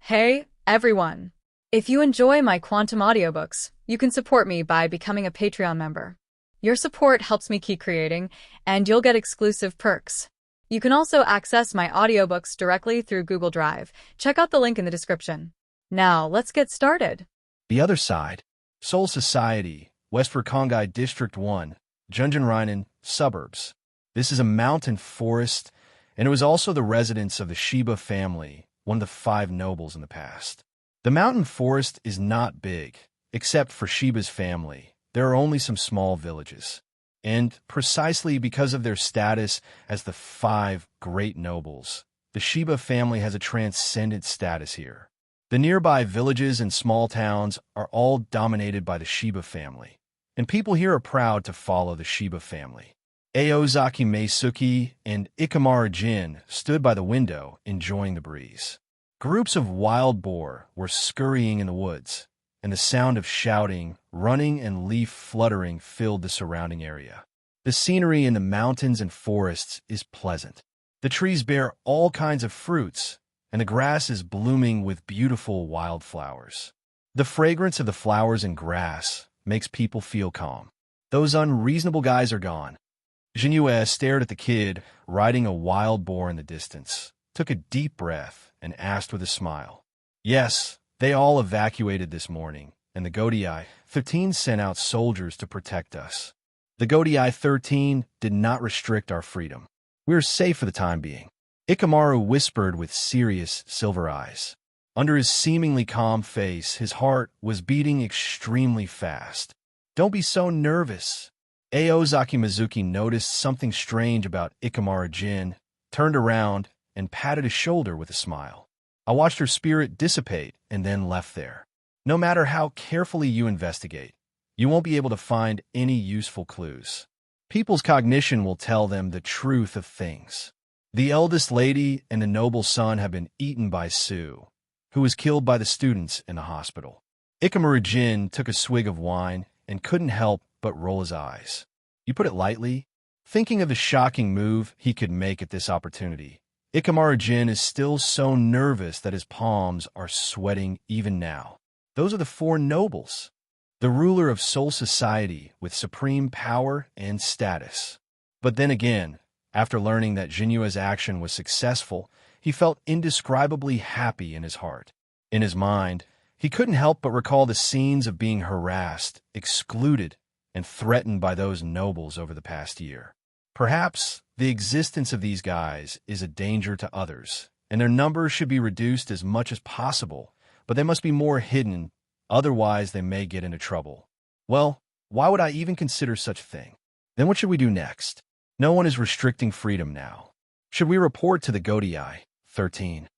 Hey, everyone! If you enjoy my quantum audiobooks, you can support me by becoming a Patreon member. Your support helps me keep creating, and you'll get exclusive perks. You can also access my audiobooks directly through Google Drive. Check out the link in the description. Now, let's get started. The Other Side, Seoul Society, West Rakongai District 1, Junjunrainen, Suburbs. This is a mountain forest, and it was also the residence of the Shiba family, one of the 5 nobles in the past. The mountain forest is not big, except for Shiba's family. There are only some small villages. And precisely because of their status as the 5 great nobles, the Shiba family has a transcendent status here. The nearby villages and small towns are all dominated by the Shiba family, and people here are proud to follow the Shiba family. Aozaki Meisuke and Ikamaru Jin stood by the window, enjoying the breeze. Groups of wild boar were scurrying in the woods, and the sound of shouting, running, and leaf fluttering filled the surrounding area. The scenery in the mountains and forests is pleasant. The trees bear all kinds of fruits, and the grass is blooming with beautiful wildflowers. The fragrance of the flowers and grass makes people feel calm. Those unreasonable guys are gone. Jinue stared at the kid riding a wild boar in the distance, took a deep breath, and asked with a smile. Yes, they all evacuated this morning, and the Godii 13 sent out soldiers to protect us. The Godii 13 did not restrict our freedom. We are safe for the time being. Ikamaru whispered with serious silver eyes. Under his seemingly calm face, his heart was beating extremely fast. Don't be so nervous. Aozaki Mizuki noticed something strange about Ikamaru Jin, turned around, and patted his shoulder with a smile. I watched her spirit dissipate and then left there. No matter how carefully you investigate, you won't be able to find any useful clues. People's cognition will tell them the truth of things. The eldest lady and the noble son have been eaten by Sue, who was killed by the students in the hospital. Ikamaru Jin took a swig of wine and couldn't help but roll his eyes. You put it lightly, thinking of the shocking move he could make at this opportunity. Ikamaru Jin is still so nervous that his palms are sweating even now. Those are the 4 nobles, the ruler of Seoul Society with supreme power and status. But then again, after learning that Jinue's action was successful, he felt indescribably happy in his heart. In his mind, he couldn't help but recall the scenes of being harassed, excluded, and threatened by those nobles over the past year. Perhaps the existence of these guys is a danger to others, and their numbers should be reduced as much as possible, but they must be more hidden, otherwise they may get into trouble. Well, why would I even consider such a thing? Then what should we do next? No one is restricting freedom now. Should we report to the Godii 13?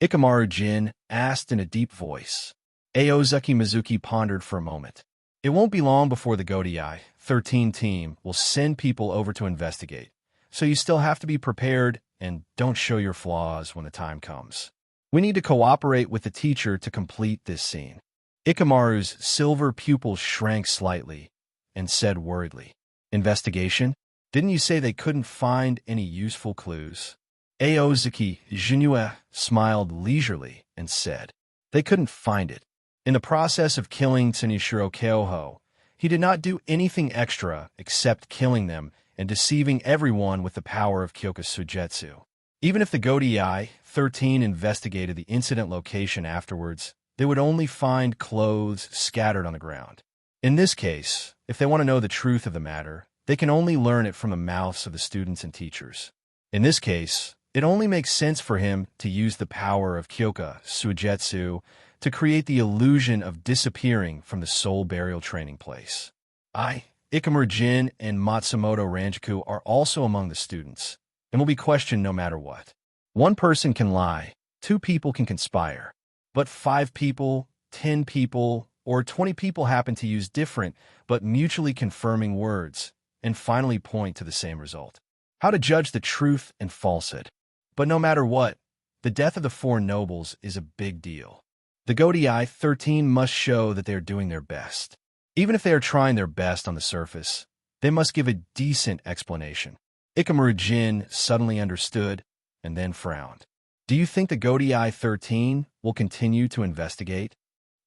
Ikamaru Jin asked in a deep voice. Aozaki Mizuki pondered for a moment. It won't be long before the Godii 13 team will send people over to investigate, so you still have to be prepared and don't show your flaws when the time comes. We need to cooperate with the teacher to complete this scene. Ikamaru's silver pupils shrank slightly and said worriedly, Investigation? Didn't you say they couldn't find any useful clues? Aozaki Jinue smiled leisurely and said, They couldn't find it. In the process of killing Tsunishiro Kyoho, he did not do anything extra except killing them and deceiving everyone with the power of Kyoka Sujetsu. Even if the Godii 13 investigated the incident location afterwards, they would only find clothes scattered on the ground. In this case, if they want to know the truth of the matter, they can only learn it from the mouths of the students and teachers. In this case, it only makes sense for him to use the power of Kyoka Sujetsu to create the illusion of disappearing from the soul burial training place. Ikamaru Jin and Matsumoto Ranjaku are also among the students, and will be questioned no matter what. 1 person can lie, 2 people can conspire, but 5 people, 10 people, or 20 people happen to use different but mutually confirming words, and finally point to the same result. How to judge the truth and falsehood. But no matter what, the death of the 4 nobles is a big deal. The Godii 13 must show that they are doing their best. Even if they are trying their best on the surface, they must give a decent explanation. Ikamaru Jin suddenly understood and then frowned. Do you think the Godii 13 will continue to investigate?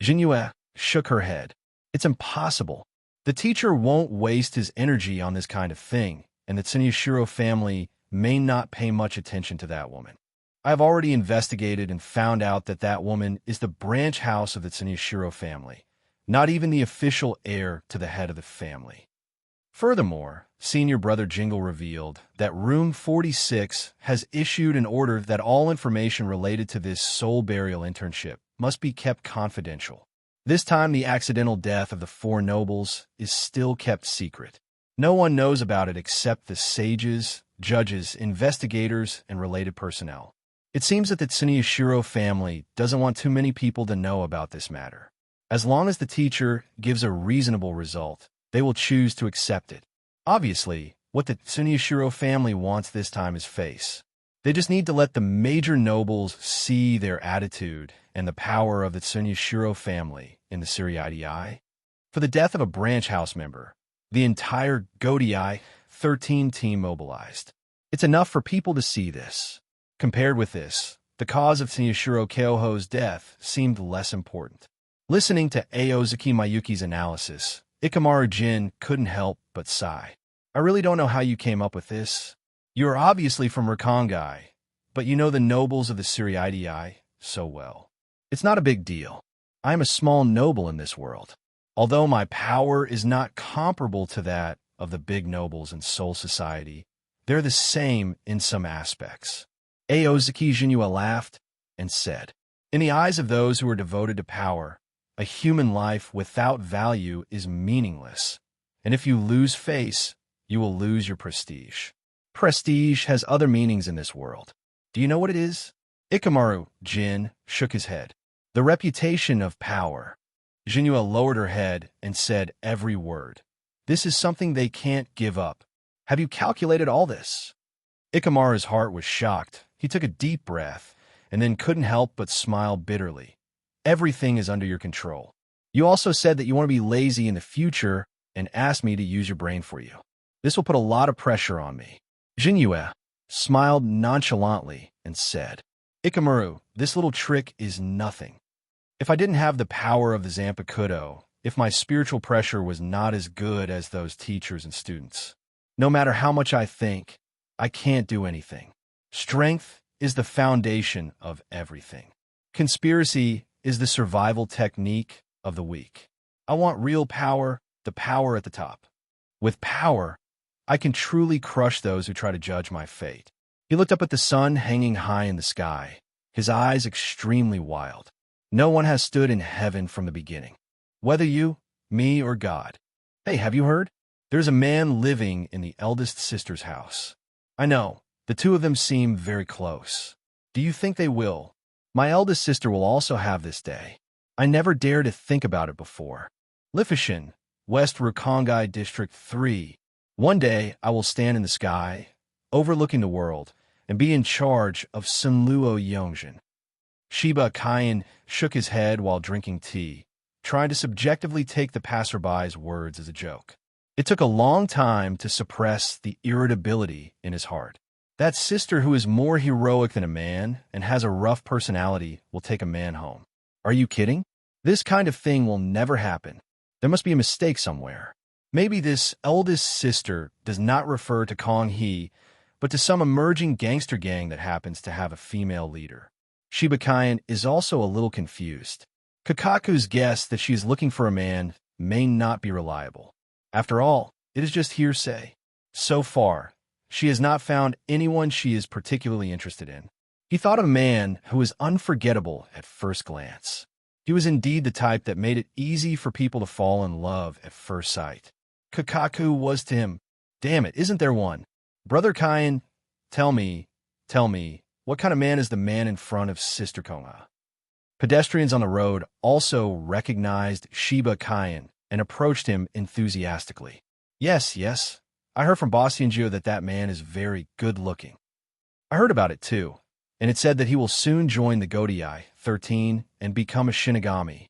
Jinue shook her head. It's impossible. The teacher won't waste his energy on this kind of thing, and the Tsunyashiro family may not pay much attention to that woman. I have already investigated and found out that that woman is the branch house of the Tsunyashiro family, not even the official heir to the head of the family. Furthermore, senior brother Jingle revealed that Room 46 has issued an order that all information related to this soul burial internship must be kept confidential. This time, the accidental death of the 4 nobles is still kept secret. No one knows about it except the sages, judges, investigators, and related personnel. It seems that the Tsunyashiro family doesn't want too many people to know about this matter. As long as the teacher gives a reasonable result, they will choose to accept it. Obviously, what the Tsunyashiro family wants this time is face. They just need to let the major nobles see their attitude and the power of the Tsunyashiro family in the Suriidii. For the death of a branch house member, the entire Godii 13 team mobilized. It's enough for people to see this. Compared with this, the cause of Tsunyashiro Kyoho's death seemed less important. Listening to Aozuki Mayuki's analysis, Ikamaru Jin couldn't help but sigh. I really don't know how you came up with this. You are obviously from Rakangai, but you know the nobles of the Suriidii so well. It's not a big deal. I am a small noble in this world. Although my power is not comparable to that of the big nobles in Soul Society, they're the same in some aspects. Aozuki Jinua laughed and said, in the eyes of those who are devoted to power, a human life without value is meaningless, and if you lose face, you will lose your prestige. Prestige has other meanings in this world. Do you know what it is? Ikamaru Jin shook his head. The reputation of power. Jinua lowered her head and said every word. This is something they can't give up. Have you calculated all this? Ikamaru's heart was shocked. He took a deep breath and then couldn't help but smile bitterly. Everything is under your control. You also said that you want to be lazy in the future and asked me to use your brain for you. This will put a lot of pressure on me. Jinue smiled nonchalantly and said, Ikamaru, this little trick is nothing. If I didn't have the power of the Zanpakuto, if my spiritual pressure was not as good as those teachers and students, no matter how much I think, I can't do anything. Strength is the foundation of everything. Conspiracy is the survival technique of the weak. I want real power, the power at the top. With power, I can truly crush those who try to judge my fate. He looked up at the sun hanging high in the sky, his eyes extremely wild. No one has stood in heaven from the beginning. Whether you, me, or God. Hey, have you heard? There's a man living in the eldest sister's house. I know, the two of them seem very close. Do you think they will? My eldest sister will also have this day. I never dared to think about it before. Lifishin, West Rukongai District 3. One day I will stand in the sky, overlooking the world, and be in charge of Sunluo Yongjin. Shiba Kaien shook his head while drinking tea, trying to subjectively take the passerby's words as a joke. It took a long time to suppress the irritability in his heart. That sister who is more heroic than a man and has a rough personality will take a man home. Are you kidding? This kind of thing will never happen. There must be a mistake somewhere. Maybe this eldest sister does not refer to Kong He, but to some emerging gangster gang that happens to have a female leader. Shiba Kaien is also a little confused. Kakaku's guess that she is looking for a man may not be reliable. After all, it is just hearsay. So far, she has not found anyone she is particularly interested in. He thought of a man who was unforgettable at first glance. He was indeed the type that made it easy for people to fall in love at first sight. Kakaku was to him. Damn it, isn't there one? Brother Kaien, tell me, what kind of man is the man in front of Sister Konga? Pedestrians on the road also recognized Shiba Kaien and approached him enthusiastically. Yes, I heard from Bastianjio that that man is very good-looking. I heard about it too, and it said that he will soon join the Godii 13 and become a Shinigami.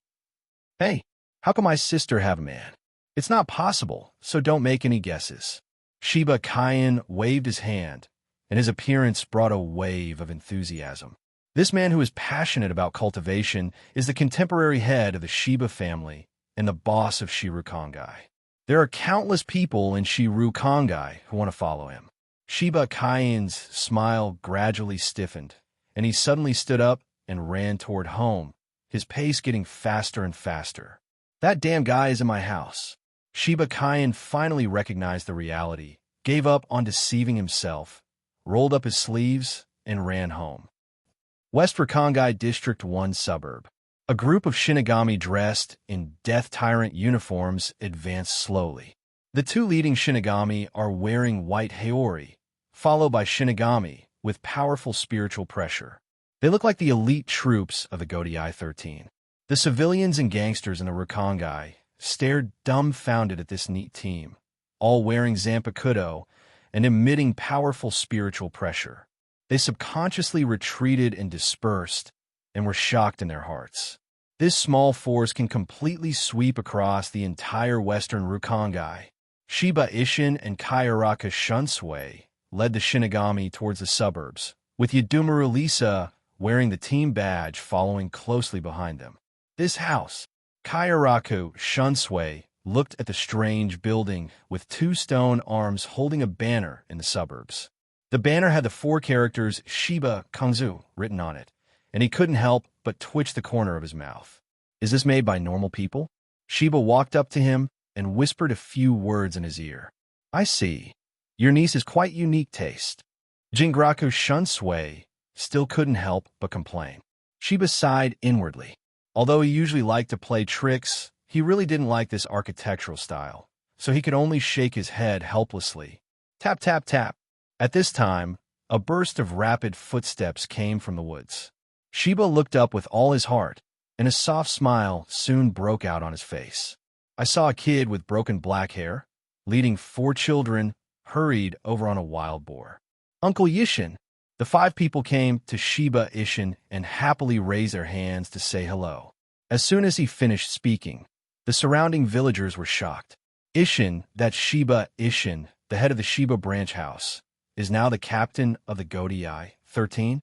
Hey, how can my sister have a man? It's not possible, so don't make any guesses. Shiba Kaien waved his hand, and his appearance brought a wave of enthusiasm. This man who is passionate about cultivation is the contemporary head of the Shiba family and the boss of Shiru-Kongai. There are countless people in Shiru-Kongai who want to follow him. Shiba Kaien's smile gradually stiffened, and he suddenly stood up and ran toward home, his pace getting faster and faster. That damn guy is in my house. Shiba Kaien finally recognized the reality, gave up on deceiving himself, rolled up his sleeves, and ran home. West Kongai District 1 suburb. A group of Shinigami dressed in Death Tyrant uniforms advanced slowly. The two leading Shinigami are wearing white Haori, followed by Shinigami with powerful spiritual pressure. They look like the elite troops of the Godai 13. The civilians and gangsters in the Rukongai stared dumbfounded at this neat team, all wearing Zanpakuto and emitting powerful spiritual pressure. They subconsciously retreated and dispersed, and were shocked in their hearts. This small force can completely sweep across the entire western Rukongai. Shiba Ishin and Kayaraka Shunsui led the Shinigami towards the suburbs, with Yadumaru Lisa wearing the team badge following closely behind them. This house, Kayaraku Shunsui, looked at the strange building with two stone arms holding a banner in the suburbs. The banner had the four characters Shiba Kongzu written on it, and he couldn't help but twitch the corner of his mouth. Is this made by normal people? Shiba walked up to him and whispered a few words in his ear. I see. Your niece has quite unique taste. Jingraku Shunsui still couldn't help but complain. Shiba sighed inwardly. Although he usually liked to play tricks, he really didn't like this architectural style, so he could only shake his head helplessly. Tap, tap, tap. At this time, a burst of rapid footsteps came from the woods. Shiba looked up with all his heart, and a soft smile soon broke out on his face. I saw a kid with broken black hair, leading 4 children, hurried over on a wild boar. Uncle Yishin. The 5 people came to Shiba Ishin and happily raised their hands to say hello. As soon as he finished speaking, the surrounding villagers were shocked. Ishin, that's Shiba Ishin, the head of the Shiba branch house, is now the captain of the Godai 13?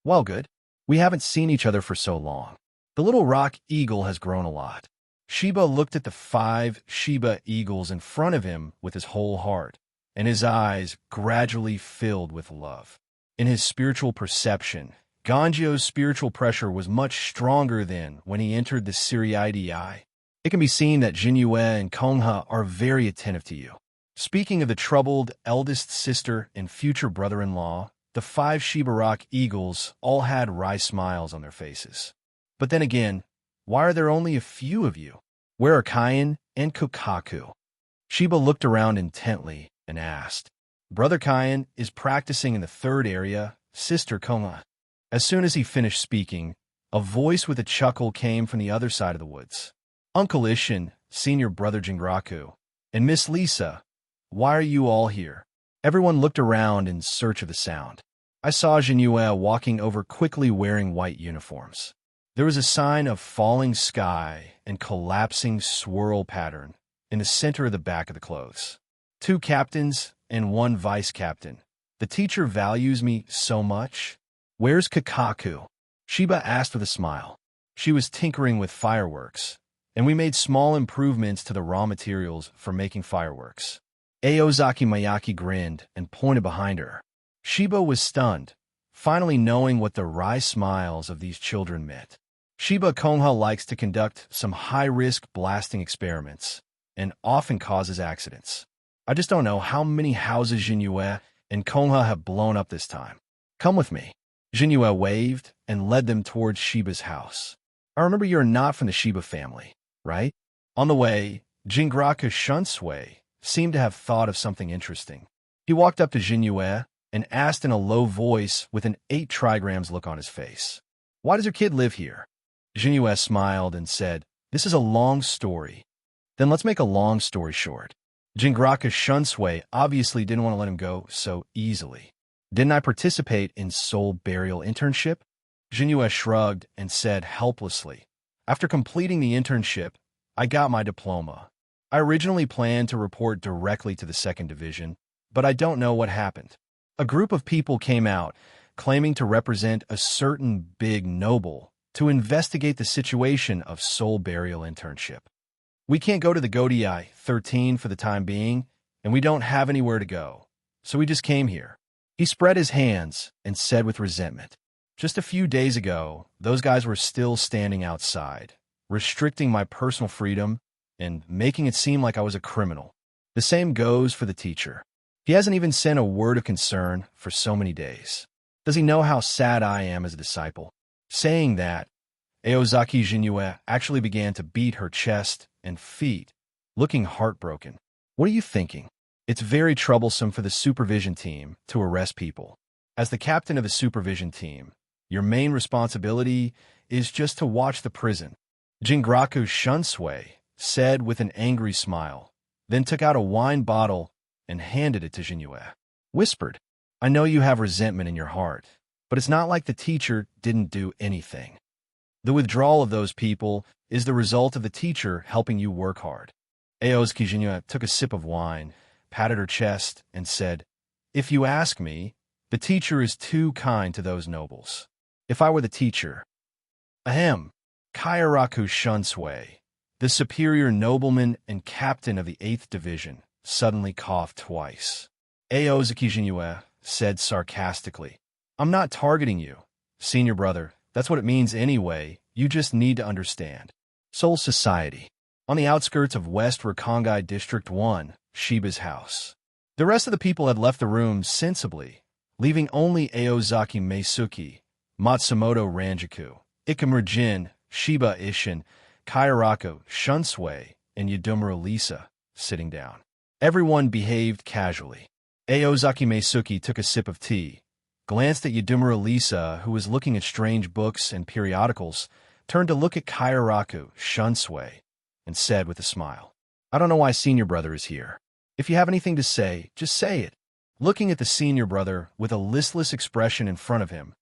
Well, good. We haven't seen each other for so long. The little rock eagle has grown a lot. Shiba looked at the 5 Shiba eagles in front of him with his whole heart, and his eyes gradually filled with love. In his spiritual perception, Ganjio's spiritual pressure was much stronger than when he entered the Siriidii. It can be seen that Jinyue and Kongha are very attentive to you. Speaking of the troubled eldest sister and future brother-in-law, the 5 Shiba Rock Eagles all had wry smiles on their faces. But then again, why are there only a few of you? Where are Kaien and Kokaku? Shiba looked around intently and asked. Brother Kaien is practicing in the 3rd area, Sister Kongha. As soon as he finished speaking, a voice with a chuckle came from the other side of the woods. Uncle Ishin, Senior Brother Jingraku, and Miss Lisa, why are you all here? Everyone looked around in search of the sound. I saw Jinyue walking over quickly wearing white uniforms. There was a sign of falling sky and collapsing swirl pattern in the center of the back of the clothes. 2 captains and 1 vice captain. The teacher values me so much. Where's Kakaku? Shiba asked with a smile. She was tinkering with fireworks, and we made small improvements to the raw materials for making fireworks. Aozaki Mayaki grinned and pointed behind her. Shiba was stunned, finally knowing what the wry smiles of these children meant. Shiba Kongha likes to conduct some high-risk blasting experiments, and often causes accidents. I just don't know how many houses Jinyue and Kongha have blown up this time. Come with me. Jinyue waved and led them towards Shiba's house. I remember you're not from the Shiba family, right? On the way, Jingraku Shunsui seemed to have thought of something interesting. He walked up to Jinyue and asked in a low voice with an 8 trigrams look on his face. Why does your kid live here? Jinyue smiled and said, this is a long story. Then let's make a long story short. Jingraku Shunsui obviously didn't want to let him go so easily. Didn't I participate in soul burial internship? Jinyue shrugged and said helplessly. After completing the internship, I got my diploma. I originally planned to report directly to the 2nd Division, but I don't know what happened. A group of people came out, claiming to represent a certain big noble to investigate the situation of soul burial internship. We can't go to the Godii 13 for the time being, and we don't have anywhere to go, so we just came here. He spread his hands and said with resentment, "Just a few days ago, those guys were still standing outside, restricting my personal freedom and making it seem like I was a criminal. The same goes for the teacher. He hasn't even sent a word of concern for so many days. Does he know how sad I am as a disciple?" Saying that, Aozaki Jinue actually began to beat her chest and feet, looking heartbroken. "What are you thinking? It's very troublesome for the supervision team to arrest people. As the captain of the supervision team, your main responsibility is just to watch the prison," Jingraku Shunsui said with an angry smile, then took out a wine bottle and handed it to Jinue. Whispered, "I know you have resentment in your heart, but it's not like the teacher didn't do anything. The withdrawal of those people is the result of the teacher helping you work hard." Aozaki Jinue took a sip of wine, patted her chest, and said, "If you ask me, the teacher is too kind to those nobles. If I were the teacher..." Ahem. Kairaku Shunsui, the superior nobleman and captain of the 8th Division, suddenly coughed twice. Aozaki Jinue said sarcastically, "I'm not targeting you, senior brother. That's what it means anyway. You just need to understand. Soul Society. On the outskirts of West Rakongai District 1, Shiba's house." The rest of the people had left the room sensibly, leaving only Aozaki Meisuke, Matsumoto Ranjaku, Ikamura Jin, Shiba Ishin, Kairaku Shunsui, and Yadumura Lisa sitting down. Everyone behaved casually. Aozaki Meisuke took a sip of tea, glanced at Yadumura Lisa, who was looking at strange books and periodicals, turned to look at Kairaku Shunsui, and said with a smile, "I don't know why senior brother is here. If you have anything to say, just say it." Looking at the senior brother with a listless expression in front of him,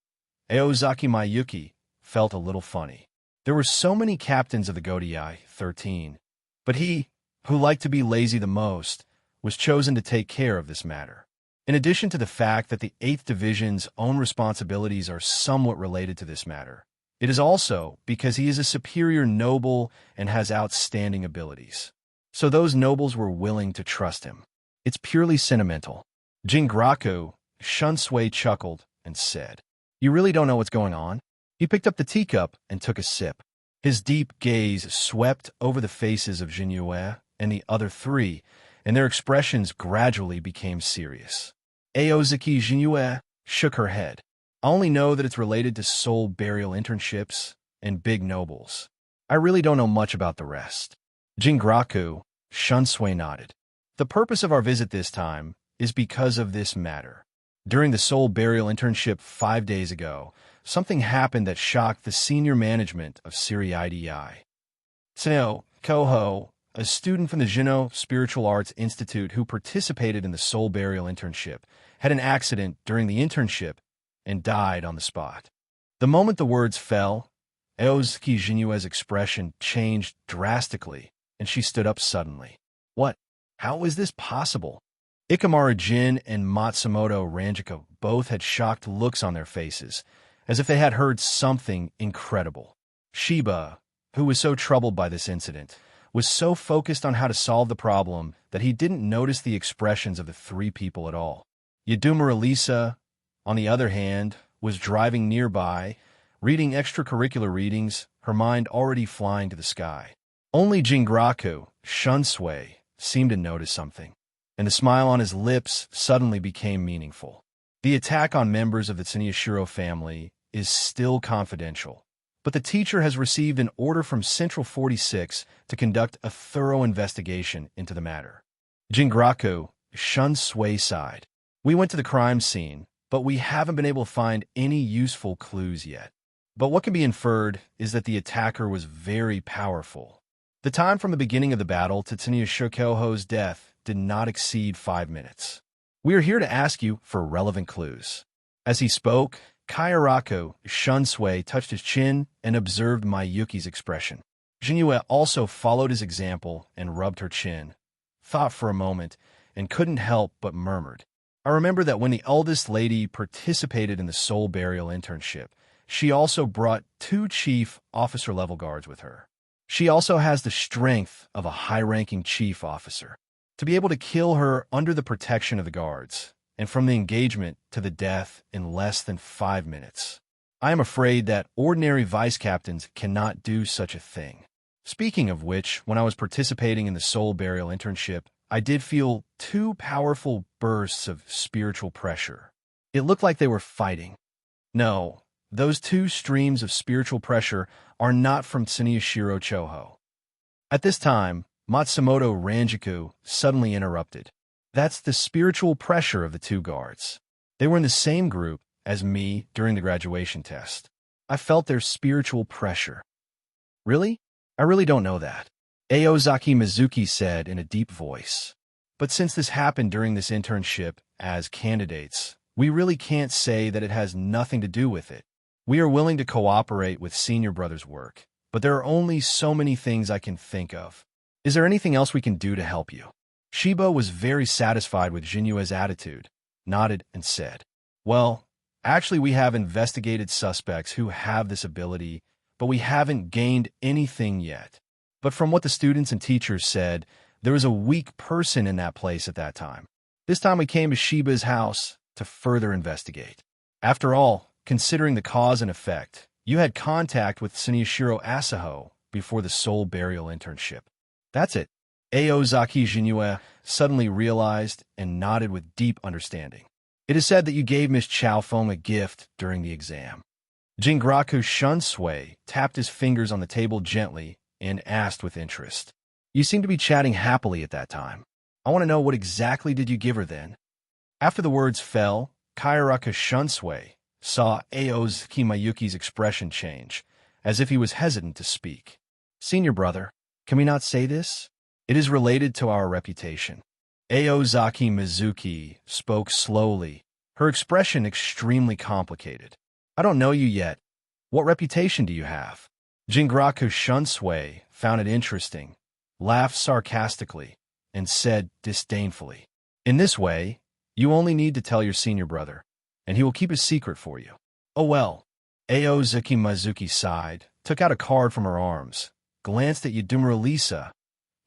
Aozaki Mayuki felt a little funny. There were so many captains of the Godii 13, but he, who liked to be lazy the most, was chosen to take care of this matter. In addition to the fact that the 8th Division's own responsibilities are somewhat related to this matter, it is also because he is a superior noble and has outstanding abilities. So those nobles were willing to trust him. It's purely sentimental. Jingraku Shunsui chuckled and said, "You really don't know what's going on?" He picked up the teacup and took a sip. His deep gaze swept over the faces of Jinue and the other three, and their expressions gradually became serious. Aozaki Jinue shook her head. "I only know that it's related to soul burial internships and big nobles. I really don't know much about the rest." Jingraku Shunsui nodded. "The purpose of our visit this time is because of this matter. During the soul burial internship 5 days ago, something happened that shocked the senior management of Siri-IDI. Tsuno Koho, a student from the Jino Spiritual Arts Institute who participated in the soul burial internship, had an accident during the internship and died on the spot." The moment the words fell, Aozaki Jinue's expression changed drastically, and she stood up suddenly. "What? How is this possible?" Ikamura Jin and Matsumoto Ranjaku both had shocked looks on their faces, as if they had heard something incredible. Shiba, who was so troubled by this incident, was so focused on how to solve the problem that he didn't notice the expressions of the three people at all. Yadumura Lisa, on the other hand, was driving nearby, reading extracurricular readings, her mind already flying to the sky. Only Jingraku Shunsui seemed to notice something, and the smile on his lips suddenly became meaningful. The attack on members of the Tsuneyashiro family is still confidential, but the teacher has received an order from Central 46 to conduct a thorough investigation into the matter. Jingraku Shunsui sighed. "We went to the crime scene, but we haven't been able to find any useful clues yet. But what can be inferred is that the attacker was very powerful. The time from the beginning of the battle to Tsuneya Shokoho's death did not exceed 5 minutes. We are here to ask you for relevant clues." As he spoke, Kairaku Shunsui touched his chin and observed Mayuki's expression. Jinue also followed his example and rubbed her chin, thought for a moment, and couldn't help but murmured, I remember that when the eldest lady participated in the soul burial internship, she also brought 2 chief officer-level guards with her. She also has the strength of a high-ranking chief officer. To be able to kill her under the protection of the guards, and from the engagement to the death in less than 5 minutes. I am afraid that ordinary vice captains cannot do such a thing. Speaking of which, when I was participating in the soul burial internship, I did feel 2 powerful bursts of spiritual pressure. It looked like they were fighting. No, those 2 streams of spiritual pressure are not from Tsuneyashiro Choho. At this time, Matsumoto Ranjiku suddenly interrupted. That's the spiritual pressure of the 2 guards. They were in the same group as me during the graduation test. I felt their spiritual pressure. Really? I really don't know that. Aozaki Mizuki said in a deep voice. But since this happened during this internship as candidates, we really can't say that it has nothing to do with it. We are willing to cooperate with Senior Brother's work, but there are only so many things I can think of. Is there anything else we can do to help you? Shiba was very satisfied with Jinyue's attitude, nodded, and said, Well, actually we have investigated suspects who have this ability, but we haven't gained anything yet. But from what the students and teachers said, there was a weak person in that place at that time. This time we came to Shiba's house to further investigate. After all, considering the cause and effect, you had contact with Tsuneyashiro Asaho before the soul burial internship. That's it. Aozaki Jinyue suddenly realized and nodded with deep understanding. It is said that you gave Miss Chaofeng a gift during the exam. Jingraku Shunsui tapped his fingers on the table gently and asked with interest. You seem to be chatting happily at that time. I want to know what exactly did you give her then? After the words fell, Kairaka Shunsui saw Aozaki Mayuki's expression change, as if he was hesitant to speak. Senior brother, can we not say this? It is related to our reputation. Aozaki Mizuki spoke slowly, her expression extremely complicated. I don't know you yet. What reputation do you have? Jingraku Shunsui found it interesting, laughed sarcastically, and said disdainfully, In this way, you only need to tell your senior brother, and he will keep his secret for you. Oh well. Aozaki Mizuki sighed, took out a card from her arms, glanced at Yudumura Lisa,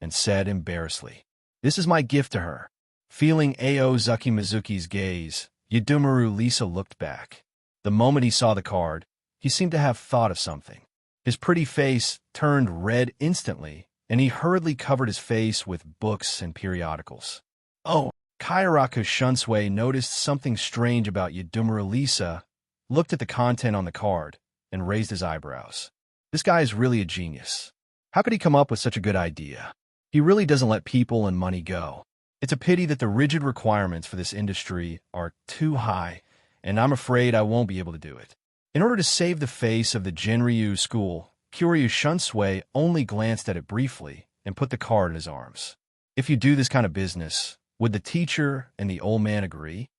and said embarrassedly, This is my gift to her. Feeling Aozaki Mizuki's gaze, Yudumura Lisa looked back. The moment he saw the card, he seemed to have thought of something. His pretty face turned red instantly, and he hurriedly covered his face with books and periodicals. Oh, Kairaku Shunsui noticed something strange about Yudumura Lisa, looked at the content on the card, and raised his eyebrows. This guy is really a genius. How could he come up with such a good idea? He really doesn't let people and money go. It's a pity that the rigid requirements for this industry are too high, and I'm afraid I won't be able to do it. In order to save the face of the Genryu school, Kiryu Shunsui only glanced at it briefly and put the card in his arms. If you do this kind of business, would the teacher and the old man agree?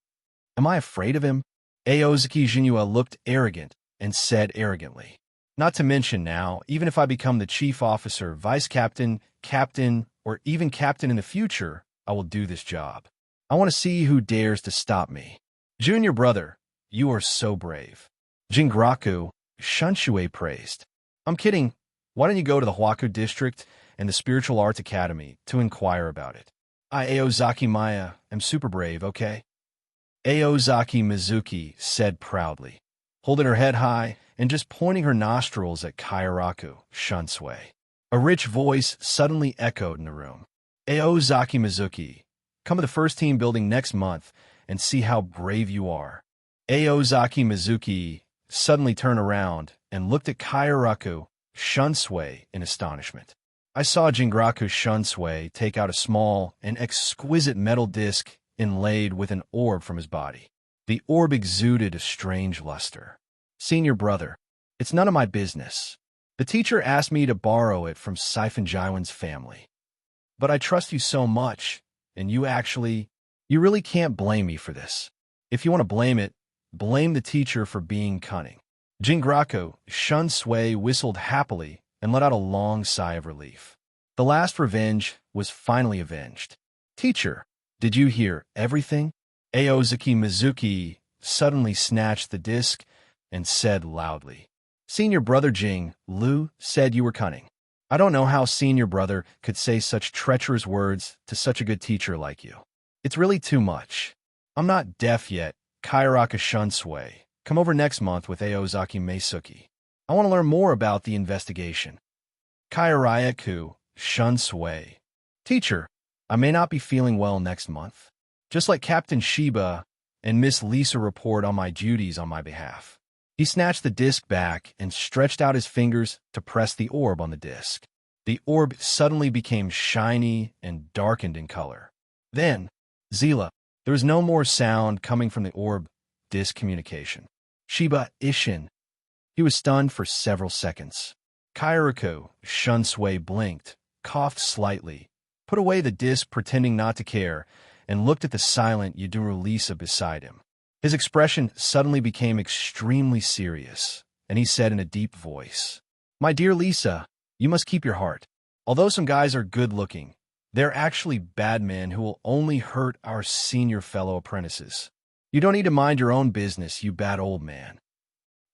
Am I afraid of him? Aozaki Jinyue looked arrogant and said arrogantly. Not to mention now, even if I become the chief officer, vice captain, captain, or even captain in the future, I will do this job. I want to see who dares to stop me. Junior brother, you are so brave. Jingraku Shunsui praised. I'm kidding. Why don't you go to the Huaku district and the Spiritual Arts Academy to inquire about it? I, Aozaki Maya, am super brave, okay? Aozaki Mizuki said proudly, holding her head high and just pointing her nostrils at Kairaku Shunsui. A rich voice suddenly echoed in the room. Aozaki Mizuki, come to the first team building next month and see how brave you are. Aozaki Mizuki suddenly turned around and looked at Kairaku Shunsui in astonishment. I saw Jingraku Shunsui take out a small and exquisite metal disc inlaid with an orb from his body. The orb exuded a strange luster. Senior brother, it's none of my business. The teacher asked me to borrow it from Siphon Jaiwan's family. But I trust you so much, and you really can't blame me for this. If you want to blame it, blame the teacher for being cunning. Jingraku Shunsui whistled happily and let out a long sigh of relief. The last revenge was finally avenged. Teacher, did you hear everything? Aozaki Mizuki suddenly snatched the disc and said loudly, "Senior brother Jing, Lu said you were cunning. I don't know how senior brother could say such treacherous words to such a good teacher like you. It's really too much. I'm not deaf yet. Kairaka Shunsui. Come over next month with Aozaki Meisuki. I want to learn more about the investigation." Kairayaku Shunsui. Teacher, I may not be feeling well next month. Just let Captain Shiba and Miss Lisa report on my duties on my behalf. He snatched the disc back and stretched out his fingers to press the orb on the disc. The orb suddenly became shiny and darkened in color. Then, Zila, there was no more sound coming from the orb disc communication. Shiba Ishin. He was stunned for several seconds. Kairaku Shunsui blinked, coughed slightly, put away the disc pretending not to care, and looked at the silent Yaduru Lisa beside him. His expression suddenly became extremely serious, and he said in a deep voice, "My dear Lisa, you must keep your heart. Although some guys are good-looking, they're actually bad men who will only hurt our senior fellow apprentices. You don't need to mind your own business, you bad old man."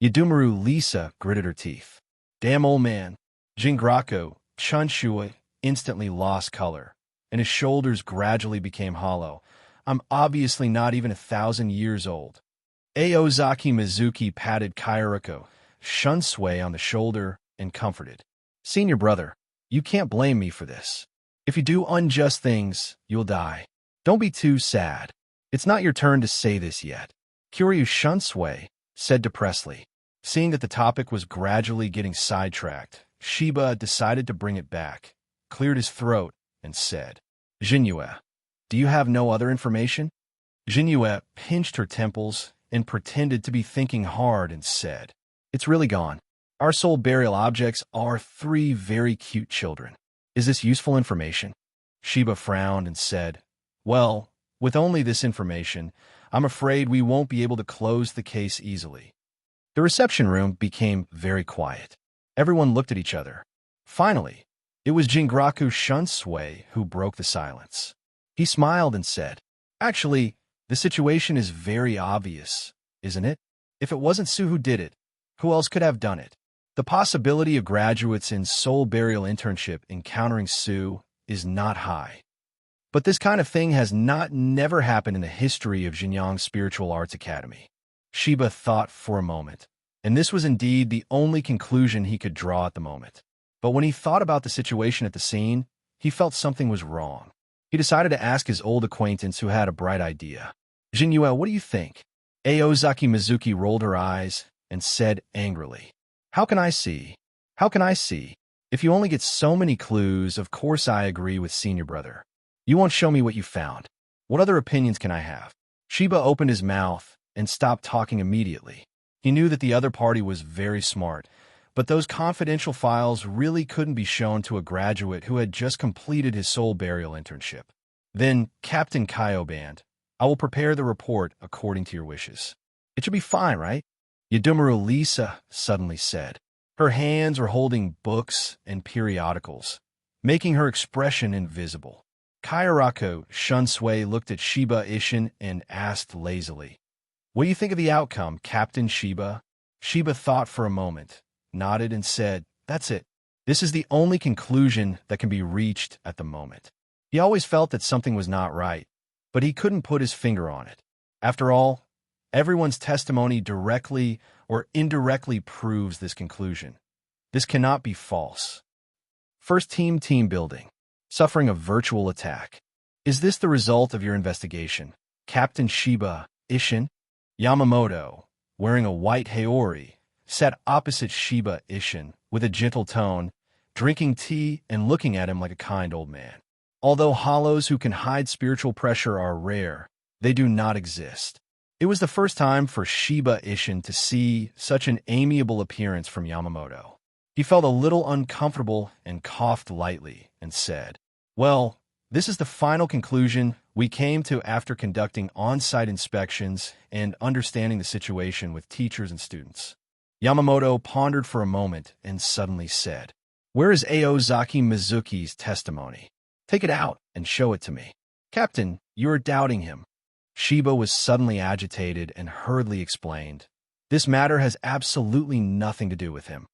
Yadumaru Lisa gritted her teeth. "Damn old man." Jingraku Chunshui instantly lost color, and his shoulders gradually became hollow. "I'm obviously not even 1,000 years old." Aozaki Mizuki patted Kairaku Shunsui on the shoulder and comforted. "Senior brother, you can't blame me for this. If you do unjust things, you'll die. Don't be too sad. It's not your turn to say this yet." Kiryu Shunsui said depressedly. Seeing that the topic was gradually getting sidetracked, Shiba decided to bring it back, cleared his throat, and said, "Jinyue, do you have no other information?" Jinyue pinched her temples and pretended to be thinking hard and said, "It's really gone. Our soul burial objects are 3 very cute children. Is this useful information?" Shiba frowned and said, "Well, with only this information, I'm afraid we won't be able to close the case easily." The reception room became very quiet. Everyone looked at each other. Finally, it was Jingraku Shunsui who broke the silence. He smiled and said, "Actually, the situation is very obvious, isn't it? If it wasn't Sue who did it, who else could have done it? The possibility of graduates in soul burial internship encountering Sue is not high. But this kind of thing has never happened in the history of Jinyang Spiritual Arts Academy." Shiba thought for a moment, and this was indeed the only conclusion he could draw at the moment. But when he thought about the situation at the scene, he felt something was wrong. He decided to ask his old acquaintance who had a bright idea. "Jinyue, what do you think?" Aozaki Mizuki rolled her eyes and said angrily, How can I see? How can I see? If you only get so many clues, of course I agree with senior brother. You won't show me what you found. What other opinions can I have?" Shiba opened his mouth and stopped talking immediately. He knew that the other party was very smart, but those confidential files really couldn't be shown to a graduate who had just completed his soul burial internship. "Then, Captain Kyoband, I will prepare the report according to your wishes. It should be fine, right?" Yadumaru Lisa suddenly said. Her hands were holding books and periodicals, making her expression invisible. Kairaku Shunsui looked at Shiba Ishin and asked lazily, "What do you think of the outcome, Captain Shiba?" Shiba thought for a moment, nodded and said, "That's it. This is the only conclusion that can be reached at the moment." He always felt that something was not right, but he couldn't put his finger on it. After all, everyone's testimony directly or indirectly proves this conclusion. This cannot be false. First team building. Suffering a virtual attack. Is this the result of your investigation, Captain Shiba Ishin? Yamamoto, wearing a white haori, sat opposite Shiba Ishin with a gentle tone, drinking tea and looking at him like a kind old man. Although hollows who can hide spiritual pressure are rare, they do not exist. It was the first time for Shiba Ishin to see such an amiable appearance from Yamamoto. He felt a little uncomfortable and coughed lightly and said, "Well, this is the final conclusion we came to after conducting on-site inspections and understanding the situation with teachers and students." Yamamoto pondered for a moment and suddenly said, "Where is Aozaki Mizuki's testimony? Take it out and show it to me." "Captain, you are doubting him." Shiba was suddenly agitated and hurriedly explained, "This matter has absolutely nothing to do with him."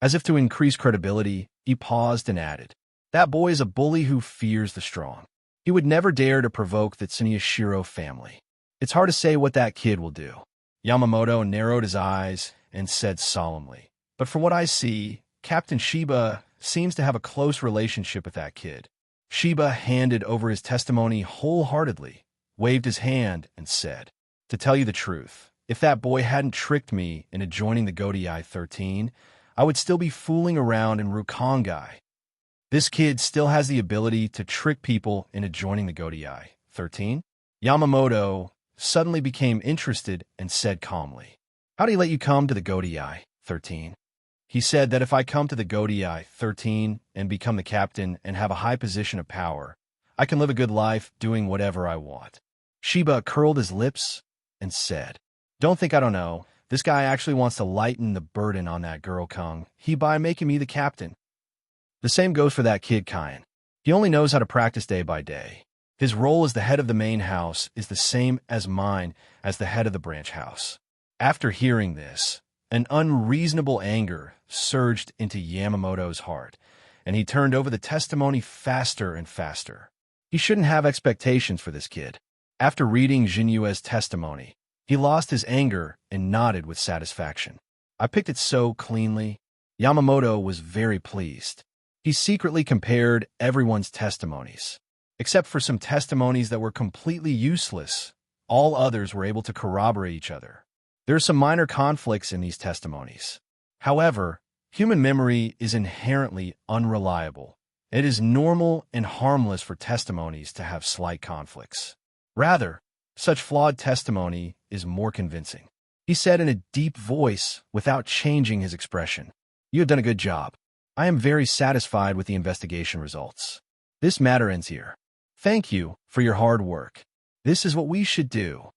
As if to increase credibility, he paused and added, "That boy is a bully who fears the strong. He would never dare to provoke the Tsuneshiro family. It's hard to say what that kid will do." Yamamoto narrowed his eyes and said solemnly, "But from what I see, Captain Shiba seems to have a close relationship with that kid." Shiba handed over his testimony wholeheartedly, waved his hand, and said, "To tell you the truth, if that boy hadn't tricked me into joining the Godai 13, I would still be fooling around in Rukongai. This kid still has the ability to trick people into joining the Godai 13? Yamamoto suddenly became interested and said calmly, "How did he let you come to the Godai 13? He said that if I come to the Godai 13 and become the captain and have a high position of power, I can live a good life doing whatever I want." Shiba curled his lips and said, "Don't think I don't know. This guy actually wants to lighten the burden on that girl Kung by making me the captain. The same goes for that kid Kyan. He only knows how to practice day by day. His role as the head of the main house is the same as mine as the head of the branch house." After hearing this, an unreasonable anger surged into Yamamoto's heart, and he turned over the testimony faster and faster. He shouldn't have expectations for this kid. After reading Jinyue's testimony, he lost his anger and nodded with satisfaction. "I picked it so cleanly." Yamamoto was very pleased. He secretly compared everyone's testimonies. Except for some testimonies that were completely useless, all others were able to corroborate each other. There are some minor conflicts in these testimonies. However, human memory is inherently unreliable. It is normal and harmless for testimonies to have slight conflicts. Rather, such flawed testimony is more convincing. He said in a deep voice without changing his expression, "You have done a good job. I am very satisfied with the investigation results. This matter ends here. Thank you for your hard work. This is what we should do."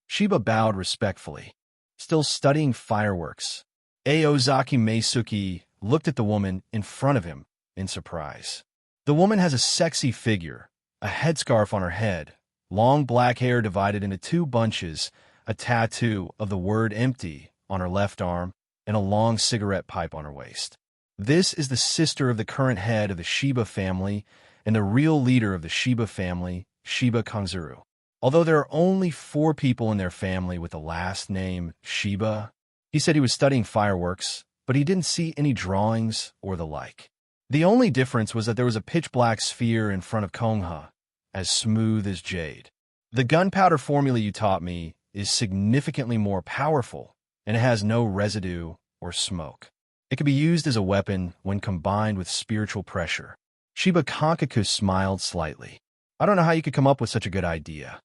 Shiba bowed respectfully, still studying fireworks. Aozaki Meisuke looked at the woman in front of him in surprise. The woman has a sexy figure, a headscarf on her head, long black hair divided into two bunches, a tattoo of the word empty on her left arm, and a long cigarette pipe on her waist. This is the sister of the current head of the Shiba family and the real leader of the Shiba family, Shiba Kanzuru. Although there are only 4 people in their family with the last name Shiba, he said he was studying fireworks, but he didn't see any drawings or the like. The only difference was that there was a pitch-black sphere in front of Kongha, as smooth as jade. "The gunpowder formula you taught me is significantly more powerful, and it has no residue or smoke. It can be used as a weapon when combined with spiritual pressure." Shiba Kankaku smiled slightly. "I don't know how you could come up with such a good idea."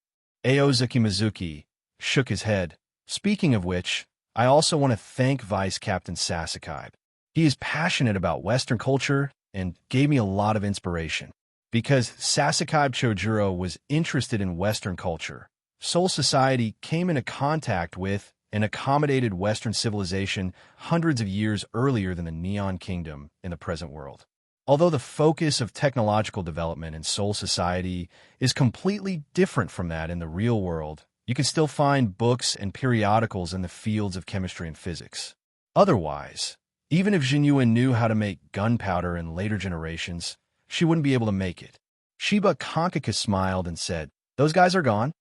Aozaki Mizuki shook his head. "Speaking of which, I also want to thank Vice Captain Sasakai. He is passionate about Western culture and gave me a lot of inspiration. Because Sasakai Chojuro was interested in Western culture, Soul Society came into contact with and accommodated Western civilization hundreds of years earlier than the Neon Kingdom in the present world. Although the focus of technological development in Soul Society is completely different from that in the real world, you can still find books and periodicals in the fields of chemistry and physics. Otherwise, even if Jinyue knew how to make gunpowder in later generations, she wouldn't be able to make it." Shiba Kankaku smiled and said, "Those guys are gone?"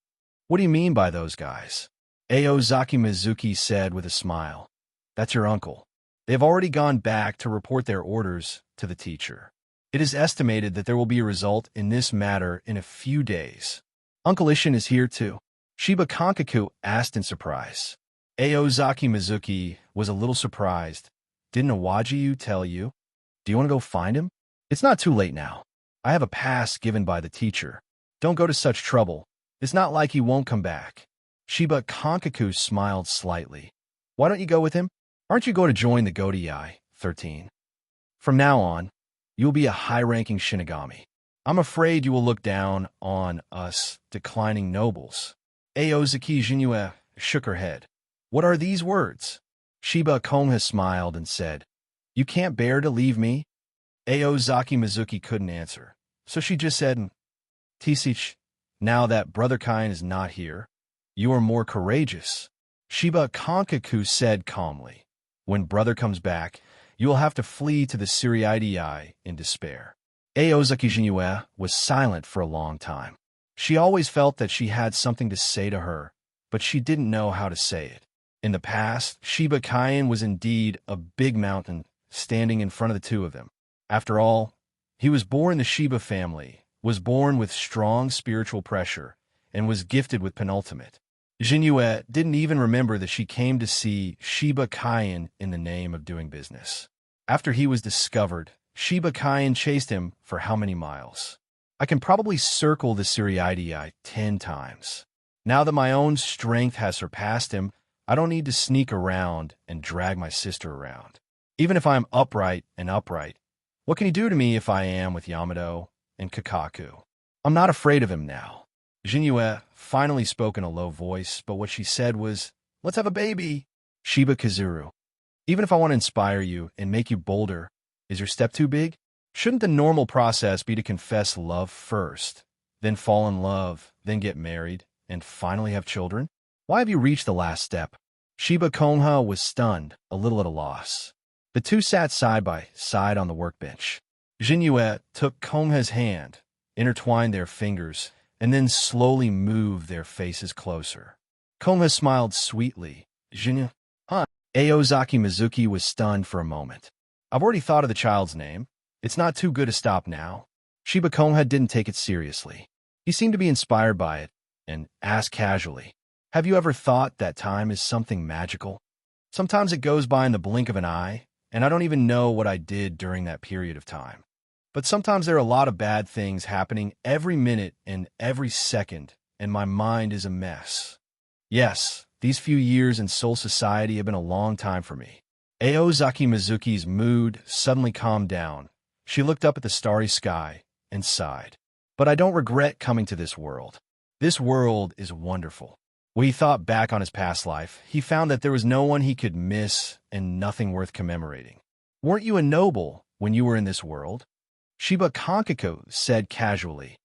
"What do you mean by those guys?" Aozaki Mizuki said with a smile. "That's your uncle. They have already gone back to report their orders to the teacher. It is estimated that there will be a result in this matter in a few days." "Uncle Ishin is here too?" Shiba Kankaku asked in surprise. Aozaki Mizuki was a little surprised. "Didn't Awajiyu tell you? Do you want to go find him?" "It's not too late now. I have a pass given by the teacher. Don't go to such trouble. It's not like he won't come back." Shiba Kankaku smiled slightly. "Why don't you go with him? Aren't you going to join the Godai 13? From now on, you will be a high-ranking Shinigami. I'm afraid you will look down on us declining nobles." Aozaki Jinyue shook her head. "What are these words?" Shiba Kongha smiled and said, "You can't bear to leave me?" Aozaki Mizuki couldn't answer, so she just said, "Tisich, now that Brother Kine is not here, You are more courageous. Shiba Kankaku said calmly. When brother comes back, you will have to flee to the Siriidii in despair. Aozaki Jinue was silent for a long time. She always felt that she had something to say to her, but she didn't know how to say it. In the past, Shiba Kaien was indeed a big mountain standing in front of the two of them. After all, he was born in the Shiba family, was born with strong spiritual pressure, and was gifted with penultimate. Jinue didn't even remember that she came to see Shiba Kaien in the name of doing business. After he was discovered, Shiba Kaien chased him for how many miles? I can probably circle the Siriidii 10 times. Now that my own strength has surpassed him, I don't need to sneak around and drag my sister around. Even if I'm upright, what can he do to me if I am with Yamato and Kakaku? I'm not afraid of him now. Jinue finally spoke in a low voice, but what she said was, "Let's have a baby." Shiba Kazuru. Even if I want to inspire you and make you bolder, is your step too big? Shouldn't the normal process be to confess love first, then fall in love, then get married, and finally have children? Why have you reached the last step? Shiba Kongha was stunned, a little at a loss. The two sat side by side on the workbench. Jinue took Kongha's hand, intertwined their fingers, and then slowly moved their faces closer. Kongha smiled sweetly. Jinue, huh? Aozaki Mizuki was stunned for a moment. I've already thought of the child's name. It's not too good to stop now. Shiba Kongha didn't take it seriously. He seemed to be inspired by it, and asked casually, "Have you ever thought that time is something magical? Sometimes it goes by in the blink of an eye, and I don't even know what I did during that period of time. But sometimes there are a lot of bad things happening every minute and every second, and my mind is a mess. Yes, these few years in Soul Society have been a long time for me." Aozaki Mizuki's mood suddenly calmed down. She looked up at the starry sky and sighed. "But I don't regret coming to this world. This world is wonderful." When he thought back on his past life, he found that there was no one he could miss and nothing worth commemorating. "Weren't you a noble when you were in this world?" Shiba Kankaku said casually.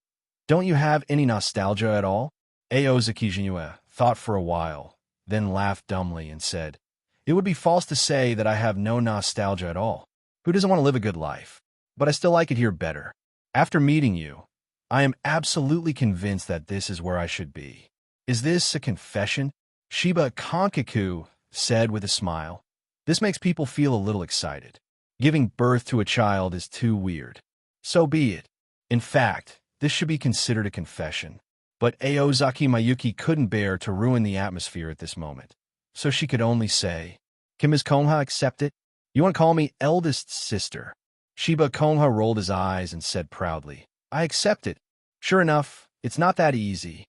"Don't you have any nostalgia at all?" Aozaki Jinue thought for a while, then laughed dumbly and said, "It would be false to say that I have no nostalgia at all. Who doesn't want to live a good life? But I still like it here better. After meeting you, I am absolutely convinced that this is where I should be." "Is this a confession?" Shiba Kankaku said with a smile. "This makes people feel a little excited. Giving birth to a child is too weird. So be it. In fact, this should be considered a confession." But Aozaki Mayuki couldn't bear to ruin the atmosphere at this moment, so she could only say, "Can Ms. Kongha accept it? You want to call me eldest sister?" Shiba Kongha rolled his eyes and said proudly, "I accept it." "Sure enough, it's not that easy."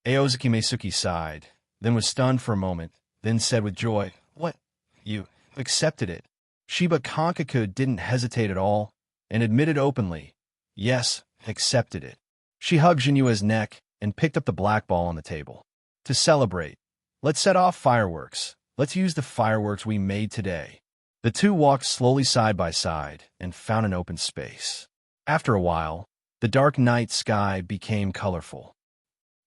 Aozaki Meisuke sighed, then was stunned for a moment, then said with joy, "What? You accepted it?" Shiba Kankaku didn't hesitate at all, and admitted openly, "Yes, accepted it." She hugged Jinue's neck and picked up the black ball on the table. "To celebrate, let's set off fireworks. Let's use the fireworks we made today." The two walked slowly side by side and found an open space. After a while, the dark night sky became colorful.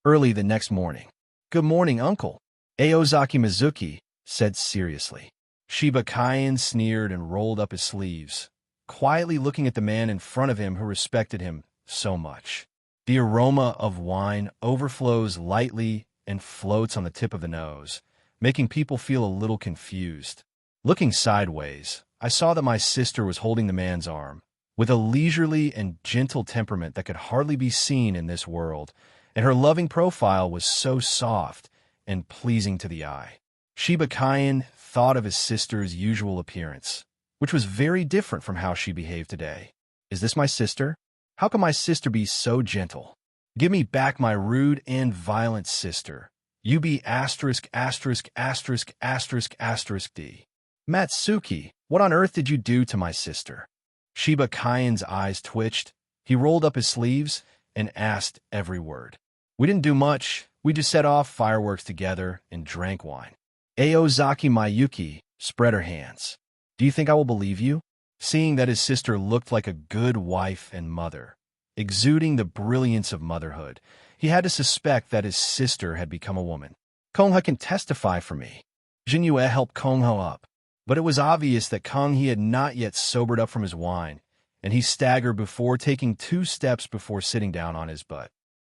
Early the next morning. "Good morning, Uncle," Aozaki Mizuki said seriously. Shiba Kaien sneered and rolled up his sleeves, quietly looking at the man in front of him who respected him so much. The aroma of wine overflows lightly and floats on the tip of the nose, making people feel a little confused. Looking sideways, I saw that my sister was holding the man's arm, with a leisurely and gentle temperament that could hardly be seen in this world, and her loving profile was so soft and pleasing to the eye. Shiba Kaien thought of his sister's usual appearance, which was very different from how she behaved today. "Is this my sister? How can my sister be so gentle? Give me back my rude and violent sister. You be asterisk asterisk asterisk asterisk asterisk D. Matsuki, what on earth did you do to my sister?" Shiba Kaien's eyes twitched. He rolled up his sleeves and asked every word. "We didn't do much. We just set off fireworks together and drank wine." Aozaki Mayuki spread her hands. "Do you think I will believe you?" Seeing that his sister looked like a good wife and mother, exuding the brilliance of motherhood, he had to suspect that his sister had become a woman. Konghe can testify for me. Jinyue helped Konghe up, but it was obvious that Konghe had not yet sobered up from his wine, and he staggered before taking 2 steps before sitting down on his butt.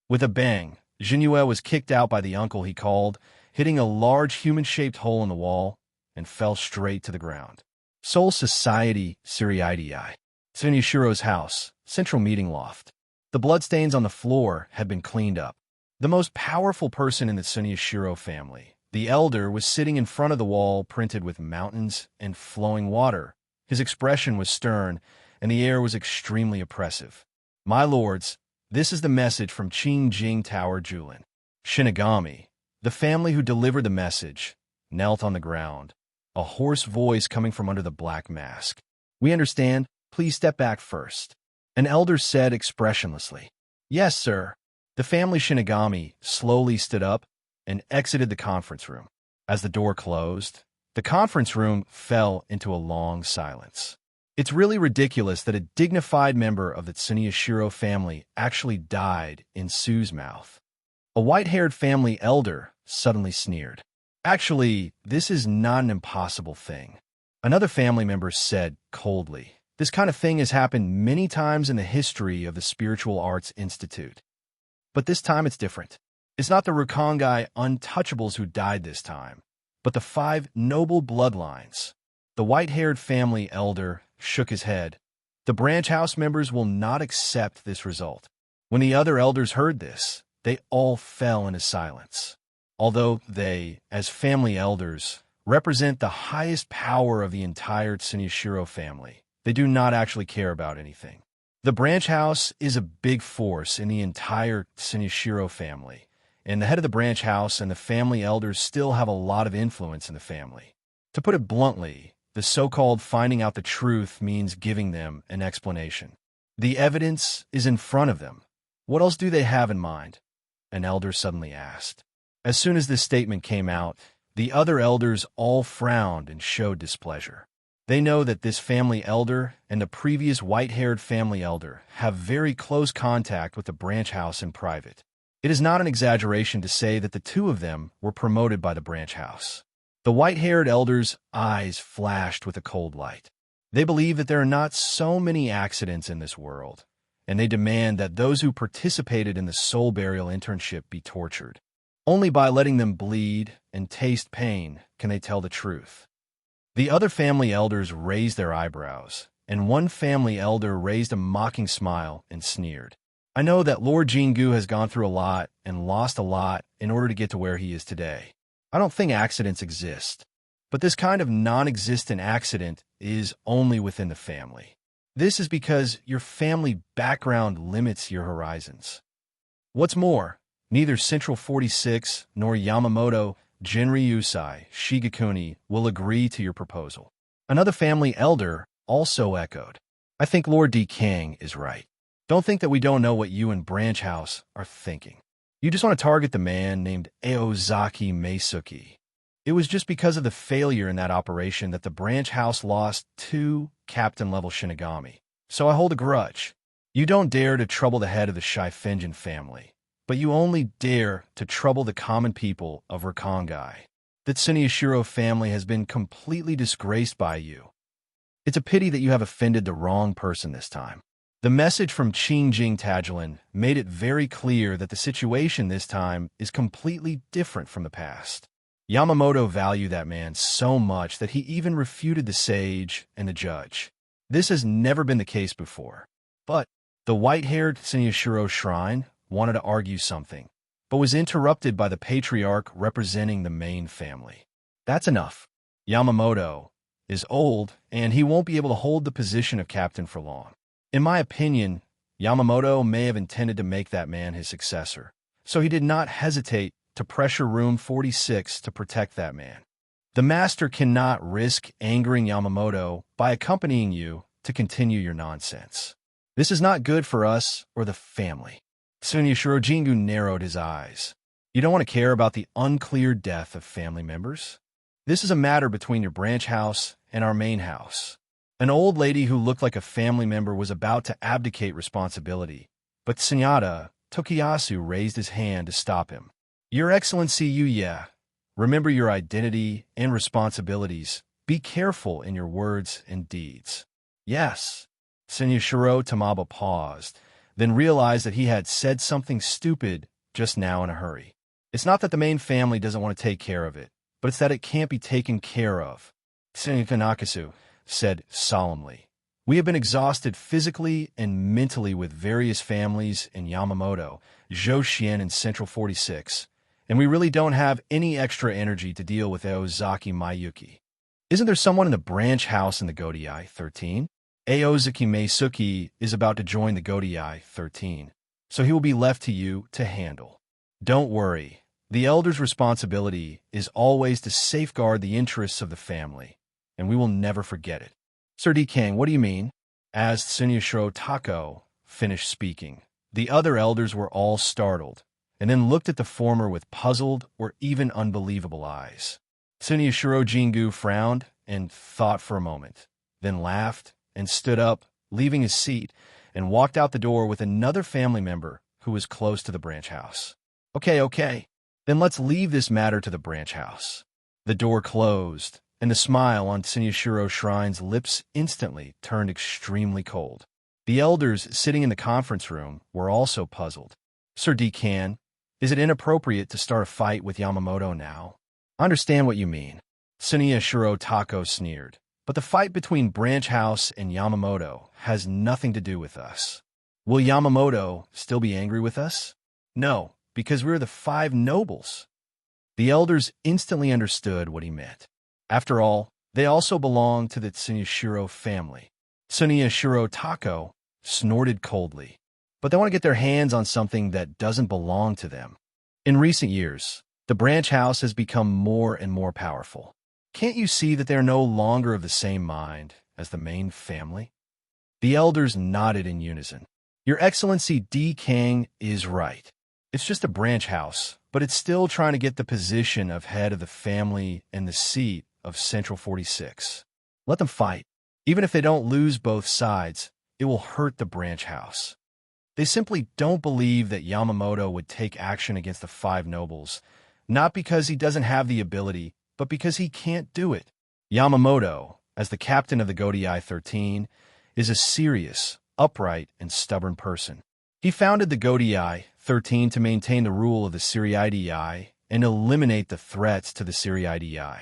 With a bang, Jinyue was kicked out by the uncle he called, hitting a large human-shaped hole in the wall, and fell straight to the ground. Seoul Society Suriidei. Tsunishiro's house, central meeting loft. The bloodstains on the floor had been cleaned up. The most powerful person in the Tsunishiro family, the elder, was sitting in front of the wall printed with mountains and flowing water. His expression was stern, and the air was extremely oppressive. My lords, this is the message from Qingjing Tower Julin. Shinigami, the family who delivered the message, knelt on the ground, a hoarse voice coming from under the black mask. We understand. Please step back first. An elder said expressionlessly. Yes, sir. The family Shinigami slowly stood up and exited the conference room. As the door closed, the conference room fell into a long silence. It's really ridiculous that a dignified member of the Tsunishiro family actually died in Sue's mouth. A white-haired family elder suddenly sneered. Actually, this is not an impossible thing. Another family member said coldly. This kind of thing has happened many times in the history of the Spiritual Arts Institute. But this time it's different. It's not the Rukongai untouchables who died this time, but the 5 noble bloodlines. The white-haired family elder shook his head. The branch house members will not accept this result. When the other elders heard this, they all fell into silence. Although they, as family elders, represent the highest power of the entire Tsunishiro family, they do not actually care about anything. The branch house is a big force in the entire Tsunishiro family, and the head of the branch house and the family elders still have a lot of influence in the family. To put it bluntly, the so-called finding out the truth means giving them an explanation. The evidence is in front of them. What else do they have in mind? An elder suddenly asked. As soon as this statement came out, the other elders all frowned and showed displeasure. They know that this family elder and the previous white-haired family elder have very close contact with the branch house in private. It is not an exaggeration to say that the 2 of them were promoted by the branch house. The white-haired elder's eyes flashed with a cold light. They believe that there are not so many accidents in this world, and they demand that those who participated in the soul burial internship be tortured. Only by letting them bleed and taste pain can they tell the truth. The other family elders raised their eyebrows, and one family elder raised a mocking smile and sneered. I know that Lord Jingu has gone through a lot and lost a lot in order to get to where he is today. I don't think accidents exist, but this kind of non-existent accident is only within the family. This is because your family background limits your horizons. What's more, neither Central 46 nor Yamamoto Jinryusai Shigekuni will agree to your proposal. Another family elder also echoed. I think Lord D. King is right. Don't think that we don't know what you and Branch House are thinking. You just want to target the man named Aozaki Meisuki. It was just because of the failure in that operation that the Branch House lost 2 captain-level Shinigami. So I hold a grudge. You don't dare to trouble the head of the Shifenjin family, but you only dare to trouble the common people of Rukongai. The Tsunishiro family has been completely disgraced by you. It's a pity that you have offended the wrong person this time. The message from Qingjing Tagilin made it very clear that the situation this time is completely different from the past. Yamamoto valued that man so much that he even refuted the sage and the judge. This has never been the case before. But the white-haired Tsunishiro shrine wanted to argue something, but was interrupted by the patriarch representing the main family. That's enough. Yamamoto is old, and he won't be able to hold the position of captain for long. In my opinion, Yamamoto may have intended to make that man his successor, so he did not hesitate to pressure Room 46 to protect that man. The master cannot risk angering Yamamoto by accompanying you to continue your nonsense. This is not good for us or the family. Tsunishiro Jingu narrowed his eyes. You don't want to care about the unclear death of family members? This is a matter between your branch house and our main house. An old lady who looked like a family member was about to abdicate responsibility, but Senyata Tokiyasu raised his hand to stop him. Your Excellency, Remember your identity and responsibilities. Be careful in your words and deeds. Yes. Senyashiro Tamaba paused, then realized that he had said something stupid just now in a hurry. It's not that the main family doesn't want to take care of it, but it's that it can't be taken care of. Senyaka Nakasu said solemnly. We have been exhausted physically and mentally with various families in Yamamoto, Zhoushin, and Central 46, and we really don't have any extra energy to deal with Aozaki Mayuki. Isn't there someone in the branch house in the Godai 13? Aozaki Meisuki is about to join the Godai 13, so he will be left to you to handle. Don't worry. The elder's responsibility is always to safeguard the interests of the family, and we will never forget it. Sir D. Kang, what do you mean? As Tsunyashiro Tako finished speaking, the other elders were all startled, and then looked at the former with puzzled or even unbelievable eyes. Tsunyashiro Jingu frowned and thought for a moment, then laughed and stood up, leaving his seat, and walked out the door with another family member who was close to the branch house. Okay, then let's leave this matter to the branch house. The door closed, and the smile on Tsunyashiro Shrine's lips instantly turned extremely cold. The elders sitting in the conference room were also puzzled. Sir Dekan, is it inappropriate to start a fight with Yamamoto now? I understand what you mean. Tsunyashiro Tako sneered. But the fight between Branch House and Yamamoto has nothing to do with us. Will Yamamoto still be angry with us? No, because we're the 5 nobles. The elders instantly understood what he meant. After all, they also belong to the Tsunyashiro family. Tsunyashiro Tako snorted coldly, but they want to get their hands on something that doesn't belong to them. In recent years, the branch house has become more and more powerful. Can't you see that they are no longer of the same mind as the main family? The elders nodded in unison. Your Excellency D. Kang is right. It's just a branch house, but it's still trying to get the position of head of the family and the seat of Central 46. Let them fight. Even if they don't lose both sides, it will hurt the branch house. They simply don't believe that Yamamoto would take action against the 5 nobles, not because he doesn't have the ability, but because he can't do it. Yamamoto, as the captain of the Godai 13, is a serious, upright, and stubborn person. He founded the Godai 13 to maintain the rule of the Siriidei and eliminate the threats to the Siriidei.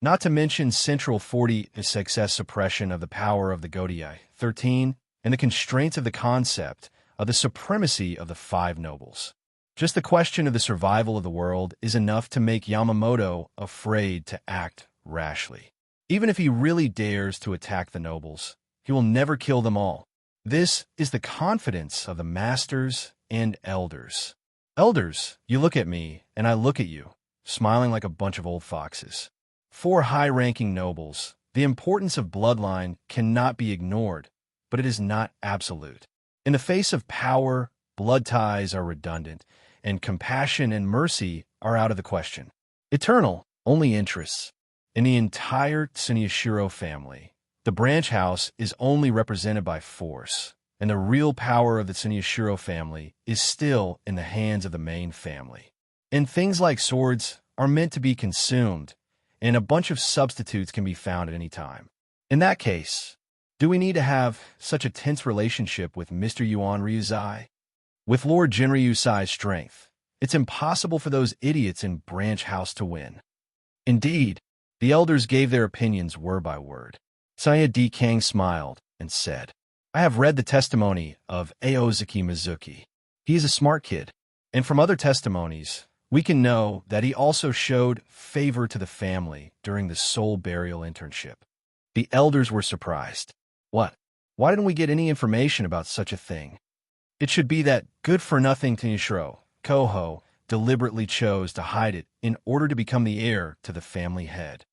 Not to mention Central 40's success suppression of the power of the Godai 13 and the constraints of the concept of the supremacy of the 5 nobles. Just the question of the survival of the world is enough to make Yamamoto afraid to act rashly. Even if he really dares to attack the nobles, he will never kill them all. This is the confidence of the masters and elders. Elders, you look at me, and I look at you, smiling like a bunch of old foxes. 4 high-ranking nobles, the importance of bloodline cannot be ignored, but it is not absolute. In the face of power, blood ties are redundant, and compassion and mercy are out of the question. Eternal, only interests. In the entire Tsunyashiro family, the branch house is only represented by force, and the real power of the Tsunyashiro family is still in the hands of the main family. And things like swords are meant to be consumed, and a bunch of substitutes can be found at any time. In that case, do we need to have such a tense relationship with Mr. Yuan Ryuzai? With Lord Jinryusai's strength, it's impossible for those idiots in Branch House to win. Indeed, the elders gave their opinions word by word. Saya D. Kang smiled and said, I have read the testimony of Aozaki Mizuki. He is a smart kid, and from other testimonies, we can know that he also showed favor to the family during the soul burial internship. The elders were surprised. What? Why didn't we get any information about such a thing? It should be that good-for-nothing Tsunyashiro Koho deliberately chose to hide it in order to become the heir to the family head.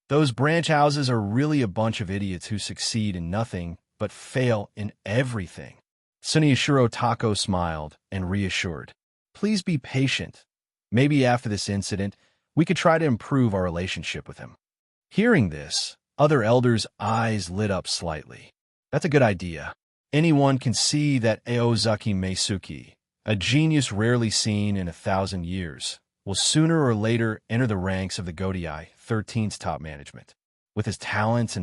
Those branch houses are really a bunch of idiots who succeed in nothing but fail in everything. Tsunyashiro Tako smiled and reassured. Please be patient. Maybe after this incident, we could try to improve our relationship with him. Hearing this, other elders' eyes lit up slightly. That's a good idea. Anyone can see that Aozaki Meisuki, a genius rarely seen in 1,000 years, will sooner or later enter the ranks of the Godai 13's top management. With his talents,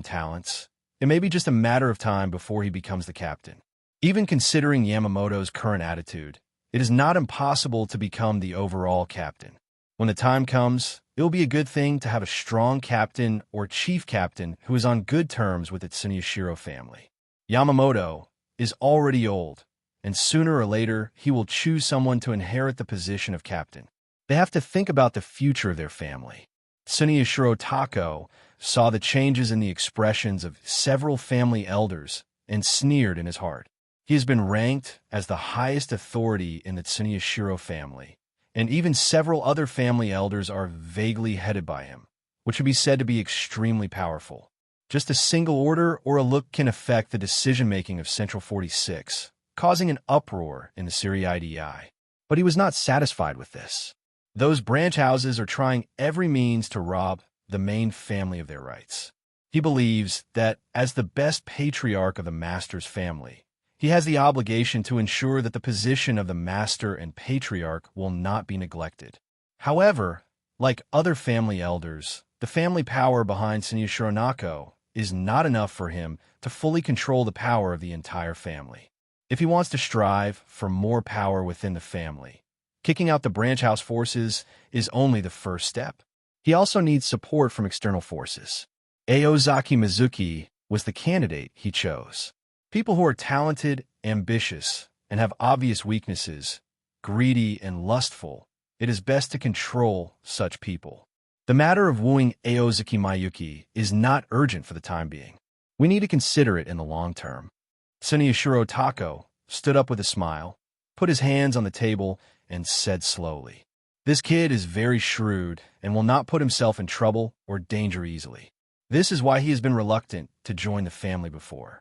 it may be just a matter of time before he becomes the captain. Even considering Yamamoto's current attitude, it is not impossible to become the overall captain. When the time comes, it will be a good thing to have a strong captain or chief captain who is on good terms with its Tsuneyashiro family. Yamamoto is already old, and sooner or later he will choose someone to inherit the position of captain. They have to think about the future of their family. Tsuneyashiro Tako saw the changes in the expressions of several family elders and sneered in his heart. He has been ranked as the highest authority in the Tsuneyashiro family, and even several other family elders are vaguely headed by him, which would be said to be extremely powerful. Just a single order or a look can affect the decision-making of Central 46, causing an uproar in the Serie-IDI. But he was not satisfied with this. Those branch houses are trying every means to rob the main family of their rights. He believes that, as the best patriarch of the master's family, he has the obligation to ensure that the position of the master and patriarch will not be neglected. However, like other family elders, the family power behind Tsuneyashiro Nako is not enough for him to fully control the power of the entire family. If he wants to strive for more power within the family, kicking out the branch house forces is only the first step. He also needs support from external forces. Aozaki Mizuki was the candidate he chose. People who are talented, ambitious, and have obvious weaknesses, greedy and lustful, it is best to control such people. The matter of wooing Aozaki Mayuki is not urgent for the time being. We need to consider it in the long term. Tsuneyashiro Tako stood up with a smile, put his hands on the table, and said slowly, "This kid is very shrewd and will not put himself in trouble or danger easily. This is why he has been reluctant to join the family before."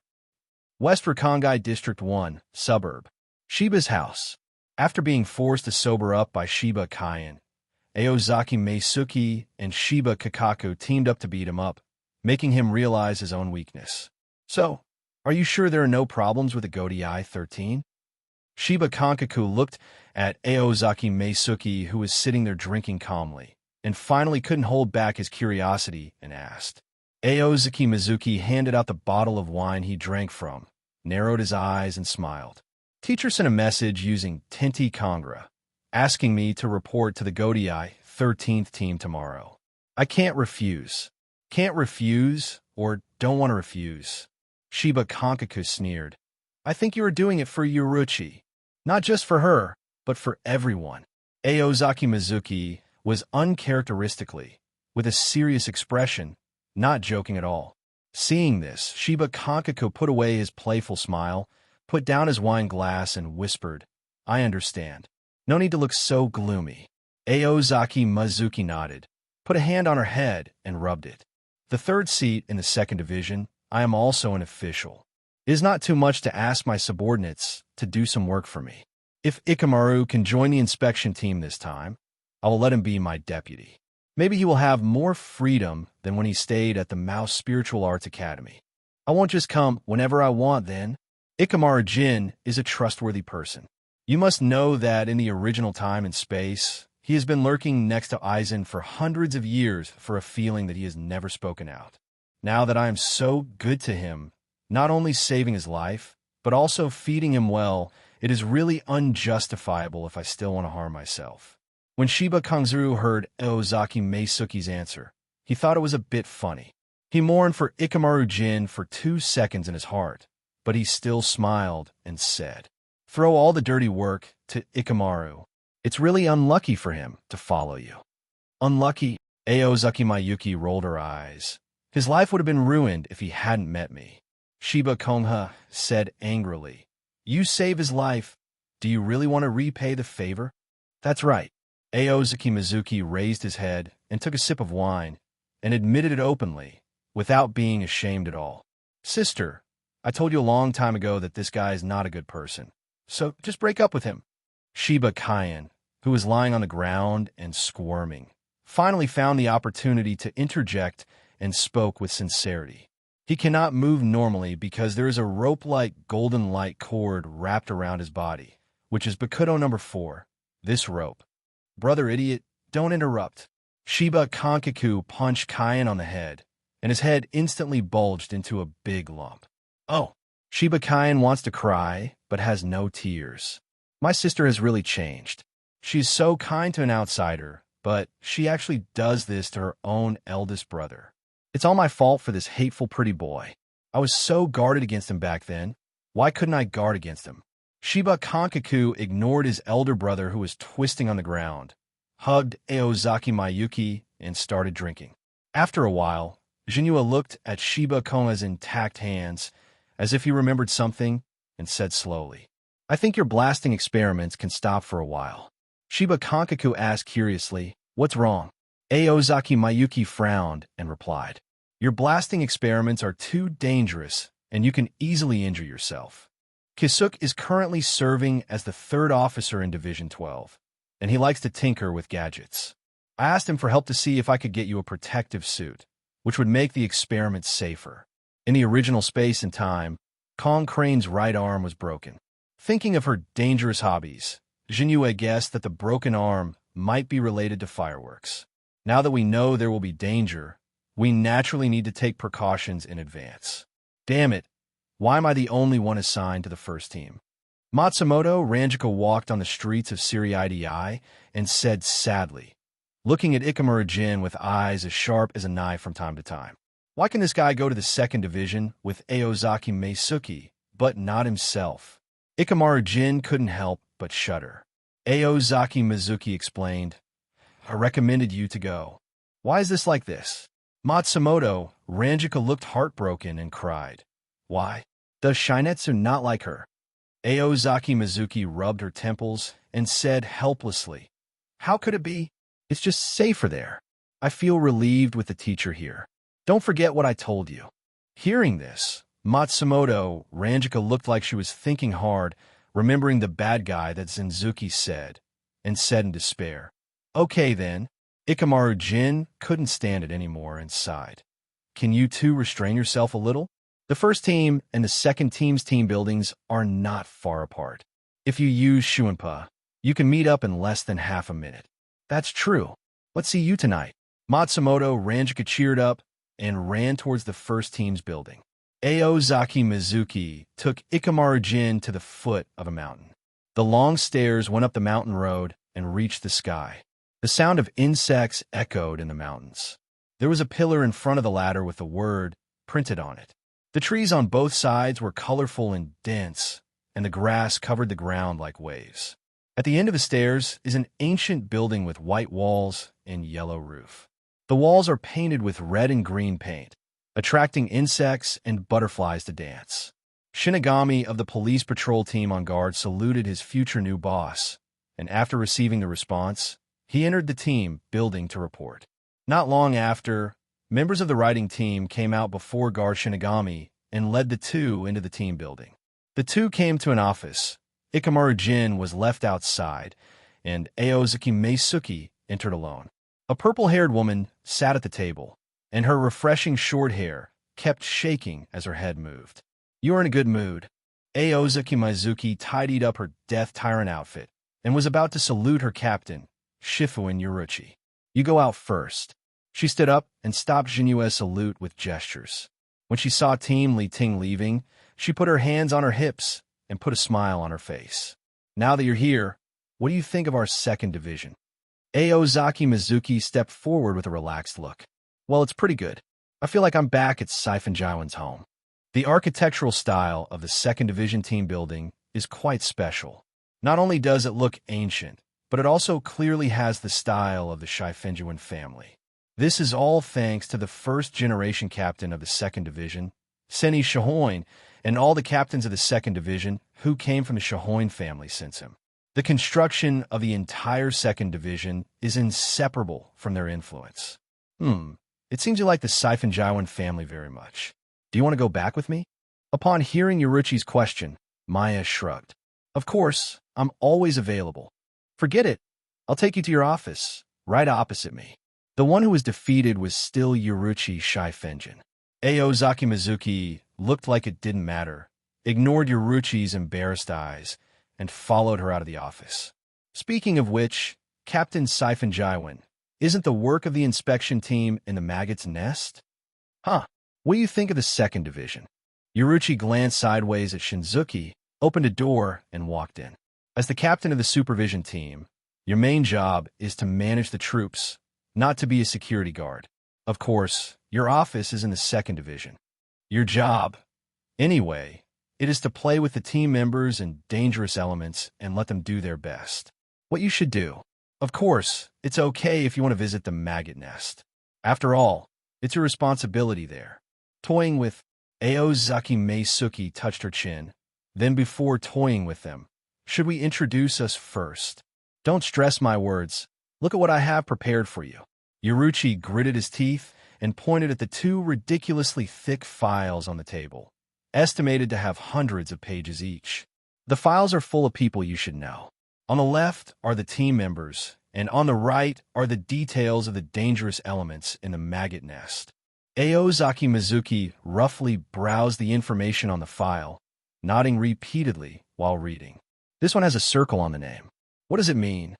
West Rakongai District 1, Suburb. Shiba's house. After being forced to sober up by Shiba Kaien, Aozaki Meisuke and Shiba Kakaku teamed up to beat him up, making him realize his own weakness. "So, are you sure there are no problems with the Godai 13? Shiba Kankaku looked at Aozaki Meisuke, who was sitting there drinking calmly, and finally couldn't hold back his curiosity and asked. Aozaki Mizuki handed out the bottle of wine he drank from, narrowed his eyes, and smiled. "Teacher sent a message using Tenti Kongra, asking me to report to the Godai 13th team tomorrow. I can't refuse. Can't refuse, or don't want to refuse." Shiba Kankaku sneered. "I think you are doing it for Yuruchi. Not just for her, but for everyone." Aozaki Mizuki was uncharacteristically, with a serious expression, not joking at all. Seeing this, Shiba Kankaku put away his playful smile, put down his wine glass, and whispered, "I understand. No need to look so gloomy." Aozaki Mizuki nodded, put a hand on her head, and rubbed it. "The third seat in the second division, I am also an official. It is not too much to ask my subordinates to do some work for me. If Ikamaru can join the inspection team this time, I will let him be my deputy. Maybe he will have more freedom than when he stayed at the Mouse Spiritual Arts Academy. I won't just come whenever I want then. Ikamaru Jin is a trustworthy person. You must know that in the original time and space, he has been lurking next to Aizen for hundreds of years for a feeling that he has never spoken out. Now that I am so good to him, not only saving his life, but also feeding him well, it is really unjustifiable if I still want to harm myself." When Shiba Kanzuru heard Aozaki Meisuke's answer, he thought it was a bit funny. He mourned for Ikamaru Jin for 2 seconds in his heart, but he still smiled and said, "Throw all the dirty work to Ikamaru. It's really unlucky for him to follow you." "Unlucky?" Aozaki Mayuki rolled her eyes. "His life would have been ruined if he hadn't met me." Shiba Kongha said angrily, "You save his life. Do you really want to repay the favor?" "That's right." Aozaki Mizuki raised his head and took a sip of wine, and admitted it openly, without being ashamed at all. "Sister, I told you a long time ago that this guy is not a good person, so just break up with him." Shiba Kaien, who was lying on the ground and squirming, finally found the opportunity to interject and spoke with sincerity. He cannot move normally because there is a rope-like golden light cord wrapped around his body, which is Bakudo number 4. This rope. "Brother idiot, don't interrupt. Shiba Kankaku punched Kyan on the head, and his head instantly bulged into a big lump. Oh, Shiba Kyan wants to cry, but has no tears. My sister has really changed. She's so kind to an outsider, but she actually does this to her own eldest brother. It's all my fault for this hateful pretty boy. I was so guarded against him back then. Why couldn't I guard against him? Shiba Kankaku ignored his elder brother who was twisting on the ground, hugged Aozaki Mayuki, and started drinking. After a while, Jinua looked at Shiba Koma's intact hands as if he remembered something and said slowly, I think your blasting experiments can stop for a while. Shiba Kankaku asked curiously, what's wrong? Aozaki Mayuki frowned and replied, your blasting experiments are too dangerous and you can easily injure yourself. Kisuk is currently serving as the 3rd officer in Division 12, and he likes to tinker with gadgets. I asked him for help to see if I could get you a protective suit, which would make the experiment safer. In the original space and time, Kong Crane's right arm was broken. Thinking of her dangerous hobbies, Jinue guessed that the broken arm might be related to fireworks. Now that we know there will be danger, we naturally need to take precautions in advance. Damn it, why am I the only one assigned to the first team? Matsumoto Ranjika walked on the streets of Siriidi and said sadly, looking at Ikamura Jin with eyes as sharp as a knife from time to time. Why can this guy go to the 2nd Division with Aozaki Meisuki, but not himself? Ikamaru Jin couldn't help but shudder. Aozaki Mizuki explained, I recommended you to go. Why is this like this? Matsumoto Ranjika looked heartbroken and cried. Why? Does Shinetsu not like her? Aozaki Mizuki rubbed her temples and said helplessly, how could it be? It's just safer there. I feel relieved with the teacher here. Don't forget what I told you. Hearing this, Matsumoto Ranjika looked like she was thinking hard, remembering the bad guy that Zenzuki said, and said in despair, okay then. Ikamaru Jin couldn't stand it anymore and sighed. Can you two restrain yourself a little? The first team and the second team's team buildings are not far apart. If you use Shuinpa, you can meet up in less than half a minute. That's true. Let's see you tonight. Matsumoto Ranjika cheered up and ran towards the first team's building. Aozaki Mizuki took Ikamaru Jin to the foot of a mountain. The long stairs went up the mountain road and reached the sky. The sound of insects echoed in the mountains. There was a pillar in front of the ladder with the word printed on it. The trees on both sides were colorful and dense, and the grass covered the ground like waves. At the end of the stairs is an ancient building with white walls and yellow roof. The walls are painted with red and green paint, attracting insects and butterflies to dance. Shinigami of the police patrol team on guard saluted his future new boss, and after receiving the response, he entered the team building to report. Not long after, members of the writing team came out before guard Shinigami and led the two into the team building. The two came to an office. Ikamaru Jin was left outside, and Aozaki Meisuki entered alone. A purple-haired woman sat at the table, and her refreshing short hair kept shaking as her head moved. You are in a good mood. Aozaki Mizuki tidied up her Death Tyrant outfit and was about to salute her captain, Shifuen Yoruchi. You go out first. She stood up and stopped Jinue's salute with gestures. When she saw Team Li Ting leaving, she put her hands on her hips and put a smile on her face. Now that you're here, what do you think of our 2nd Division? Aozaki Mizuki stepped forward with a relaxed look. Well, it's pretty good. I feel like I'm back at Siphon Jaiwan's home. The architectural style of the 2nd Division team building is quite special. Not only does it look ancient, but it also clearly has the style of the Shifen family. This is all thanks to the first-generation captain of the 2nd Division, Seni Shihoin, and all the captains of the 2nd Division who came from the Shihoin family since him. The construction of the entire 2nd Division is inseparable from their influence. It seems you like the Siphon Jaiwan family very much. Do you want to go back with me? Upon hearing Yoruchi's question, Maya shrugged. Of course, I'm always available. Forget it. I'll take you to your office, right opposite me. The one who was defeated was still Yoruchi Shifen. Aozaki Mizuki looked like it didn't matter, ignored Yoruchi's embarrassed eyes, and followed her out of the office. Speaking of which, Captain Siphon Jaiwan, isn't the work of the inspection team in the maggot's nest? Huh. What do you think of the second division? Yoruchi glanced sideways at Shinzuki, opened a door, and walked in. As the captain of the supervision team, your main job is to manage the troops, not to be a security guard. Of course, your office is in the second division. Your job, anyway, it is to play with the team members and dangerous elements and let them do their best. What you should do. Of course, it's okay if you want to visit the maggot nest. After all, it's your responsibility there. Toying with Aozaki Meisuki touched her chin. Then before toying with them, should we introduce us first? Don't stress my words. Look at what I have prepared for you. Yoruchi gritted his teeth and pointed at the two ridiculously thick files on the table, estimated to have hundreds of pages each. The files are full of people you should know. On the left are the team members, and on the right are the details of the dangerous elements in the maggot nest. Aozaki Mizuki roughly browsed the information on the file, nodding repeatedly while reading. This one has a circle on the name. What does it mean?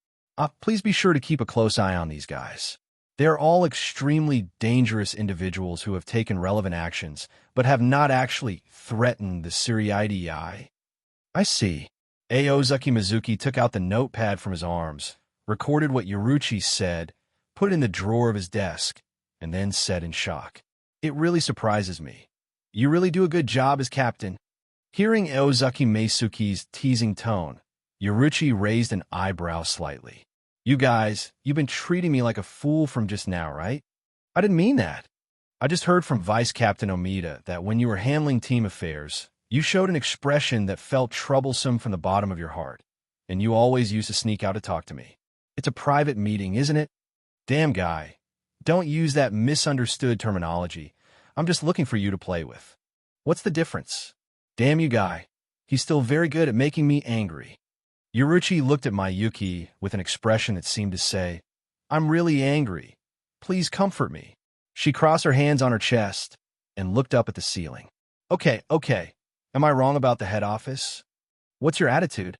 Please be sure to keep a close eye on these guys. They are all extremely dangerous individuals who have taken relevant actions, but have not actually threatened the Seriidei. I see. Aozaki Mizuki took out the notepad from his arms, recorded what Yoruchi said, put it in the drawer of his desk, and then said in shock, "It really surprises me. You really do a good job as captain." Hearing Aozaki Meisuki's teasing tone, Yoruchi raised an eyebrow slightly. "You guys, you've been treating me like a fool from just now, right?" "I didn't mean that. I just heard from Vice Captain Omida that when you were handling team affairs, you showed an expression that felt troublesome from the bottom of your heart, and you always used to sneak out to talk to me. It's a private meeting, isn't it? Damn guy, don't use that misunderstood terminology. I'm just looking for you to play with. What's the difference? Damn you guy, he's still very good at making me angry." Yoruchi looked at Mayuki with an expression that seemed to say, "I'm really angry. Please comfort me." She crossed her hands on her chest and looked up at the ceiling. Okay. Am I wrong about the head office? What's your attitude?"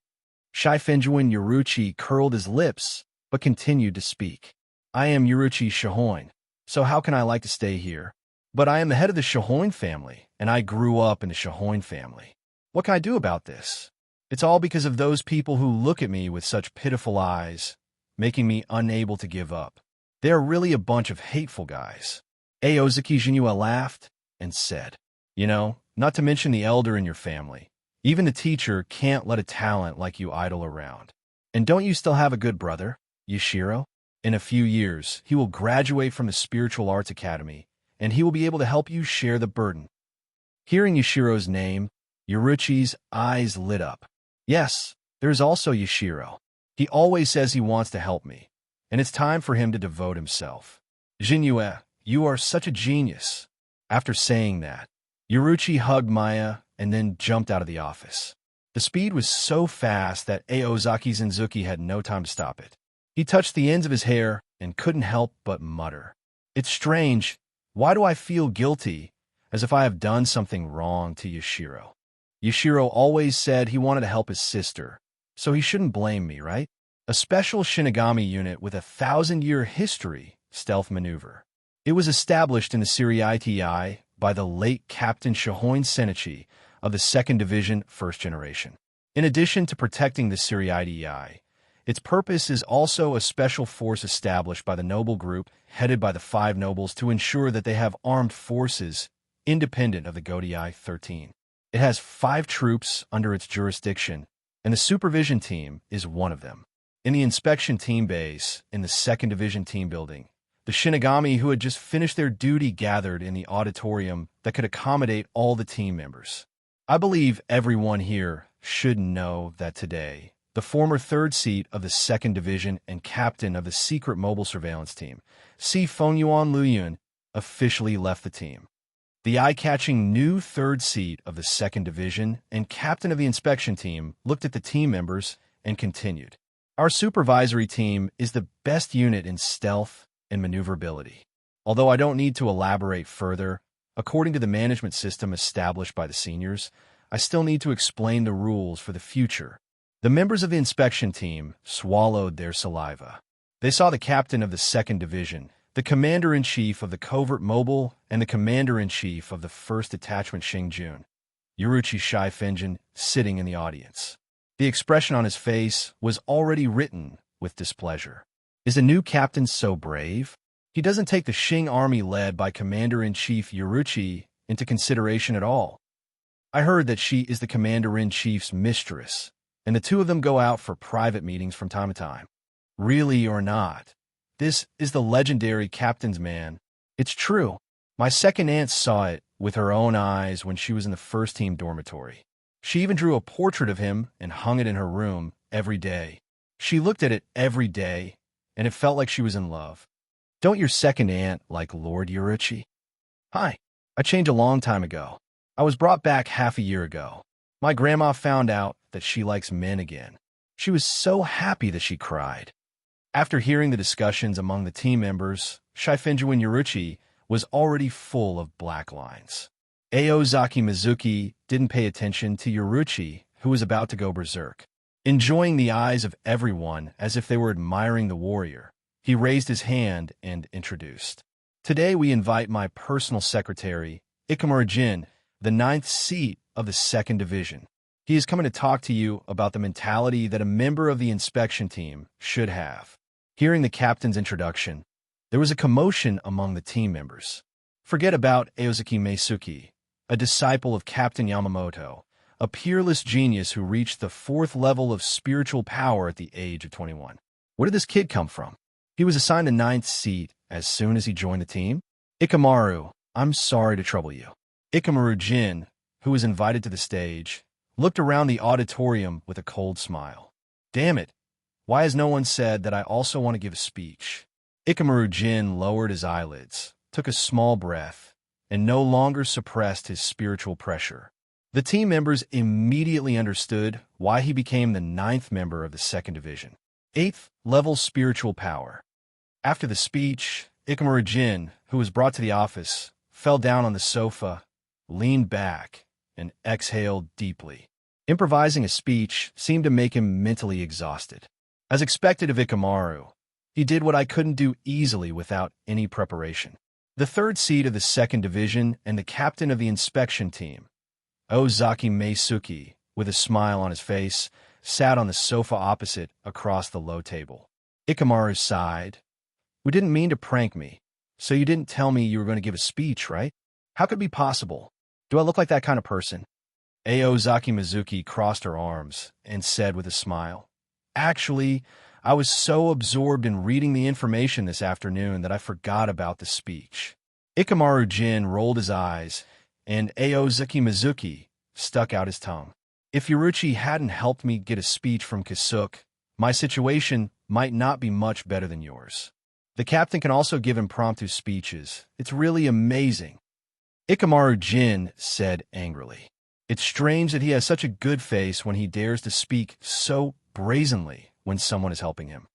Shifinjuin Yoruchi curled his lips, but continued to speak. "I am Yoruchi Shihoin, so how can I like to stay here? But I am the head of the Shihoin family, and I grew up in the Shihoin family. What can I do about this? It's all because of those people who look at me with such pitiful eyes, making me unable to give up. They are really a bunch of hateful guys." Aozaki Jinua laughed and said, "You know, not to mention the elder in your family, even the teacher can't let a talent like you idle around. And don't you still have a good brother, Yashiro? In a few years, he will graduate from the Spiritual Arts Academy, and he will be able to help you share the burden." Hearing Yashiro's name, Yoruchi's eyes lit up. "Yes, there's also Yashiro. He always says he wants to help me, and it's time for him to devote himself. Jinue, you are such a genius." After saying that, Yoruchi hugged Maya and then jumped out of the office. The speed was so fast that Aozaki Zenzuki had no time to stop it. He touched the ends of his hair and couldn't help but mutter, "It's strange. Why do I feel guilty, as if I have done something wrong to Yashiro? Yashiro always said he wanted to help his sister, so he shouldn't blame me, right? A special Shinigami unit with a 1,000-year history stealth maneuver. It was established in the Seriidei by the late Captain Shihoin Senichi of the 2nd Division, 1st Generation. In addition to protecting the Seriidei, its purpose is also a special force established by the noble group headed by the 5 nobles to ensure that they have armed forces independent of the Godii 13. It has 5 troops under its jurisdiction, and the supervision team is one of them. In the inspection team base in the 2nd Division team building, the Shinigami who had just finished their duty gathered in the auditorium that could accommodate all the team members. I believe everyone here should know that today, the former 3rd seat of the 2nd Division and captain of the secret mobile surveillance team, Si Fengyuan Luyun, officially left the team. The eye-catching new 3rd seat of the 2nd Division and captain of the inspection team looked at the team members and continued. "Our supervisory team is the best unit in stealth and maneuverability. Although I don't need to elaborate further, according to the management system established by the seniors, I still need to explain the rules for the future." The members of the inspection team swallowed their saliva. They saw the captain of the 2nd Division, the commander-in-chief of the Covert Mobile, and the commander-in-chief of the 1st Detachment Xingjun, Yuruchi Shifenjin, sitting in the audience. The expression on his face was already written with displeasure. Is the new captain so brave? He doesn't take the Xing army led by Commander-in-Chief Yuruchi into consideration at all. I heard that she is the Commander-in-Chief's mistress, and the two of them go out for private meetings from time to time. Really or not, this is the legendary captain's man. It's true. My second aunt saw it with her own eyes when she was in the first team dormitory. She even drew a portrait of him and hung it in her room every day. She looked at it every day, and it felt like she was in love. Don't your second aunt like Lord Yuruchi? Hi. I changed a long time ago. I was brought back half a year ago. My grandma found out that she likes men again. She was so happy that she cried. After hearing the discussions among the team members, Shifenju Yuruchi was already full of black lines. Aozaki Mizuki didn't pay attention to Yuruchi, who was about to go berserk. Enjoying the eyes of everyone as if they were admiring the warrior, he raised his hand and introduced. Today we invite my personal secretary, Ikamura Jin, the 9th seat of the 2nd Division. He is coming to talk to you about the mentality that a member of the inspection team should have. Hearing the captain's introduction, there was a commotion among the team members. Forget about Aozaki Meisuke, a disciple of Captain Yamamoto, a peerless genius who reached the 4th level of spiritual power at the age of 21. Where did this kid come from? He was assigned the 9th seat as soon as he joined the team. Ikamaru, I'm sorry to trouble you. Ikamaru Jin, who was invited to the stage, looked around the auditorium with a cold smile. Damn it, why has no one said that I also want to give a speech? Ikamaru Jin lowered his eyelids, took a small breath, and no longer suppressed his spiritual pressure. The team members immediately understood why he became the 9th member of the 2nd Division. 8th level spiritual power. After the speech, Ikamaru Jin, who was brought to the office, fell down on the sofa, leaned back, and exhaled deeply. Improvising a speech seemed to make him mentally exhausted. As expected of Ikamaru, he did what I couldn't do easily without any preparation. The 3rd seat of the 2nd Division and the captain of the inspection team, Ozaki Meisuke, with a smile on his face, sat on the sofa opposite across the low table. Ikamaru sighed. We didn't mean to prank me, so you didn't tell me you were going to give a speech, right? How could it be possible? Do I look like that kind of person? Aozaki Mizuki crossed her arms and said with a smile, Actually, I was so absorbed in reading the information this afternoon that I forgot about the speech. Ikamaru Jin rolled his eyes, and Aozaki Mizuki stuck out his tongue. If Yuruchi hadn't helped me get a speech from Kisuke, my situation might not be much better than yours. The captain can also give impromptu speeches. It's really amazing. Ikamaru Jin said angrily. It's strange that he has such a good face when he dares to speak so brazenly when someone is helping him.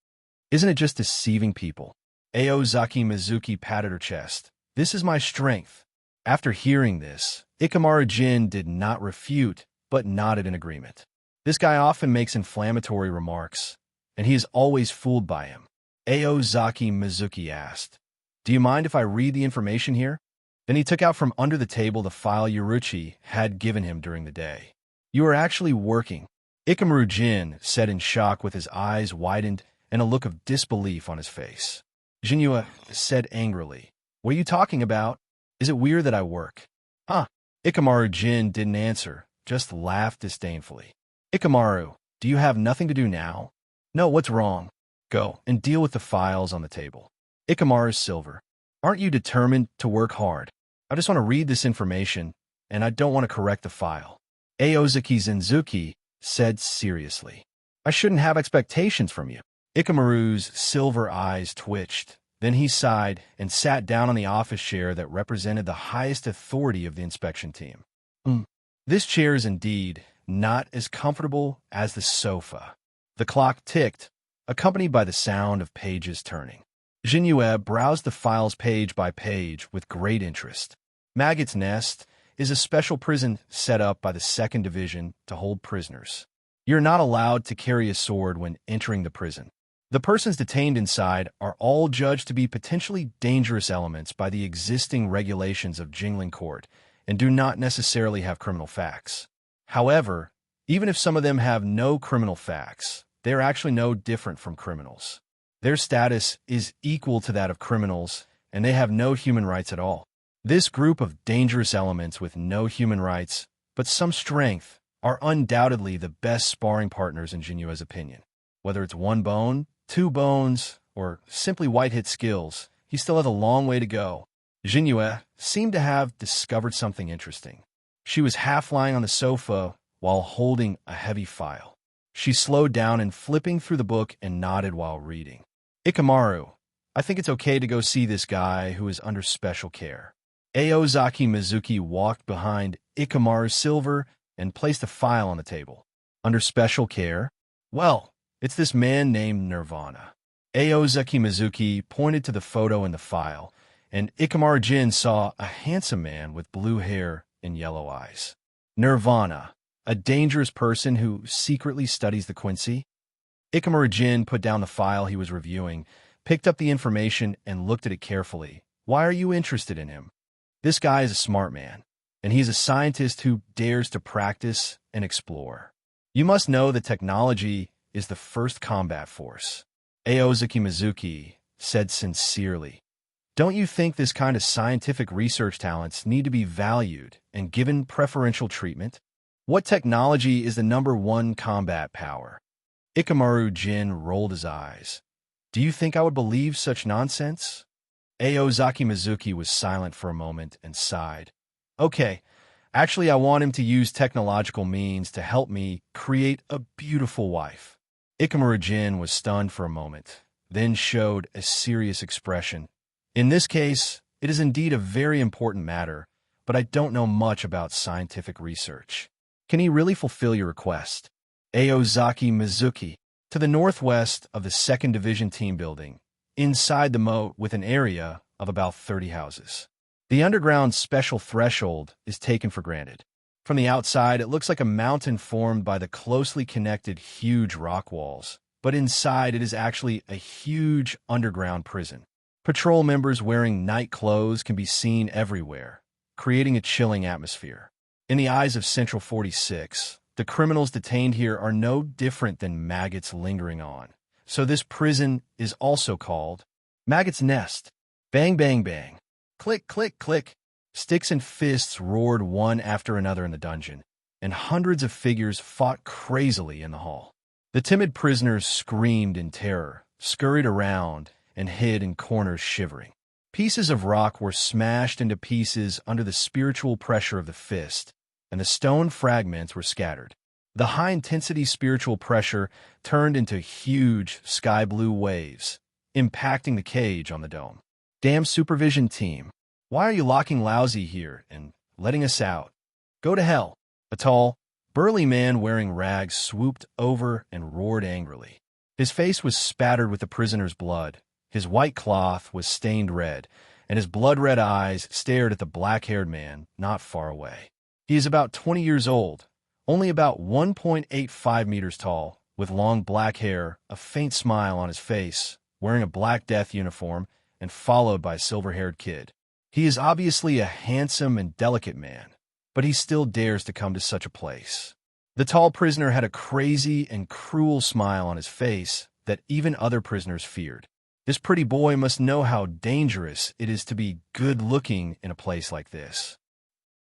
Isn't it just deceiving people? Aozaki Mizuki patted her chest. This is my strength. After hearing this, Ikamaru Jin did not refute, but nodded in agreement. This guy often makes inflammatory remarks, and he is always fooled by him. Aozaki Mizuki asked, Do you mind if I read the information here? Then he took out from under the table the file Yuruchi had given him during the day. You are actually working, Ikamaru Jin said in shock with his eyes widened and a look of disbelief on his face. Jinyua said angrily, What are you talking about? Is it weird that I work? Huh? Ikamaru Jin didn't answer, just laughed disdainfully. Ikamaru, do you have nothing to do now? No, what's wrong? Go and deal with the files on the table. Ikamaru Silver, aren't you determined to work hard? I just want to read this information, and I don't want to correct the file. Aozaki Zenzuki said seriously. I shouldn't have expectations from you. Ikamaru's silver eyes twitched. Then he sighed and sat down on the office chair that represented the highest authority of the inspection team. This chair is indeed not as comfortable as the sofa. The clock ticked, accompanied by the sound of pages turning. Jinyue browsed the files page by page with great interest. Maggot's Nest is a special prison set up by the 2nd Division to hold prisoners. You're not allowed to carry a sword when entering the prison. The persons detained inside are all judged to be potentially dangerous elements by the existing regulations of Jingling Court and do not necessarily have criminal facts. However, even if some of them have no criminal facts, they are actually no different from criminals. Their status is equal to that of criminals, and they have no human rights at all. This group of dangerous elements with no human rights, but some strength, are undoubtedly the best sparring partners in Jinyue's opinion. Whether it's one bone, 2 bones, or simply white-hit skills, he still has a long way to go. Jinyue seemed to have discovered something interesting. She was half lying on the sofa while holding a heavy file. She slowed down and flipping through the book and nodded while reading. Ikamaru, I think it's okay to go see this guy who is under special care. Aozaki Mizuki walked behind Ikamaru's silver and placed a file on the table. Under special care? Well, it's this man named Nirvana. Aozaki Mizuki pointed to the photo in the file, and Ikamaru Jin saw a handsome man with blue hair and yellow eyes. Nirvana, a dangerous person who secretly studies the Quincy? Ikamaru Jin put down the file he was reviewing, picked up the information, and looked at it carefully. Why are you interested in him? This guy is a smart man, and he's a scientist who dares to practice and explore. You must know that technology is the first combat force. Aozaki Mizuki said sincerely. Don't you think this kind of scientific research talents need to be valued and given preferential treatment? What technology is the #1 combat power? Ikamaru Jin rolled his eyes. Do you think I would believe such nonsense? Aozaki Mizuki was silent for a moment and sighed. Okay, actually I want him to use technological means to help me create a beautiful wife. Ikamaru Jin was stunned for a moment, then showed a serious expression. In this case, it is indeed a very important matter, but I don't know much about scientific research. Can he really fulfill your request? Aozaki Mizuki, to the northwest of the 2nd Division team building, inside the moat with an area of about 30 houses. The underground special threshold is taken for granted. From the outside, it looks like a mountain formed by the closely connected huge rock walls, but inside it is actually a huge underground prison. Patrol members wearing night clothes can be seen everywhere, creating a chilling atmosphere. In the eyes of Central 46, the criminals detained here are no different than maggots lingering on. So this prison is also called Maggot's Nest. Bang, bang, bang. Click, click, click. Sticks and fists roared one after another in the dungeon, and hundreds of figures fought crazily in the hall. The timid prisoners screamed in terror, scurried around, and hid in corners shivering. Pieces of rock were smashed into pieces under the spiritual pressure of the fist, and the stone fragments were scattered. The high-intensity spiritual pressure turned into huge sky-blue waves, impacting the cage on the dome. Damn supervision team. Why are you locking Lousy here and letting us out? Go to hell. A tall, burly man wearing rags swooped over and roared angrily. His face was spattered with the prisoner's blood. His white cloth was stained red, and his blood-red eyes stared at the black-haired man not far away. He is about 20 years old, only about 1.85 meters tall, with long black hair, a faint smile on his face, wearing a Black Death uniform, and followed by a silver-haired kid. He is obviously a handsome and delicate man, but he still dares to come to such a place. The tall prisoner had a crazy and cruel smile on his face that even other prisoners feared. This pretty boy must know how dangerous it is to be good-looking in a place like this.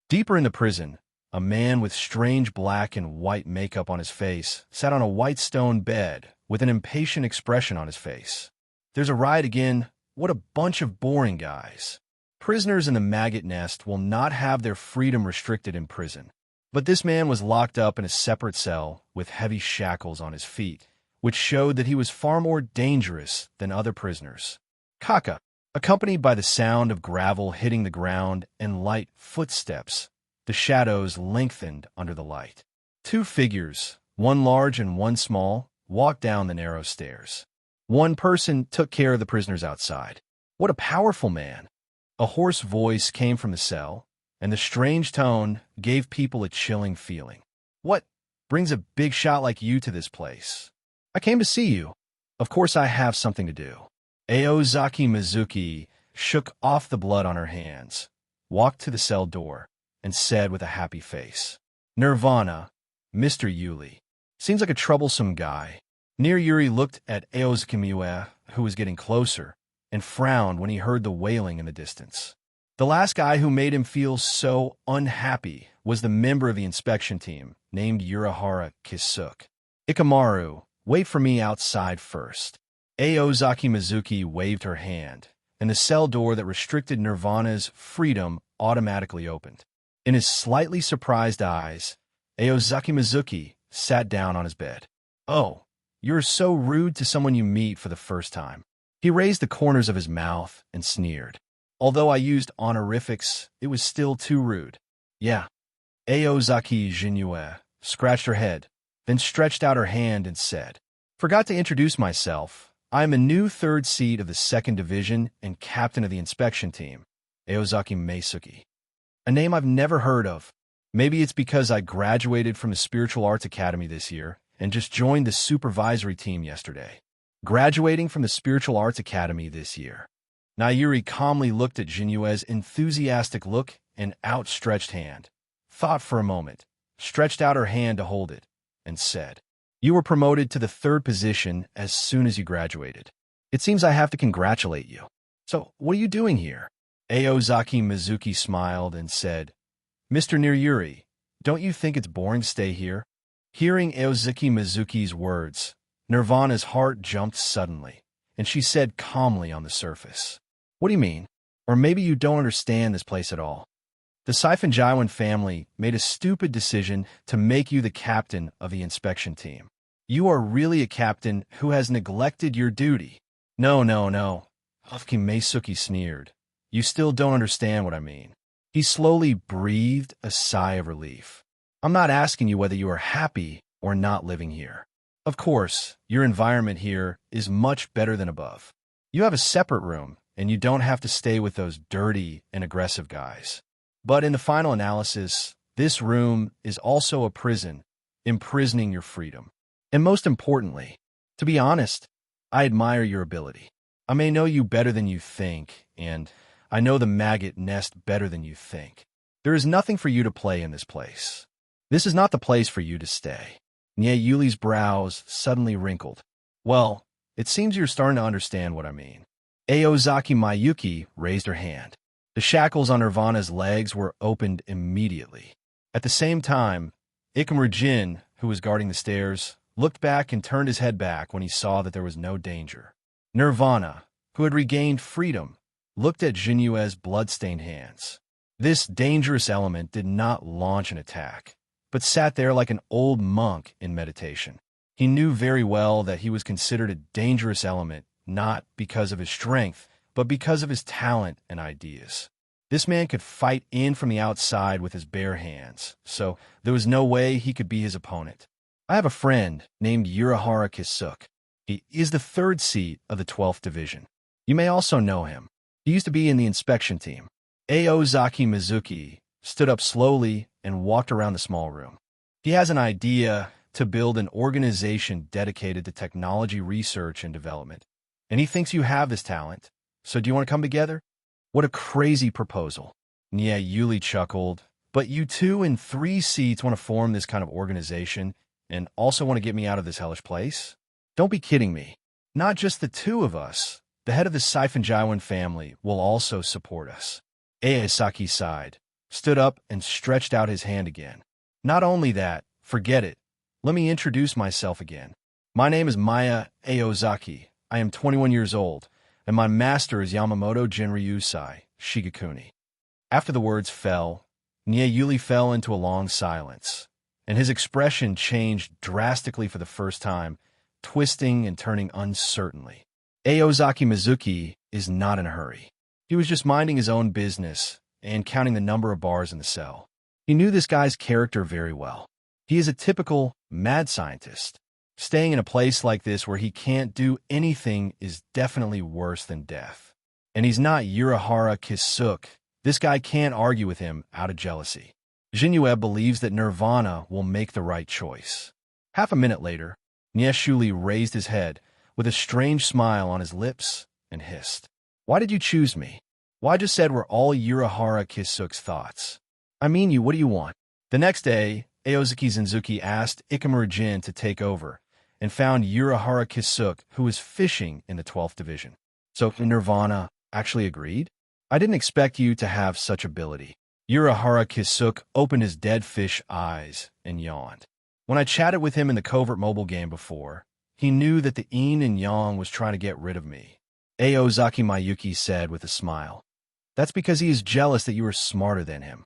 Deeper in the prison, a man with strange black and white makeup on his face sat on a white stone bed with an impatient expression on his face. There's a riot again. What a bunch of boring guys. Prisoners in the maggot nest will not have their freedom restricted in prison. But this man was locked up in a separate cell with heavy shackles on his feet, which showed that he was far more dangerous than other prisoners. Kaka, accompanied by the sound of gravel hitting the ground and light footsteps, the shadows lengthened under the light. 2 figures, one large and one small, walked down the narrow stairs. One person took care of the prisoners outside. What a powerful man! A hoarse voice came from the cell, and the strange tone gave people a chilling feeling. What brings a big shot like you to this place? I came to see you. Of course I have something to do. Aozaki Mizuki shook off the blood on her hands, walked to the cell door, and said with a happy face, Nirvana, Mr. Yuli. Seems like a troublesome guy. Near Yuri looked at Aozaki Miue, who was getting closer, and frowned when he heard the wailing in the distance. The last guy who made him feel so unhappy was the member of the inspection team, named Urahara Kisuk. Ikamaru, wait for me outside first. Aozaki Mizuki waved her hand, and the cell door that restricted Nirvana's freedom automatically opened. In his slightly surprised eyes, Aozaki Mizuki sat down on his bed. Oh, you're so rude to someone you meet for the first time. He raised the corners of his mouth and sneered. Although I used honorifics, it was still too rude. Yeah. Aozaki Jinue scratched her head, then stretched out her hand and said, Forgot to introduce myself. I am a new third seat of the 2nd Division and captain of the inspection team, Aozaki Meisuki. A name I've never heard of. Maybe it's because I graduated from the Spiritual Arts Academy this year and just joined the supervisory team yesterday. Graduating from the Spiritual Arts Academy this year. Nayuri calmly looked at Jinue's enthusiastic look and outstretched hand, thought for a moment, stretched out her hand to hold it, and said, You were promoted to the 3rd position as soon as you graduated. It seems I have to congratulate you. So, what are you doing here? Aozaki Mizuki smiled and said, Mr. Niruyuri, don't you think it's boring to stay here? Hearing Aozaki Mizuki's words, Nirvana's heart jumped suddenly, and she said calmly on the surface, What do you mean? Or maybe you don't understand this place at all. The Siphon Jaiwan family made a stupid decision to make you the captain of the inspection team. You are really a captain who has neglected your duty. No. Hofki Meisuki sneered. You still don't understand what I mean. He slowly breathed a sigh of relief. I'm not asking you whether you are happy or not living here. Of course, your environment here is much better than above. You have a separate room, and you don't have to stay with those dirty and aggressive guys. But in the final analysis, this room is also a prison, imprisoning your freedom. And most importantly, to be honest, I admire your ability. I may know you better than you think, and I know the maggot nest better than you think. There is nothing for you to play in this place. This is not the place for you to stay. Nye Yuli's brows suddenly wrinkled. Well, it seems you're starting to understand what I mean. Aozaki Mayuki raised her hand. The shackles on Nirvana's legs were opened immediately. At the same time, Ikamaru Jin, who was guarding the stairs, looked back and turned his head back when he saw that there was no danger. Nirvana, who had regained freedom, looked at Jinue's blood-stained hands. This dangerous element did not launch an attack, but sat there like an old monk in meditation. He knew very well that he was considered a dangerous element, not because of his strength, but because of his talent and ideas. This man could fight in from the outside with his bare hands, so there was no way he could be his opponent. I have a friend named Urahara Kisuk. He is the 3rd seat of the 12th Division. You may also know him. He used to be in the inspection team. Aozaki Mizuki stood up slowly and walked around the small room. He has an idea to build an organization dedicated to technology research and development, and he thinks you have this talent. So do you want to come together? What a crazy proposal. Nye Yuli chuckled. But you 2 in 3 seats want to form this kind of organization and also want to get me out of this hellish place? Don't be kidding me. Not just the 2 of us. The head of the Siphon Jaiwan family will also support us. Aosaki sighed, stood up, and stretched out his hand again. Not only that, forget it. Let me introduce myself again. My name is Maya Aozaki. I am 21 years old, and my master is Yamamoto Jinryusai Shigekuni. After the words fell, Nye Yuli fell into a long silence, and his expression changed drastically for the first time, twisting and turning uncertainly. Aozaki Mizuki is not in a hurry. He was just minding his own business and counting the number of bars in the cell. He knew this guy's character very well. He is a typical mad scientist. Staying in a place like this where he can't do anything is definitely worse than death. And he's not Urahara Kisuk. This guy can't argue with him out of jealousy. Jinue believes that Nirvana will make the right choice. Half a minute later, Nye Shuli raised his head, with a strange smile on his lips, and hissed, "Why did you choose me? What I just said were all Urahara Kisuke's thoughts. I mean you, what do you want?" The next day, Aozuki Zenzuki asked Ikemura Jin to take over, and found Urahara Kisuke, who was fishing in the 12th Division. So Nirvana actually agreed? "I didn't expect you to have such ability." Urahara Kisuke opened his dead fish eyes and yawned. When I chatted with him in the covert mobile game before, he knew that the yin and yang was trying to get rid of me. Aozaki Mayuki said with a smile. "That's because he is jealous that you are smarter than him."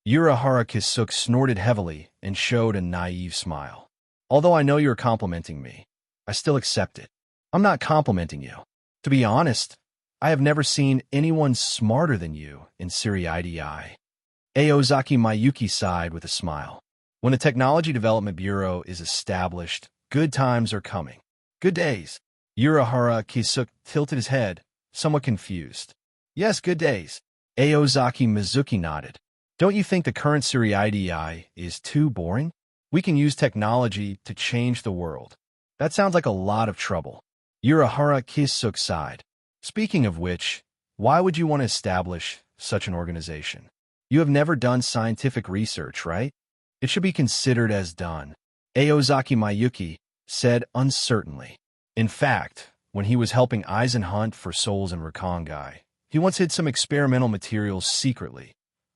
Urahara Kisuke snorted heavily and showed a naive smile. "Although I know you're complimenting me, I still accept it. I'm not complimenting you. To be honest, I have never seen anyone smarter than you in Siri-IDI." Aozaki Mayuki sighed with a smile. "When the Technology Development Bureau is established, good times are coming." "Good days." Urahara Kisuke tilted his head, somewhat confused. "Yes, good days." Aozaki Mizuki nodded. "Don't you think the current Siri-IDI is too boring? We can use technology to change the world." "That sounds like a lot of trouble." Urahara Kisuke sighed. "Speaking of which, why would you want to establish such an organization? You have never done scientific research, right? It should be considered as done." Aozaki Mayuki said uncertainly. In fact, when he was helping Aizen hunt for souls in Rakangai, he once hid some experimental materials secretly,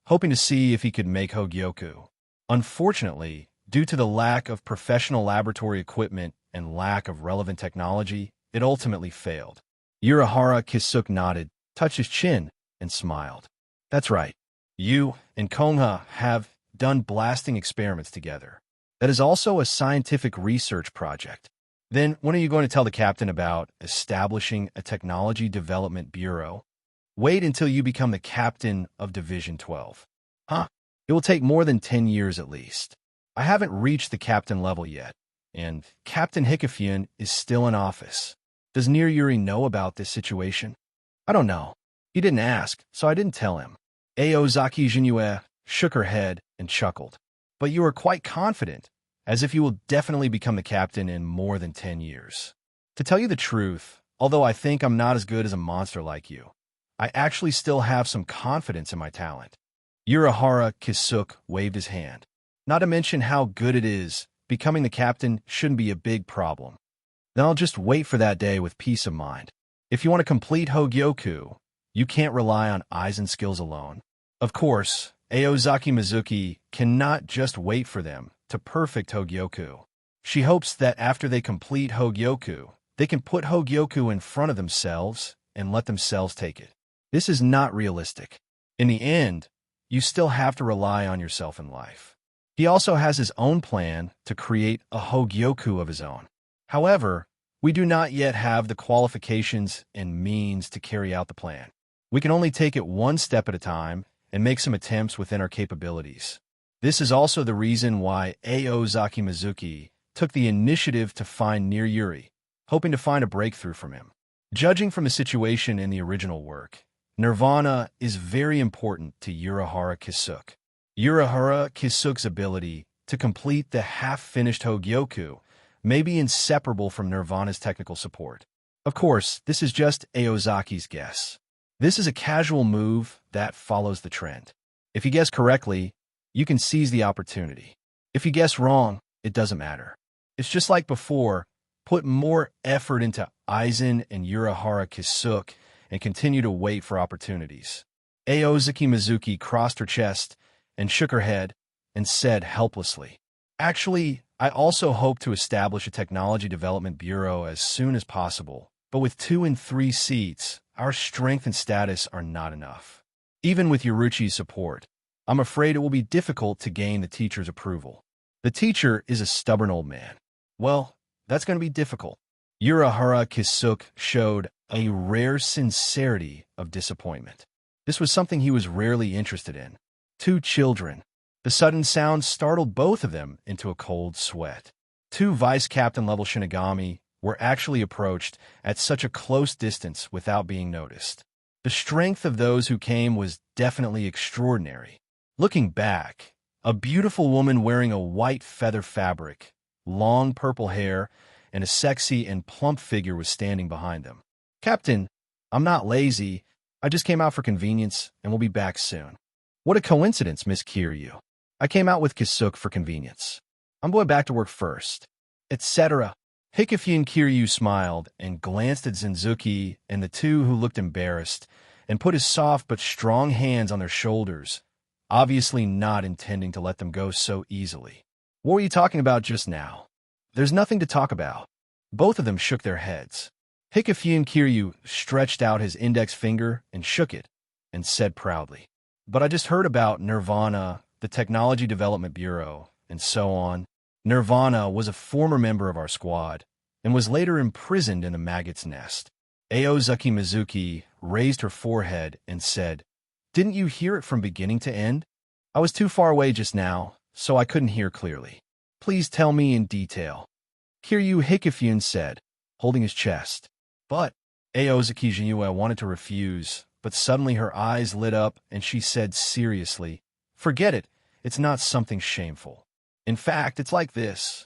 hoping to see if he could make Hogyoku. Unfortunately, due to the lack of professional laboratory equipment and lack of relevant technology, it ultimately failed. Urahara Kisuke nodded, touched his chin, and smiled. "That's right. You and Kongha have done blasting experiments together. That is also a scientific research project. Then when are you going to tell the captain about establishing a technology development bureau? Wait until you become the captain of Division 12. Huh? It will take more than 10 years at least. I haven't reached the captain level yet, and Captain Hikafian is still in office. Does Niruyuri know about this situation?" "I don't know. He didn't ask, so I didn't tell him." Aozaki Jinue shook her head and chuckled. "But you are quite confident, as if you will definitely become the captain in more than 10 years. To tell you the truth, although I think I'm not as good as a monster like you, I actually still have some confidence in my talent." Urahara Kisuke waved his hand. "Not to mention how good it is, becoming the captain shouldn't be a big problem. Then I'll just wait for that day with peace of mind. If you want to complete Hogyoku, you can't rely on Aizen skills alone. Of course, Aozaki Mizuki cannot just wait for them to perfect Hogyoku. She hopes that after they complete Hogyoku, they can put Hogyoku in front of themselves and let themselves take it. This is not realistic. In the end, you still have to rely on yourself in life." He also has his own plan to create a Hogyoku of his own. However, we do not yet have the qualifications and means to carry out the plan. We can only take it one step at a time and make some attempts within our capabilities. This is also the reason why Aozaki Mizuki took the initiative to find Niruyuri, hoping to find a breakthrough from him. Judging from the situation in the original work, Nirvana is very important to Urahara Kisuke. Urahara Kisuke's ability to complete the half-finished Hogyoku may be inseparable from Nirvana's technical support. Of course, this is just Aozaki's guess. This is a casual move that follows the trend. If you guess correctly, you can seize the opportunity. If you guess wrong, it doesn't matter. It's just like before, put more effort into Aizen and Urahara Kisuke and continue to wait for opportunities. Aozaki Mizuki crossed her chest and shook her head and said helplessly, "Actually, I also hope to establish a technology development bureau as soon as possible, but with 2 and 3 seats, our strength and status are not enough. Even with Yoruchi's support, I'm afraid it will be difficult to gain the teacher's approval. The teacher is a stubborn old man. Well, that's going to be difficult." Urahara Kisuke showed a rare sincerity of disappointment. This was something he was rarely interested in. 2 children. The sudden sound startled both of them into a cold sweat. 2 vice-captain-level Shinigami were actually approached at such a close distance without being noticed. The strength of those who came was definitely extraordinary. Looking back, a beautiful woman wearing a white feather fabric, long purple hair, and a sexy and plump figure was standing behind them. "Captain, I'm not lazy. I just came out for convenience and will be back soon." "What a coincidence, Miss Kiryu. I came out with Kisuk for convenience. I'm going back to work first," etc. Hikifune Kiryu smiled and glanced at Zenzuki and the two, who looked embarrassed, and put his soft but strong hands on their shoulders, obviously not intending to let them go so easily. "What were you talking about just now?" "There's nothing to talk about." Both of them shook their heads. Hikifune Kiryu stretched out his index finger and shook it, and said proudly, "But I just heard about Nirvana, the Technology Development Bureau, and so on." Nirvana was a former member of our squad, and was later imprisoned in the maggot's nest. Aozuki Mizuki raised her forehead and said, "Didn't you hear it from beginning to end?" "I was too far away just now, so I couldn't hear clearly." "Please tell me in detail," Kiryu Hikifune said, holding his chest. But Aozuki Jinue wanted to refuse, but suddenly her eyes lit up and she said seriously, "Forget it, it's not something shameful. In fact, it's like this."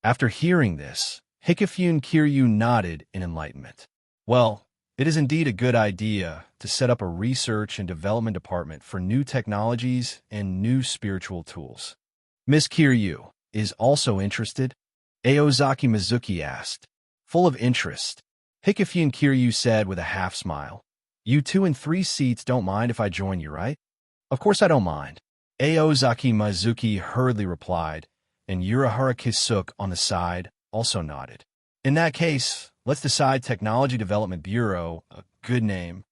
After hearing this, Hikifune Kiryu nodded in enlightenment. "Well, it is indeed a good idea to set up a research and development department for new technologies and new spiritual tools." "Miss Kiryu is also interested?" Aozaki Mizuki asked. Full of interest, Hikifune Kiryu said with a half-smile, "You 2 and 3 seats don't mind if I join you, right?" "Of course I don't mind," Aozaki Mizuki hurriedly replied, and Urahara Kisuk on the side also nodded. "In that case, let's decide Technology Development Bureau, a good name.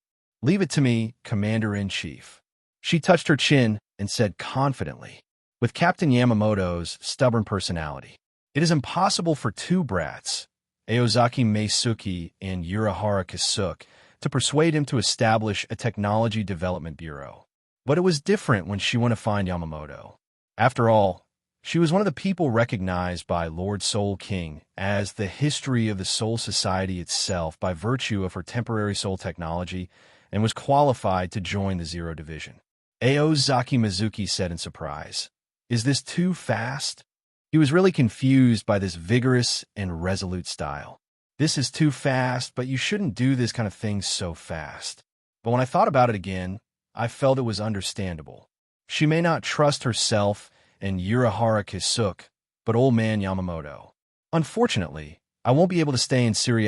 Leave it to me, Commander-in-Chief." She touched her chin and said confidently, with Captain Yamamoto's stubborn personality, "It is impossible for 2 brats, Aozaki Meisuki and Urahara Kisuk, to persuade him to establish a Technology Development Bureau." But it was different when she went to find Yamamoto. After all, she was one of the people recognized by Lord Soul King as the history of the Soul Society itself by virtue of her temporary soul technology, and was qualified to join the Zero Division. Aozaki Mizuki said in surprise, "Is this too fast?" He was really confused by this vigorous and resolute style. "This is too fast, but you shouldn't do this kind of thing so fast." But when I thought about it again, I felt it was understandable. She may not trust herself and Urahara Kisuk, but old man Yamamoto. Unfortunately, I won't be able to stay in Siri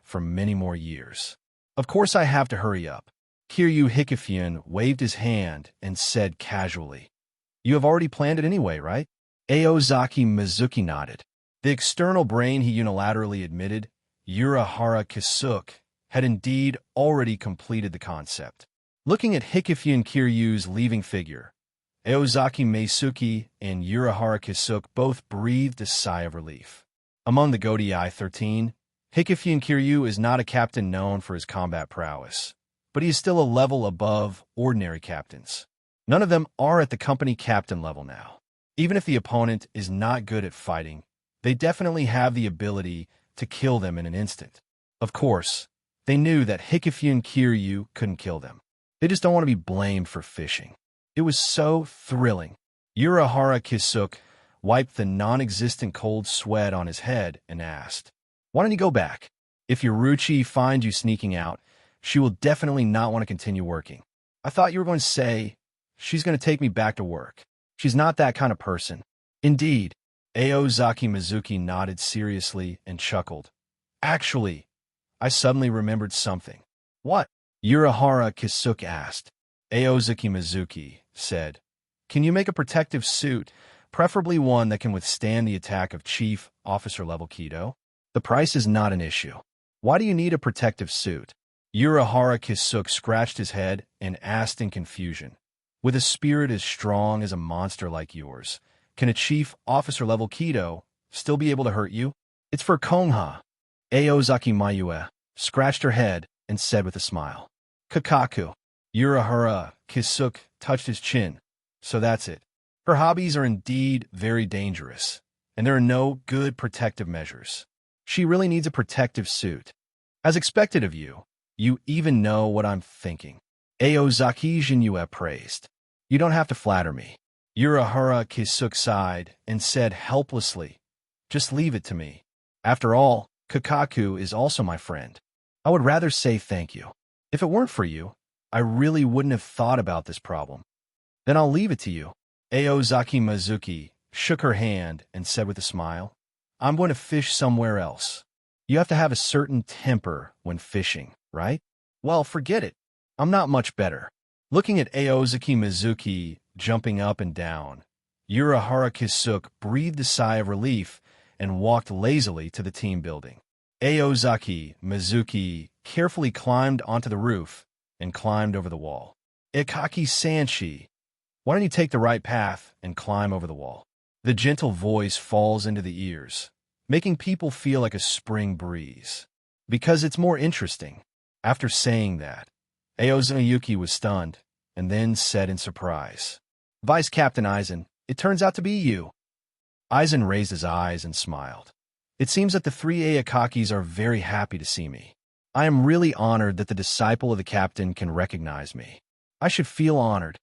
for many more years. Of course I have to hurry up. Kiryu Hikifune waved his hand and said casually, "You have already planned it anyway, right?" Aozaki Mizuki nodded. The external brain, he unilaterally admitted, Urahara Kisuk, had indeed already completed the concept. Looking at Hikifune Kiryu's leaving figure, Aozaki Meisuki and Urahara Kisuk both breathed a sigh of relief. Among the Godii 13, Hikifune Kiryu is not a captain known for his combat prowess, but he is still a level above ordinary captains. None of them are at the company captain level now. Even if the opponent is not good at fighting, they definitely have the ability to kill them in an instant. Of course, they knew that Hikifune Kiryu couldn't kill them. They just don't want to be blamed for fishing. It was so thrilling. Urahara Kisuk wiped the non-existent cold sweat on his head and asked, "Why don't you go back? If Yoruchi finds you sneaking out, she will definitely not want to continue working." "I thought you were going to say, she's going to take me back to work. She's not that kind of person." "Indeed." Aozaki Mizuki nodded seriously and chuckled. "Actually, I suddenly remembered something." "What?" Urahara Kisuk asked. Aozaki Mizuki said, "Can you make a protective suit, preferably one that can withstand the attack of Chief Officer-level Kido? The price is not an issue." "Why do you need a protective suit?" Urahara Kisuk scratched his head and asked in confusion. "With a spirit as strong as a monster like yours, can a Chief Officer-level Kido still be able to hurt you?" "It's for Kongha." Aozaki Mayue scratched her head and said with a smile. "Kakaku." Urahara Kisuk touched his chin. "So that's it. Her hobbies are indeed very dangerous, and there are no good protective measures. She really needs a protective suit. As expected of you, you even know what I'm thinking." Aozaki Jinue praised. "You don't have to flatter me." Urahara Kisuk sighed and said helplessly, "Just leave it to me. After all, Kakaku is also my friend. I would rather say thank you. If it weren't for you, I really wouldn't have thought about this problem. Then I'll leave it to you. Aozaki Mizuki shook her hand and said with a smile, I'm going to fish somewhere else. You have to have a certain temper when fishing, right? Well, forget it. I'm not much better. Looking at Aozaki Mizuki jumping up and down, Urahara Kisuk breathed a sigh of relief and walked lazily to the team building. Aozaki Mizuki carefully climbed onto the roof and climbed over the wall. Ikaki Sanshi, why don't you take the right path and climb over the wall? The gentle voice falls into the ears, making people feel like a spring breeze. Because it's more interesting. After saying that, Aozaki was stunned and then said in surprise, Vice Captain Aizen, it turns out to be you. Aizen raised his eyes and smiled. It seems that the three Aokakis are very happy to see me. I am really honored that the disciple of the captain can recognize me. I should feel honored.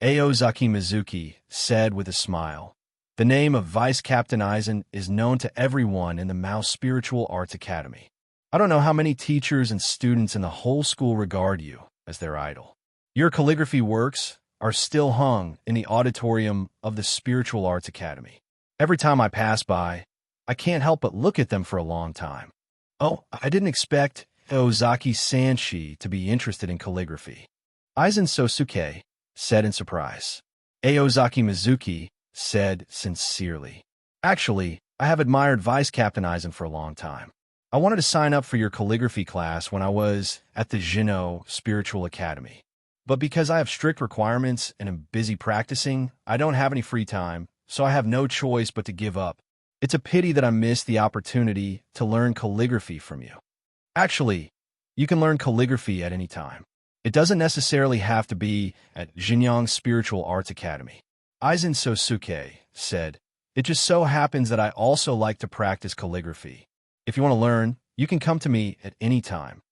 Aozaki Mizuki said with a smile. The name of Vice Captain Aizen is known to everyone in the Mouse Spiritual Arts Academy. I don't know how many teachers and students in the whole school regard you as their idol. Your calligraphy works are still hung in the auditorium of the Spiritual Arts Academy. Every time I pass by, I can't help but look at them for a long time. Oh, I didn't expect Ozaki Sanshi to be interested in calligraphy. Aizen Sosuke said in surprise. Aozaki Mizuki said sincerely. Actually, I have admired Vice Captain Aizen for a long time. I wanted to sign up for your calligraphy class when I was at the Jino Spiritual Academy. But because I have strict requirements and am busy practicing, I don't have any free time, so I have no choice but to give up. It's a pity that I missed the opportunity to learn calligraphy from you. Actually, you can learn calligraphy at any time. It doesn't necessarily have to be at Jinyang Spiritual Arts Academy. Aizen Sosuke said, It just so happens that I also like to practice calligraphy. If you want to learn, you can come to me at any time.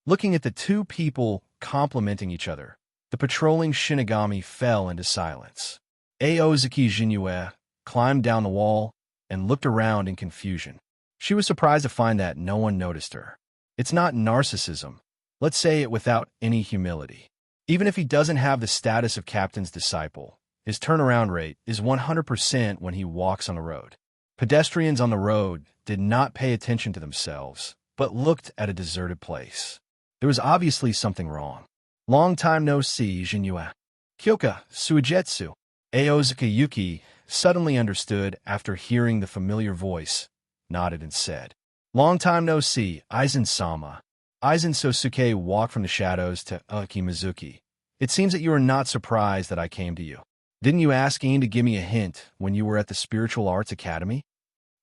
Looking at the two people complimenting each other, the patrolling Shinigami fell into silence. Aozaki Jinue climbed down the wall and looked around in confusion. She was surprised to find that no one noticed her. It's not narcissism. Let's say it without any humility. Even if he doesn't have the status of captain's disciple, his turnaround rate is 100% when he walks on the road. Pedestrians on the road did not pay attention to themselves, but looked at a deserted place. There was obviously something wrong. Long time no see, Jinue. Kyoka, Suijetsu. Aozaki Yuki suddenly understood after hearing the familiar voice, nodded and said, Long time no see, Aizen-sama. Aizen Sosuke walked from the shadows to Aozaki Mizuki. It seems that you are not surprised that I came to you. Didn't you ask Ian to give me a hint when you were at the Spiritual Arts Academy?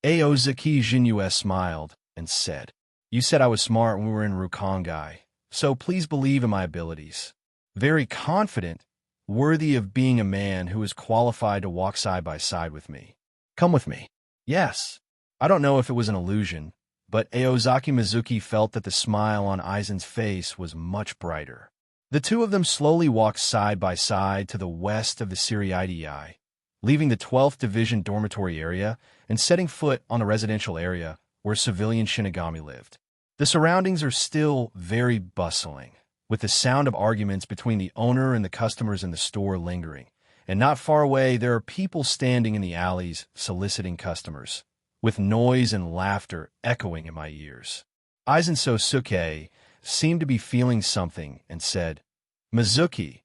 Aozaki Jinue smiled and said, You said I was smart when we were in Rukongai, so please believe in my abilities. Very confident, worthy of being a man who is qualified to walk side by side with me. Come with me. Yes. I don't know if it was an illusion, but Aozaki Mizuki felt that the smile on Aizen's face was much brighter. The two of them slowly walked side by side to the west of the Siriidii, leaving the 12th Division dormitory area and setting foot on the residential area where civilian Shinigami lived. The surroundings are still very bustling, with the sound of arguments between the owner and the customers in the store lingering, and not far away there are people standing in the alleys soliciting customers, with noise and laughter echoing in my ears. Aizen Sosuke seemed to be feeling something and said, Mizuki,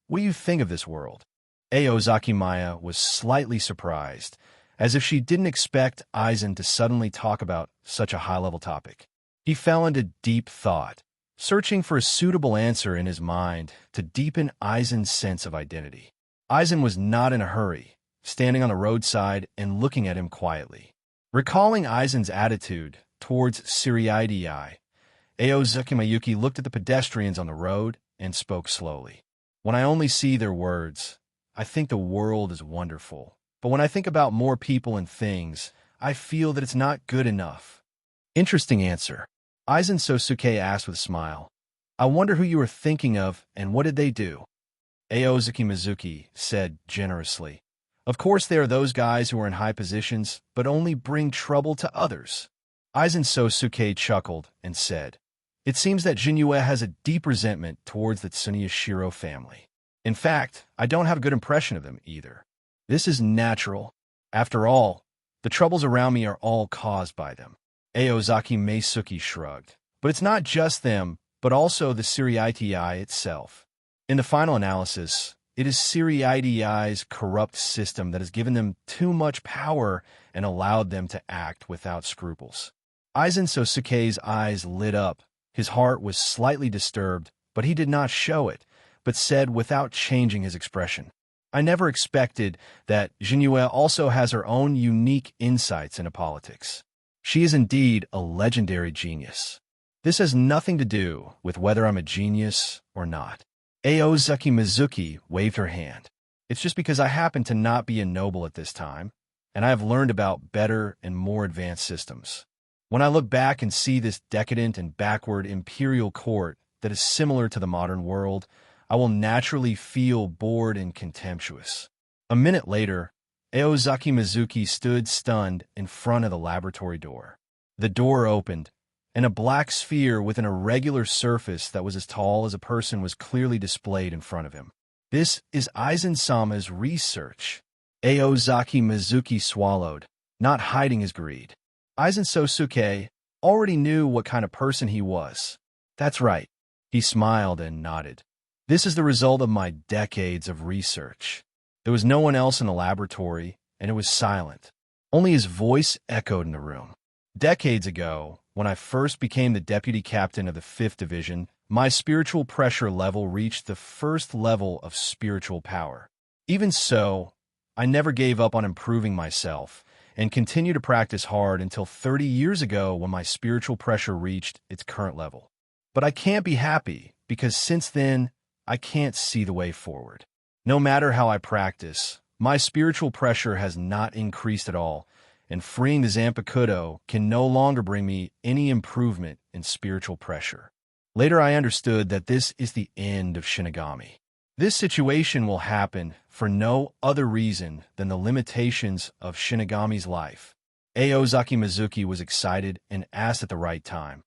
what do you think of this world? Aozaki Maya was slightly surprised, as if she didn't expect Aizen to suddenly talk about such a high-level topic. He fell into deep thought, searching for a suitable answer in his mind to deepen Aizen's sense of identity. Aizen was not in a hurry, standing on the roadside and looking at him quietly. Recalling Aizen's attitude towards Siriidii, Aozaki Mayuki looked at the pedestrians on the road and spoke slowly. When I only see their words, I think the world is wonderful. But when I think about more people and things, I feel that it's not good enough. Interesting answer. Aizen Sosuke asked with a smile. I wonder who you were thinking of and what did they do? Aozaki Mizuki said generously. Of course there are those guys who are in high positions, but only bring trouble to others. Aizen Sosuke chuckled and said, "It seems that Jinyue has a deep resentment towards the Tsuneya Shiro family. In fact, I don't have a good impression of them either. This is natural. After all, the troubles around me are all caused by them." Aozaki Meisuke shrugged. "But it's not just them, but also the Siriitii itself. In the final analysis, it is Siriitii's corrupt system that has given them too much power and allowed them to act without scruples." Aizen Sosuke's eyes lit up. His heart was slightly disturbed, but he did not show it, but said without changing his expression, "I never expected that Jinyue also has her own unique insights into politics. She is indeed a legendary genius. This has nothing to do with whether I'm a genius or not." Aozaki Mizuki waved her hand. "It's just because I happen to not be a noble at this time, and I have learned about better and more advanced systems. When I look back and see this decadent and backward imperial court that is similar to the modern world, I will naturally feel bored and contemptuous." A minute later, Aozaki Mizuki stood stunned in front of the laboratory door. The door opened, and a black sphere with an irregular surface that was as tall as a person was clearly displayed in front of him. "This is Aizen-sama's research." Aozaki Mizuki swallowed, not hiding his greed. Aizen Sosuke already knew what kind of person he was. "That's right." He smiled and nodded. "This is the result of my decades of research." There was no one else in the laboratory, and it was silent. Only his voice echoed in the room. "Decades ago, when I first became the deputy captain of the 5th Division, my spiritual pressure level reached the first level of spiritual power. Even so, I never gave up on improving myself and continued to practice hard until 30 years ago when my spiritual pressure reached its current level. But I can't be happy because since then, I can't see the way forward. No matter how I practice, my spiritual pressure has not increased at all, and freeing the Zanpakuto can no longer bring me any improvement in spiritual pressure. Later I understood that this is the end of Shinigami. This situation will happen for no other reason than the limitations of Shinigami's life." Aozaki Mizuki was excited and asked at the right time,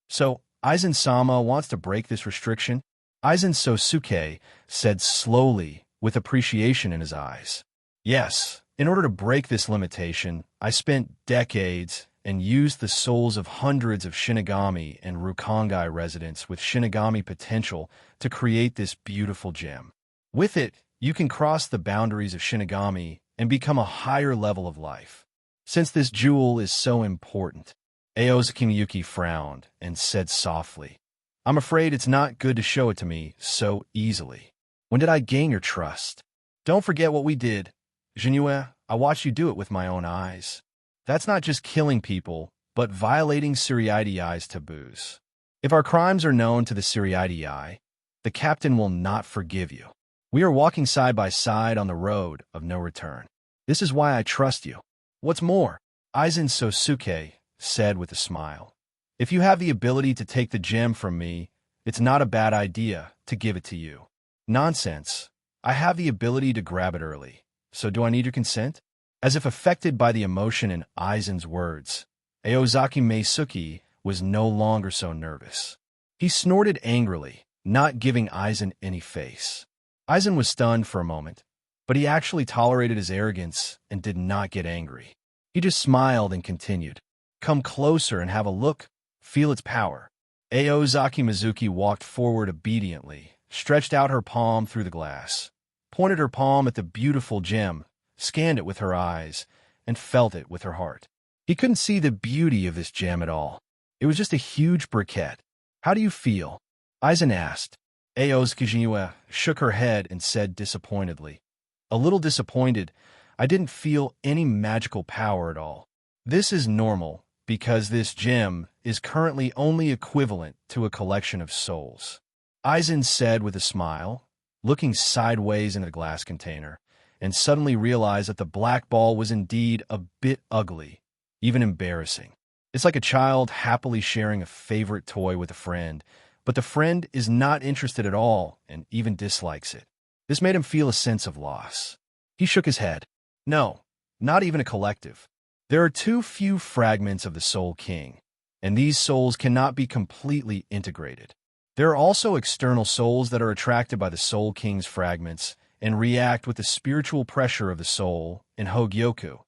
"So, Aizen-sama wants to break this restriction?" Aizen Sosuke said slowly, with appreciation in his eyes. "Yes, in order to break this limitation, I spent decades and used the souls of hundreds of Shinigami and Rukongai residents with Shinigami potential to create this beautiful gem. With it, you can cross the boundaries of Shinigami and become a higher level of life. Since this jewel is so important," Aozaki Miyuki frowned and said softly, "I'm afraid it's not good to show it to me so easily. When did I gain your trust? Don't forget what we did. Jinyue, I watched you do it with my own eyes. That's not just killing people, but violating Siriitii's taboos. If our crimes are known to the Siriitii, the captain will not forgive you. We are walking side by side on the road of no return. This is why I trust you. What's more," Aizen Sosuke said with a smile, "if you have the ability to take the gem from me, it's not a bad idea to give it to you." "Nonsense. I have the ability to grab it early. So do I need your consent?" As if affected by the emotion in Aizen's words, Aozaki Meisuke was no longer so nervous. He snorted angrily, not giving Aizen any face. Aizen was stunned for a moment, but he actually tolerated his arrogance and did not get angry. He just smiled and continued, "Come closer and have a look. Feel its power." Aozaki Mizuki walked forward obediently, stretched out her palm through the glass, pointed her palm at the beautiful gem, scanned it with her eyes, and felt it with her heart. He couldn't see the beauty of this gem at all. It was just a huge briquette. "How do you feel?" Aizen asked. Aozaki Jinyue shook her head and said disappointedly, "A little disappointed. I didn't feel any magical power at all. This is normal, because this gem is currently only equivalent to a collection of souls," Aizen said with a smile, looking sideways into the glass container, and suddenly realized that the black ball was indeed a bit ugly, even embarrassing. It's like a child happily sharing a favorite toy with a friend, but the friend is not interested at all and even dislikes it. This made him feel a sense of loss. He shook his head. "No, not even a collective. There are too few fragments of the Soul King. and these souls cannot be completely integrated. There are also external souls that are attracted by the Soul King's fragments and react with the spiritual pressure of the soul in Hogyoku,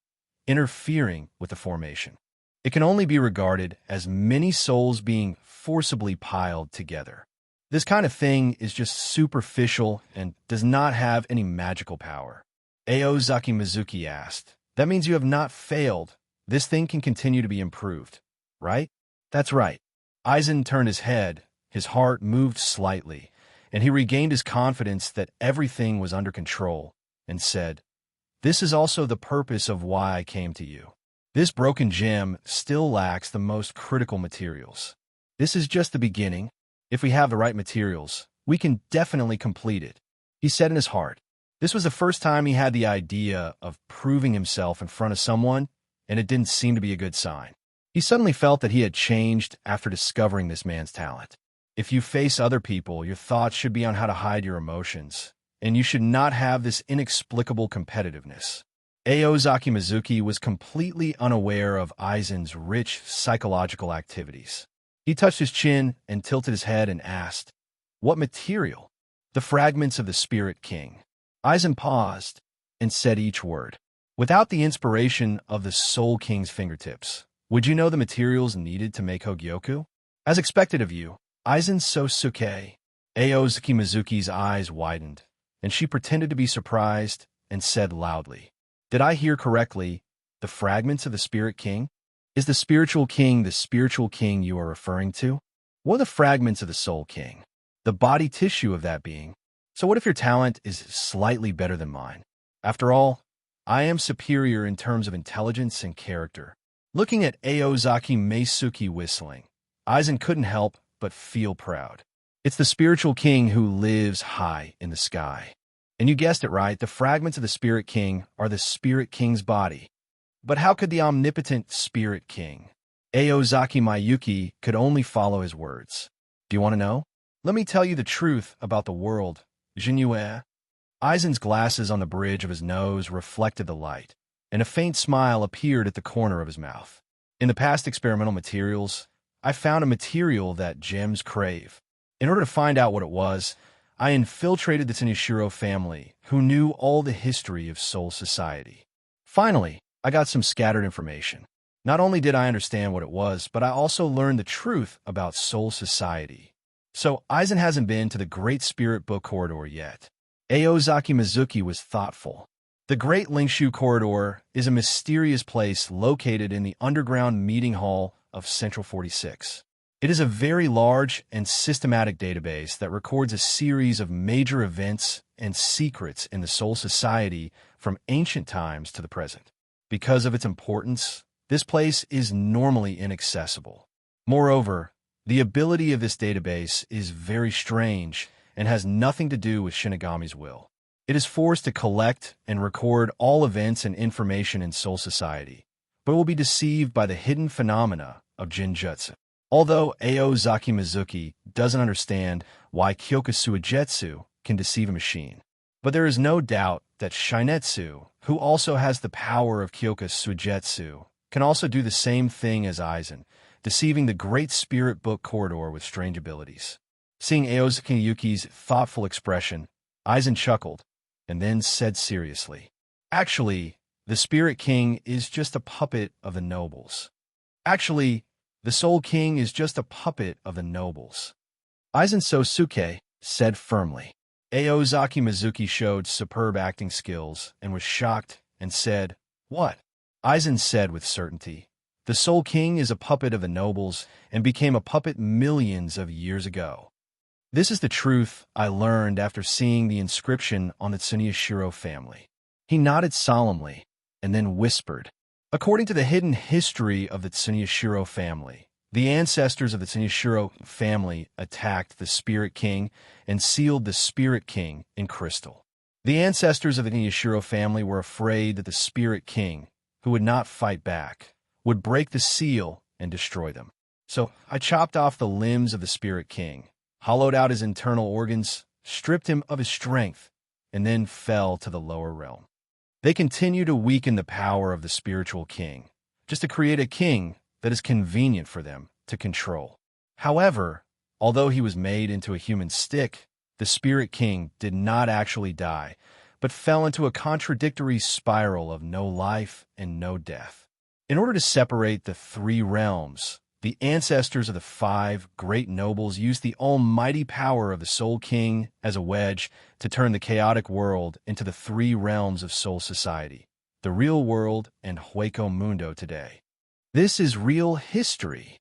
interfering with the formation. It can only be regarded as many souls being forcibly piled together. This kind of thing is just superficial and does not have any magical power. Aozaki Mizuki asked, "That means you have not failed. This thing can continue to be improved, right?" "That's right." Aizen turned his head, his heart moved slightly, and he regained his confidence that everything was under control, and said, "This is also the purpose of why I came to you. This broken gem still lacks the most critical materials. This is just the beginning. If we have the right materials, we can definitely complete it," he said in his heart. This was the first time he had the idea of proving himself in front of someone, and it didn't seem to be a good sign. He suddenly felt that he had changed after discovering this man's talent. If you face other people, your thoughts should be on how to hide your emotions, and you should not have this inexplicable competitiveness. Aozaki Mizuki was completely unaware of Aizen's rich psychological activities. He touched his chin and tilted his head and asked, "What material?" "The fragments of the Spirit King." Aizen paused and said each word. "Without the inspiration of the Soul King's fingertips, would you know the materials needed to make Hogyoku?" "As expected of you, Aizen Sosuke." Aozaki Mizuki's eyes widened, and she pretended to be surprised and said loudly, "Did I hear correctly? The fragments of the Spirit King? Is the spiritual king you are referring to? What are the fragments of the Soul King? The body tissue of that being. So what if your talent is slightly better than mine? After all, I am superior in terms of intelligence and character." Looking at Aozaki Meisuke whistling, Aizen couldn't help but feel proud. It's the spiritual king who lives high in the sky. And you guessed it right, the fragments of the Spirit King are the Spirit King's body. But how could the omnipotent Spirit King? Aozaki Mayuki could only follow his words. "Do you want to know? Let me tell you the truth about the world, Jinue." Aizen's glasses on the bridge of his nose reflected the light, and a faint smile appeared at the corner of his mouth. "In the past experimental materials, I found a material that gems crave. In order to find out what it was, I infiltrated the Tsunishiro family, who knew all the history of Soul Society. Finally, I got some scattered information. Not only did I understand what it was, but I also learned the truth about Soul Society. So Aizen hasn't been to the Great Spirit Book Corridor yet." Aozaki Mizuki was thoughtful. The Great Lingshu Corridor is a mysterious place located in the underground meeting hall of Central 46. It is a very large and systematic database that records a series of major events and secrets in the Soul Society from ancient times to the present. Because of its importance, this place is normally inaccessible. Moreover, the ability of this database is very strange and has nothing to do with Shinigami's will. It is forced to collect and record all events and information in Soul Society, but will be deceived by the hidden phenomena of Jinjutsu. Although Aozaki Mizuki doesn't understand why Kyoka Suigetsu can deceive a machine, but there is no doubt that Shinetsu, who also has the power of Kyoka Suigetsu, can also do the same thing as Aizen, deceiving the Great Spirit Book Corridor with strange abilities. Seeing Aozaki Yuki's thoughtful expression, Aizen chuckled, and then said seriously, "Actually, the Spirit King is just a puppet of the nobles. Actually, the Soul King is just a puppet of the nobles." Aizen Sosuke said firmly. Aozaki Mizuki showed superb acting skills and was shocked and said, "What?" Aizen said with certainty, "The Soul King is a puppet of the nobles and became a puppet millions of years ago. This is the truth I learned after seeing the inscription on the Tsunishiro family." He nodded solemnly and then whispered, "According to the hidden history of the Tsunishiro family, the ancestors of the Tsunishiro family attacked the Spirit King and sealed the Spirit King in crystal. The ancestors of the Tsunishiro family were afraid that the Spirit King, who would not fight back, would break the seal and destroy them. So I chopped off the limbs of the Spirit King, hollowed out his internal organs, stripped him of his strength, and then fell to the lower realm. They continue to weaken the power of the spiritual king, just to create a king that is convenient for them to control. However, although he was made into a human stick, the Spirit King did not actually die, but fell into a contradictory spiral of no life and no death. In order to separate the three realms, the ancestors of the five great nobles used the almighty power of the Soul King as a wedge to turn the chaotic world into the three realms of Soul Society, the real world and Hueco Mundo today. This is real history.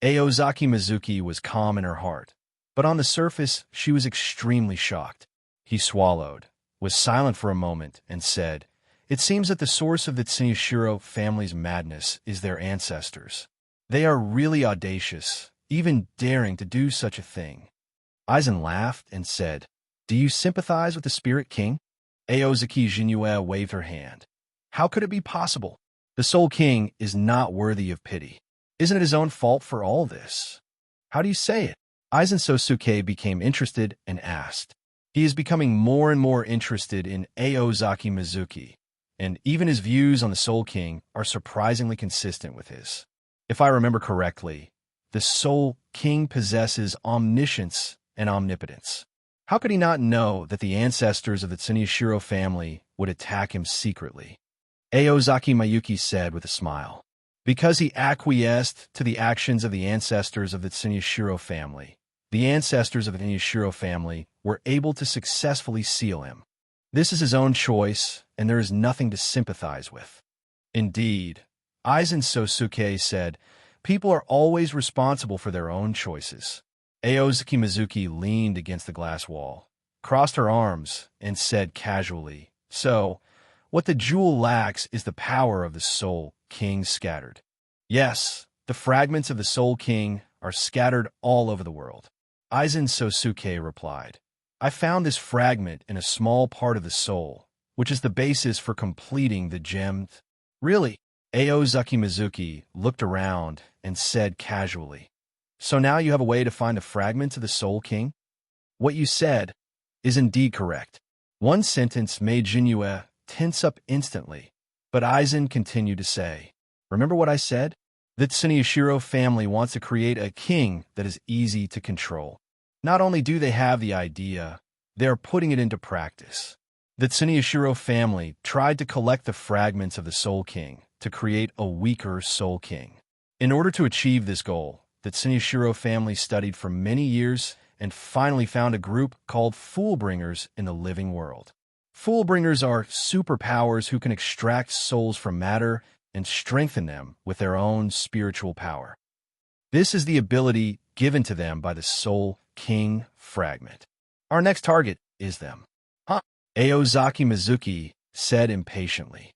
Aozaki Mizuki was calm in her heart, but on the surface she was extremely shocked. He swallowed, was silent for a moment, and said, "It seems that the source of the Tsuneshiro family's madness is their ancestors. They are really audacious, even daring to do such a thing." Aizen laughed and said, "Do you sympathize with the Spirit King?" Aozaki Jinue waved her hand. "How could it be possible? The Soul King is not worthy of pity. Isn't it his own fault for all this?" "How do you say it?" Aizen Sosuke became interested and asked. He is becoming more and more interested in Aozaki Mizuki, and even his views on the Soul King are surprisingly consistent with his. If I remember correctly, the Soul King possesses omniscience and omnipotence. How could he not know that the ancestors of the Tsuneshiro family would attack him secretly? Aozaki Mayuki said with a smile. Because he acquiesced to the actions of the ancestors of the Tsuneshiro family, the ancestors of the Tsuneshiro family were able to successfully seal him. This is his own choice, and there is nothing to sympathize with. Indeed, Aizen Sosuke said, people are always responsible for their own choices. Aozaki Mizuki leaned against the glass wall, crossed her arms, and said casually, "So, what the jewel lacks is the power of the Soul King scattered." Yes, the fragments of the Soul King are scattered all over the world. Aizen Sosuke replied, "I found this fragment in a small part of the soul, which is the basis for completing the gem." "Really?" Aozaki Mizuki looked around and said casually, "So now you have a way to find the fragments of the Soul King?" "What you said is indeed correct." One sentence made Jinue tense up instantly, but Aizen continued to say, "Remember what I said? The Tsuneshiro family wants to create a king that is easy to control. Not only do they have the idea, they are putting it into practice. The Tsuneshiro family tried to collect the fragments of the Soul King to create a weaker Soul King. In order to achieve this goal, the Tsuneshiro family studied for many years and finally found a group called Foolbringers in the living world. Foolbringers are superpowers who can extract souls from matter and strengthen them with their own spiritual power. This is the ability given to them by the Soul King fragment. Our next target is them." "Huh?" Aozaki Mizuki said impatiently.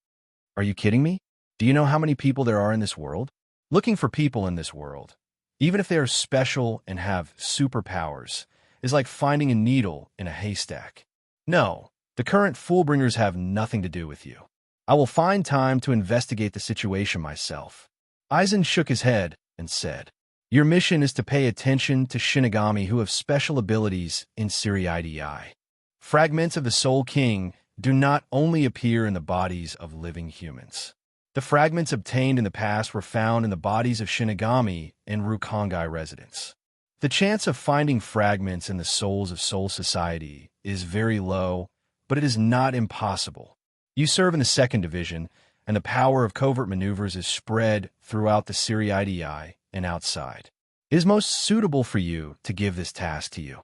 "Are you kidding me? Do you know how many people there are in this world? Looking for people in this world, even if they are special and have superpowers, is like finding a needle in a haystack. No, the current Foolbringers have nothing to do with you. I will find time to investigate the situation myself." Aizen shook his head and said, "Your mission is to pay attention to Shinigami who have special abilities in Seriidii. Fragments of the Soul King do not only appear in the bodies of living humans. The fragments obtained in the past were found in the bodies of Shinigami and Rukongai residents. The chance of finding fragments in the souls of Soul Society is very low, but it is not impossible. You serve in the 2nd Division, and the power of covert maneuvers is spread throughout the Seriidii and outside. It is most suitable for you to give this task to you."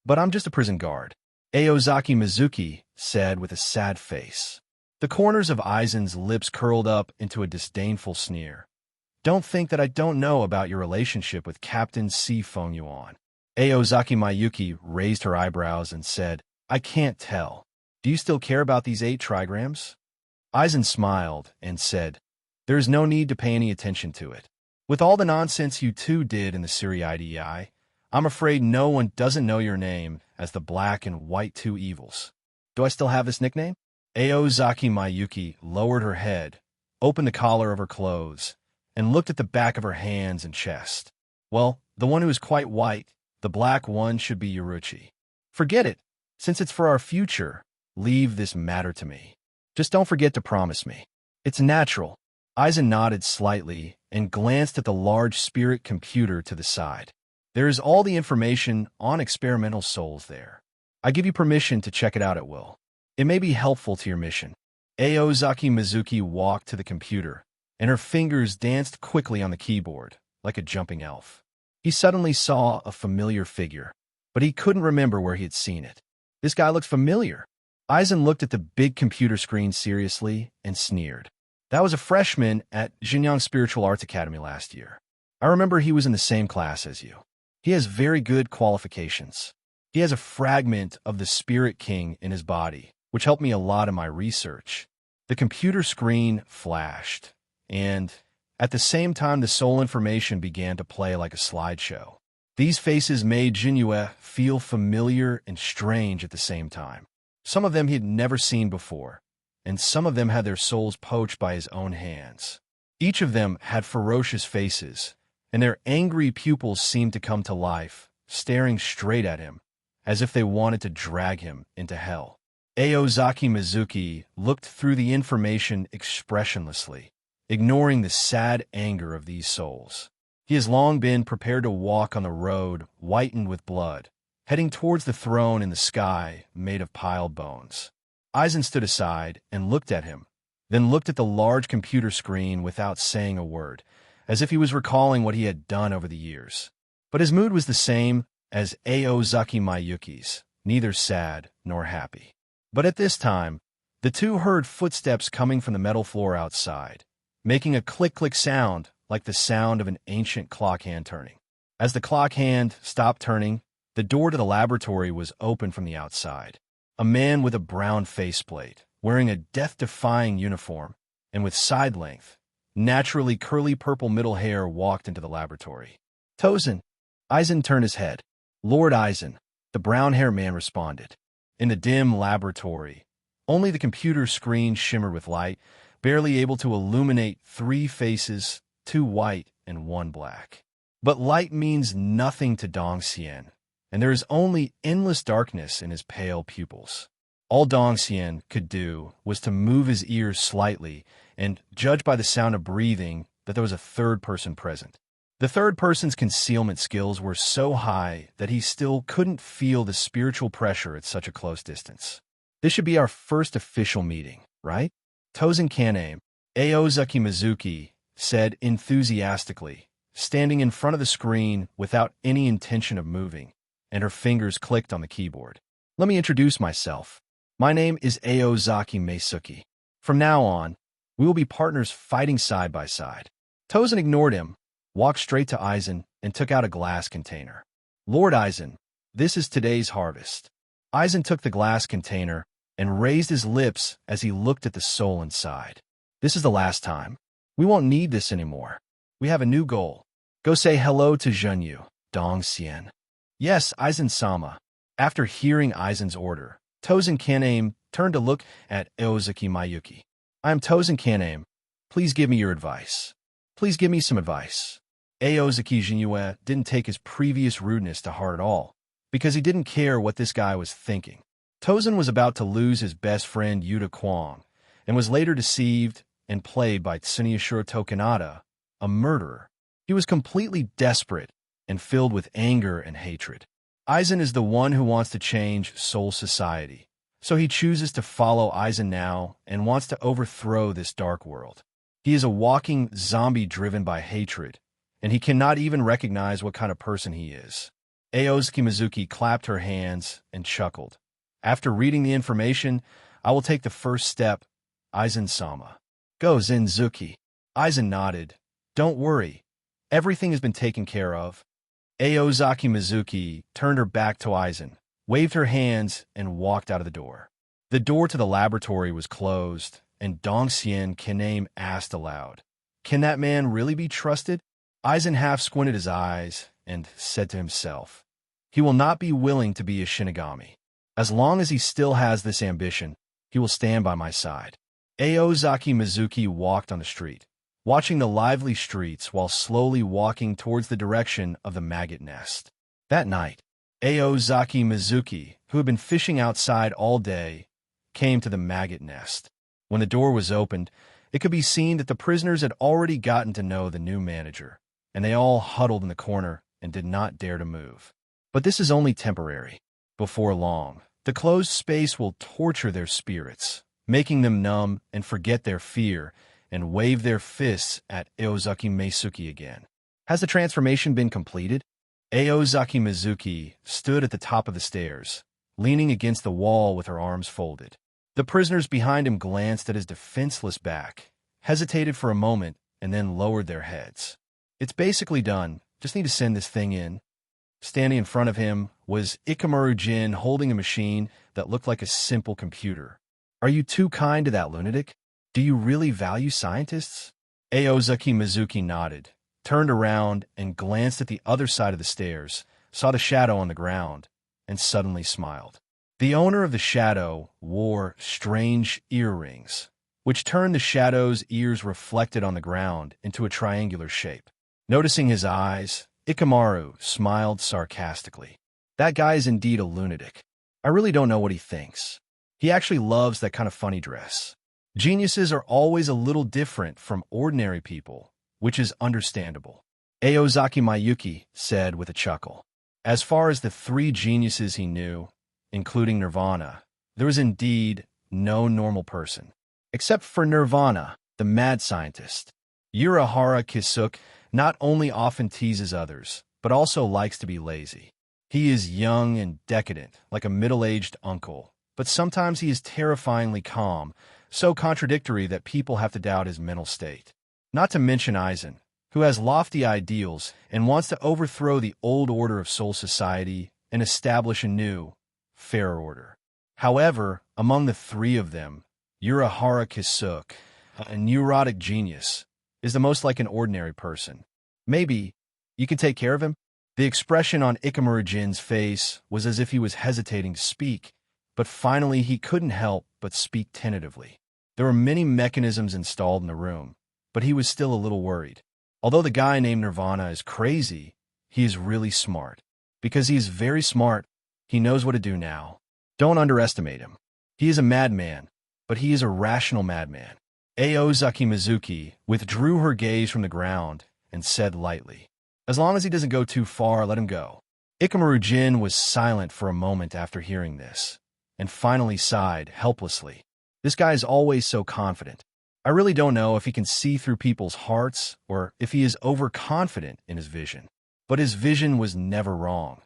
"But I'm just a prison guard," Aozaki Mizuki said with a sad face. The corners of Aizen's lips curled up into a disdainful sneer. "Don't think that I don't know about your relationship with Captain C. Fengyuan." Aozaki Mayuki raised her eyebrows and said, "I can't tell. Do you still care about these 8 trigrams?" Aizen smiled and said, "There is no need to pay any attention to it. With all the nonsense you two did in the Seriidii, I'm afraid no one doesn't know your name as the Black and White Two Evils. Do I still have this nickname?" Aozaki Mayuki lowered her head, opened the collar of her clothes, and looked at the back of her hands and chest. "Well, the one who is quite white, the black one should be Yoruchi. Forget it. Since it's for our future, leave this matter to me. Just don't forget to promise me." "It's natural." Aizen nodded slightly and glanced at the large spirit computer to the side. There is all the information on experimental souls there. I give you permission to check it out at will. It may be helpful to your mission. Aozaki Mizuki walked to the computer, and her fingers danced quickly on the keyboard, like a jumping elf. He suddenly saw a familiar figure, but he couldn't remember where he had seen it. This guy looked familiar. Aizen looked at the big computer screen seriously and sneered. That was a freshman at Jinyang Spiritual Arts Academy last year. I remember he was in the same class as you. He has very good qualifications. He has a fragment of the Spirit King in his body, which helped me a lot in my research. The computer screen flashed, and at the same time the soul information began to play like a slideshow. These faces made Jinyue feel familiar and strange at the same time. Some of them he had never seen before, and some of them had their souls poached by his own hands. Each of them had ferocious faces, and their angry pupils seemed to come to life, staring straight at him, as if they wanted to drag him into hell. Aozaki Mizuki looked through the information expressionlessly, ignoring the sad anger of these souls. He has long been prepared to walk on the road whitened with blood, heading towards the throne in the sky made of piled bones. Aizen stood aside and looked at him, then looked at the large computer screen without saying a word, as if he was recalling what he had done over the years. But his mood was the same as Aozaki Mayuki's, neither sad nor happy. But at this time, the two heard footsteps coming from the metal floor outside, making a click-click sound like the sound of an ancient clock hand turning. As the clock hand stopped turning, the door to the laboratory was open from the outside. A man with a brown faceplate, wearing a death-defying uniform, and with side-length, naturally curly purple middle hair walked into the laboratory. Tozen. Aizen turned his head. Lord Aizen, the brown-haired man responded. In the dim laboratory, only the computer screen shimmered with light, barely able to illuminate 3 faces, 2 white and 1 black. But light means nothing to Dong Xian, and there is only endless darkness in his pale pupils. All Dong Xian could do was to move his ears slightly and judge by the sound of breathing that there was a third person present. The third person's concealment skills were so high that he still couldn't feel the spiritual pressure at such a close distance. This should be our first official meeting, right? Tozen Kaname, Aozaki Mizuki, said enthusiastically, standing in front of the screen without any intention of moving, and her fingers clicked on the keyboard. Let me introduce myself. My name is Aozaki Meisuki. From now on, we will be partners fighting side by side. Tozen ignored him, walked straight to Aizen, and took out a glass container. Lord Aizen, this is today's harvest. Aizen took the glass container and raised his lips as he looked at the soul inside. This is the last time. We won't need this anymore. We have a new goal. Go say hello to Zhenyu, Dong Xian. Yes, Aizen-sama. After hearing Aizen's order, Tozen Kaname turned to look at Aozaki Mayuki. I am Tozen Kaname. Please give me your advice. Please give me some advice. Aozaki Jinyue didn't take his previous rudeness to heart at all, because he didn't care what this guy was thinking. Tozen was about to lose his best friend Yuta Kwong, and was later deceived and played by Tsuneyashiro Tokunada, a murderer. He was completely desperate and filled with anger and hatred. Aizen is the one who wants to change Soul Society, so he chooses to follow Aizen now and wants to overthrow this dark world. He is a walking zombie driven by hatred, and he cannot even recognize what kind of person he is. Aozaki Mizuki clapped her hands and chuckled. After reading the information, I will take the first step, Aizen-sama. Go, Zenzuki. Aizen nodded. Don't worry. Everything has been taken care of. Aozaki Mizuki turned her back to Aizen, waved her hands, and walked out of the door. The door to the laboratory was closed, and Dong Xian Kaname asked aloud, "Can that man really be trusted?" Aizen half squinted his eyes and said to himself, "He will not be willing to be a Shinigami. As long as he still has this ambition, he will stand by my side." Aozaki Mizuki walked on the street, watching the lively streets while slowly walking towards the direction of the maggot nest. That night, Aozaki Mizuki, who had been fishing outside all day, came to the maggot nest. When the door was opened, It could be seen that the prisoners had already gotten to know the new manager, and they all huddled in the corner and did not dare to move. But this is only temporary. Before long, the closed space will torture their spirits, making them numb and forget their fear and wave their fists at Aozaki Meisuki again. Has the transformation been completed? Aozaki Mizuki stood at the top of the stairs, leaning against the wall with her arms folded. The prisoners behind him glanced at his defenseless back, hesitated for a moment, and then lowered their heads. It's basically done. Just need to send this thing in. Standing in front of him was Ikamaru Jin holding a machine that looked like a simple computer. Are you too kind to that lunatic? Do you really value scientists? Aozaki Mizuki nodded, turned around, and glanced at the other side of the stairs, saw the shadow on the ground, and suddenly smiled. The owner of the shadow wore strange earrings, which turned the shadow's ears reflected on the ground into a triangular shape. Noticing his eyes, Ikamaru smiled sarcastically. That guy is indeed a lunatic. I really don't know what he thinks. He actually loves that kind of funny dress. Geniuses are always a little different from ordinary people, which is understandable. Aozaki Mayuki said with a chuckle. As far as the three geniuses he knew, including Nirvana, there was indeed no normal person. Except for Nirvana, the mad scientist. Urahara Kisuke not only often teases others, but also likes to be lazy. He is young and decadent, like a middle-aged uncle, but sometimes he is terrifyingly calm, so contradictory that people have to doubt his mental state. Not to mention Aizen, who has lofty ideals and wants to overthrow the old order of Soul Society and establish a new, fairer order. However, among the three of them, Urahara Kisuke, a neurotic genius, is the most like an ordinary person. Maybe you can take care of him? The expression on Ikamaru Jin's face was as if he was hesitating to speak, but finally he couldn't help but speak tentatively. There were many mechanisms installed in the room, but he was still a little worried. Although the guy named Nirvana is crazy, he is really smart. Because he is very smart, he knows what to do now. Don't underestimate him. He is a madman, but he is a rational madman. Aozaki Mizuki withdrew her gaze from the ground and said lightly, as long as he doesn't go too far, let him go. Ikamaru Jin was silent for a moment after hearing this, and finally sighed helplessly. This guy is always so confident. I really don't know if he can see through people's hearts or if he is overconfident in his vision. But his vision was never wrong.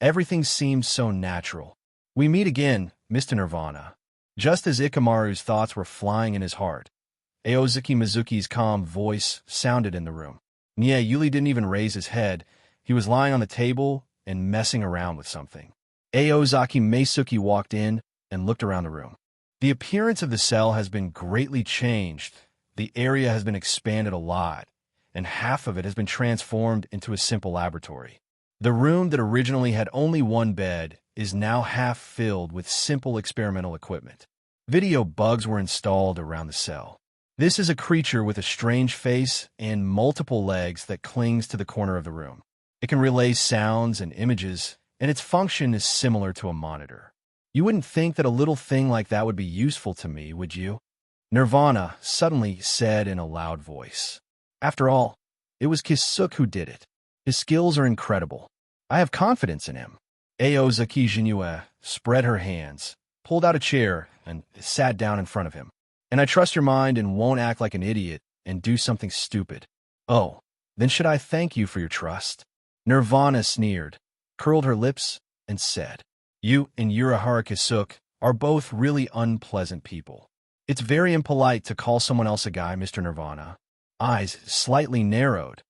Everything seemed so natural. We meet again, Mr. Nirvana. Just as Ikamaru's thoughts were flying in his heart, Aozaki Mizuki's calm voice sounded in the room. Yuli didn't even raise his head. He was lying on the table and messing around with something. Aozaki Meisuki walked in and looked around the room. The appearance of the cell has been greatly changed. The area has been expanded a lot, and half of it has been transformed into a simple laboratory. The room that originally had only one bed is now half filled with simple experimental equipment. Video bugs were installed around the cell. This is a creature with a strange face and multiple legs that clings to the corner of the room. It can relay sounds and images, and its function is similar to a monitor. You wouldn't think that a little thing like that would be useful to me, would you? Nirvana suddenly said in a loud voice. After all, it was Kisuke who did it. His skills are incredible. I have confidence in him. Aozaki Jinue spread her hands, pulled out a chair, and sat down in front of him. And I trust your mind and won't act like an idiot and do something stupid. Oh, then should I thank you for your trust? Nirvana sneered, curled her lips, and said, You and Urahara Kisuke are both really unpleasant people. It's very impolite to call someone else a guy, Mr. Nirvana. Eyes slightly narrowed.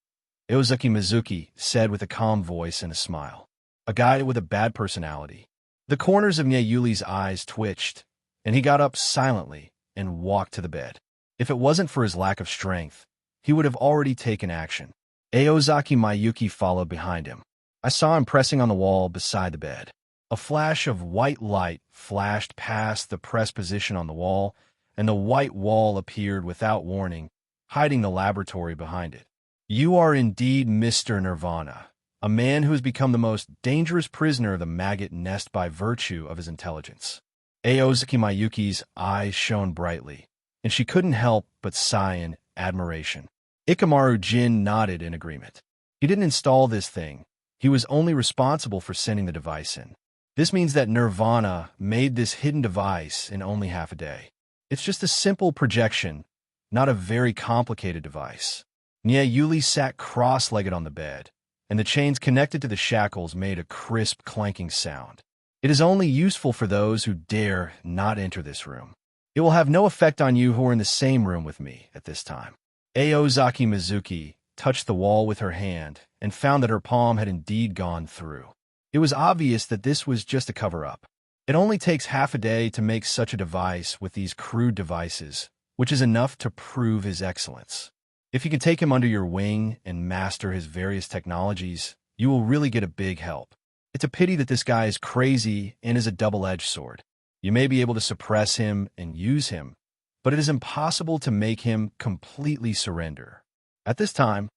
Aozaki Mizuki said with a calm voice and a smile. A guy with a bad personality. The corners of Nyeyuli's eyes twitched, and he got up silently and walked to the bed. If it wasn't for his lack of strength, he would have already taken action. Aozaki Mayuki followed behind him. I saw him pressing on the wall beside the bed. A flash of white light flashed past the press position on the wall, and the white wall appeared without warning, hiding the laboratory behind it. You are indeed Mr. Nirvana, a man who has become the most dangerous prisoner of the maggot nest by virtue of his intelligence. Aozaki Mayuki's eyes shone brightly, and she couldn't help but sigh in admiration. Ikamaru Jin nodded in agreement. He didn't install this thing. He was only responsible for sending the device in. This means that Nirvana made this hidden device in only half a day. It's just a simple projection, not a very complicated device. Nye Yuli sat cross-legged on the bed, and the chains connected to the shackles made a crisp clanking sound. It is only useful for those who dare not enter this room. It will have no effect on you who are in the same room with me at this time. Aozaki Mizuki touched the wall with her hand and found that her palm had indeed gone through. It was obvious that this was just a cover-up. It only takes half a day to make such a device with these crude devices, which is enough to prove his excellence. If you can take him under your wing and master his various technologies, you will really get a big help. It's a pity that this guy is crazy and is a double-edged sword. You may be able to suppress him and use him, but it is impossible to make him completely surrender. At this time,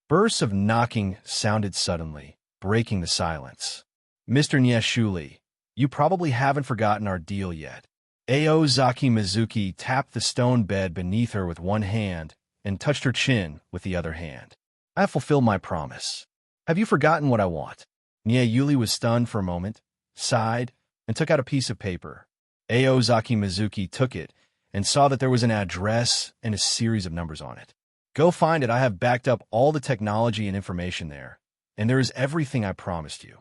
bursts of knocking sounded suddenly, breaking the silence. Mr. Nyeshuli, you probably haven't forgotten our deal yet. Aozaki Mizuki tapped the stone bed beneath her with one hand and touched her chin with the other hand. I have fulfilled my promise. Have you forgotten what I want? Nyeyuli was stunned for a moment, sighed, and took out a piece of paper. Aozaki Mizuki took it and saw that there was an address and a series of numbers on it. Go find it. I have backed up all the technology and information there, and there is everything I promised you.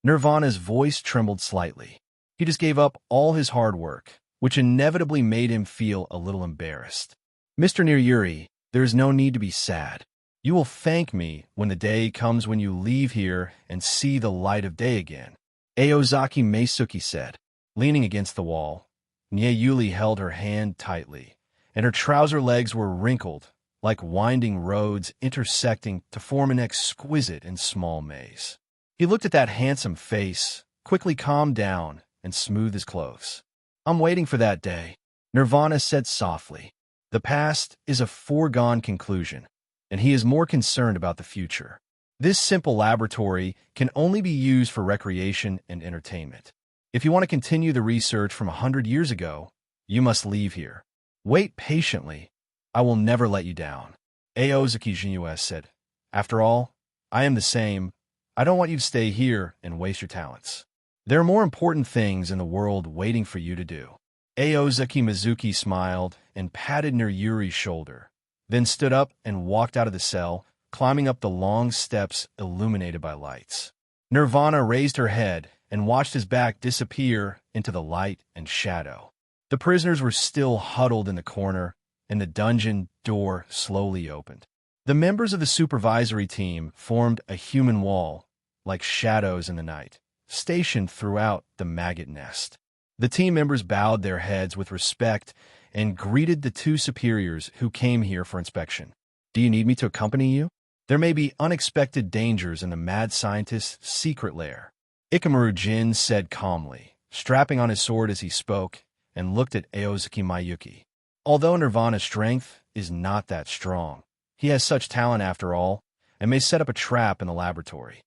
Nirvana's voice trembled slightly. He just gave up all his hard work, which inevitably made him feel a little embarrassed. Mr. Niriyuri, there is no need to be sad. You will thank me when the day comes when you leave here and see the light of day again, Aozaki Meisuki said. Leaning against the wall, Nyeyuli held her hand tightly, and her trouser legs were wrinkled, like winding roads intersecting to form an exquisite and small maze. He looked at that handsome face, quickly calmed down, and smoothed his clothes. I'm waiting for that day, Nirvana said softly. The past is a foregone conclusion, and he is more concerned about the future. This simple laboratory can only be used for recreation and entertainment. If you want to continue the research from 100 years ago, you must leave here. Wait patiently. I will never let you down, Aozaki Jinyu said. After all, I am the same. I don't want you to stay here and waste your talents. There are more important things in the world waiting for you to do. Aozaki Mizuki smiled and patted Niriyuri's shoulder, then stood up and walked out of the cell, climbing up the long steps illuminated by lights. Nirvana raised her head and watched his back disappear into the light and shadow. The prisoners were still huddled in the corner, and the dungeon door slowly opened. The members of the supervisory team formed a human wall, like shadows in the night, stationed throughout the maggot nest. The team members bowed their heads with respect and greeted the two superiors who came here for inspection. Do you need me to accompany you? There may be unexpected dangers in the mad scientist's secret lair, Ikamaru Jin said calmly, strapping on his sword as he spoke, and looked at Aozaki Mayuki. Although Nirvana's strength is not that strong, he has such talent after all, and may set up a trap in the laboratory.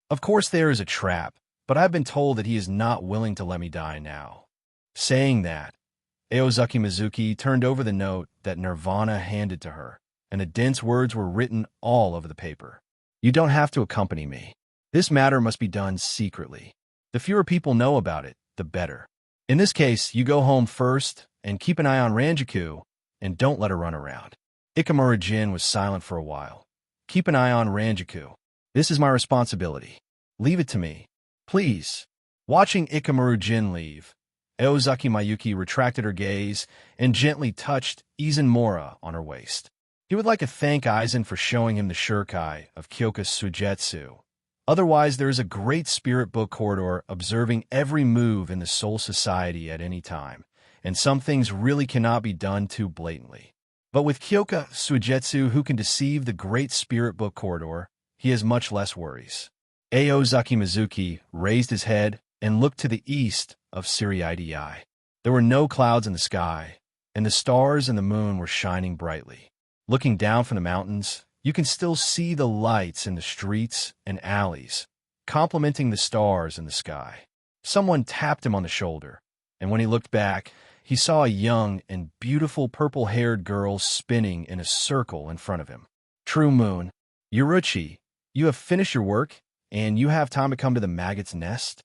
Of course there is a trap, but I've been told that he is not willing to let me die now. Saying that, Aozaki Mizuki turned over the note that Nirvana handed to her, and the dense words were written all over the paper. You don't have to accompany me. This matter must be done secretly. The fewer people know about it, the better. In this case, you go home first and keep an eye on Ranjiku, and don't let her run around. Ikamaru Jin was silent for a while. Keep an eye on Ranjiku. This is my responsibility. Leave it to me. Please. Watching Ikamaru Jin leave, Aozaki Mayuki retracted her gaze and gently touched Izanmora on her waist. He would like to thank Aizen for showing him the shurikai of Kyoka Sujetsu. Otherwise, there is a great spirit book corridor observing every move in the Soul Society at any time, and some things really cannot be done too blatantly. But with Kyoka Sujetsu, who can deceive the great spirit book corridor, he has much less worries. Aozaki Mizuki raised his head and looked to the east of Siriidi. There were no clouds in the sky, and the stars and the moon were shining brightly. Looking down from the mountains, you can still see the lights in the streets and alleys, complementing the stars in the sky. Someone tapped him on the shoulder, and when he looked back, he saw a young and beautiful purple-haired girl spinning in a circle in front of him. True Moon, Yuruchi, you have finished your work, and you have time to come to the maggot's nest?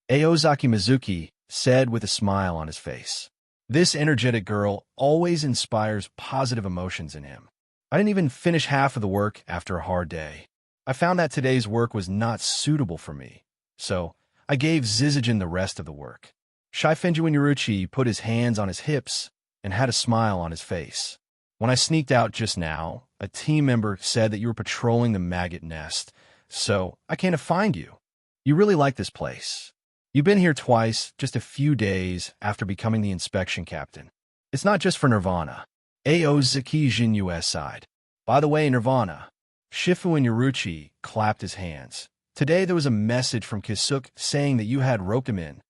Aozaki Mizuki said with a smile on his face. This energetic girl always inspires positive emotions in him. I didn't even finish half of the work after a hard day. I found that today's work was not suitable for me, so I gave Zizijin the rest of the work. Shifenju Yuruchi put his hands on his hips and had a smile on his face. When I sneaked out just now, a team member said that you were patrolling the maggot nest, so I came to find you. You really like this place. You've been here twice, just a few days after becoming the inspection captain. It's not just for Nirvana. Aozaki Jinyu's side. By the way, Nirvana, Shifu and Yuruchi clapped his hands. Today there was a message from Kisuk saying that you had roped him in.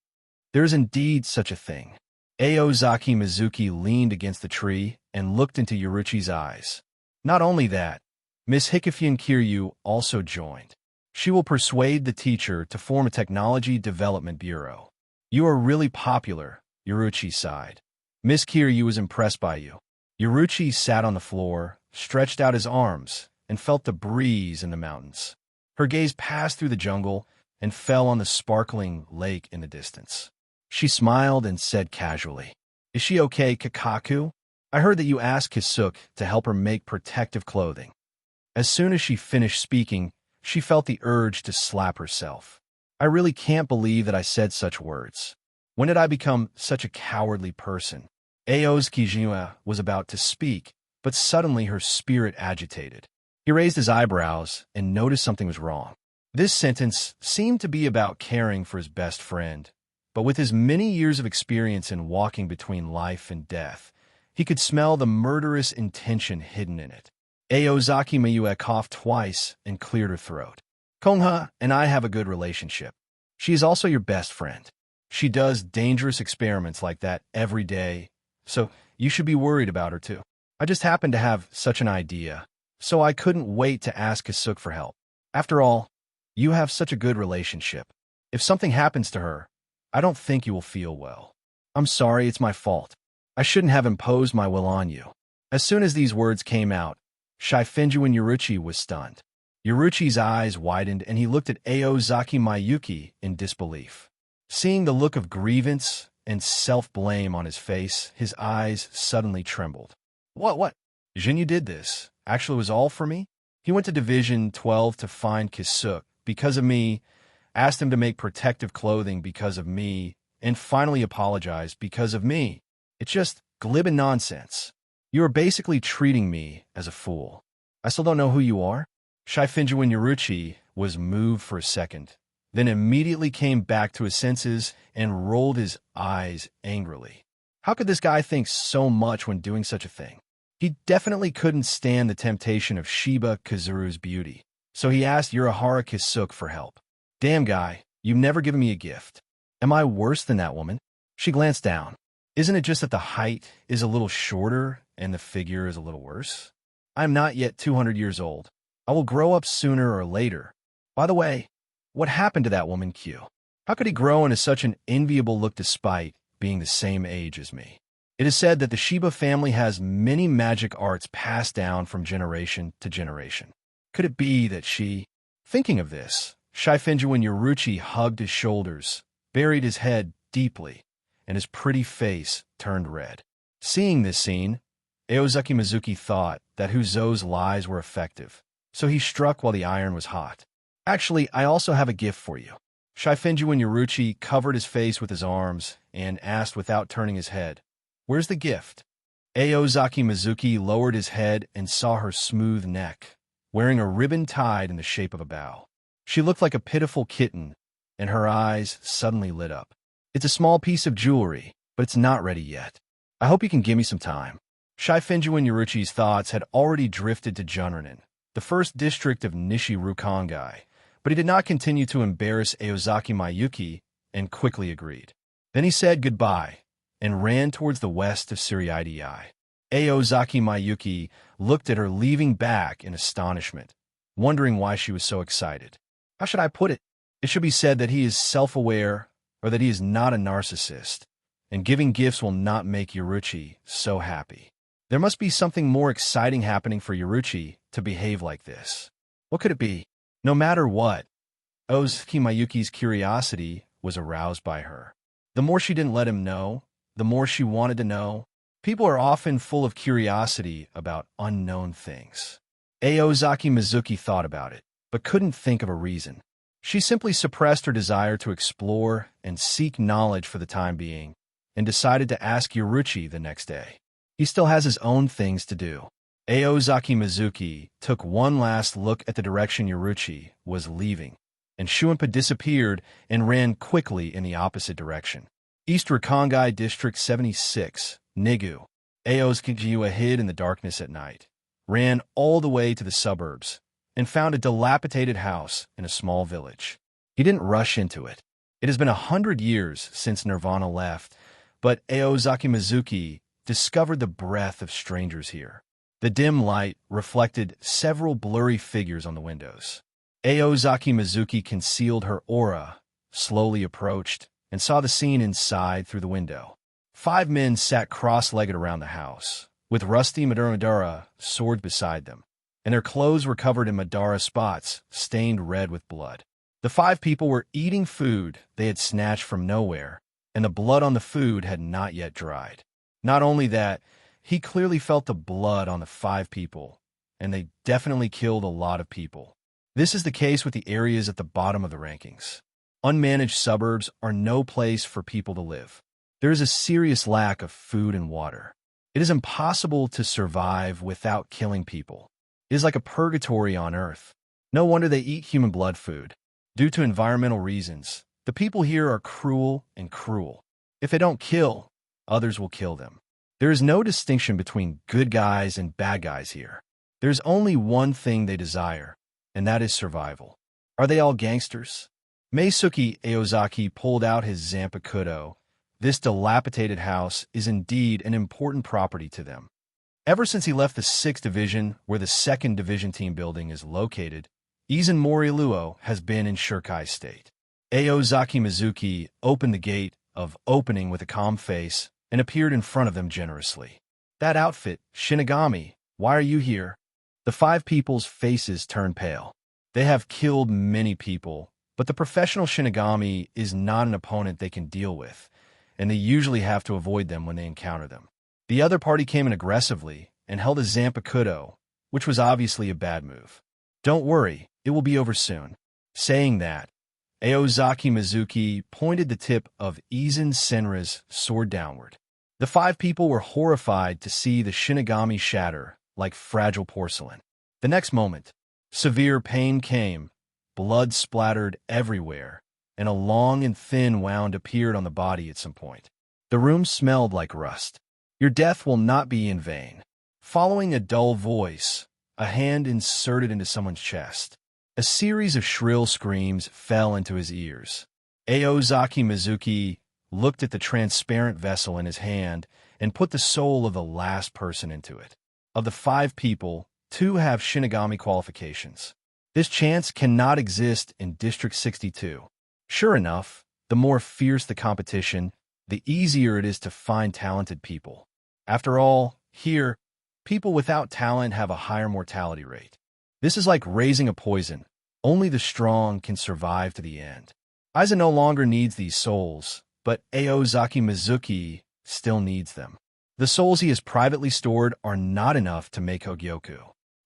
There is indeed such a thing. Aozaki Mizuki leaned against the tree and looked into Yuruchi's eyes. Not only that, Miss Hikifune Kiryu also joined. She will persuade the teacher to form a technology development bureau. You are really popular, Yuruchi sighed. Miss Kiryu was impressed by you. Yuruchi sat on the floor, stretched out his arms, and felt the breeze in the mountains. Her gaze passed through the jungle and fell on the sparkling lake in the distance. She smiled and said casually, "Is she okay, Kakaku? I heard that you asked Kisuk to help her make protective clothing." As soon as she finished speaking, she felt the urge to slap herself. I really can't believe that I said such words. When did I become such a cowardly person? Aoz Kijima was about to speak, but suddenly her spirit agitated. He raised his eyebrows and noticed something was wrong. This sentence seemed to be about caring for his best friend, but with his many years of experience in walking between life and death, he could smell the murderous intention hidden in it. Aozaki Mayue coughed twice and cleared her throat. Kongha and I have a good relationship. She is also your best friend. She does dangerous experiments like that every day, so you should be worried about her too. I just happened to have such an idea, so I couldn't wait to ask Kisuk for help. After all, you have such a good relationship. If something happens to her, I don't think you will feel well. I'm sorry, it's my fault. I shouldn't have imposed my will on you. As soon as these words came out, Shifenju and Yuruchi was stunned. Yuruchi's eyes widened and he looked at Aozaki Mayuki in disbelief. Seeing the look of grievance and self-blame on his face, his eyes suddenly trembled. What? Jinyu did this. Actually, it was all for me? He went to Division 12 to find Kisuk because of me, asked him to make protective clothing because of me, and finally apologized because of me. It's just glib and nonsense. You are basically treating me as a fool. I still don't know who you are. Shifenju and Yuruchi was moved for a second, then immediately came back to his senses and rolled his eyes angrily. How could this guy think so much when doing such a thing? He definitely couldn't stand the temptation of Shiba Kazuru's beauty, so he asked Urahara Kisuk for help. Damn guy, you've never given me a gift. Am I worse than that woman? She glanced down. Isn't it just that the height is a little shorter and the figure is a little worse? I am not yet 200 years old. I will grow up sooner or later. By the way, what happened to that woman, Q? How could he grow into such an enviable look despite being the same age as me? It is said that the Shiba family has many magic arts passed down from generation to generation. Could it be that she... Thinking of this, Shifenju and Yuruchi hugged his shoulders, buried his head deeply, and his pretty face turned red. Seeing this scene, Aozaki Mizuki thought that Huzo's lies were effective, so he struck while the iron was hot. Actually, I also have a gift for you. Shifenju and Yuruchi covered his face with his arms and asked without turning his head, "Where's the gift?" Aozaki Mizuki lowered his head and saw her smooth neck, wearing a ribbon tied in the shape of a bow. She looked like a pitiful kitten, and her eyes suddenly lit up. It's a small piece of jewelry, but it's not ready yet. I hope you can give me some time. Shifenju and Yuruchi's thoughts had already drifted to Junranin, the first district of Nishi-Rukongai, but he did not continue to embarrass Aozaki Mayuki and quickly agreed. Then he said goodbye and ran towards the west of Suriidii. Aozaki Mayuki looked at her leaving back in astonishment, wondering why she was so excited. How should I put it? It should be said that he is self-aware or that he is not a narcissist, and giving gifts will not make Yoruchi so happy. There must be something more exciting happening for Yoruchi to behave like this. What could it be? No matter what, Ozuki Mayuki's curiosity was aroused by her. The more she didn't let him know, the more she wanted to know. People are often full of curiosity about unknown things. Aozaki Mizuki thought about it, but couldn't think of a reason. She simply suppressed her desire to explore and seek knowledge for the time being, and decided to ask Yoruchi the next day. He still has his own things to do. Aozaki Mizuki took one last look at the direction Yoruchi was leaving, and Shuunpa disappeared and ran quickly in the opposite direction. East Rakongai District 76, Nigu. Aozaki hid in the darkness at night, ran all the way to the suburbs, and found a dilapidated house in a small village. He didn't rush into it. It has been 100 years since Nirvana left, but Aozaki Mizuki discovered the breath of strangers here. The dim light reflected several blurry figures on the windows. Aozaki Mizuki concealed her aura, slowly approached, and saw the scene inside through the window. 5 men sat cross-legged around the house, with rusty Madara swords beside them, and their clothes were covered in Madara spots, stained red with blood. The 5 people were eating food they had snatched from nowhere, and the blood on the food had not yet dried. Not only that, he clearly felt the blood on the 5 people, and they definitely killed a lot of people. This is the case with the areas at the bottom of the rankings. Unmanaged suburbs are no place for people to live. There is a serious lack of food and water. It is impossible to survive without killing people. It is like a purgatory on Earth. No wonder they eat human blood food. Due to environmental reasons, the people here are cruel and cruel. If they don't kill, others will kill them. There is no distinction between good guys and bad guys here. There's only one thing they desire, and that is survival. Are they all gangsters? Meisuke Aozaki pulled out his Zanpakuto. This dilapidated house is indeed an important property to them. Ever since he left the 6th Division, where the 2nd Division team building is located, Izen Moriluo has been in Shirkai State. Aozaki Mizuki opened the gate of opening with a calm face and appeared in front of them generously. That outfit, Shinigami, why are you here? The 5 people's faces turned pale. They have killed many people, but the professional Shinigami is not an opponent they can deal with, and they usually have to avoid them when they encounter them. The other party came in aggressively and held a Zanpakuto, which was obviously a bad move. Don't worry, it will be over soon. Saying that, Aozaki Mizuki pointed the tip of Izen Senra's sword downward. The 5 people were horrified to see the Shinigami shatter like fragile porcelain. The next moment, severe pain came, blood splattered everywhere, and a long and thin wound appeared on the body at some point. The room smelled like rust. Your death will not be in vain. Following a dull voice, a hand inserted into someone's chest. A series of shrill screams fell into his ears. Aozaki Mizuki looked at the transparent vessel in his hand and put the soul of the last person into it. Of the 5 people, 2 have Shinigami qualifications. This chance cannot exist in District 62. Sure enough, the more fierce the competition, the easier it is to find talented people. After all, here, people without talent have a higher mortality rate. This is like raising a poison. Only the strong can survive to the end. Aizen no longer needs these souls, but Aozaki Mizuki still needs them. The souls he has privately stored are not enough to make Hogyoku.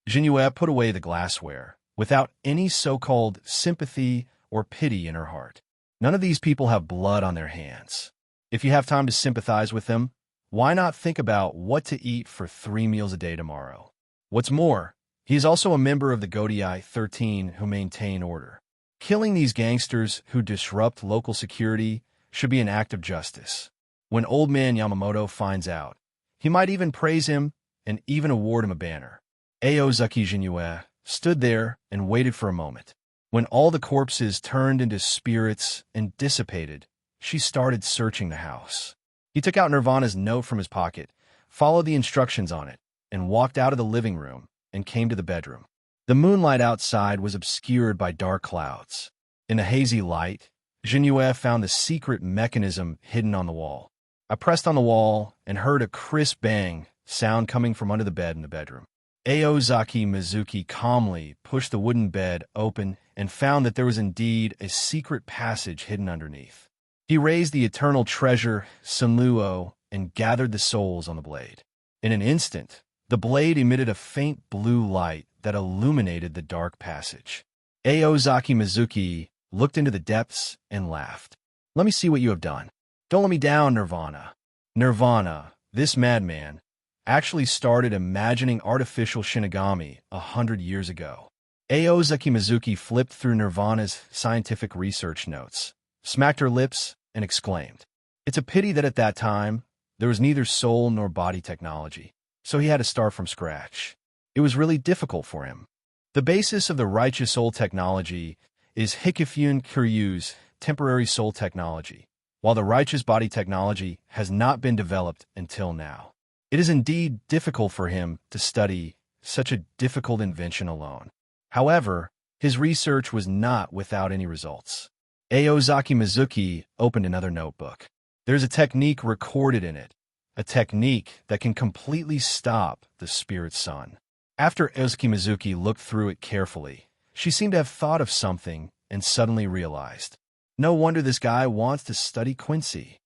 Jinue put away the glassware, without any so-called sympathy or pity in her heart. None of these people have blood on their hands. If you have time to sympathize with them, why not think about what to eat for 3 meals a day tomorrow? What's more, he is also a member of the Godai 13 who maintain order. Killing these gangsters who disrupt local security should be an act of justice. When Old Man Yamamoto finds out, he might even praise him and even award him a banner. Aozaki Jinue stood there and waited for a moment. When all the corpses turned into spirits and dissipated, she started searching the house. He took out Nirvana's note from his pocket, followed the instructions on it, and walked out of the living room and came to the bedroom. The moonlight outside was obscured by dark clouds. In the hazy light, Jinue found the secret mechanism hidden on the wall. I pressed on the wall and heard a crisp bang sound coming from under the bed in the bedroom. Aozaki Mizuki calmly pushed the wooden bed open and found that there was indeed a secret passage hidden underneath. He raised the eternal treasure, Sunluo, and gathered the souls on the blade. In an instant, the blade emitted a faint blue light that illuminated the dark passage. Aozaki Mizuki looked into the depths and laughed. "Let me see what you have done. Don't let me down, Nirvana." Nirvana, this madman, actually started imagining artificial Shinigami 100 years ago. Aozaki Mizuki flipped through Nirvana's scientific research notes, smacked her lips, and exclaimed, "It's a pity that at that time, there was neither soul nor body technology, so he had to start from scratch. It was really difficult for him. The basis of the righteous soul technology is Hikifun Kiryu's temporary soul technology, while the righteous body technology has not been developed until now. It is indeed difficult for him to study such a difficult invention alone. However, his research was not without any results." Aozaki Mizuki opened another notebook. There's a technique recorded in it, a technique that can completely stop the spirit sun. After Aozaki Mizuki looked through it carefully, she seemed to have thought of something and suddenly realized, no wonder this guy wants to study Quincy.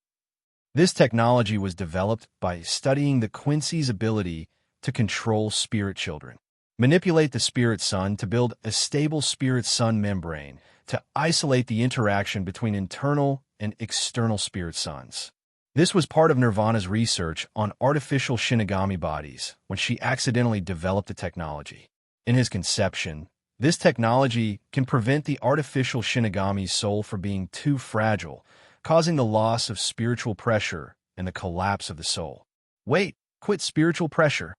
This technology was developed by studying the Quincy's ability to control spirit children, manipulate the spirit sun to build a stable spirit sun membrane to isolate the interaction between internal and external spirit suns. This was part of Nirvana's research on artificial Shinigami bodies when she accidentally developed the technology. In his conception, this technology can prevent the artificial Shinigami's soul from being too fragile, causing the loss of spiritual pressure and the collapse of the soul. Wait, quit spiritual pressure.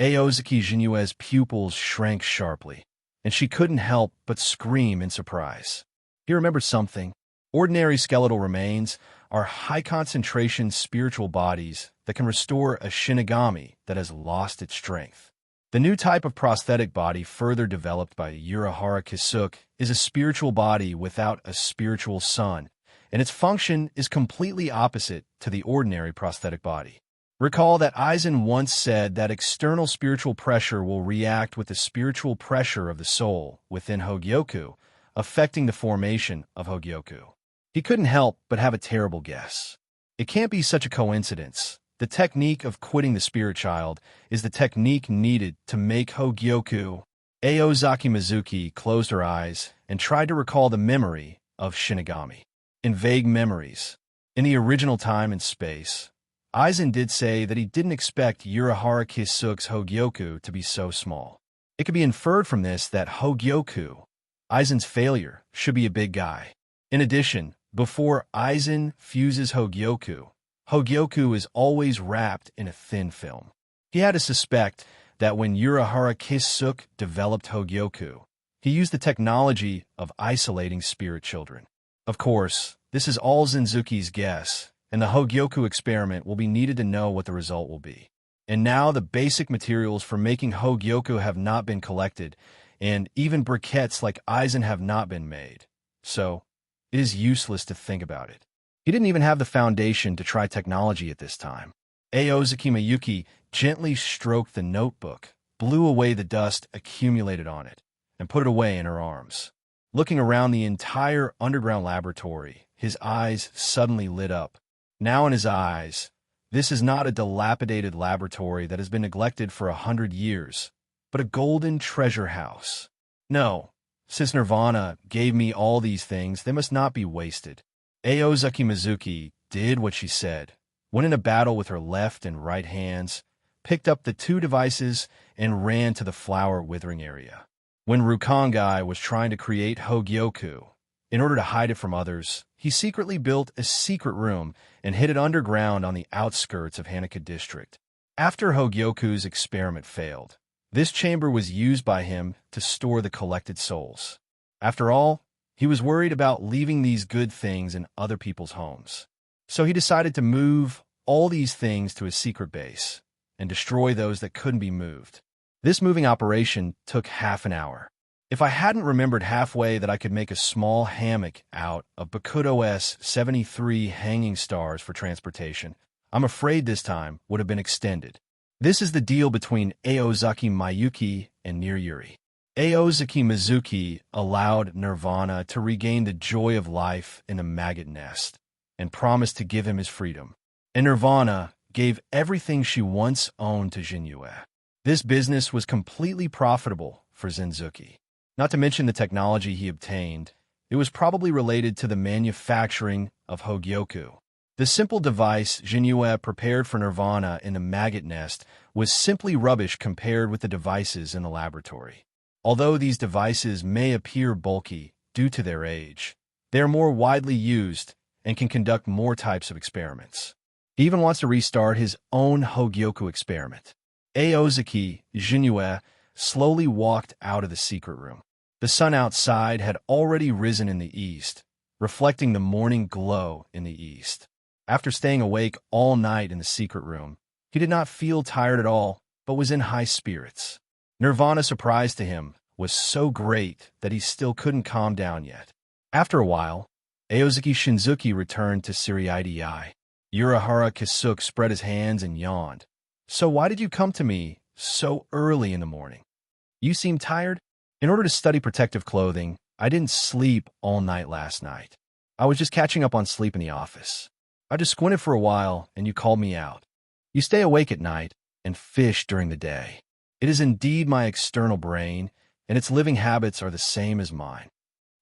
Aozaki Jinue's pupils shrank sharply, and she couldn't help but scream in surprise. He remembered something. Ordinary skeletal remains are high-concentration spiritual bodies that can restore a Shinigami that has lost its strength. The new type of prosthetic body further developed by Urahara Kisuke is a spiritual body without a spiritual sun, and its function is completely opposite to the ordinary prosthetic body. Recall that Aizen once said that external spiritual pressure will react with the spiritual pressure of the soul within Hogyoku, affecting the formation of Hogyoku. He couldn't help but have a terrible guess. It can't be such a coincidence. The technique of quitting the spirit child is the technique needed to make Hogyoku. Aozaki Mizuki closed her eyes and tried to recall the memory of Shinigami. In vague memories, in the original time and space, Aizen did say that he didn't expect Urahara Kisuke's Hogyoku to be so small. It could be inferred from this that Hogyoku, Aizen's failure, should be a big guy. In addition, before Aizen fuses Hogyoku, Hogyoku is always wrapped in a thin film. He had to suspect that when Urahara Kisuke developed Hogyoku, he used the technology of isolating spirit children. Of course, this is all Zenzuki's guess, and the Hogyoku experiment will be needed to know what the result will be. And now the basic materials for making Hogyoku have not been collected, and even briquettes like Aizen have not been made. So, it is useless to think about it. He didn't even have the foundation to try technology at this time. Aozaki Mizuki gently stroked the notebook, blew away the dust accumulated on it, and put it away in her arms. Looking around the entire underground laboratory, his eyes suddenly lit up. Now in his eyes, this is not a dilapidated laboratory that has been neglected for 100 years, but a golden treasure house. No, since Nirvana gave me all these things, they must not be wasted. Aozaki Mizuki did what she said, went in a battle with her left and right hands, picked up the two devices, and ran to the flower withering area. When Rukongai was trying to create Hogyoku, in order to hide it from others, he secretly built a secret room and hid it underground on the outskirts of Hanaka District. After Hogyoku's experiment failed, this chamber was used by him to store the collected souls. After all, he was worried about leaving these good things in other people's homes. So he decided to move all these things to his secret base and destroy those that couldn't be moved. This moving operation took half an hour. If I hadn't remembered halfway that I could make a small hammock out of Bakudo S 73 hanging stars for transportation, I'm afraid this time would have been extended. This is the deal between Aozaki Mayuki and Niryuri. Aozaki Mizuki allowed Nirvana to regain the joy of life in a maggot nest and promised to give him his freedom. And Nirvana gave everything she once owned to Jinyue. This business was completely profitable for Zenzuki. Not to mention the technology he obtained, it was probably related to the manufacturing of Hogyoku. The simple device Jinyue prepared for Nirvana in the maggot nest was simply rubbish compared with the devices in the laboratory. Although these devices may appear bulky due to their age, they are more widely used and can conduct more types of experiments. He even wants to restart his own Hogyoku experiment. Aozaki Jinyue slowly walked out of the secret room. The sun outside had already risen in the east, reflecting the morning glow in the east. After staying awake all night in the secret room, he did not feel tired at all, but was in high spirits. Nirvana's surprise to him was so great that he still couldn't calm down yet. After a while, Aozaki Shinzuki returned to Siriidei. Urahara Kisuke spread his hands and yawned. So why did you come to me so early in the morning? You seem tired? In order to study protective clothing, I didn't sleep all night last night. I was just catching up on sleep in the office. I just squinted for a while, and you called me out. You stay awake at night and fish during the day. It is indeed my external brain, and its living habits are the same as mine.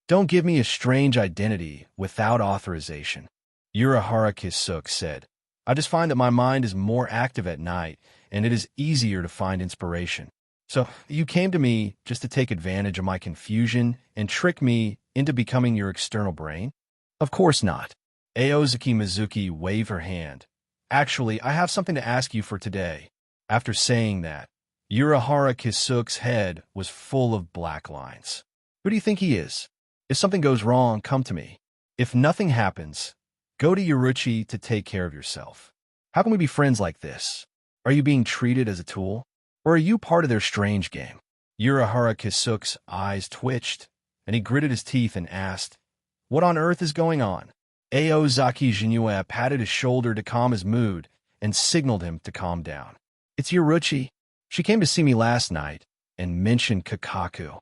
Don't give me a strange identity without authorization. Urahara Kisuke said, I just find that my mind is more active at night, and it is easier to find inspiration. So you came to me just to take advantage of my confusion and trick me into becoming your external brain? Of course not. Aozaki Mizuki waved her hand. Actually, I have something to ask you for today. After saying that, Urahara Kisuke's head was full of black lines. Who do you think he is? If something goes wrong, come to me. If nothing happens, go to Yoruchi to take care of yourself. How can we be friends like this? Are you being treated as a tool? Or are you part of their strange game? Urahara Kisuke's eyes twitched, and he gritted his teeth and asked, What on earth is going on? Aozaki Jinyue patted his shoulder to calm his mood and signaled him to calm down. It's Yoruchi. She came to see me last night and mentioned Kakaku.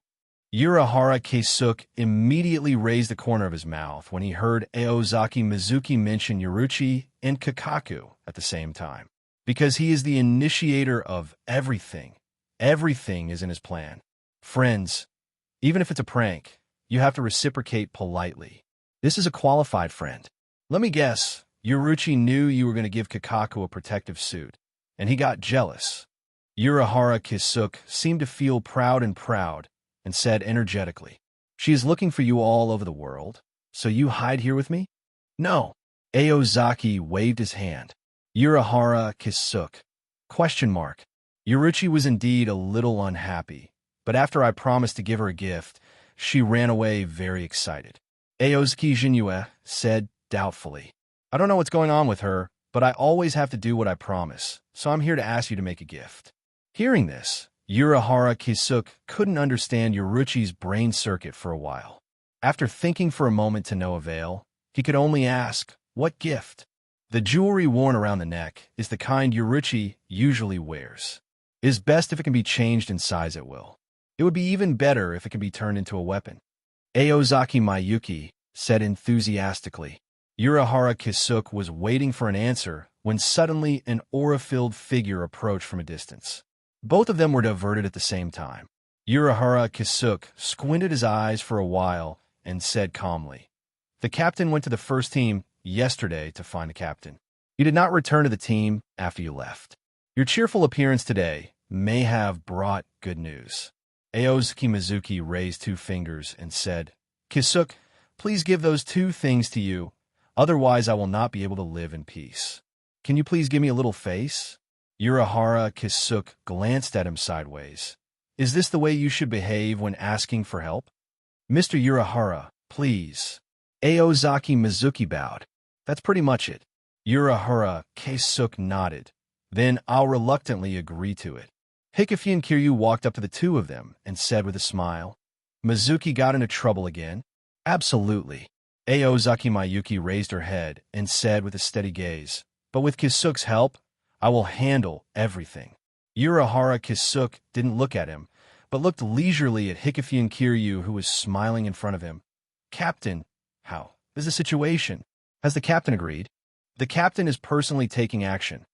Urahara Kisuke immediately raised the corner of his mouth when he heard Aozaki Mizuki mention Yoruchi and Kakaku at the same time. Because he is the initiator of everything. Everything is in his plan. Friends, even if it's a prank, you have to reciprocate politely. This is a qualified friend. Let me guess, Yoruchi knew you were going to give Kakaku a protective suit, and he got jealous. Urahara Kisuke seemed to feel proud and said energetically, She is looking for you all over the world, so you hide here with me? No. Aozaki waved his hand. Urahara Kisuke. ? Yoruchi was indeed a little unhappy, but after I promised to give her a gift, she ran away very excited. Aozaki Jinyue said doubtfully, I don't know what's going on with her, but I always have to do what I promise, so I'm here to ask you to make a gift. Hearing this, Urahara Kisuke couldn't understand Yoruchi's brain circuit for a while. After thinking for a moment to no avail, he could only ask, what gift? The jewelry worn around the neck is the kind Yoruchi usually wears. It is best if it can be changed in size at will. It would be even better if it can be turned into a weapon. Aozaki Mayuki said enthusiastically. Urahara Kisuke was waiting for an answer when suddenly an aura-filled figure approached from a distance. Both of them were diverted at the same time. Urahara Kisuke squinted his eyes for a while and said calmly, The captain went to the first team yesterday to find a captain. You did not return to the team after you left. Your cheerful appearance today may have brought good news. Aozaki Mizuki raised 2 fingers and said, Kisuke, please give those 2 things to you, otherwise I will not be able to live in peace. Can you please give me a little face? Urahara Kisuke glanced at him sideways. Is this the way you should behave when asking for help? Mr. Urahara, please. Aozaki Mizuki bowed. That's pretty much it. Urahara Kisuke nodded. Then I'll reluctantly agree to it. Hikafi and Kiryu walked up to the 2 of them and said with a smile, Mizuki got into trouble again? Absolutely. Aozaki Mayuki raised her head and said with a steady gaze, but with Kisuk's help, I will handle everything. Urahara Kisuk didn't look at him, but looked leisurely at Hikifune Kiryu, who was smiling in front of him. Captain, how is the situation? Has the captain agreed? The captain is personally taking action.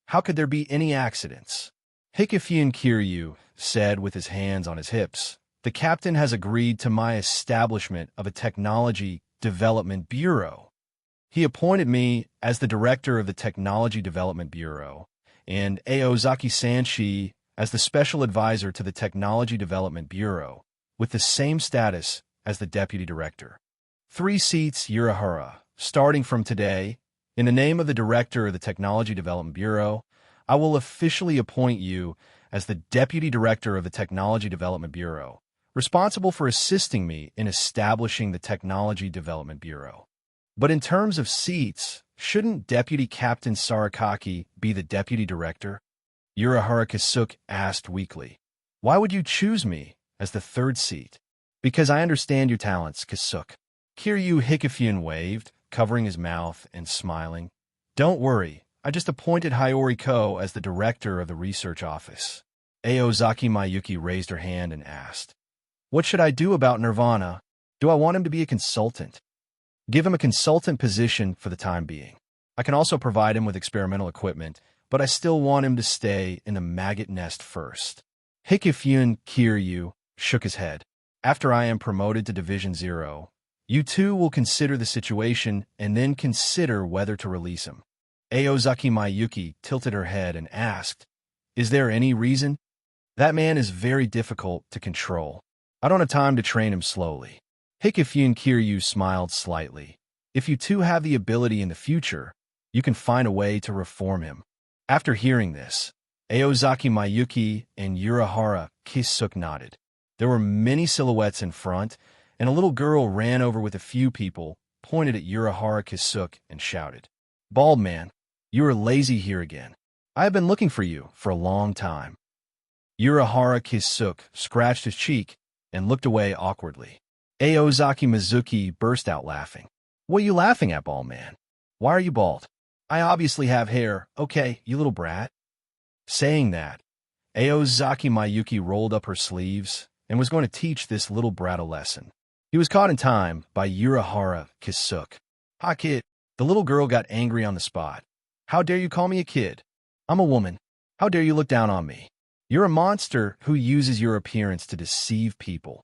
How could there be any accidents? Hikifune Kiryu said with his hands on his hips. The captain has agreed to my establishment of a technology development bureau. He appointed me as the director of the Technology Development Bureau, and Aozaki Sanshi as the special advisor to the Technology Development Bureau, with the same status as the deputy director. 3 seats, Urahara. Starting from today, in the name of the director of the Technology Development Bureau, I will officially appoint you as the deputy director of the Technology Development Bureau, responsible for assisting me in establishing the Technology Development Bureau. But in terms of seats, shouldn't Deputy Captain Sarakaki be the deputy director? Urahara Kisuk asked weakly. Why would you choose me as the 3rd seat? Because I understand your talents, Kisuk. Kiryu Hikifune waved, covering his mouth and smiling. Don't worry, I just appointed Hayori Ko as the director of the research office. Aozaki Mayuki raised her hand and asked, what should I do about Nirvana? Do I want him to be a consultant? Give him a consultant position for the time being. I can also provide him with experimental equipment, but I still want him to stay in the maggot nest first. Hikifune Kiryu shook his head. After I am promoted to Division 0, you two will consider the situation and then consider whether to release him. Aozaki Mayuki tilted her head and asked, is there any reason? That man is very difficult to control. I don't have time to train him slowly. Hikifune Kiryu smiled slightly. If you two have the ability in the future, you can find a way to reform him. After hearing this, Aozaki Mayuki and Urahara Kisuk nodded. There were many silhouettes in front, and a little girl ran over with a few people, pointed at Urahara Kisuk, and shouted, Bald man, you are lazy here again. I have been looking for you for a long time. Urahara Kisuk scratched his cheek and looked away awkwardly. Aozaki Mizuki burst out laughing. What are you laughing at, bald man? Why are you bald? I obviously have hair, okay, you little brat. Saying that, Aozaki Mayuki rolled up her sleeves and was going to teach this little brat a lesson. He was caught in time by Urahara Kisuk. Hi, kid. The little girl got angry on the spot. How dare you call me a kid? I'm a woman. How dare you look down on me? You're a monster who uses your appearance to deceive people.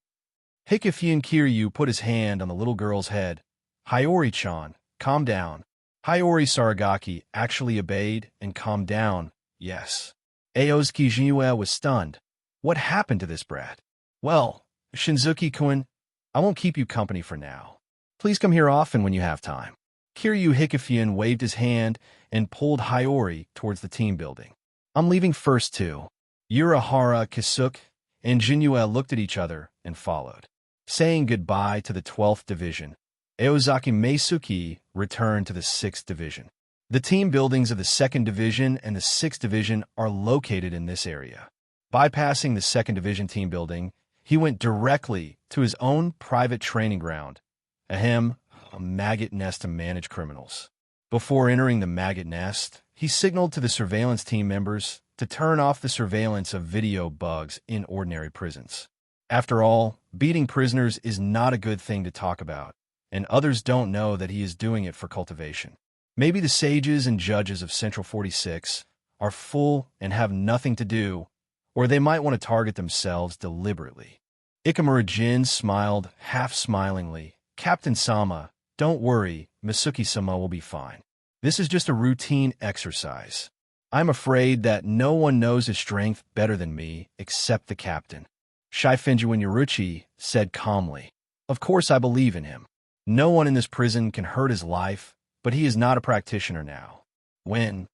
Hikifune Kiryu put his hand on the little girl's head. Hayori-chan, calm down. Hayori Saragaki actually obeyed and calmed down, yes. Aozuki Jinue was stunned. What happened to this brat? Well, Shinzuki-kun, I won't keep you company for now. Please come here often when you have time. Kiryu Hikifune waved his hand and pulled Hayori towards the team building. I'm leaving first too. Urahara Kisuk and Jinue looked at each other and followed. Saying goodbye to the 12th Division, Aozaki Meisuki returned to the 6th Division. The team buildings of the 2nd Division and the 6th Division are located in this area. Bypassing the 2nd Division team building, he went directly to his own private training ground, a maggot nest to manage criminals. Before entering the maggot nest, he signaled to the surveillance team members to turn off the surveillance of video bugs in ordinary prisons. After all, beating prisoners is not a good thing to talk about, and others don't know that he is doing it for cultivation. Maybe the sages and judges of Central 46 are full and have nothing to do, or they might want to target themselves deliberately. Ikamura Jin smiled, half-smilingly. Captain Sama, don't worry, Misuki-sama will be fine. This is just a routine exercise. I'm afraid that no one knows his strength better than me, except the captain. Shifinjuin Yoruchi said calmly. Of course I believe in him. No one in this prison can hurt his life, but he is not a practitioner now. When?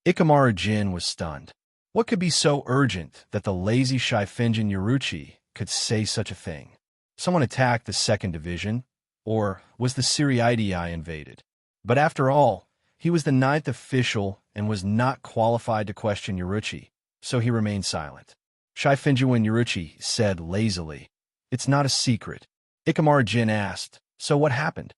Ikamura Jin was stunned. What could be so urgent that the lazy Shifinjin Yoruchi could say such a thing? Someone attacked the 2nd Division, or was the Siriidii invaded? But after all, he was the 9th official and was not qualified to question Yoruchi, so he remained silent. Shifinjuin Yoruchi said lazily, It's not a secret. Ikamura Jin asked, So what happened?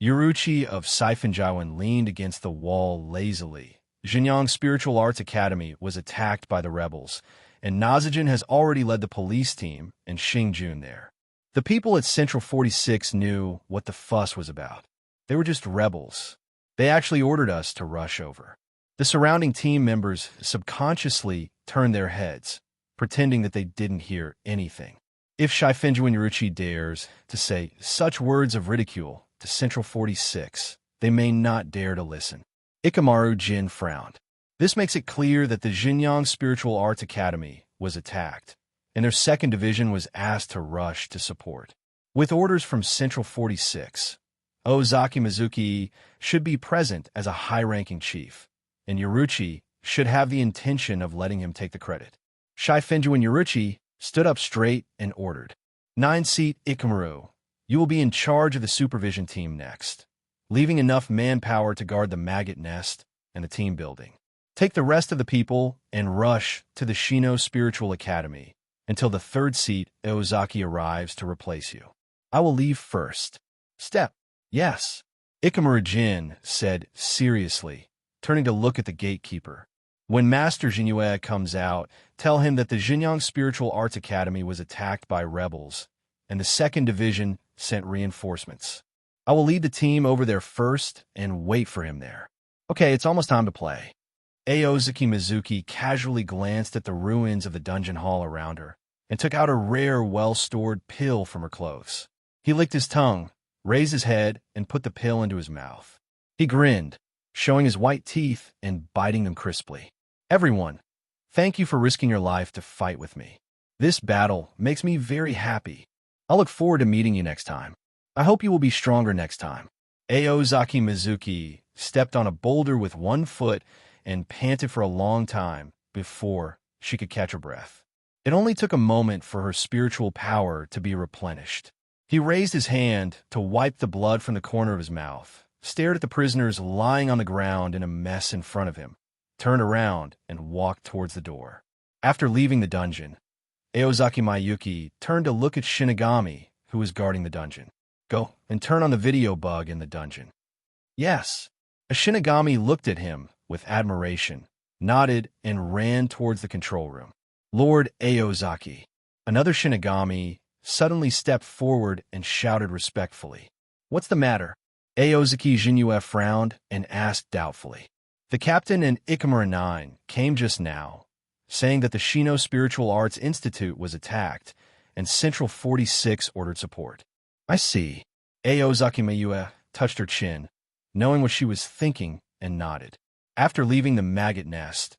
Yoruchi of Saifinjuin leaned against the wall lazily Xinjiang Spiritual Arts Academy was attacked by the rebels, and Nazajin has already led the police team and Xingjun there. The people at Central 46 knew what the fuss was about. They were just rebels. They actually ordered us to rush over. The surrounding team members subconsciously turned their heads, pretending that they didn't hear anything. If Shifenjuan Yuruchi dares to say such words of ridicule to Central 46, they may not dare to listen. Ikamaru Jin frowned. This makes it clear that the Xinjiang Spiritual Arts Academy was attacked, and their second division was asked to rush to support. With orders from Central 46, Ozaki Mizuki should be present as a high-ranking chief, and Yuruchi should have the intention of letting him take the credit. Shifenjuan Yuruchi stood up straight and ordered, 9-seat Ikamaru, you will be in charge of the supervision team next, leaving enough manpower to guard the maggot nest and the team building. Take the rest of the people and rush to the Shino Spiritual Academy until the 3rd seat Ozaki arrives to replace you. I will leave first. Step. Yes. Ikamaru Jin said seriously, turning to look at the gatekeeper. When Master Jinue comes out, tell him that the Xinjiang Spiritual Arts Academy was attacked by rebels, and the 2nd Division sent reinforcements. I will lead the team over there first and wait for him there. Okay, it's almost time to play. Aozaki Mizuki casually glanced at the ruins of the dungeon hall around her and took out a rare, well-stored pill from her clothes. He licked his tongue, raised his head, and put the pill into his mouth. He grinned, showing his white teeth and biting them crisply. Everyone, thank you for risking your life to fight with me. This battle makes me very happy. I'll look forward to meeting you next time. I hope you will be stronger next time. Aozaki Mizuki stepped on a boulder with one foot and panted for a long time before she could catch her breath. It only took a moment for her spiritual power to be replenished. He raised his hand to wipe the blood from the corner of his mouth, stared at the prisoners lying on the ground in a mess in front of him, turned around, and walked towards the door. After leaving the dungeon, Aozaki Mayuki turned to look at Shinigami, who was guarding the dungeon. Go and turn on the video bug in the dungeon. Yes. A Shinigami looked at him with admiration, nodded, and ran towards the control room. Lord Aozaki. Another Shinigami suddenly stepped forward and shouted respectfully. What's the matter? Aozaki Jinue frowned and asked doubtfully. The captain and Ikamaru 9 came just now, saying that the Shino Spiritual Arts Institute was attacked and Central 46 ordered support. I see. Aozaki Mayue touched her chin, knowing what she was thinking, and nodded. After leaving the maggot nest,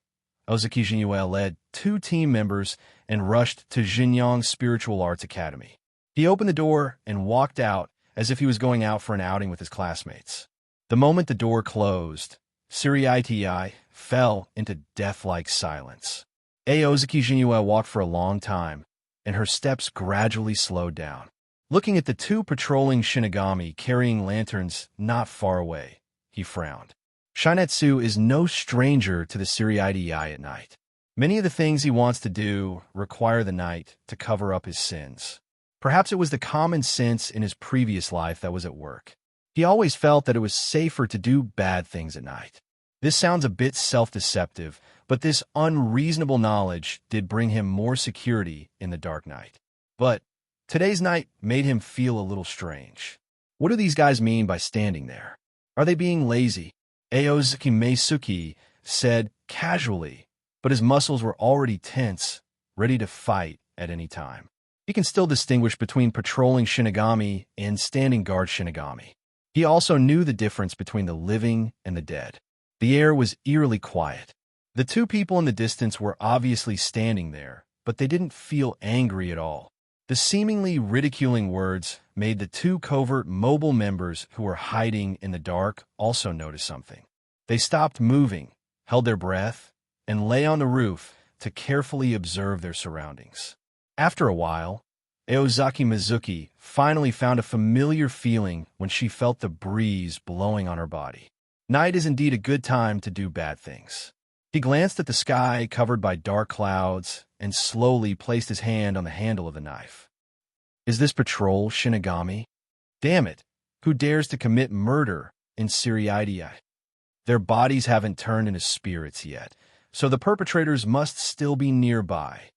Ozaki Jinue led 2 team members and rushed to Xinjiang Spiritual Arts Academy. He opened the door and walked out as if he was going out for an outing with his classmates. The moment the door closed, Siriiti fell into death-like silence. Aozaki Jinue walked for a long time, and her steps gradually slowed down. Looking at the 2 patrolling Shinigami carrying lanterns not far away, he frowned. Shinetsu is no stranger to the Siriiti at night. Many of the things he wants to do require the night to cover up his sins. Perhaps it was the common sense in his previous life that was at work. He always felt that it was safer to do bad things at night. This sounds a bit self-deceptive, but this unreasonable knowledge did bring him more security in the dark night. But today's night made him feel a little strange. What do these guys mean by standing there? Are they being lazy? Aozaki Meisuki said casually, but his muscles were already tense, ready to fight at any time. He can still distinguish between patrolling Shinigami and standing guard Shinigami. He also knew the difference between the living and the dead. The air was eerily quiet. The 2 people in the distance were obviously standing there, but they didn't feel angry at all. The seemingly ridiculing words made the 2 covert mobile members who were hiding in the dark also notice something. They stopped moving, held their breath, and lay on the roof to carefully observe their surroundings. After a while, Aozaki Mizuki finally found a familiar feeling when she felt the breeze blowing on her body. Night is indeed a good time to do bad things. He glanced at the sky covered by dark clouds and slowly placed his hand on the handle of the knife. Is this patrol Shinigami? Damn it, who dares to commit murder in Siriiti? Their bodies haven't turned into spirits yet, so the perpetrators must still be nearby.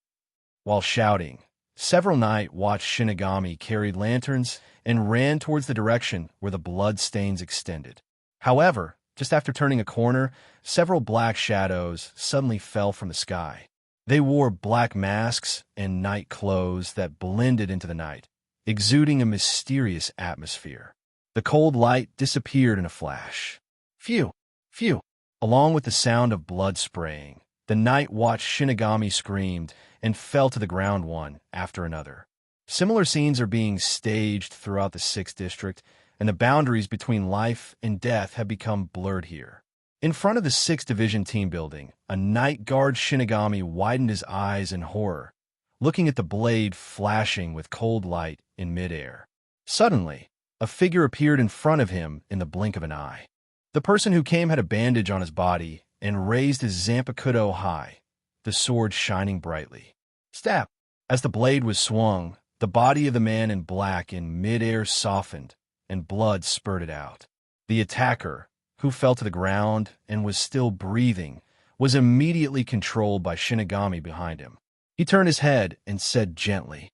While shouting, several Night Watch Shinigami carried lanterns and ran towards the direction where the blood stains extended. However, just after turning a corner, several black shadows suddenly fell from the sky. They wore black masks and night clothes that blended into the night, exuding a mysterious atmosphere. The cold light disappeared in a flash. Phew! Phew! Along with the sound of blood spraying, the Night Watch Shinigami screamed and fell to the ground one after another. Similar scenes are being staged throughout the 6th District, and the boundaries between life and death have become blurred here. In front of the 6th Division team building, a Night Guard Shinigami widened his eyes in horror, looking at the blade flashing with cold light in midair. Suddenly, a figure appeared in front of him in the blink of an eye. The person who came had a bandage on his body and raised his Zanpakuto high, the sword shining brightly. Stab! As the blade was swung, the body of the man in black in midair softened, and blood spurted out. The attacker, who fell to the ground and was still breathing, was immediately controlled by Shinigami behind him. He turned his head and said gently,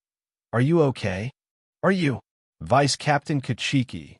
"Are you okay? Are you?" Vice Captain Kachiki.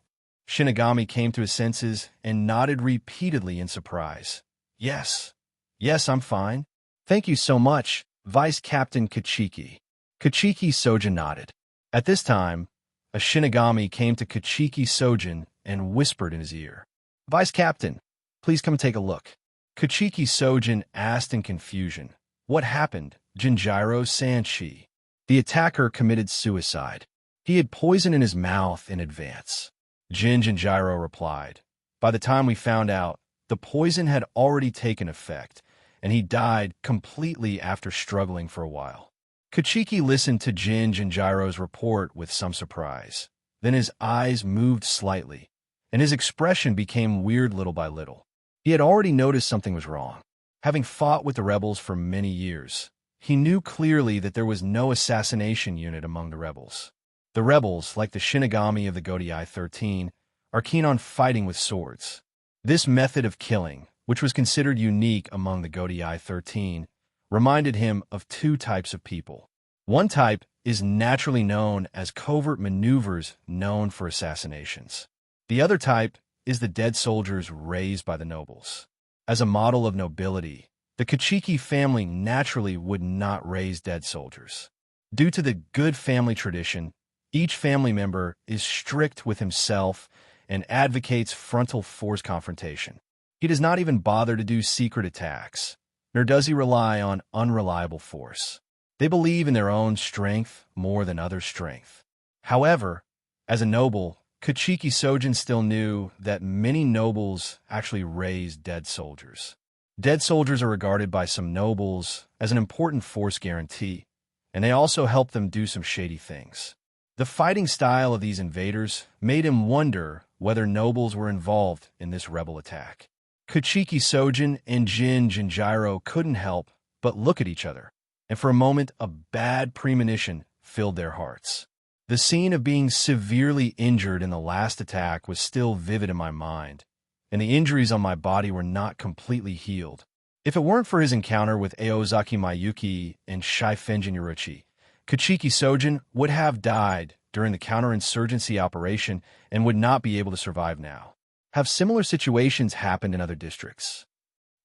Shinigami came to his senses and nodded repeatedly in surprise. Yes. Yes, I'm fine. Thank you so much, Vice Captain Kachiki. Kachiki Sojin nodded. At this time, a Shinigami came to Kachiki Sojin and whispered in his ear, "Vice Captain, please come take a look." Kachiki Sojin asked in confusion, "What happened, Jinjiro Sanshi?" The attacker committed suicide. He had poison in his mouth in advance. Jinjiro replied, "By the time we found out, the poison had already taken effect, and he died completely after struggling for a while." Kachiki listened to Jinjiro's report with some surprise. Then his eyes moved slightly, and his expression became weird little by little. He had already noticed something was wrong. Having fought with the rebels for many years, he knew clearly that there was no assassination unit among the rebels. The rebels, like the Shinigami of the Godai 13, are keen on fighting with swords. This method of killing, which was considered unique among the Godai 13, reminded him of two types of people. One type is naturally known as covert maneuvers known for assassinations. The other type is the dead soldiers raised by the nobles. As a model of nobility, the Kachiki family naturally would not raise dead soldiers. Due to the good family tradition, each family member is strict with himself and advocates frontal force confrontation. He does not even bother to do secret attacks, nor does he rely on unreliable force. They believe in their own strength more than others' strength. However, as a noble, Kachiki Sojin still knew that many nobles actually raise dead soldiers. Dead soldiers are regarded by some nobles as an important force guarantee, and they also help them do some shady things. The fighting style of these invaders made him wonder whether nobles were involved in this rebel attack. Kachiki Sojin and Jinjiro couldn't help but look at each other, and for a moment a bad premonition filled their hearts. The scene of being severely injured in the last attack was still vivid in my mind, and the injuries on my body were not completely healed. If it weren't for his encounter with Aozaki Mayuki and Shaifenjin Yoruchi, Kachiki Sojin would have died during the counterinsurgency operation and would not be able to survive now. Have similar situations happened in other districts?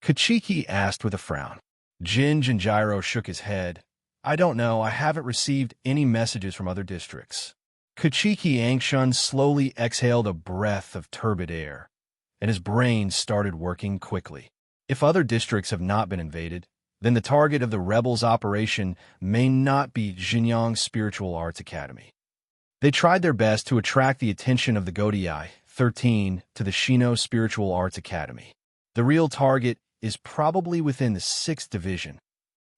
Kachiki asked with a frown. Jinjiro shook his head. I don't know, I haven't received any messages from other districts. Kachiki Angshun slowly exhaled a breath of turbid air, and his brain started working quickly. If other districts have not been invaded, then the target of the rebels' operation may not be Xinjiang Spiritual Arts Academy. They tried their best to attract the attention of the Godai 13 to the Shino Spiritual Arts Academy. The real target is probably within the 6th Division.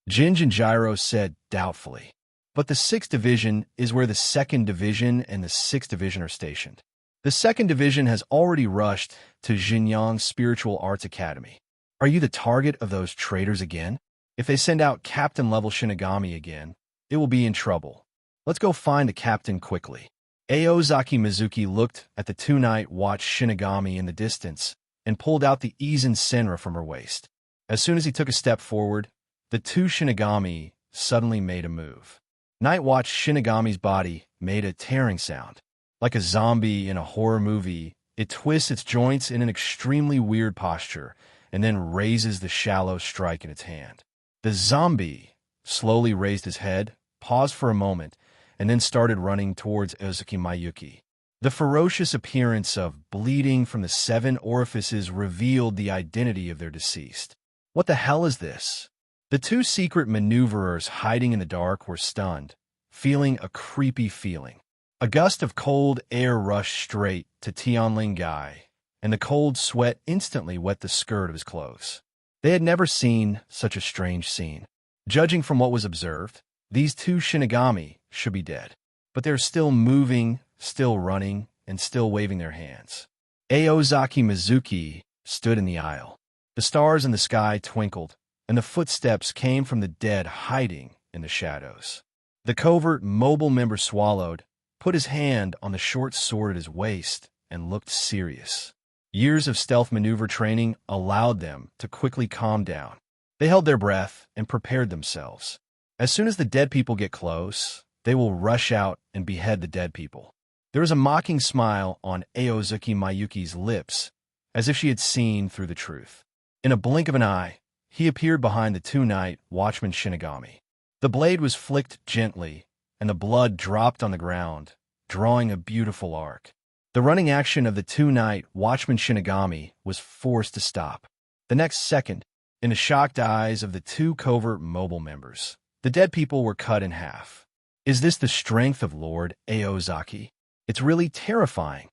Jinjiro said doubtfully. But the 6th Division is where the 2nd Division and the 6th Division are stationed. The 2nd Division has already rushed to Xinjiang Spiritual Arts Academy. Are you the target of those traitors again? If they send out captain-level Shinigami again, it will be in trouble. Let's go find the captain quickly. Aozaki Mizuki looked at the two-night watch Shinigami in the distance and pulled out the Izen Senra from her waist. As soon as he took a step forward, the two Shinigami suddenly made a move. Night Watch Shinigami's body made a tearing sound. Like a zombie in a horror movie, it twists its joints in an extremely weird posture and then raises the shallow strike in its hand. The zombie slowly raised his head, paused for a moment, and then started running towards Aozuki Mayuki. The ferocious appearance of bleeding from the 7 orifices revealed the identity of their deceased. What the hell is this? The two secret maneuverers hiding in the dark were stunned, feeling a creepy feeling. A gust of cold air rushed straight to Tianling Gai, and the cold sweat instantly wet the skirt of his clothes. They had never seen such a strange scene. Judging from what was observed, these two Shinigami should be dead, but they're still moving, still running, and still waving their hands. Aozaki Mizuki stood in the aisle. The stars in the sky twinkled, and the footsteps came from the dead hiding in the shadows. The covert mobile member swallowed, put his hand on the short sword at his waist, and looked serious. Years of stealth maneuver training allowed them to quickly calm down. They held their breath and prepared themselves. As soon as the dead people get close, they will rush out and behead the dead people. There was a mocking smile on Aozuki Mayuki's lips, as if she had seen through the truth. In a blink of an eye, he appeared behind the two Night Watchman Shinigami. The blade was flicked gently, and the blood dropped on the ground, drawing a beautiful arc. The running action of the two Night Watchman Shinigami was forced to stop. The next second, in the shocked eyes of the two covert mobile members, the dead people were cut in half. Is this the strength of Lord Aozaki? It's really terrifying.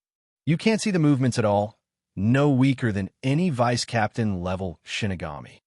You can't see the movements at all, no weaker than any vice captain level Shinigami.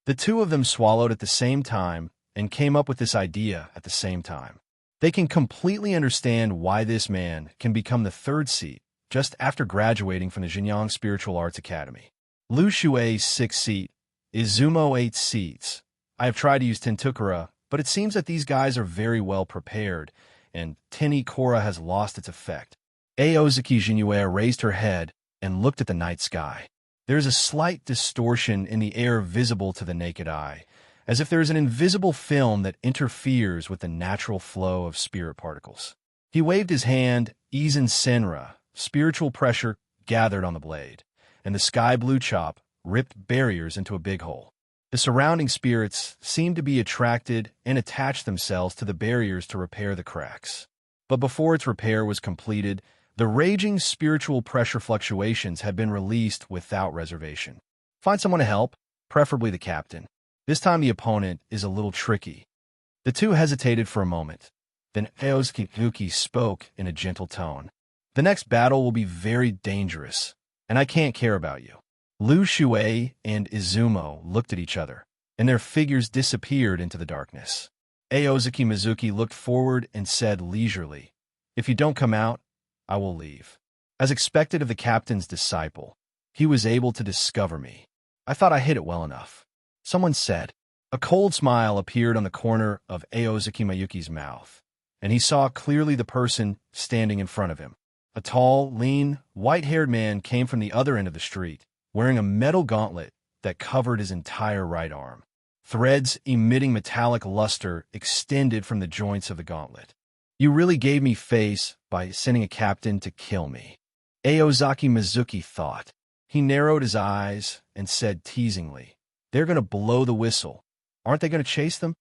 The two of them swallowed at the same time and came up with this idea at the same time. They can completely understand why this man can become the third seat just after graduating from the Jinyang Spiritual Arts Academy. Lu Shui's 6th seat, Izumo 8 seats. I have tried to use Tentukura, but it seems that these guys are very well prepared, and Teni Kora has lost its effect. Aozuki Jinue raised her head and looked at the night sky. There is a slight distortion in the air visible to the naked eye, as if there is an invisible film that interferes with the natural flow of spirit particles. He waved his hand, Izen Senra, spiritual pressure gathered on the blade, and the sky blue chop ripped barriers into a big hole. The surrounding spirits seemed to be attracted and attached themselves to the barriers to repair the cracks. But before its repair was completed, the raging spiritual pressure fluctuations had been released without reservation. Find someone to help, preferably the captain. This time the opponent is a little tricky. The two hesitated for a moment. Then Aozuki spoke in a gentle tone. The next battle will be very dangerous, and I can't care about you. Lu Shui and Izumo looked at each other, and their figures disappeared into the darkness. Aozuki Mizuki looked forward and said leisurely, "If you don't come out, I will leave." As expected of the captain's disciple, he was able to discover me. I thought I hit it well enough. Someone said. A cold smile appeared on the corner of Aozuki Mayuki's mouth, and he saw clearly the person standing in front of him. A tall, lean, white-haired man came from the other end of the street, wearing a metal gauntlet that covered his entire right arm. Threads emitting metallic luster extended from the joints of the gauntlet. You really gave me face by sending a captain to kill me, Aozaki Mizuki thought. He narrowed his eyes and said teasingly, "They're going to blow the whistle. Aren't they going to chase them?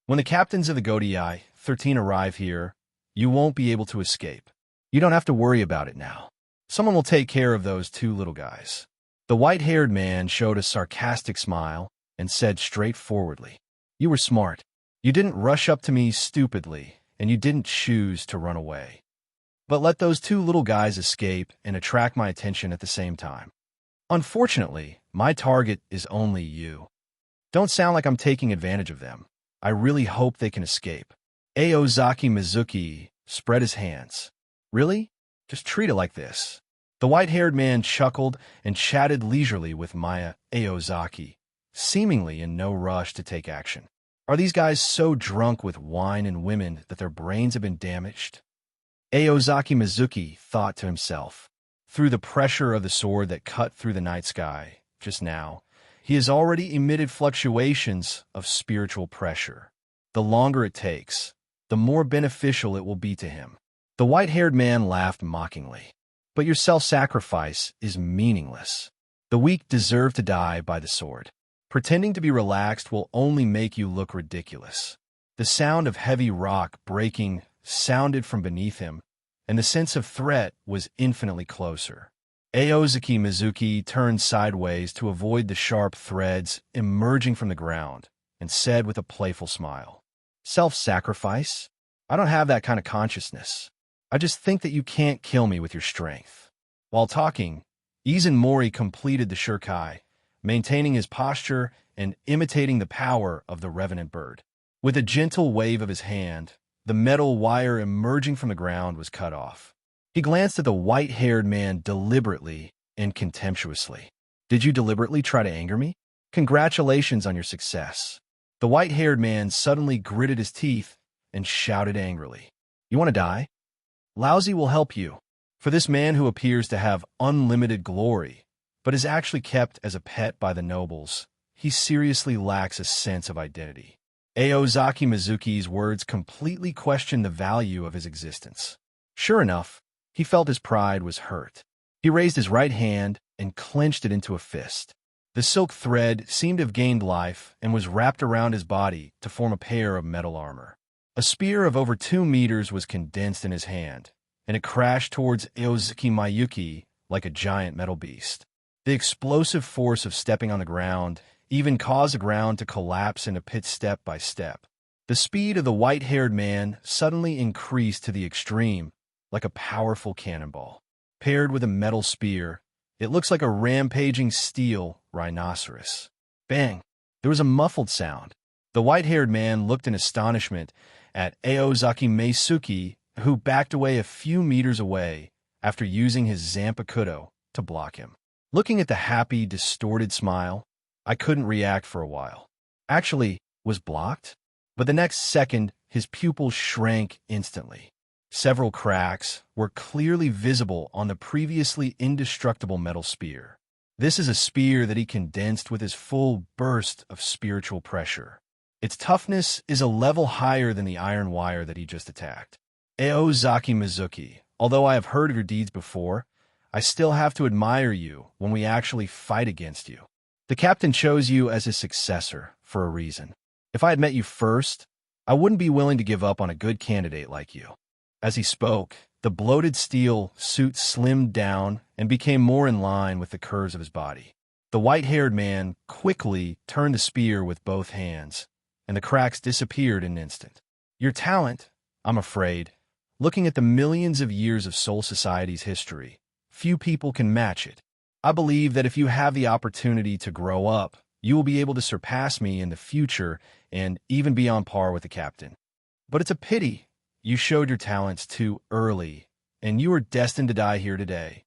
When the captains of the Godii 13 arrive here, you won't be able to escape. You don't have to worry about it now. Someone will take care of those two little guys." The white-haired man showed a sarcastic smile and said straightforwardly, "You were smart. You didn't rush up to me stupidly, and you didn't choose to run away. But let those two little guys escape and attract my attention at the same time. Unfortunately, my target is only you. Don't sound like I'm taking advantage of them. I really hope they can escape." Aozaki Mizuki spread his hands. "Really? Just treat it like this." The white-haired man chuckled and chatted leisurely with Maya Aozaki, seemingly in no rush to take action. Are these guys so drunk with wine and women that their brains have been damaged? Aozaki Mizuki thought to himself. through the pressure of the sword that cut through the night sky just now. He has already emitted fluctuations of spiritual pressure. The longer it takes, the more beneficial it will be to him. The white-haired man laughed mockingly. But your self-sacrifice is meaningless. The weak deserve to die by the sword. Pretending to be relaxed will only make you look ridiculous. The sound of heavy rock breaking sounded from beneath him, and the sense of threat was infinitely closer. Aozuki Mizuki turned sideways to avoid the sharp threads emerging from the ground and said with a playful smile, "Self-sacrifice? I don't have that kind of consciousness. I just think that you can't kill me with your strength." While talking, Izanmori completed the shurikai, maintaining his posture and imitating the power of the revenant bird. With a gentle wave of his hand, the metal wire emerging from the ground was cut off. He glanced at the white-haired man deliberately and contemptuously. "Did you deliberately try to anger me? Congratulations on your success." The white-haired man suddenly gritted his teeth and shouted angrily, "You want to die? Lousy will help you." For this man who appears to have unlimited glory, but is actually kept as a pet by the nobles, he seriously lacks a sense of identity. Aozaki Mizuki's words completely questioned the value of his existence. Sure enough, he felt his pride was hurt. He raised his right hand and clenched it into a fist. The silk thread seemed to have gained life and was wrapped around his body to form a pair of metal armor. A spear of over 2 meters was condensed in his hand, and it crashed towards Aozuki Mayuki like a giant metal beast. The explosive force of stepping on the ground even caused the ground to collapse into pit step by step. The speed of the white-haired man suddenly increased to the extreme, like a powerful cannonball. Paired with a metal spear, it looks like a rampaging steel rhinoceros. Bang! There was a muffled sound. The white-haired man looked in astonishment at Aozaki Meisuke, who backed away a few meters away after using his Zanpakuto to block him. Looking at the happy, distorted smile, I couldn't react for a while. Actually, was blocked? But the next second, his pupils shrank instantly. Several cracks were clearly visible on the previously indestructible metal spear. This is a spear that he condensed with his full burst of spiritual pressure. Its toughness is a level higher than the iron wire that he just attacked. Aozaki Mizuki, although I have heard of your deeds before, I still have to admire you when we actually fight against you. The captain chose you as his successor for a reason. If I had met you first, I wouldn't be willing to give up on a good candidate like you. As he spoke, the bloated steel suit slimmed down and became more in line with the curves of his body. The white-haired man quickly turned the spear with both hands, and the cracks disappeared in an instant. Your talent, I'm afraid, looking at the millions of years of Soul Society's history, few people can match it. I believe that if you have the opportunity to grow up, you will be able to surpass me in the future and even be on par with the captain. But it's a pity you showed your talents too early, and you are destined to die here today.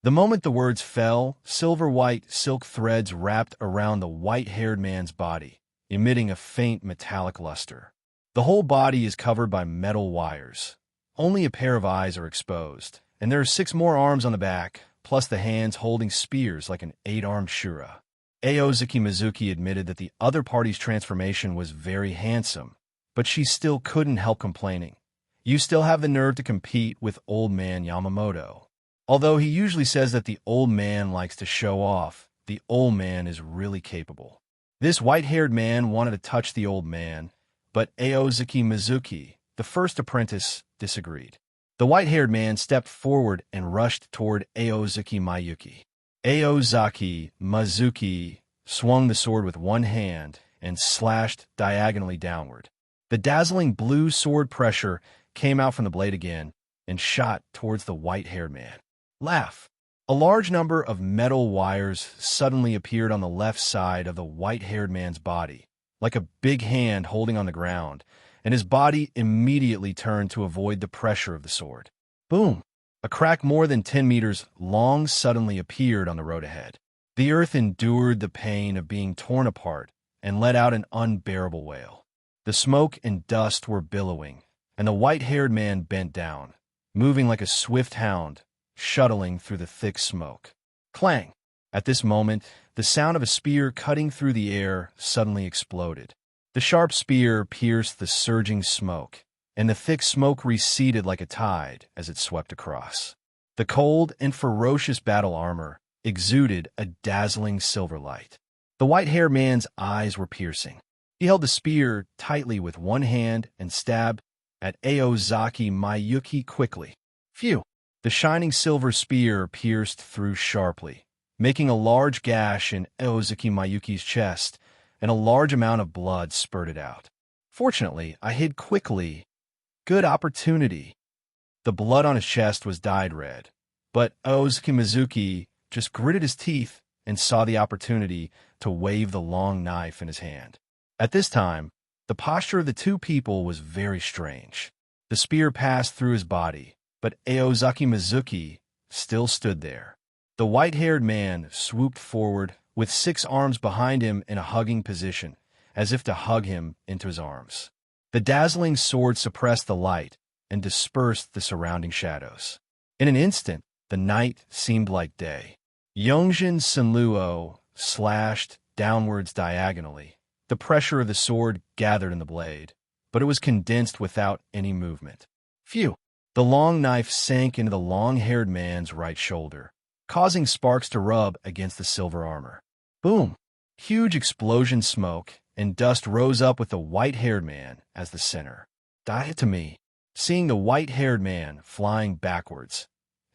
The moment the words fell, silver-white silk threads wrapped around the white-haired man's body, emitting a faint metallic luster. The whole body is covered by metal wires. Only a pair of eyes are exposed, and there are 6 more arms on the back, plus the hands holding spears like an 8-armed Shura. Aozuki Mizuki admitted that the other party's transformation was very handsome, but she still couldn't help complaining. You still have the nerve to compete with old man Yamamoto. Although he usually says that the old man likes to show off, the old man is really capable. This white-haired man wanted to touch the old man, but Aozuki Mizuki, the first apprentice, disagreed. The white-haired man stepped forward and rushed toward Aozuki Mayuki. Aozaki Mizuki swung the sword with one hand and slashed diagonally downward. The dazzling blue sword pressure came out from the blade again and shot towards the white-haired man. Laugh! A large number of metal wires suddenly appeared on the left side of the white-haired man's body, like a big hand holding on the ground, and his body immediately turned to avoid the pressure of the sword. Boom! A crack more than 10 meters long suddenly appeared on the road ahead. The earth endured the pain of being torn apart and let out an unbearable wail. The smoke and dust were billowing, and the white-haired man bent down, moving like a swift hound, shuttling through the thick smoke. Clang! At this moment, the sound of a spear cutting through the air suddenly exploded. The sharp spear pierced the surging smoke, and the thick smoke receded like a tide as it swept across. The cold and ferocious battle armor exuded a dazzling silver light. The white-haired man's eyes were piercing. He held the spear tightly with one hand and stabbed at Aozaki Mayuki quickly. Phew! The shining silver spear pierced through sharply, making a large gash in Aozaki Mayuki's chest, and a large amount of blood spurted out. Fortunately, I hid quickly. Good opportunity. The blood on his chest was dyed red, but Aozaki Mizuki just gritted his teeth and saw the opportunity to wave the long knife in his hand. At this time, the posture of the two people was very strange. The spear passed through his body, but Aozaki Mizuki still stood there. The white-haired man swooped forward with 6 arms behind him in a hugging position, as if to hug him into his arms. The dazzling sword suppressed the light and dispersed the surrounding shadows. In an instant, the night seemed like day. Yongjin Senluo slashed downwards diagonally. The pressure of the sword gathered in the blade, but it was condensed without any movement. Phew! The long knife sank into the long-haired man's right shoulder, causing sparks to rub against the silver armor. Boom! Huge explosion smoke and dust rose up with the white-haired man as the center. Die to me. Seeing the white-haired man flying backwards,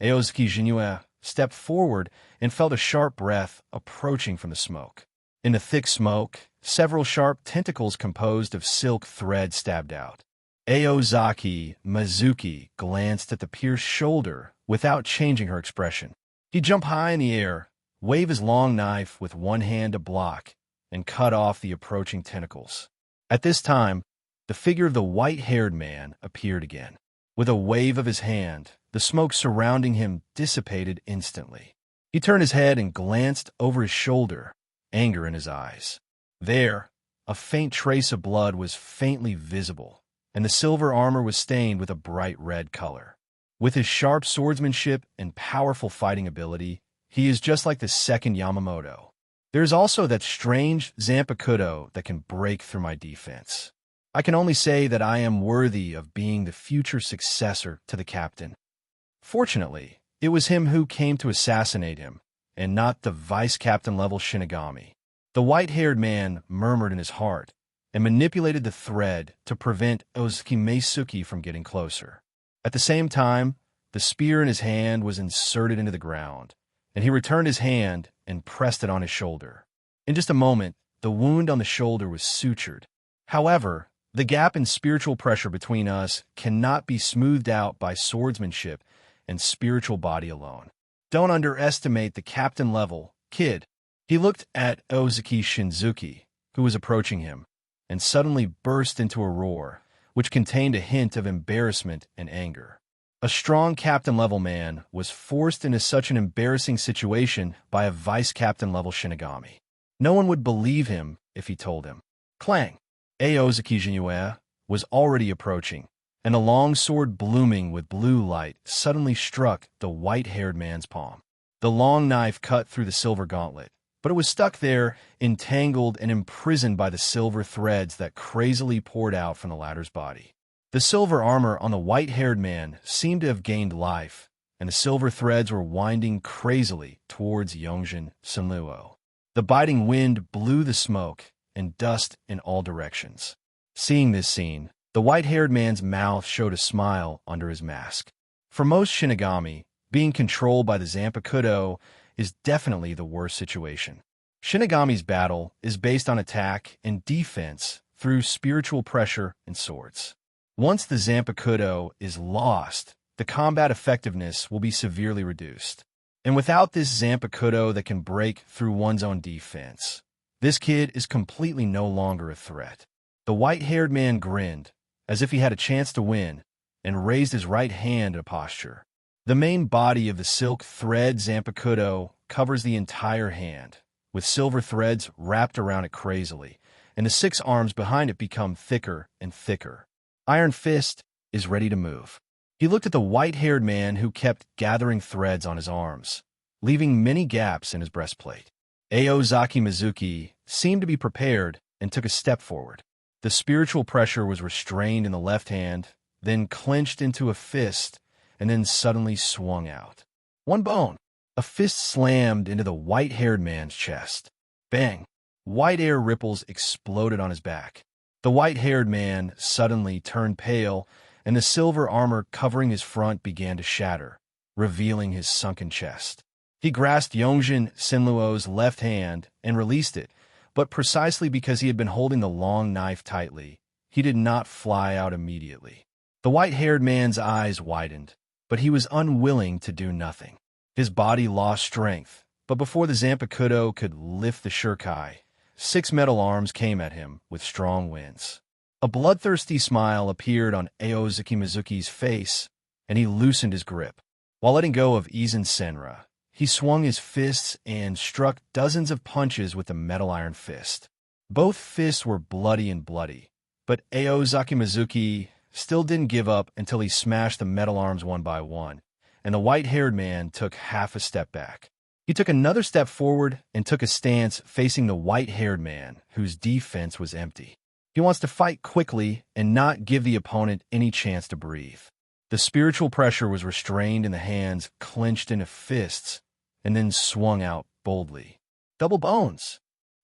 Aozaki Jinue stepped forward and felt a sharp breath approaching from the smoke. In the thick smoke, several sharp tentacles composed of silk thread stabbed out. Aozaki Mizuki glanced at the pierced shoulder without changing her expression. He jumped high in the air, waved his long knife with one hand to block, and cut off the approaching tentacles. At this time, the figure of the white-haired man appeared again. With a wave of his hand, the smoke surrounding him dissipated instantly. He turned his head and glanced over his shoulder, anger in his eyes. There, a faint trace of blood was faintly visible, and the silver armor was stained with a bright red color. With his sharp swordsmanship and powerful fighting ability, he is just like the second Yamamoto. There is also that strange Zanpakuto that can break through my defense. I can only say that I am worthy of being the future successor to the captain. Fortunately, it was him who came to assassinate him, and not the vice-captain level Shinigami. The white-haired man murmured in his heart and manipulated the thread to prevent Ozaki Meisuki from getting closer. At the same time, the spear in his hand was inserted into the ground, and he returned his hand and pressed it on his shoulder. In just a moment, the wound on the shoulder was sutured. However, the gap in spiritual pressure between us cannot be smoothed out by swordsmanship and spiritual body alone. Don't underestimate the captain level, kid. He looked at Ozaki Shinzuki, who was approaching him, and suddenly burst into a roar, which contained a hint of embarrassment and anger. A strong captain-level man was forced into such an embarrassing situation by a vice-captain-level Shinigami. No one would believe him if he told him. Clang! Aozaki Jinue was already approaching, and a long sword blooming with blue light suddenly struck the white-haired man's palm. The long knife cut through the silver gauntlet, but it was stuck there, entangled and imprisoned by the silver threads that crazily poured out from the latter's body. The silver armor on the white-haired man seemed to have gained life, and the silver threads were winding crazily towards Yongjin Senluo. The biting wind blew the smoke and dust in all directions. Seeing this scene, the white-haired man's mouth showed a smile under his mask. For most Shinigami, being controlled by the Zanpakuto is definitely the worst situation. Shinigami's battle is based on attack and defense through spiritual pressure and swords. Once the Zanpakuto is lost, the combat effectiveness will be severely reduced. And without this Zanpakuto that can break through one's own defense, this kid is completely no longer a threat. The white-haired man grinned, as if he had a chance to win, and raised his right hand in a posture. The main body of the silk thread Zanpakuto covers the entire hand, with silver threads wrapped around it crazily, and the 6 arms behind it become thicker and thicker. Iron Fist is ready to move. He looked at the white-haired man who kept gathering threads on his arms, leaving many gaps in his breastplate. Aozaki Mizuki seemed to be prepared and took a step forward. The spiritual pressure was restrained in the left hand, then clenched into a fist, and then suddenly swung out. One bone. A fist slammed into the white-haired man's chest. Bang! White air ripples exploded on his back. The white-haired man suddenly turned pale, and the silver armor covering his front began to shatter, revealing his sunken chest. He grasped Yongjin Senluo's left hand and released it, but precisely because he had been holding the long knife tightly, he did not fly out immediately. The white-haired man's eyes widened, but he was unwilling to do nothing. His body lost strength, but before the Zanpakuto could lift the shuriken, 6 metal arms came at him with strong winds. A bloodthirsty smile appeared on Aozaki Mizuki's face, and he loosened his grip. While letting go of Izen Senra, he swung his fists and struck dozens of punches with the metal iron fist. Both fists were bloody, but Aozaki Mizuki still didn't give up until he smashed the metal arms one by one, and the white-haired man took half a step back. He took another step forward and took a stance facing the white-haired man, whose defense was empty. He wants to fight quickly and not give the opponent any chance to breathe. The spiritual pressure was restrained in the hands clenched into fists and then swung out boldly. Double bones.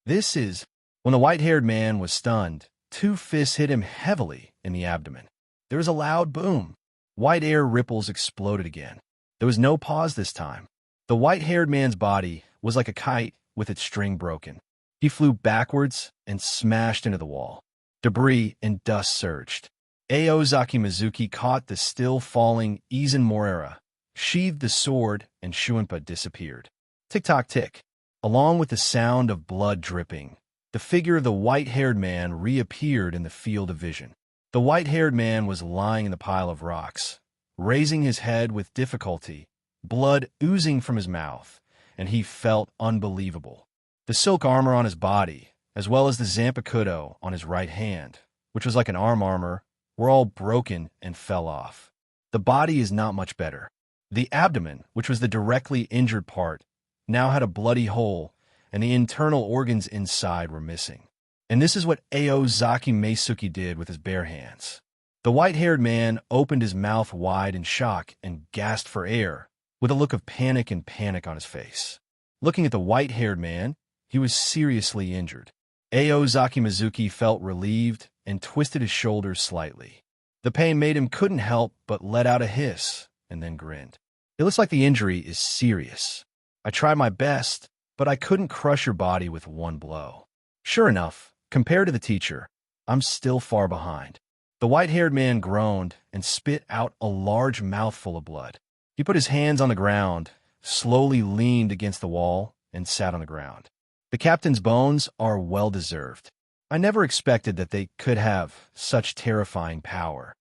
This is... When the white-haired man was stunned, 2 fists hit him heavily in the abdomen. There was a loud boom. White air ripples exploded again. There was no pause this time. The white-haired man's body was like a kite with its string broken. He flew backwards and smashed into the wall. Debris and dust surged. Aozaki Mizuki caught the still-falling Izen Moreira, sheathed the sword, and Shuinpa disappeared. Tick-tock tick. Along with the sound of blood dripping, the figure of the white-haired man reappeared in the field of vision. The white-haired man was lying in the pile of rocks, raising his head with difficulty, blood oozing from his mouth, and he felt unbelievable. The silk armor on his body, as well as the Zanpakuto on his right hand, which was like an arm armor, were all broken and fell off. The body is not much better. The abdomen, which was the directly injured part, now had a bloody hole, and the internal organs inside were missing. And this is what Aozaki Meisuki did with his bare hands. The white-haired man opened his mouth wide in shock and gasped for air, with a look of panic on his face. Looking at the white-haired man, he was seriously injured. Aozaki Mizuki felt relieved and twisted his shoulders slightly. The pain made him couldn't help but let out a hiss, and then grinned. It looks like the injury is serious. I tried my best, but I couldn't crush your body with one blow. Sure enough, compared to the teacher, I'm still far behind. The white-haired man groaned and spit out a large mouthful of blood. He put his hands on the ground, slowly leaned against the wall, and sat on the ground. The captain's bones are well-deserved. I never expected that they could have such terrifying power.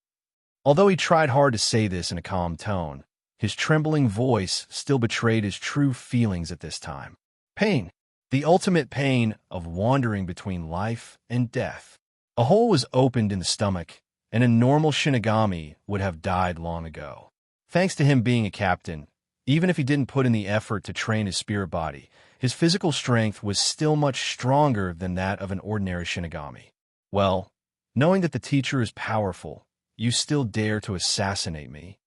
Although he tried hard to say this in a calm tone, his trembling voice still betrayed his true feelings at this time. Pain. The ultimate pain of wandering between life and death. A hole was opened in the stomach, and a normal Shinigami would have died long ago. Thanks to him being a captain, even if he didn't put in the effort to train his spirit body, his physical strength was still much stronger than that of an ordinary Shinigami. Well, knowing that the teacher is powerful, you still dare to assassinate me?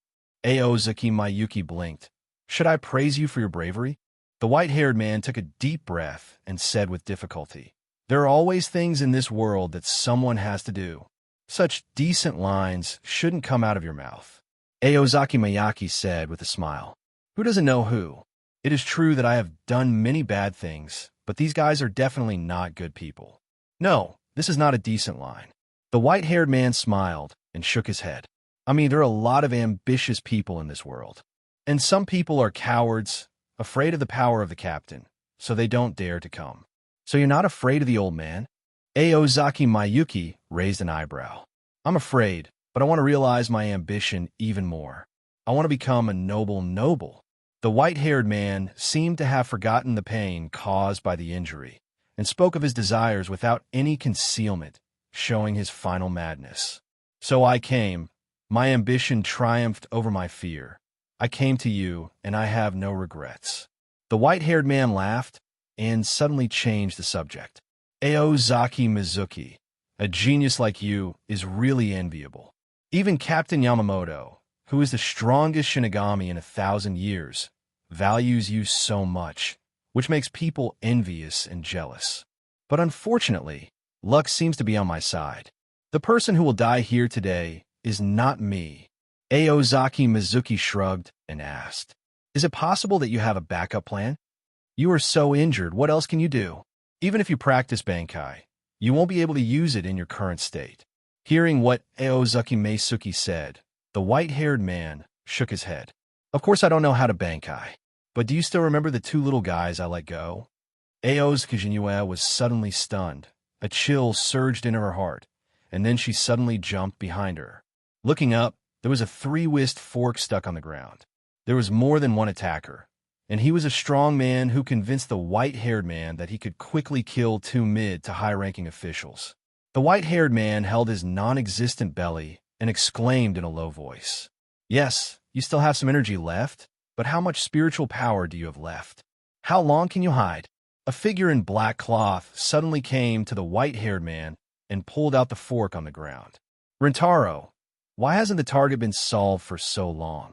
Aozaki Mayuki blinked. Should I praise you for your bravery? The white-haired man took a deep breath and said with difficulty, There are always things in this world that someone has to do. Such decent lines shouldn't come out of your mouth. Aozaki Mayaki said with a smile. Who doesn't know who? It is true that I have done many bad things, but these guys are definitely not good people. No, this is not a decent line. The white-haired man smiled and shook his head. I mean, there are a lot of ambitious people in this world. And some people are cowards, afraid of the power of the captain, so they don't dare to come. So you're not afraid of the old man? Aozaki Mayuki raised an eyebrow. I'm afraid, but I want to realize my ambition even more. I want to become a noble. The white-haired man seemed to have forgotten the pain caused by the injury, and spoke of his desires without any concealment, showing his final madness. So I came. My ambition triumphed over my fear. I came to you, and I have no regrets." The white-haired man laughed and suddenly changed the subject. "Aozaki Mizuki, a genius like you is really enviable. Even Captain Yamamoto, who is the strongest Shinigami in 1,000 years, values you so much, which makes people envious and jealous. But unfortunately, luck seems to be on my side. The person who will die here today is not me." Aozaki Mizuki shrugged and asked, "Is it possible that you have a backup plan? You are so injured, what else can you do? Even if you practice Bankai, you won't be able to use it in your current state." Hearing what Aozaki Mizuki said, the white-haired man shook his head. "Of course I don't know how to Bankai, but do you still remember the two little guys I let go?" Aozaki Jinue was suddenly stunned. A chill surged into her heart, and then she suddenly jumped behind her. Looking up, there was a three-wised fork stuck on the ground. There was more than one attacker, and he was a strong man who convinced the white-haired man that he could quickly kill two mid to high-ranking officials. The white-haired man held his non-existent belly and exclaimed in a low voice, "Yes, you still have some energy left, but how much spiritual power do you have left? How long can you hide?" A figure in black cloth suddenly came to the white-haired man and pulled out the fork on the ground. "Rintaro, why hasn't the target been solved for so long?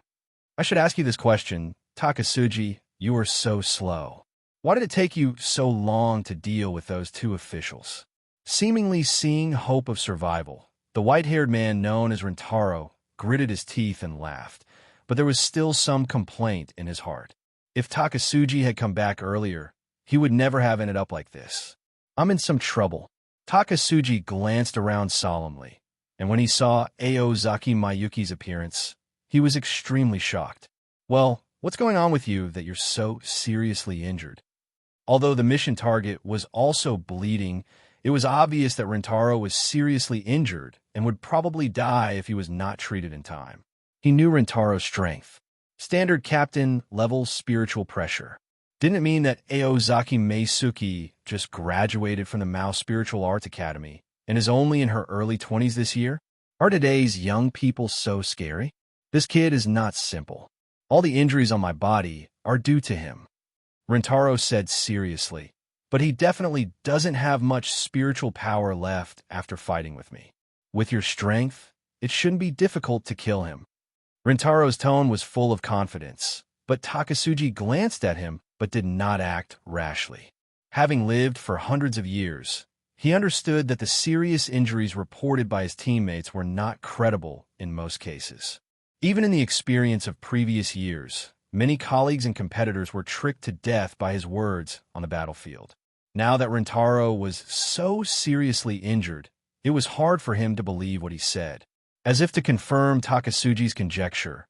I should ask you this question. Takasuji, you are so slow. Why did it take you so long to deal with those two officials?" Seemingly seeing hope of survival, the white-haired man known as Rintaro gritted his teeth and laughed, but there was still some complaint in his heart. If Takasuji had come back earlier, he would never have ended up like this. "I'm in some trouble." Takasuji glanced around solemnly, and when he saw Aozaki Mayuki's appearance, he was extremely shocked. "Well, what's going on with you that you're so seriously injured?" Although the mission target was also bleeding, it was obvious that Rintaro was seriously injured and would probably die if he was not treated in time. He knew Rintaro's strength. Standard captain level spiritual pressure. Didn't it mean that Aozaki Mizuki just graduated from the Mao Spiritual Arts Academy and is only in her early 20s this year? Are today's young people so scary? This kid is not simple. All the injuries on my body are due to him, Rintaro said seriously, but he definitely doesn't have much spiritual power left after fighting with me. With your strength, it shouldn't be difficult to kill him. Rintaro's tone was full of confidence, but Takasuji glanced at him but did not act rashly. Having lived for hundreds of years, he understood that the serious injuries reported by his teammates were not credible in most cases. Even in the experience of previous years, many colleagues and competitors were tricked to death by his words on the battlefield. Now that Rintaro was so seriously injured, it was hard for him to believe what he said. As if to confirm Takasuji's conjecture,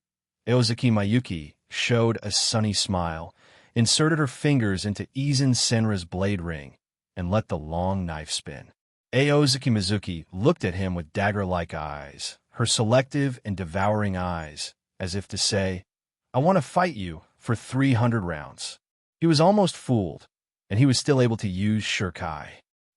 Aozaki Mayuki showed a sunny smile, inserted her fingers into Izen Senra's blade ring, and let the long knife spin. Aozaki Mizuki looked at him with dagger-like eyes, her selective and devouring eyes, as if to say, "I want to fight you for 300 rounds." He was almost fooled, and he was still able to use Shurkai.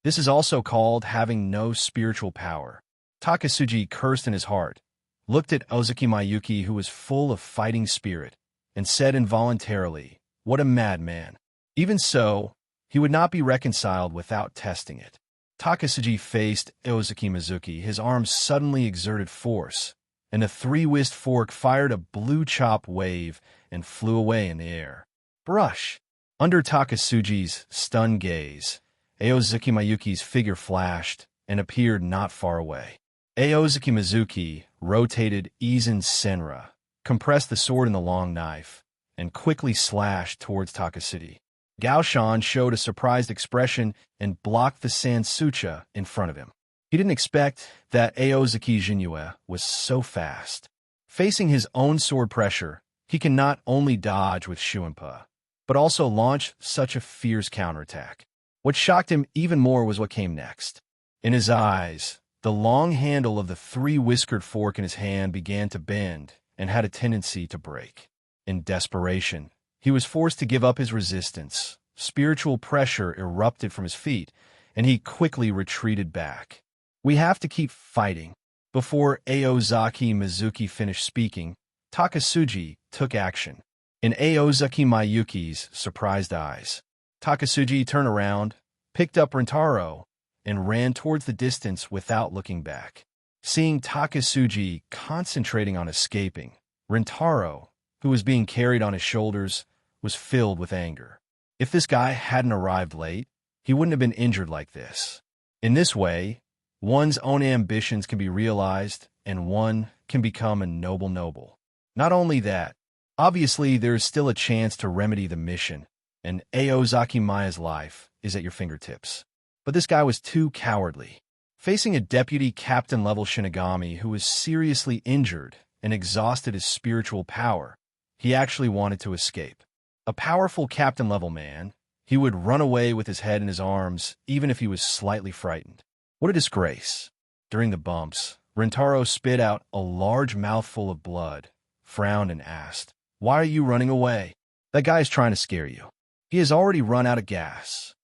This is also called having no spiritual power. Takasuji cursed in his heart, looked at Ozaki Mayuki, who was full of fighting spirit, and said involuntarily, "What a madman." Even so, he would not be reconciled without testing it. Takasuji faced Aozaki Mizuki. His arms suddenly exerted force, and a three-wised fork fired a blue chop wave and flew away in the air. Brush! Under Takasuji's stunned gaze, Aozaki Mayuki's figure flashed and appeared not far away. Aozaki Mizuki rotated Izen Senra, compressed the sword in the long knife, and quickly slashed towards Takasuji. Gaoshan showed a surprised expression and blocked the Sansucha in front of him. He didn't expect that Aozaki Jinue was so fast. Facing his own sword pressure, he can not only dodge with Shuinpa, but also launch such a fierce counterattack. What shocked him even more was what came next. In his eyes, the long handle of the three-whiskered fork in his hand began to bend and had a tendency to break. In desperation, he was forced to give up his resistance. Spiritual pressure erupted from his feet, and he quickly retreated back. "We have to keep fighting." Before Aozaki Mizuki finished speaking, Takasuji took action. In Aozaki Miyuki's surprised eyes, Takasuji turned around, picked up Rintaro, and ran towards the distance without looking back. Seeing Takasuji concentrating on escaping, Rintaro, who was being carried on his shoulders, was filled with anger. If this guy hadn't arrived late, he wouldn't have been injured like this. In this way, one's own ambitions can be realized, and one can become a noble. Not only that, obviously there is still a chance to remedy the mission, and Aozaki Maya's life is at your fingertips. But this guy was too cowardly. Facing a deputy captain-level Shinigami who was seriously injured and exhausted his spiritual power, he actually wanted to escape. A powerful captain-level man, he would run away with his head in his arms even if he was slightly frightened. What a disgrace. During the bumps, Rintaro spit out a large mouthful of blood, frowned and asked, "Why are you running away? That guy is trying to scare you. He has already run out of gas."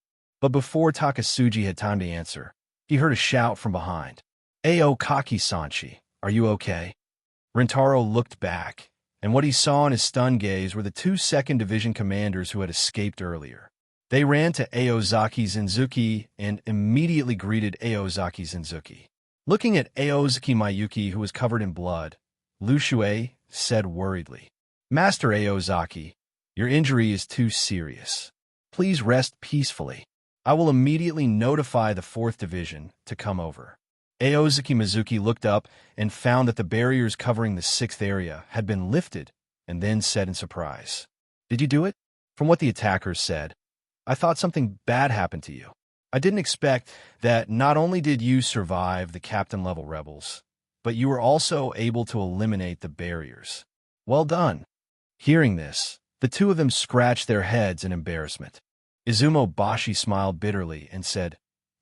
But before Takasuji had time to answer, he heard a shout from behind. "Aokaki-sanchi, are you okay?" Rintaro looked back, and what he saw in his stunned gaze were the 2 2nd Division commanders who had escaped earlier. They ran to Aozaki Zenzuki and immediately greeted Aozaki Zenzuki. Looking at Aozaki Miyuki, who was covered in blood, Lu Shuei said worriedly, "Master Aozaki, your injury is too serious. Please rest peacefully. I will immediately notify the 4th Division to come over." Aozaki Mizuki looked up and found that the barriers covering the 6th area had been lifted, and then said in surprise, "Did you do it?" From what the attackers said, "I thought something bad happened to you. I didn't expect that not only did you survive the captain-level rebels, but you were also able to eliminate the barriers. Well done." Hearing this, the 2 of them scratched their heads in embarrassment. Izumo Bashi smiled bitterly and said,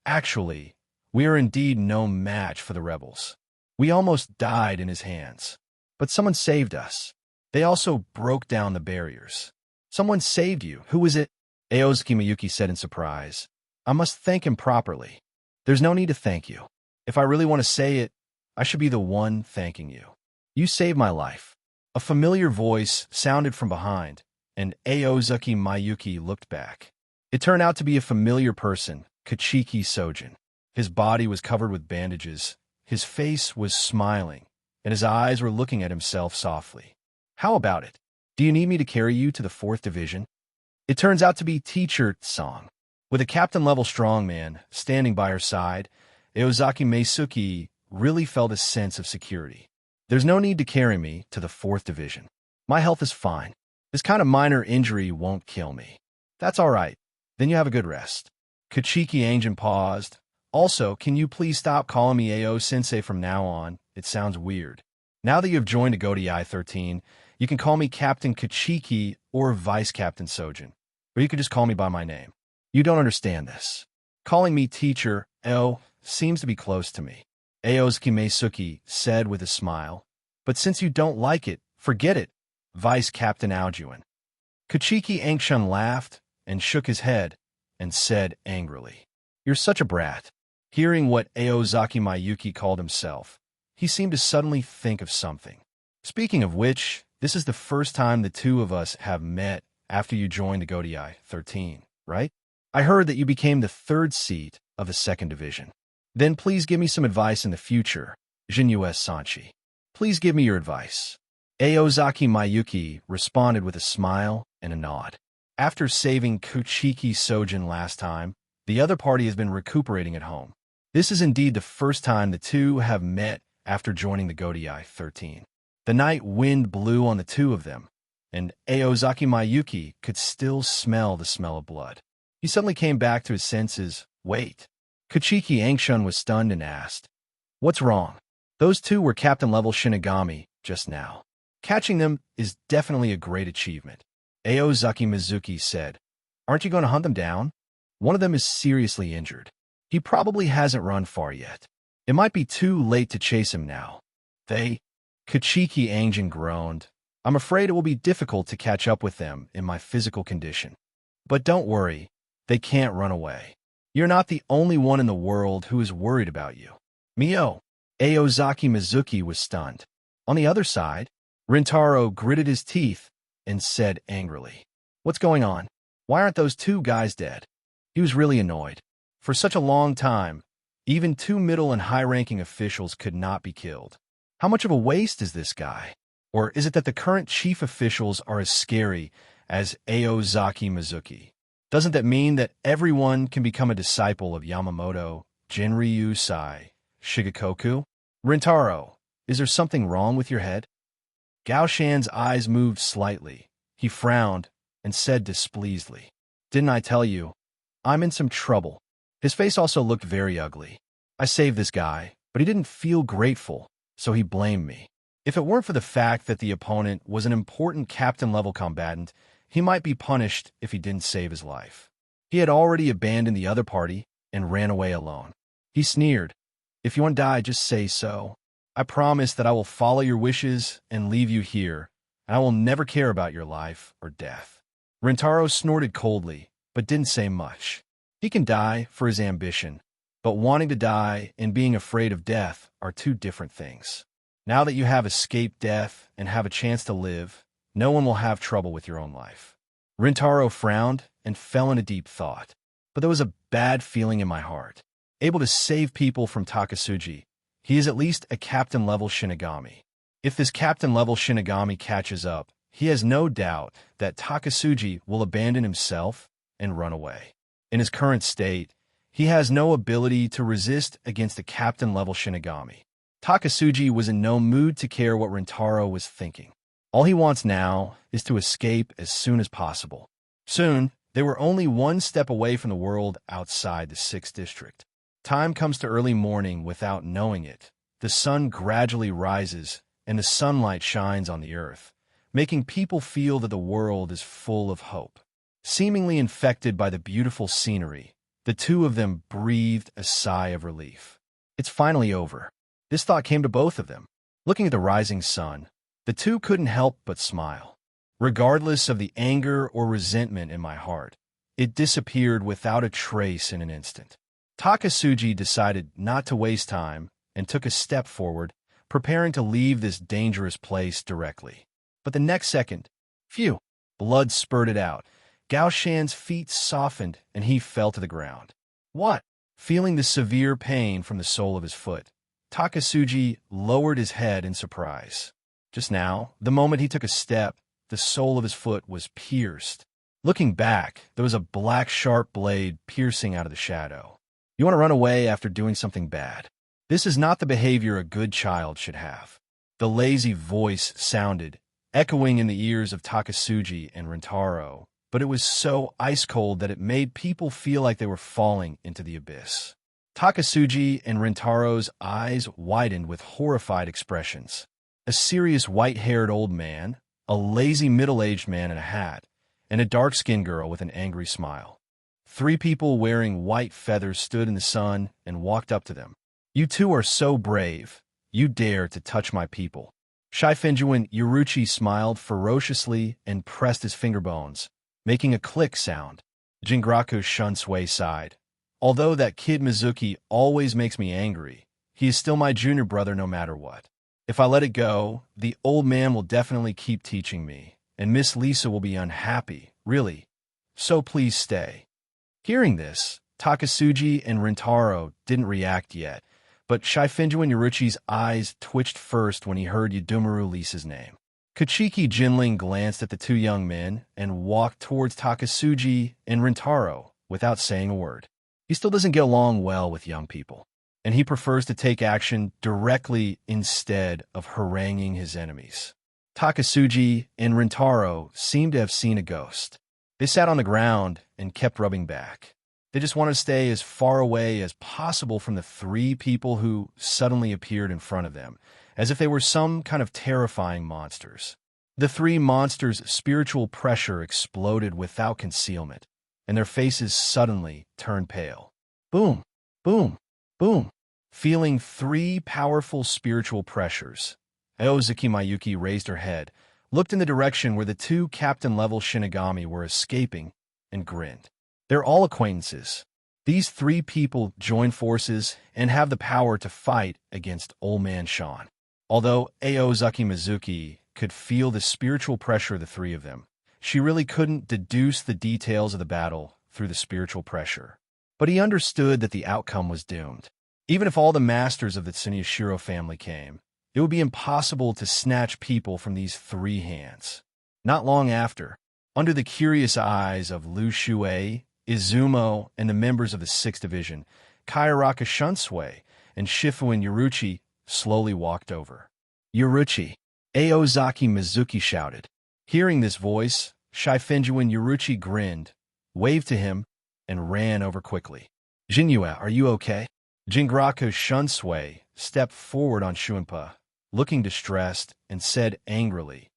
"Actually, we are indeed no match for the rebels. We almost died in his hands. But someone saved us. They also broke down the barriers." "Someone saved you. Who was it?" Aozaki Miyuki said in surprise. "I must thank him properly." "There's no need to thank you. If I really want to say it, I should be the one thanking you. You saved my life." A familiar voice sounded from behind, and Aozaki Miyuki looked back. It turned out to be a familiar person, Kachiki Sojin. His body was covered with bandages, his face was smiling, and his eyes were looking at himself softly. "How about it? Do you need me to carry you to the 4th Division? It turns out to be Teacher Song." With a captain-level strongman standing by her side, Aozaki Meisuki really felt a sense of security. "There's no need to carry me to the 4th Division. My health is fine. This kind of minor injury won't kill me." "That's all right. Then you have a good rest." Kachiki Anjin paused. "Also, can you please stop calling me Ao-sensei from now on? It sounds weird. Now that you have joined Agodi I-13, you can call me Captain Kachiki or Vice Captain Sojin, or you can just call me by my name. You don't understand this. Calling me Teacher Ao seems to be close to me," Aozaki Meisuki said with a smile. "But since you don't like it, forget it, Vice Captain Aojuan." Kachiki Angshan laughed and shook his head and said angrily, "You're such a brat." Hearing what Aozaki Miyuki called himself, he seemed to suddenly think of something. "Speaking of which, this is the first time the 2 of us have met after you joined the Agodi I-13, right? I heard that you became the 3rd seat of the 2nd Division. Then please give me some advice in the future, Jinus Sanchi. Please give me your advice." Aozaki Miyuki responded with a smile and a nod. After saving Kuchiki Sojin last time, the other party has been recuperating at home. This is indeed the first time the 2 have met after joining the Agodi I-13. The night wind blew on the 2 of them, and Aozaki Miyuki could still smell the smell of blood. He suddenly came back to his senses. "Wait." Kachiki Angshan was stunned and asked, "What's wrong?" Those 2 were captain-level Shinigami just now. Catching them is definitely a great achievement. Aozaki Mizuki said, "Aren't you going to hunt them down? One of them is seriously injured. He probably hasn't run far yet. It might be too late to chase him now." Kachiki Anjin groaned. "I'm afraid it will be difficult to catch up with them in my physical condition. But don't worry, they can't run away. You're not the only one in the world who is worried about you. Mio, Aozaki Mizuki was stunned. On the other side, Rintaro gritted his teeth and said angrily, "What's going on? Why aren't those two guys dead?" He was really annoyed. For such a long time, even two middle and high-ranking officials could not be killed. How much of a waste is this guy? Or is it that the current chief officials are as scary as Aozaki Mizuki? Doesn't that mean that everyone can become a disciple of Yamamoto, Jinryu Sai, Shigekoku? Rintaro, is there something wrong with your head? Gao Shan's eyes moved slightly. He frowned and said displeasedly, "Didn't I tell you? I'm in some trouble." His face also looked very ugly. I saved this guy, but he didn't feel grateful, so he blamed me. If it weren't for the fact that the opponent was an important captain-level combatant, he might be punished if he didn't save his life. He had already abandoned the other party and ran away alone. He sneered, "If you want to die, just say so. I promise that I will follow your wishes and leave you here, and I will never care about your life or death." Rintaro snorted coldly, but didn't say much. He can die for his ambition, but wanting to die and being afraid of death are two different things. Now that you have escaped death and have a chance to live, no one will have trouble with your own life. Rintaro frowned and fell into deep thought, but there was a bad feeling in my heart. Able to save people from Takasuji, he is at least a captain-level Shinigami. If this captain-level Shinigami catches up, he has no doubt that Takasuji will abandon himself and run away. In his current state, he has no ability to resist against a captain-level Shinigami. Takasuji was in no mood to care what Rintaro was thinking. All he wants now is to escape as soon as possible. Soon, they were only one step away from the world outside the 6th district. Time comes to early morning without knowing it. The sun gradually rises, and the sunlight shines on the earth, making people feel that the world is full of hope. Seemingly infected by the beautiful scenery, the two of them breathed a sigh of relief. It's finally over. This thought came to both of them. Looking at the rising sun, the two couldn't help but smile. Regardless of the anger or resentment in my heart, it disappeared without a trace in an instant. Takasuji decided not to waste time and took a step forward, preparing to leave this dangerous place directly. But the next second, phew, blood spurted out. Gao Shan's feet softened and he fell to the ground. "What?" Feeling the severe pain from the sole of his foot, Takasuji lowered his head in surprise. Just now, the moment he took a step, the sole of his foot was pierced. Looking back, there was a black sharp blade piercing out of the shadow. You want to run away after doing something bad. This is not the behavior a good child should have. The lazy voice sounded, echoing in the ears of Takasuji and Rintaro, but it was so ice-cold that it made people feel like they were falling into the abyss. Takasuji and Rintaro's eyes widened with horrified expressions. A serious white-haired old man, a lazy middle-aged man in a hat, and a dark-skinned girl with an angry smile. 3 people wearing white feathers stood in the sun and walked up to them. "You two are so brave. You dare to touch my people." Shifinjuan Yoruchi smiled ferociously and pressed his finger bones, making a click sound. Jingraku Shunsui sighed. "Although that kid Mizuki always makes me angry, he is still my junior brother no matter what. If I let it go, the old man will definitely keep teaching me, and Miss Lisa will be unhappy, really. So please stay." Hearing this, Takasuji and Rintaro didn't react yet, but Shifinjuan Yoruchi's eyes twitched first when he heard Yudumuru Lisa's name. Kachiki Jinling glanced at the 2 young men and walked towards Takasuji and Rintaro without saying a word. He still doesn't get along well with young people, and he prefers to take action directly instead of haranguing his enemies. Takasuji and Rintaro seemed to have seen a ghost. They sat on the ground and kept rubbing back. They just wanted to stay as far away as possible from the 3 people who suddenly appeared in front of them, as if they were some kind of terrifying monsters. The 3 monsters' spiritual pressure exploded without concealment, and their faces suddenly turned pale. Boom, boom, boom. Feeling 3 powerful spiritual pressures, Aozaki Mayuki raised her head, looked in the direction where the 2 captain-level Shinigami were escaping, and grinned. "They're all acquaintances. These three people join forces and have the power to fight against Old Man Sean. Although Aozaki Mizuki could feel the spiritual pressure of the three of them, she really couldn't deduce the details of the battle through the spiritual pressure. But he understood that the outcome was doomed. Even if all the masters of the Tsunoshiro family came, it would be impossible to snatch people from these three hands. Not long after, under the curious eyes of Liu Shuei, Izumo, and the members of the 6th Division, Kayaraka Shunsui and Shifuin Yoruchi slowly walked over. "Yoruchi," Aozaki Mizuki shouted. Hearing this voice, Shifuin Yoruchi grinned, waved to him, and ran over quickly. "Jinyue, are you okay?" Jingraku Shunsui stepped forward on Shuinpa, looking distressed, and said angrily,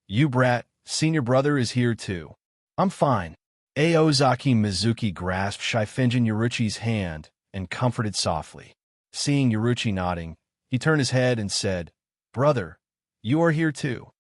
"You brat, senior brother is here too." "I'm fine." Aozaki Mizuki grasped Shifuin Yoruchi's hand and comforted softly. Seeing Yoruchi nodding, he turned his head and said, "Brother, you are here too."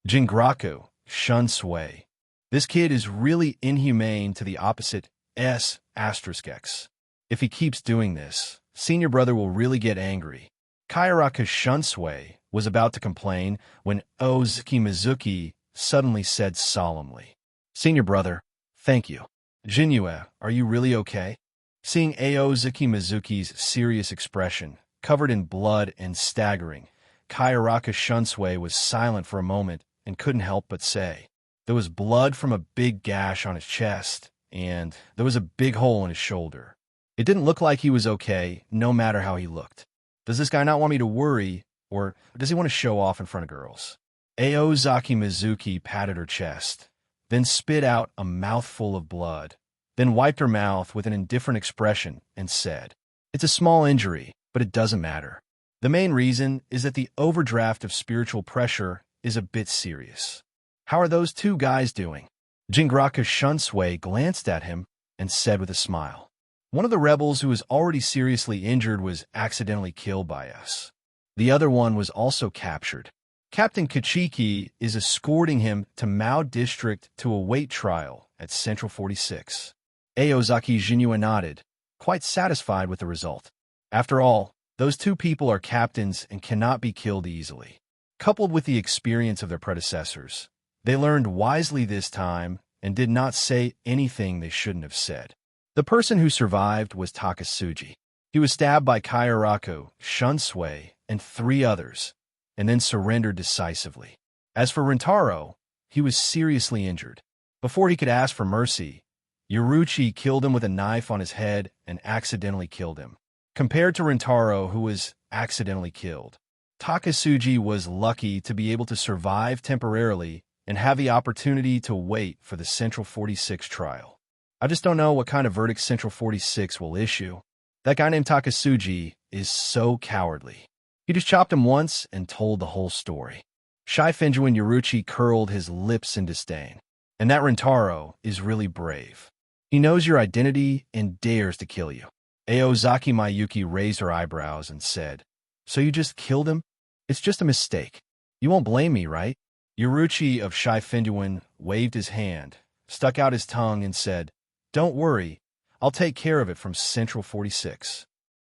Jingraku Shunsui. This kid is really inhumane to the opposite S**X. If he keeps doing this, senior brother will really get angry. Kayaraka Shunsui was about to complain when Aozaki Mizuki suddenly said solemnly, "Senior brother, thank you." "Jinyue, are you really okay?" Seeing Aozaki Mizuki's serious expression, covered in blood and staggering, Kayaraka Shunsui was silent for a moment and couldn't help but say, "There was blood from a big gash on his chest, and there was a big hole in his shoulder. It didn't look like he was okay, no matter how he looked. Does this guy not want me to worry, or does he want to show off in front of girls?" Aozaki Mizuki patted her chest, then spit out a mouthful of blood, then wiped her mouth with an indifferent expression and said, "It's a small injury, but it doesn't matter. The main reason is that the overdraft of spiritual pressure is a bit serious." "How are those two guys doing?" Jingraku Shunsui glanced at him and said with a smile, "One of the rebels who was already seriously injured was accidentally killed by us. The other one was also captured. Captain Kachiki is escorting him to Mao District to await trial at Central 46. Aozaki Jinyue nodded, quite satisfied with the result. After all, those two people are captains and cannot be killed easily. Coupled with the experience of their predecessors, they learned wisely this time and did not say anything they shouldn't have said. The person who survived was Takasuji. He was stabbed by Kayaraku, Shunsui, and 3 others, and then surrendered decisively. As for Rintaro, he was seriously injured. Before he could ask for mercy, Yoruchi killed him with a knife on his head and accidentally killed him. Compared to Rintaro, who was accidentally killed, Takasuji was lucky to be able to survive temporarily and have the opportunity to wait for the Central 46 trial. I just don't know what kind of verdict Central 46 will issue. That guy named Takasuji is so cowardly. He just chopped him once and told the whole story. Shifuin Yoruchi curled his lips in disdain. And that Rintaro is really brave. He knows your identity and dares to kill you. Aozaki Mayuki raised her eyebrows and said, "So you just killed him? It's just a mistake. You won't blame me, right?" Yoruchi of Shifuin waved his hand, stuck out his tongue, and said, "Don't worry, I'll take care of it from Central 46.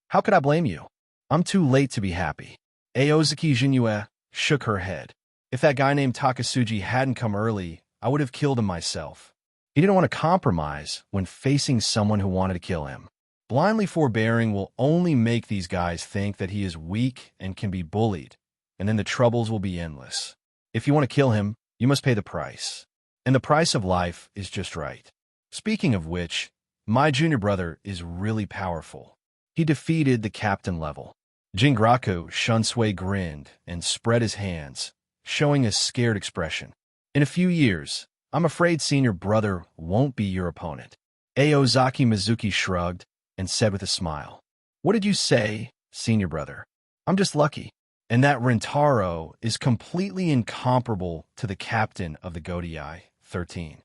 How could I blame you? I'm too late to be happy." Aozaki Jinyue shook her head. "If that guy named Takasuji hadn't come early, I would have killed him myself. He didn't want to compromise when facing someone who wanted to kill him. Blindly forbearing will only make these guys think that he is weak and can be bullied, and then the troubles will be endless. If you want to kill him, you must pay the price. And the price of life is just right. Speaking of which, my junior brother is really powerful. He defeated the captain level." Jingraku Shunsui grinned and spread his hands, showing a scared expression. "In a few years, I'm afraid senior brother won't be your opponent." Aozaki Mizuki shrugged and said with a smile, "What did you say, senior brother? I'm just lucky. And that Rintaro is completely incomparable to the captain of the Godai 13.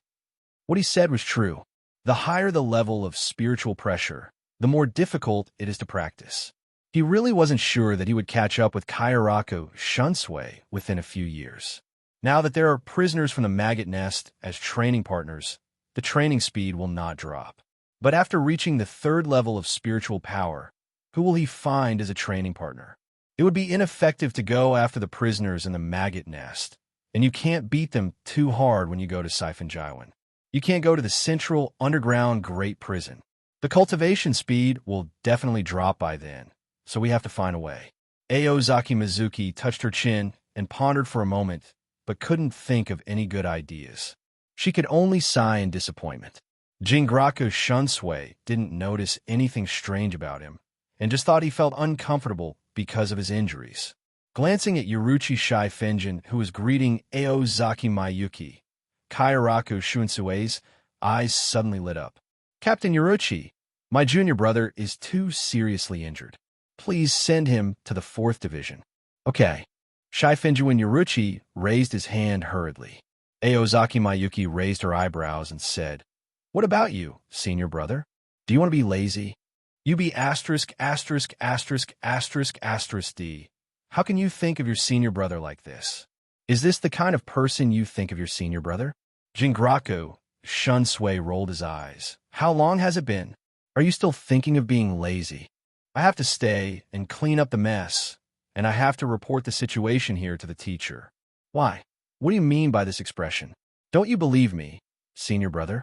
What he said was true. The higher the level of spiritual pressure, the more difficult it is to practice. He really wasn't sure that he would catch up with Kayaraku Shunsui within a few years. Now that there are prisoners from the maggot nest as training partners, the training speed will not drop. But after reaching the third level of spiritual power, who will he find as a training partner? It would be ineffective to go after the prisoners in the maggot nest, and you can't beat them too hard when you go to Siphon Jaiwan. You can't go to the central underground great prison. The cultivation speed will definitely drop by then, so we have to find a way. Aozaki Mizuki touched her chin and pondered for a moment, but couldn't think of any good ideas. She could only sigh in disappointment. Jingraku Shunsui didn't notice anything strange about him, and just thought he felt uncomfortable because of his injuries. Glancing at Yoruchi Shai Fenjin, who was greeting Aozaki Mayuki, Kairaku Shunsui's eyes suddenly lit up. Captain Yoruchi, my junior brother is too seriously injured. Please send him to the 4th Division. Okay. Shai Fenjin Yoruchi raised his hand hurriedly. Aozaki Mayuki raised her eyebrows and said, What about you, senior brother? Do you want to be lazy? You be asterisk, asterisk, asterisk, asterisk, asterisk D. How can you think of your senior brother like this? Is this the kind of person you think of your senior brother? Jingraku Shunsui rolled his eyes. How long has it been? Are you still thinking of being lazy? I have to stay and clean up the mess, and I have to report the situation here to the teacher. Why? What do you mean by this expression? Don't you believe me, senior brother?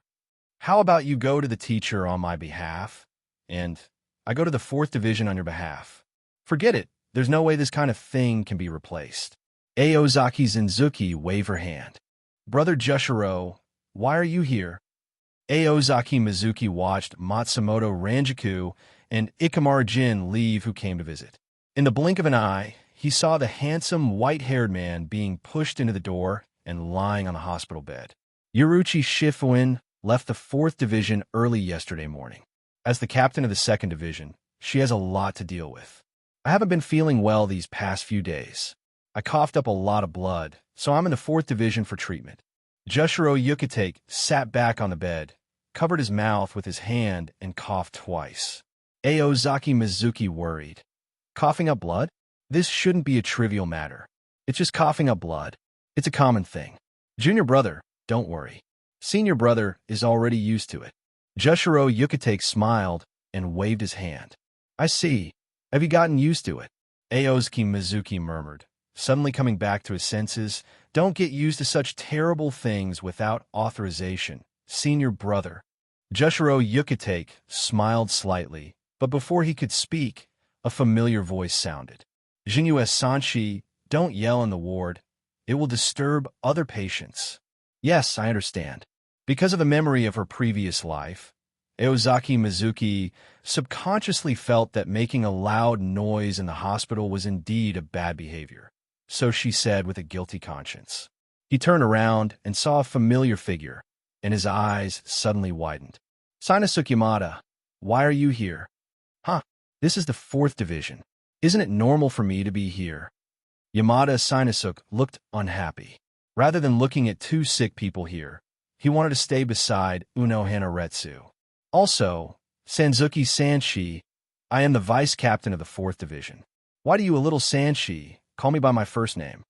How about you go to the teacher on my behalf, and I go to the 4th Division on your behalf? Forget it. There's no way this kind of thing can be replaced. Aozaki Zenzuki waved her hand. Brother Jushiro, why are you here? Aozaki Mizuki watched Matsumoto Ranjaku and Ikamaru Jin leave who came to visit. In the blink of an eye, he saw the handsome white-haired man being pushed into the door and lying on the hospital bed. Yoruchi Shifuin left the 4th Division early yesterday morning. As the captain of the 2nd Division, she has a lot to deal with. I haven't been feeling well these past few days. I coughed up a lot of blood, so I'm in the 4th Division for treatment. Jushiro Yukitake sat back on the bed, covered his mouth with his hand, and coughed twice. Aozaki Mizuki worried. Coughing up blood? This shouldn't be a trivial matter. It's just coughing up blood. It's a common thing. Junior brother, don't worry. Senior brother is already used to it. Jushiro Yukitake smiled and waved his hand. I see. Have you gotten used to it? Aozaki Mizuki murmured, suddenly coming back to his senses. Don't get used to such terrible things without authorization, senior brother. Jushiro Yukitake smiled slightly, but before he could speak, a familiar voice sounded. Jinyu Sanshi, don't yell in the ward. It will disturb other patients. Yes, I understand. Because of the memory of her previous life, Aozaki Mizuki subconsciously felt that making a loud noise in the hospital was indeed a bad behavior. So she said with a guilty conscience. He turned around and saw a familiar figure, and his eyes suddenly widened. Sinasuke Yamada, why are you here? Huh, this is the 4th Division. Isn't it normal for me to be here? Yamada Sinasuke looked unhappy. Rather than looking at 2 sick people here, he wanted to stay beside Uno Hanaretsu. Also, Sanzuki Sanshi, I am the vice captain of the 4th Division. Why do you, a little Sanshi, call me by my first name?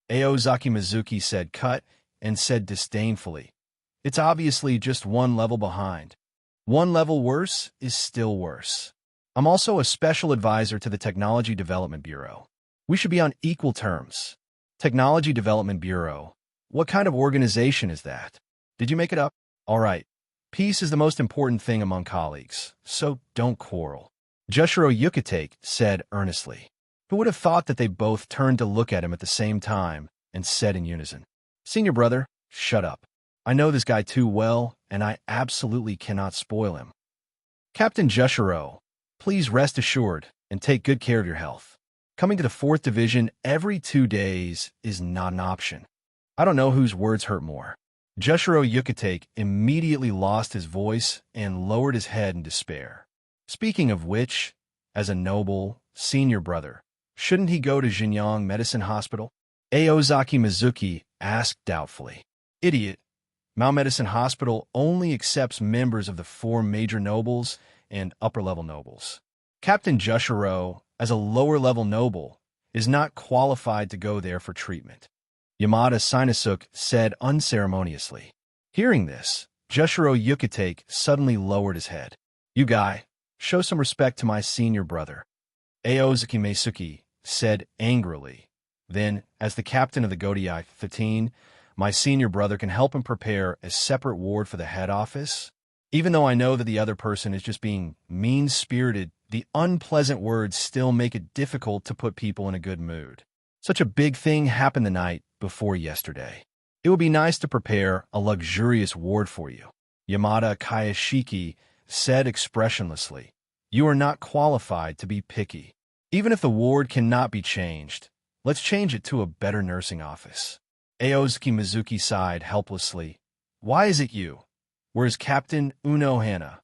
Aozaki Mizuki said cut and said disdainfully. It's obviously just 1 level behind. 1 level worse is still worse. I'm also a special advisor to the Technology Development Bureau. We should be on equal terms. Technology Development Bureau. What kind of organization is that? Did you make it up? All right. Peace is the most important thing among colleagues, so don't quarrel. Jushiro Yukitake said earnestly. Who would have thought that they both turned to look at him at the same time and said in unison, Senior brother, shut up. I know this guy too well, and I absolutely cannot spoil him. Captain Jushiro, please rest assured and take good care of your health. Coming to the 4th Division every 2 days is not an option. I don't know whose words hurt more. Jushiro Yukitake immediately lost his voice and lowered his head in despair. Speaking of which, as a noble, senior brother, shouldn't he go to Jinyang Medicine Hospital? Aozaki Mizuki asked doubtfully. Idiot. Mao Medicine Hospital only accepts members of the 4 major nobles and upper-level nobles. Captain Jushiro, as a lower-level noble, is not qualified to go there for treatment. Yamada Sinasuke said unceremoniously. Hearing this, Jushiro Yukitake suddenly lowered his head. You guy, show some respect to my senior brother, Aozuki Meisuki said angrily. Then, as the captain of the Godai 15, my senior brother can help him prepare a separate ward for the head office. Even though I know that the other person is just being mean-spirited, the unpleasant words still make it difficult to put people in a good mood. Such a big thing happened the night before yesterday. It would be nice to prepare a luxurious ward for you, Yamada Kayashiki said expressionlessly. You are not qualified to be picky. Even if the ward cannot be changed, let's change it to a better nursing office. Aozuki Mizuki sighed helplessly. Why is it you? Where's Captain Unohana?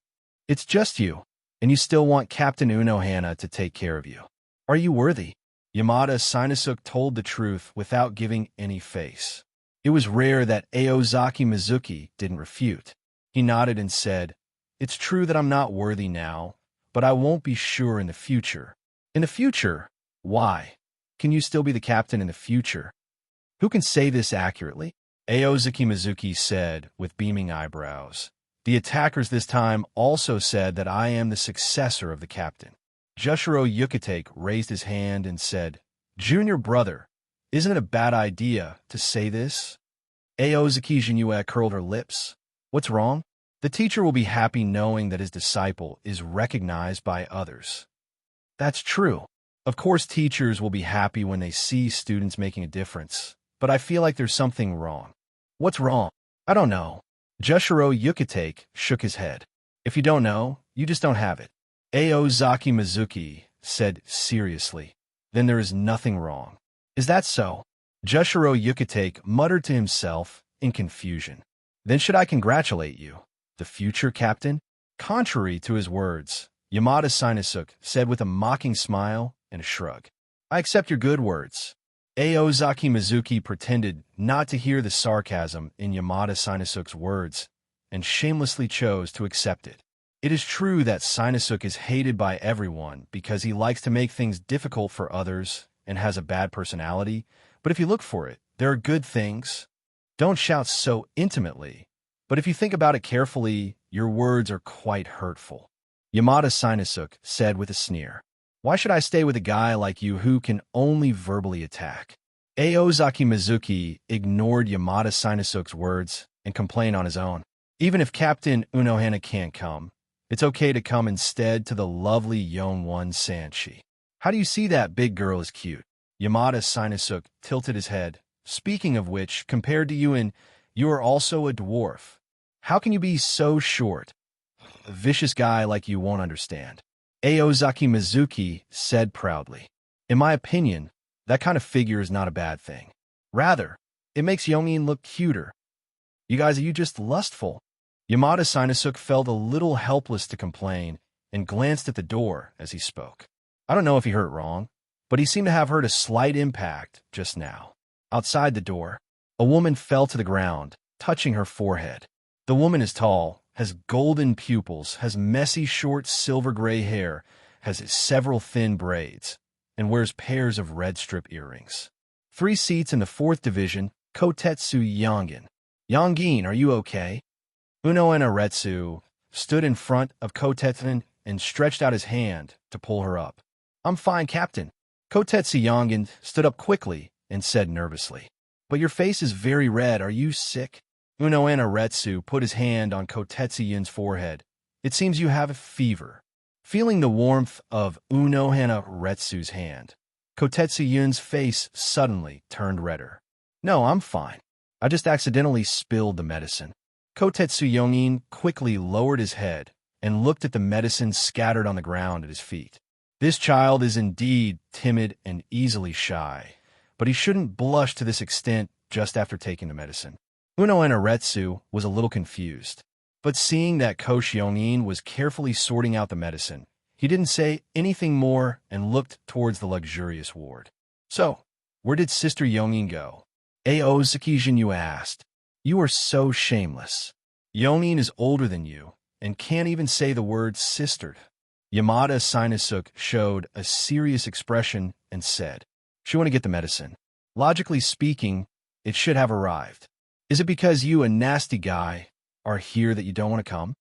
It's just you, and you still want Captain Unohana to take care of you. Are you worthy? Yamada Sinasuke told the truth without giving any face. It was rare that Aozaki Mizuki didn't refute. He nodded and said, It's true that I'm not worthy now, but I won't be sure in the future. In the future? Why? Can you still be the captain in the future? Who can say this accurately? Aozuki Mizuki said with beaming eyebrows. The attackers this time also said that I am the successor of the captain. Jushiro Yukitake raised his hand and said, Junior brother, isn't it a bad idea to say this? Aozuki Jinue curled her lips. What's wrong? The teacher will be happy knowing that his disciple is recognized by others. That's true. Of course, teachers will be happy when they see students making a difference, but I feel like there's something wrong. What's wrong? I don't know. Jushiro Yukitake shook his head. If you don't know, you just don't have it. Aozaki Mizuki said seriously. Then there is nothing wrong. Is that so? Jushiro Yukitake muttered to himself in confusion. Then should I congratulate you, the future captain? Contrary to his words, Yamada Sinasuke said with a mocking smile and a shrug. I accept your good words. Aozaki Mizuki pretended not to hear the sarcasm in Yamada Sinasuke's words and shamelessly chose to accept it. It is true that Sinasuke is hated by everyone because he likes to make things difficult for others and has a bad personality, but if you look for it, there are good things. Don't shout so intimately, but if you think about it carefully, your words are quite hurtful. Yamada Sinasuke said with a sneer. Why should I stay with a guy like you who can only verbally attack? Aozaki Mizuki ignored Yamada Sinasuke's words and complained on his own. Even if Captain Unohana can't come, it's okay to come instead to the lovely Yon-1 Sanshi. How do you see that big girl is cute? Yamada Sinasuke tilted his head. Speaking of which, compared to you are also a dwarf. How can you be so short? A vicious guy like you won't understand. Aozaki Mizuki said proudly. In my opinion, that kind of figure is not a bad thing. Rather, it makes Yongin look cuter. You guys, are you just lustful? Yamada Sinasuke felt a little helpless to complain and glanced at the door as he spoke. I don't know if he heard it wrong, but he seemed to have heard a slight impact just now. Outside the door, a woman fell to the ground, touching her forehead. The woman is tall, has golden pupils, has messy short silver-gray hair, has several thin braids, and wears pairs of red strip earrings. 3 seats in the 4th division, Kotetsu Yongin. Yongin, are you okay? Uno and Aretsu stood in front of Kotetsu and stretched out his hand to pull her up. I'm fine, Captain. Kotetsu Yongin stood up quickly and said nervously. But your face is very red. Are you sick? Uno and Aretsu put his hand on Kotetsu Yun's forehead. It seems you have a fever. Feeling the warmth of Unohana Retsu's hand, Kotetsu Yun's face suddenly turned redder. No, I'm fine. I just accidentally spilled the medicine. Kotetsu Yongin quickly lowered his head and looked at the medicine scattered on the ground at his feet. This child is indeed timid and easily shy, but he shouldn't blush to this extent just after taking the medicine. Uno and Aretsu was a little confused, but seeing that Coach Yongin was carefully sorting out the medicine, he didn't say anything more and looked towards the luxurious ward. So, where did Sister Yongin go? Aozuki Jinyu asked. You are so shameless. Yongin is older than you and can't even say the word sister. Yamada Sinasuke showed a serious expression and said, She want to get the medicine. Logically speaking, it should have arrived. Is it because you, a nasty guy, are here that you don't want to come?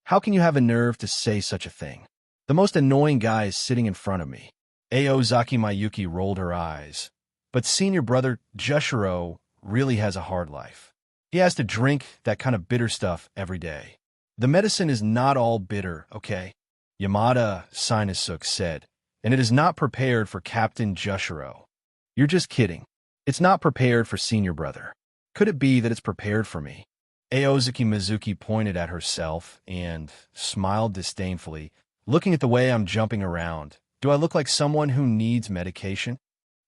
How can you have a nerve to say such a thing? The most annoying guy is sitting in front of me. Aozaki Mayuki rolled her eyes. But senior brother Jushiro really has a hard life. He has to drink that kind of bitter stuff every day. The medicine is not all bitter, okay? Yamada Sinusuk said, and it is not prepared for Captain Jushiro. You're just kidding. It's not prepared for senior brother. Could it be that it's prepared for me? Aozaki Mizuki pointed at herself and smiled disdainfully, looking at the way I'm jumping around. Do I look like someone who needs medication?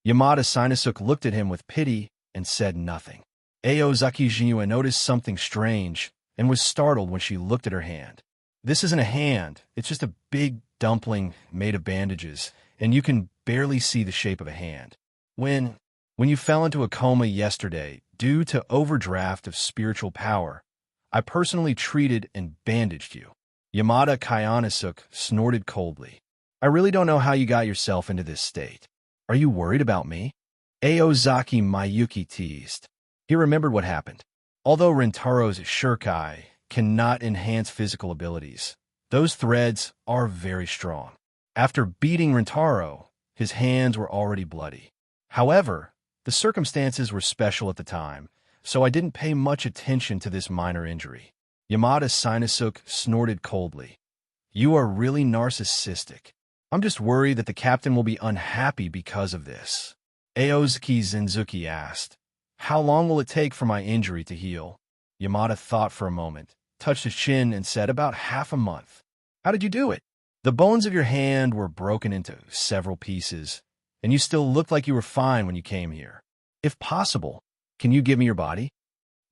Yamada Sinusuk looked at him with pity and said nothing. Aozaki Jinue noticed something strange and was startled when she looked at her hand. This isn't a hand, it's just a big dumpling made of bandages, and you can barely see the shape of a hand. When you fell into a coma yesterday due to overdraft of spiritual power, I personally treated and bandaged you. Yamada Kyanasuk snorted coldly. I really don't know how you got yourself into this state. Are you worried about me? Aozaki Mayuki teased. He remembered what happened. Although Rintaro's shurikai cannot enhance physical abilities, those threads are very strong. After beating Rintaro, his hands were already bloody. However, the circumstances were special at the time, so I didn't pay much attention to this minor injury. Yamada Sinusuk snorted coldly. You are really narcissistic. I'm just worried that the captain will be unhappy because of this. Aozaki Zenzuki asked, how long will it take for my injury to heal? Yamada thought for a moment, touched his chin, and said about half a month. How did you do it? The bones of your hand were broken into several pieces, and you still looked like you were fine when you came here. If possible, can you give me your body?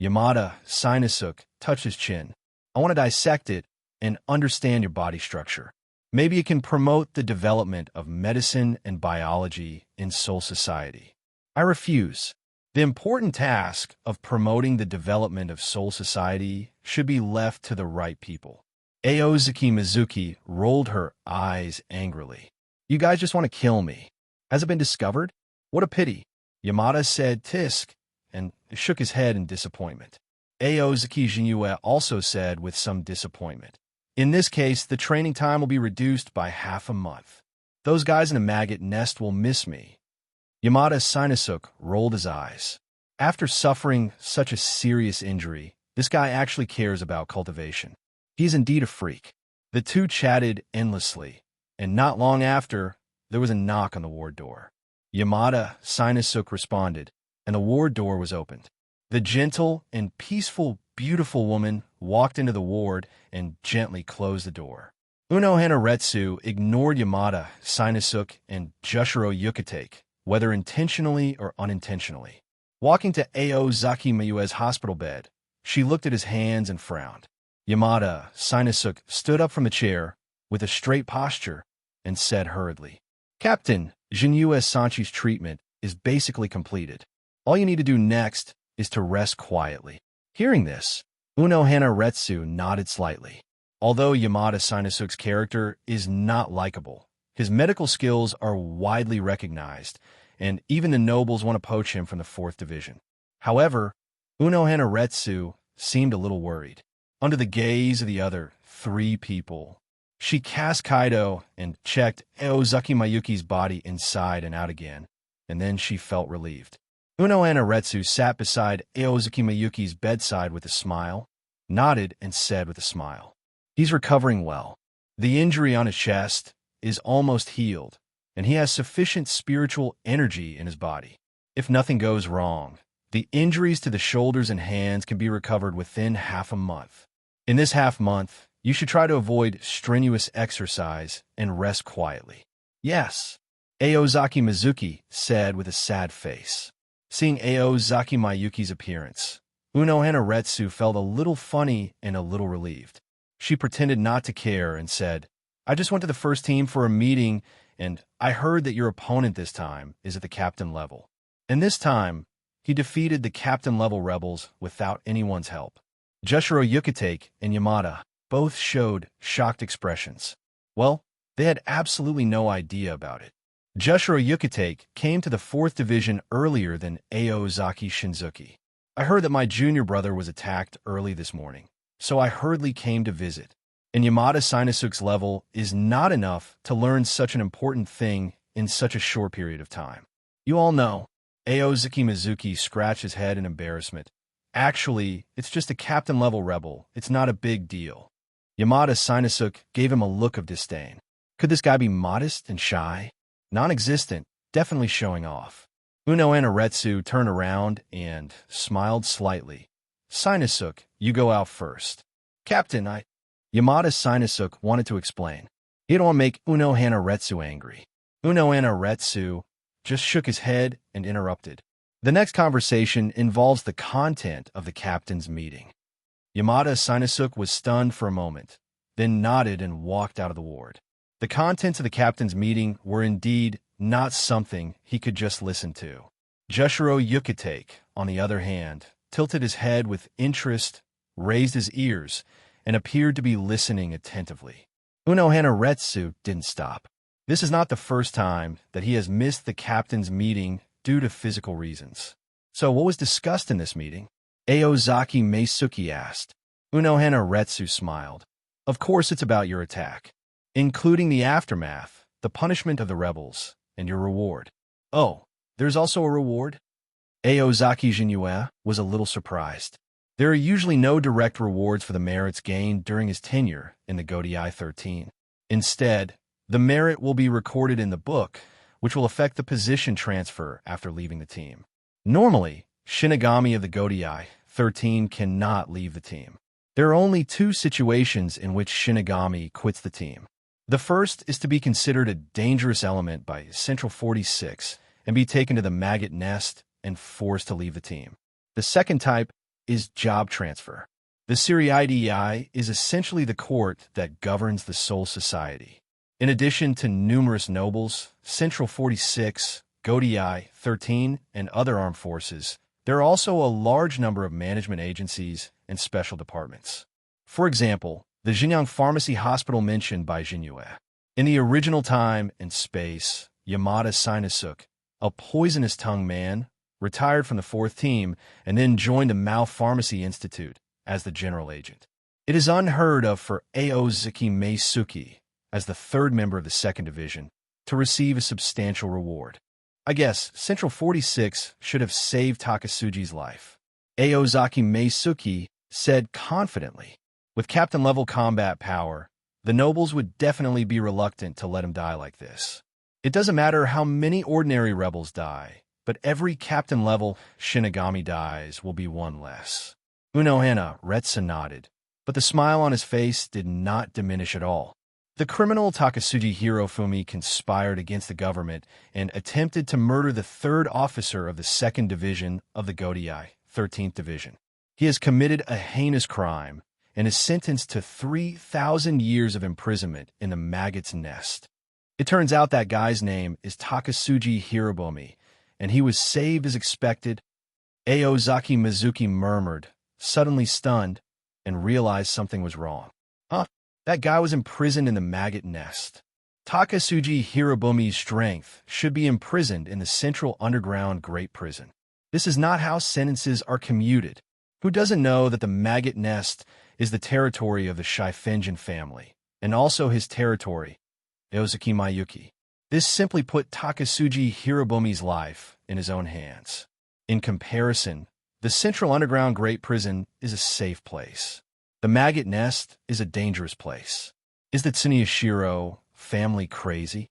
Yamada Sinusuk touched his chin. I want to dissect it and understand your body structure. Maybe it can promote the development of medicine and biology in Soul Society. I refuse. The important task of promoting the development of Soul Society should be left to the right people. Aozaki Mizuki rolled her eyes angrily. You guys just want to kill me. Has it been discovered? What a pity. Yamada said tisk and shook his head in disappointment. Aozaki Jinue also said with some disappointment. In this case, the training time will be reduced by half a month. Those guys in a maggot nest will miss me. Yamada Sinusuk rolled his eyes. After suffering such a serious injury, this guy actually cares about cultivation. He's indeed a freak. The two chatted endlessly, and not long after, there was a knock on the ward door. Yamada Sinusuk responded, and the ward door was opened. The gentle and peaceful, beautiful woman walked into the ward and gently closed the door. Uno Hanaretsu ignored Yamada Sinusuk and Jushiro Yukitake, whether intentionally or unintentionally. Walking to Aozaki Mayue's hospital bed, she looked at his hands and frowned. Yamada Sinusuk stood up from the chair with a straight posture and said hurriedly, Captain, Jinue Sanchi's treatment is basically completed. All you need to do next is to rest quietly. Hearing this, Uno Hanaretsu nodded slightly. Although Yamada Sinusuk's character is not likable, his medical skills are widely recognized, and even the nobles want to poach him from the 4th Division. However, Uno Hanaretsu seemed a little worried. Under the gaze of the other 3 people, she cast Kaido and checked Aozaki Mayuki's body inside and out again, and then she felt relieved. Uno Hanaretsu sat beside Aozaki Mayuki's bedside with a smile, nodded, and said with a smile, He's recovering well. The injury on his chest is almost healed, and he has sufficient spiritual energy in his body. If nothing goes wrong, the injuries to the shoulders and hands can be recovered within half a month. In this half month, you should try to avoid strenuous exercise and rest quietly. Yes, Aozaki Mizuki said with a sad face. Seeing Aozaki Mayuki's appearance, Uno Hanaretsu felt a little funny and a little relieved. She pretended not to care and said, I just went to the first team for a meeting, and I heard that your opponent this time is at the captain level. And this time, he defeated the captain level rebels without anyone's help. Jushiro Yukitake and Yamada both showed shocked expressions. Well, they had absolutely no idea about it. Jushiro Yukitake came to the 4th Division earlier than Aozaki Shinzuki. I heard that my junior brother was attacked early this morning, so I hurriedly came to visit. And Yamada Sinusuk's level is not enough to learn such an important thing in such a short period of time. You all know. Aozuki Mizuki scratched his head in embarrassment. Actually, it's just a captain-level rebel. It's not a big deal. Yamada Sinusuk gave him a look of disdain. Could this guy be modest and shy? Non-existent, definitely showing off. Uno Anaretsu turned around and smiled slightly. Sinusuk, you go out first. Captain, Yamada Sinusuk wanted to explain. He don't want to make Uno Hanaretsu angry. Uno Hanaretsu just shook his head and interrupted. The next conversation involves the content of the captain's meeting. Yamada Sinusuk was stunned for a moment, then nodded and walked out of the ward. The contents of the captain's meeting were indeed not something he could just listen to. Jushiro Yukitake, on the other hand, tilted his head with interest, raised his ears, and appeared to be listening attentively. Uno Hanaretsu didn't stop. This is not the first time that he has missed the captain's meeting due to physical reasons. So what was discussed in this meeting? Aozaki Meisuki asked. Uno Hanaretsu smiled. Of course it's about your attack, including the aftermath, the punishment of the rebels, and your reward. Oh, there's also a reward? Aozaki Jinue was a little surprised. There are usually no direct rewards for the merits gained during his tenure in the Godai 13. Instead, the merit will be recorded in the book, which will affect the position transfer after leaving the team. Normally, Shinigami of the Godai 13 cannot leave the team. There are only two situations in which Shinigami quits the team. The first is to be considered a dangerous element by Central 46 and be taken to the maggot nest and forced to leave the team. The second type is job transfer. The Siriidei is essentially the court that governs the Soul Society. In addition to numerous nobles, Central 46, Godai 13, and other armed forces, there are also a large number of management agencies and special departments. For example, the Jinyang Pharmacy Hospital mentioned by Jinue. In the original time and space, Yamada Sinusuk, a poisonous-tongued man, retired from the 4th team, and then joined the Mao Pharmacy Institute as the general agent. It is unheard of for Aozuki Meisuki, as the 3rd member of the 2nd Division, to receive a substantial reward. I guess Central 46 should have saved Takasuji's life. Aozaki Meisuki said confidently. With captain-level combat power, the nobles would definitely be reluctant to let him die like this. It doesn't matter how many ordinary rebels die, but every captain-level Shinigami dies will be one less. Uno Hanaretsu nodded, but the smile on his face did not diminish at all. The criminal Takasuji Hirofumi conspired against the government and attempted to murder the 3rd officer of the 2nd Division of the Godai 13th Division. He has committed a heinous crime and is sentenced to 3,000 years of imprisonment in the maggot's nest. It turns out that guy's name is Takasuji Hirobumi, and he was saved as expected. Aozaki Mizuki murmured, suddenly stunned, and realized something was wrong. Huh? That guy was imprisoned in the maggot nest. Takasuji Hirobumi's strength should be imprisoned in the Central Underground Great Prison. This is not how sentences are commuted. Who doesn't know that the maggot nest is the territory of the Shifenjin family, and also his territory, Aozuki Mayuki? This simply put Takasuji Hirobumi's life in his own hands. In comparison, the Central Underground Great Prison is a safe place. The maggot nest is a dangerous place. Is the Tsuneyashiro family crazy?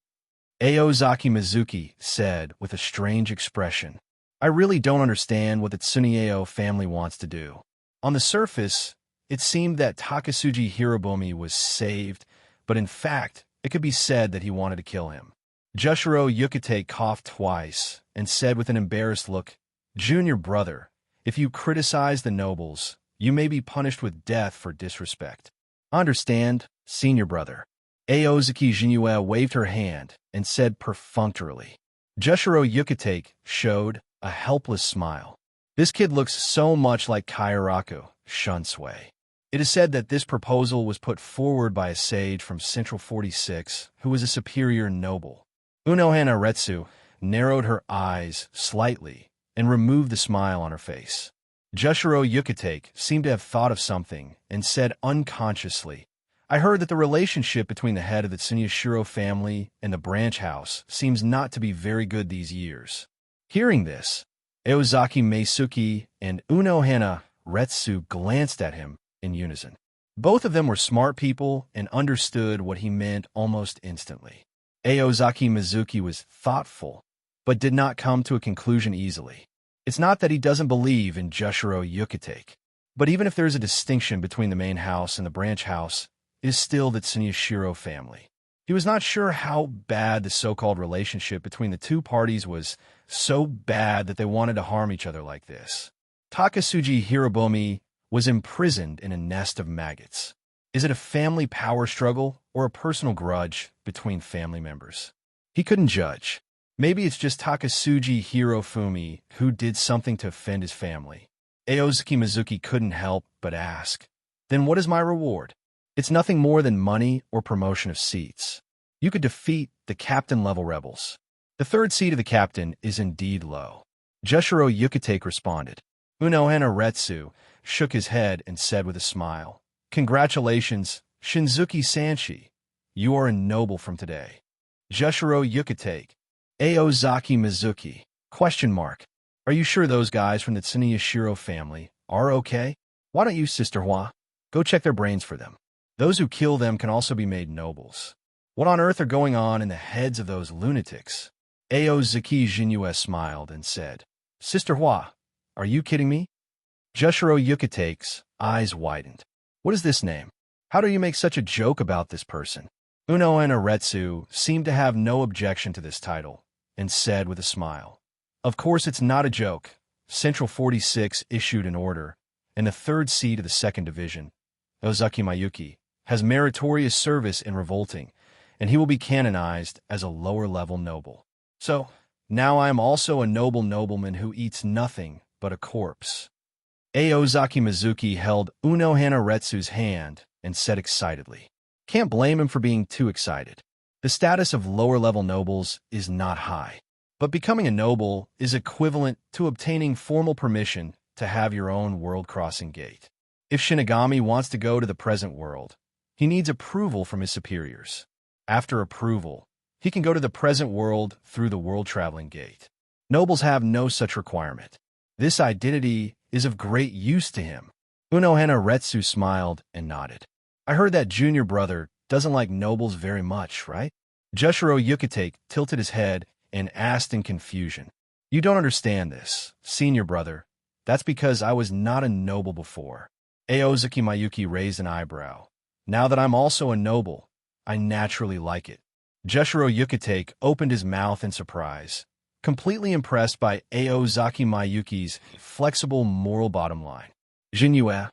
Aozaki Mizuki said with a strange expression. I really don't understand what the Tsuneyo family wants to do. On the surface, it seemed that Takasuji Hirobumi was saved, but in fact, it could be said that he wanted to kill him. Jushiro Yukite coughed twice and said with an embarrassed look, Junior brother, if you criticize the nobles, you may be punished with death for disrespect. Understand, senior brother. Aozuki Jinue waved her hand and said perfunctorily. Jushiro Yukitake showed a helpless smile. This kid looks so much like Kairaku, Shunsui. It is said that this proposal was put forward by a sage from Central 46 who was a superior noble. Uno Hanaretsu narrowed her eyes slightly and removed the smile on her face. Jushiro Yukitake seemed to have thought of something and said unconsciously, I heard that the relationship between the head of the Tsunyashiro family and the branch house seems not to be very good these years. Hearing this, Eozaki Meisuke and Unohana Retsu glanced at him in unison. Both of them were smart people and understood what he meant almost instantly. Eozaki Mizuki was thoughtful, but did not come to a conclusion easily. It's not that he doesn't believe in Jushiro Yukitake, but even if there is a distinction between the main house and the branch house, it is still the Tsunyashiro family. He was not sure how bad the so-called relationship between the two parties was, so bad that they wanted to harm each other like this. Takasuji Hirobomi was imprisoned in a nest of maggots. Is it a family power struggle or a personal grudge between family members? He couldn't judge. Maybe it's just Takasuji Hirofumi who did something to offend his family. Eozaki Mizuki couldn't help but ask, then what is my reward? It's nothing more than money or promotion of seats. You could defeat the captain-level rebels. The third seat of the captain is indeed low. Jushiro Yukitake responded. Unohana Retsu shook his head and said with a smile, Congratulations, Shinzuki Sanshi. You are a noble from today. Jushiro Yukitake. Eozaki Mizuki. ? Are you sure those guys from the Tsunyashiro family are okay? Why don't you, Sister Hua, go check their brains for them? Those who kill them can also be made nobles. What on earth are going on in the heads of those lunatics? Eozaki Jinue smiled and said, Sister Hua, are you kidding me? Jushiro Yukitake's eyes widened. What is this name? How do you make such a joke about this person? Unohana Retsu seemed to have no objection to this title, and said with a smile, Of course it's not a joke. Central 46 issued an order, and the third seat of the 2nd Division, Ozaki Mayuki, has meritorious service in revolting, and he will be canonized as a lower-level noble. So, now I am also a noble nobleman who eats nothing but a corpse. Eozaki Mizuki held Unohana Retsu's hand and said excitedly, Can't blame him for being too excited. The status of lower-level nobles is not high, but becoming a noble is equivalent to obtaining formal permission to have your own world-crossing gate. If Shinigami wants to go to the present world, he needs approval from his superiors. After approval, he can go to the present world through the world-traveling gate. Nobles have no such requirement. This identity is of great use to him. Unohana Retsu smiled and nodded. I heard that junior brother doesn't like nobles very much, right? Jushiro Yukitake tilted his head and asked in confusion. You don't understand this, senior brother. That's because I was not a noble before. Eozaki Mayuki raised an eyebrow. Now that I'm also a noble, I naturally like it. Jushiro Yukitake opened his mouth in surprise, completely impressed by Eozaki Mayuki's flexible moral bottom line. Jinue,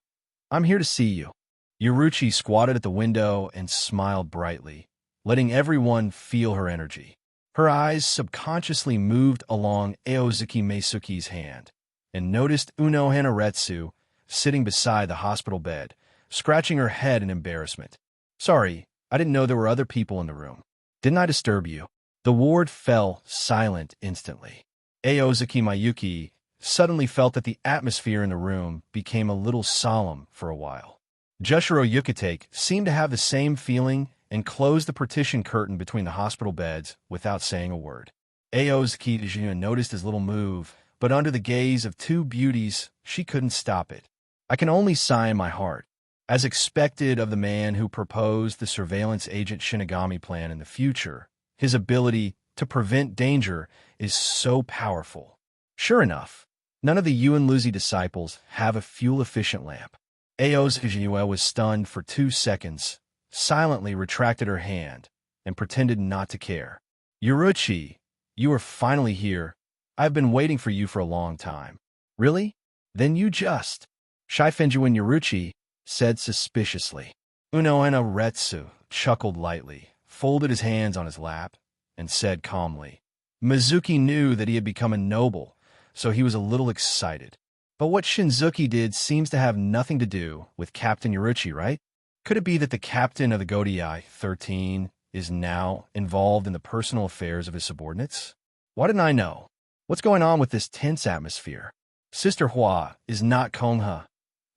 I'm here to see you. Yuruchi squatted at the window and smiled brightly, letting everyone feel her energy. Her eyes subconsciously moved along Eozaki Meisuke's hand, and noticed Unohana Retsu sitting beside the hospital bed, scratching her head in embarrassment. Sorry, I didn't know there were other people in the room. Didn't I disturb you? The ward fell silent instantly. Eozaki Mayuki suddenly felt that the atmosphere in the room became a little solemn for a while. Jushiro Yukitake seemed to have the same feeling and closed the partition curtain between the hospital beds without saying a word. Eozaki Jinue noticed his little move, but under the gaze of two beauties, she couldn't stop it. I can only sigh in my heart. As expected of the man who proposed the surveillance agent Shinigami plan in the future, his ability to prevent danger is so powerful. Sure enough, none of the Yuan-Luzi disciples have a fuel-efficient lamp. Eozaki Jinue was stunned for 2 seconds, silently retracted her hand, and pretended not to care. Yuruchi, you are finally here. I've been waiting for you for a long time. Really? Then you just... Shifen Yuruchi said suspiciously. Unohana Retsu chuckled lightly, folded his hands on his lap, and said calmly. Mizuki knew that he had become a noble, so he was a little excited. But what Shinzuki did seems to have nothing to do with Captain Yuruchi, right? Could it be that the captain of the Godei 13 is now involved in the personal affairs of his subordinates? Why didn't I know? What's going on with this tense atmosphere? Sister Hua is not Kongha.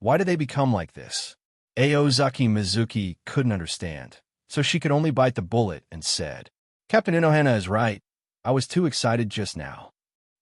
Why did they become like this? Aozaki Mizuki couldn't understand, so she could only bite the bullet and said, Captain Inohana is right. I was too excited just now.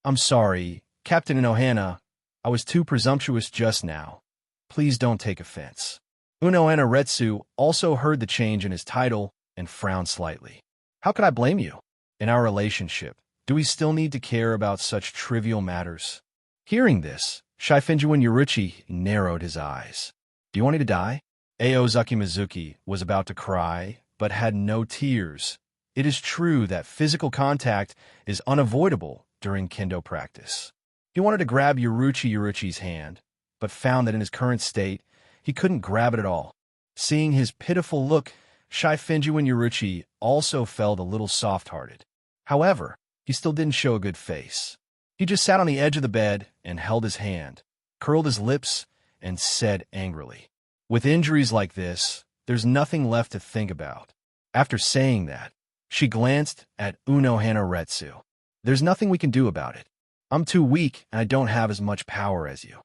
I'm sorry, Captain Inohana. I was too presumptuous just now. Please don't take offense. Unohana Retsu also heard the change in his title and frowned slightly. How could I blame you? In our relationship, do we still need to care about such trivial matters? Hearing this, Shifinjuin Yoruchi narrowed his eyes. Do you want me to die? Aozaki Mizuki was about to cry, but had no tears. It is true that physical contact is unavoidable during kendo practice. He wanted to grab Yoruchi's hand, but found that in his current state, he couldn't grab it at all. Seeing his pitiful look, Shifinjuin Yoruchi also felt a little soft-hearted. However, he still didn't show a good face. He just sat on the edge of the bed and held his hand, curled his lips, and said angrily, With injuries like this, there's nothing left to think about. After saying that, she glanced at Unohana Retsu. There's nothing we can do about it. I'm too weak and I don't have as much power as you.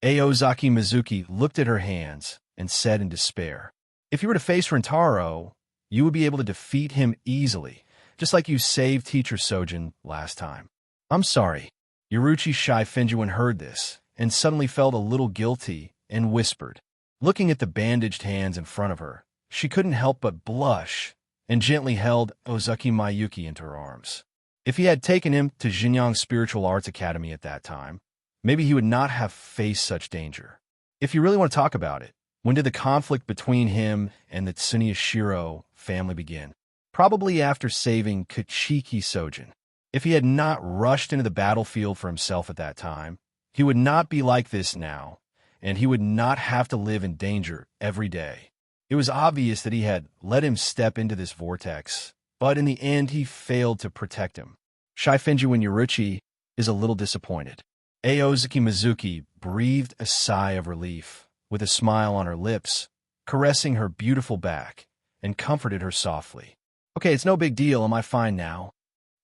Aozaki Mizuki looked at her hands and said in despair, If you were to face Rintaro, you would be able to defeat him easily, just like you saved Teacher Sojin last time. I'm sorry. Yoruchi Shifinjuin heard this and suddenly felt a little guilty and whispered. Looking at the bandaged hands in front of her, she couldn't help but blush and gently held Ozaki Mayuki into her arms. If he had taken him to Jinyang Spiritual Arts Academy at that time, maybe he would not have faced such danger. If you really want to talk about it, when did the conflict between him and the Tsuneyashiro family begin? Probably after saving Kachiki Sojin. If he had not rushed into the battlefield for himself at that time, he would not be like this now, and he would not have to live in danger every day. It was obvious that he had let him step into this vortex, but in the end he failed to protect him. Shifinjuin Yoruchi is a little disappointed. Aozaki Mizuki breathed a sigh of relief, with a smile on her lips, caressing her beautiful back, and comforted her softly. Okay, it's no big deal, am I fine now?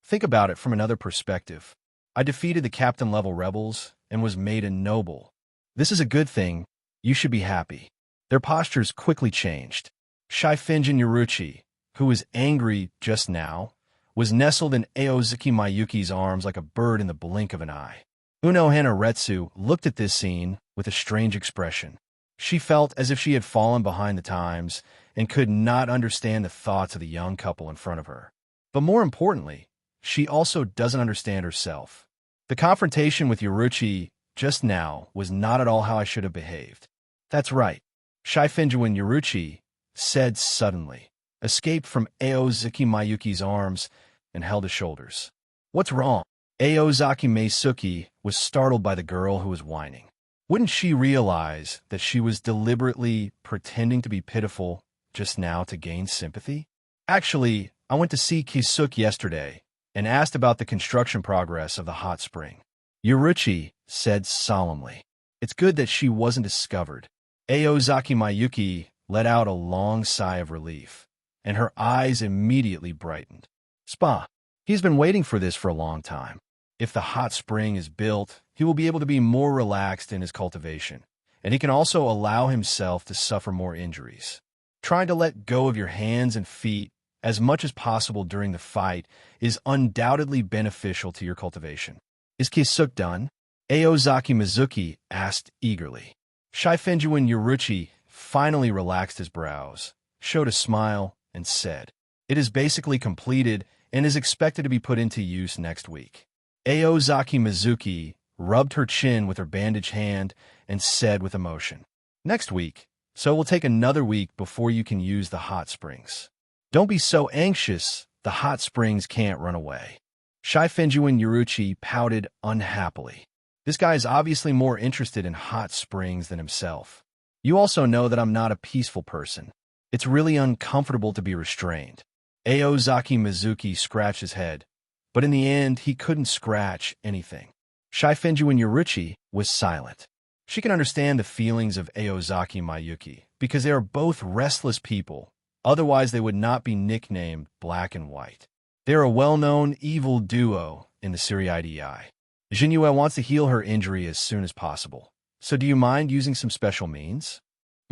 Think about it from another perspective. I defeated the captain-level rebels and was made a noble. This is a good thing. You should be happy. Their postures quickly changed. Shifinjin Yoruchi, who was angry just now, was nestled in Aozaki Mayuki's arms like a bird in the blink of an eye. Unohana Retsu looked at this scene with a strange expression. She felt as if she had fallen behind the times and could not understand the thoughts of the young couple in front of her. But more importantly, she also doesn't understand herself. The confrontation with Yoruchi just now was not at all how I should have behaved. That's right, Shifinjuin Yoruchi said suddenly, escaped from Aozaki Mayuki's arms and held his shoulders. What's wrong? Aozaki Meisuki was startled by the girl who was whining. Wouldn't she realize that she was deliberately pretending to be pitiful just now to gain sympathy? Actually, I went to see Kisuk yesterday and asked about the construction progress of the hot spring. Yoruchi said solemnly. It's good that she wasn't discovered. Aozaki Mayuki let out a long sigh of relief, and her eyes immediately brightened. Spa. He's been waiting for this for a long time. If the hot spring is built, he will be able to be more relaxed in his cultivation, and he can also allow himself to suffer more injuries. Trying to let go of your hands and feet as much as possible during the fight is undoubtedly beneficial to your cultivation. Is Kisuk done? Aozaki Mizuki asked eagerly. Shifinjuin Yoruchi finally relaxed his brows, showed a smile, and said, It is basically completed and is expected to be put into use next week. Aozaki Mizuki rubbed her chin with her bandaged hand and said with emotion, Next week, so it will take another week before you can use the hot springs. Don't be so anxious, the hot springs can't run away. Shifinjuin Yoruchi pouted unhappily. This guy is obviously more interested in hot springs than himself. You also know that I'm not a peaceful person. It's really uncomfortable to be restrained. Aozaki Mizuki scratched his head, but in the end he couldn't scratch anything. Shifinjuin Yoruchi was silent. She can understand the feelings of Aozaki Mayuki, because they are both restless people, otherwise they would not be nicknamed Black and White. They are a well-known evil duo in the Seriidei. Jinue wants to heal her injury as soon as possible. So do you mind using some special means?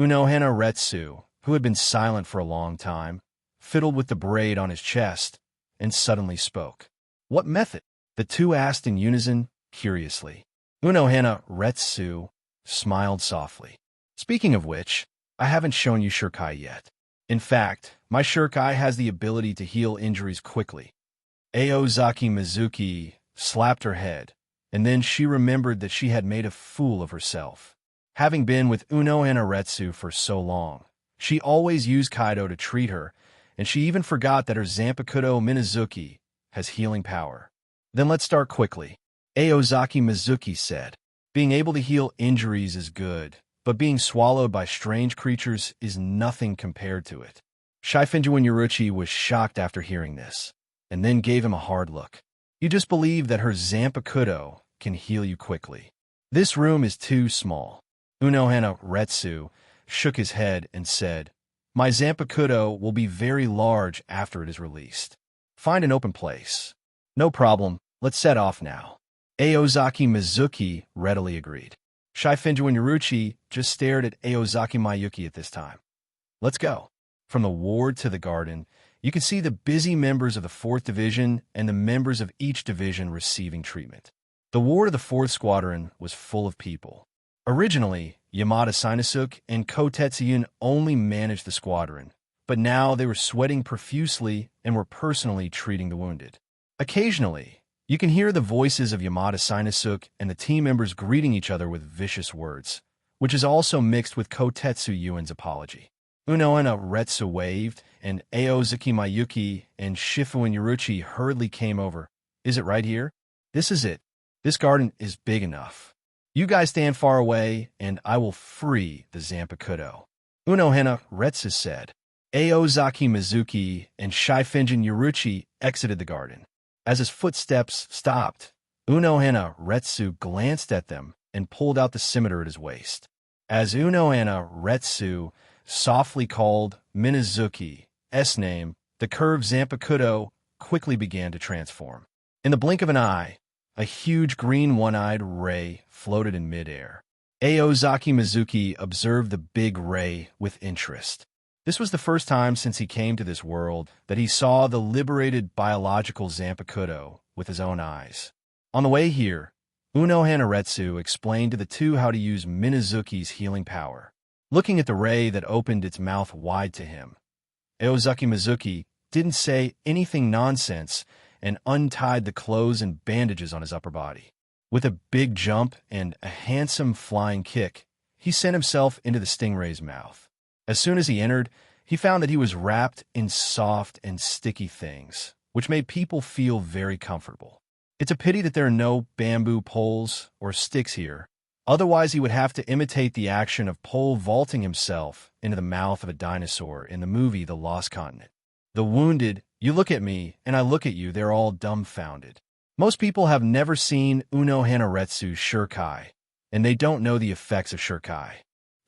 Unohana Retsu, who had been silent for a long time, fiddled with the braid on his chest and suddenly spoke. What method? The two asked in unison, curiously. Unohana Retsu smiled softly. Speaking of which, I haven't shown you Shurkai yet. In fact, my Shurkai has the ability to heal injuries quickly. Aozaki Mizuki slapped her head, and then she remembered that she had made a fool of herself. Having been with Unohana Retsu for so long, she always used Kaido to treat her, and she even forgot that her Zanpakuto Minazuki has healing power. Then let's start quickly. Aozaki Mizuki said, being able to heal injuries is good, but being swallowed by strange creatures is nothing compared to it. Shifinjuin Yoruchi was shocked after hearing this, and then gave him a hard look. You just believe that her Zanpakuto can heal you quickly. This room is too small. Unohana Retsu shook his head and said, my Zanpakuto will be very large after it is released. Find an open place. No problem, let's set off now. Aozaki Mizuki readily agreed. Shifinjuin Yoruchi just stared at Aozaki Mayuki at this time. Let's go. From the ward to the garden, you can see the busy members of the 4th Division and the members of each division receiving treatment. The ward of the 4th Squadron was full of people. Originally, Yamada Sinasuk and Kotetsuyun only managed the squadron, but now they were sweating profusely and were personally treating the wounded. Occasionally, you can hear the voices of Yamada Sinasuk and the team members greeting each other with vicious words, which is also mixed with Kotetsuyun's apology. Unohana Retsu waved, and Aozaki Mayuki and Shifuin Yoruchi hurriedly came over. Is it right here? This is it. This garden is big enough. You guys stand far away, and I will free the Zanpakuto. Unohana Retsu said. Aozaki Mizuki and Shifinjin Yoruchi exited the garden. As his footsteps stopped, Unohana Retsu glanced at them and pulled out the scimitar at his waist. As Unohana Retsu softly called Minazuki's name, the curved Zanpakuto quickly began to transform. In the blink of an eye, a huge green one-eyed ray floated in midair. Aozaki Mizuki observed the big ray with interest. This was the first time since he came to this world that he saw the liberated biological Zanpakuto with his own eyes. On the way here, Unohana Retsu explained to the two how to use Minazuki's healing power. Looking at the ray that opened its mouth wide to him, Aozaki Mizuki didn't say anything nonsense and untied the clothes and bandages on his upper body. With a big jump and a handsome flying kick, he sent himself into the stingray's mouth. As soon as he entered, he found that he was wrapped in soft and sticky things, which made people feel very comfortable. It's a pity that there are no bamboo poles or sticks here. Otherwise, he would have to imitate the action of pole vaulting himself into the mouth of a dinosaur in the movie The Lost Continent. The wounded, you look at me, and I look at you, they're all dumbfounded. Most people have never seen Unohana Retsu's Shurkai, and they don't know the effects of Shurkai.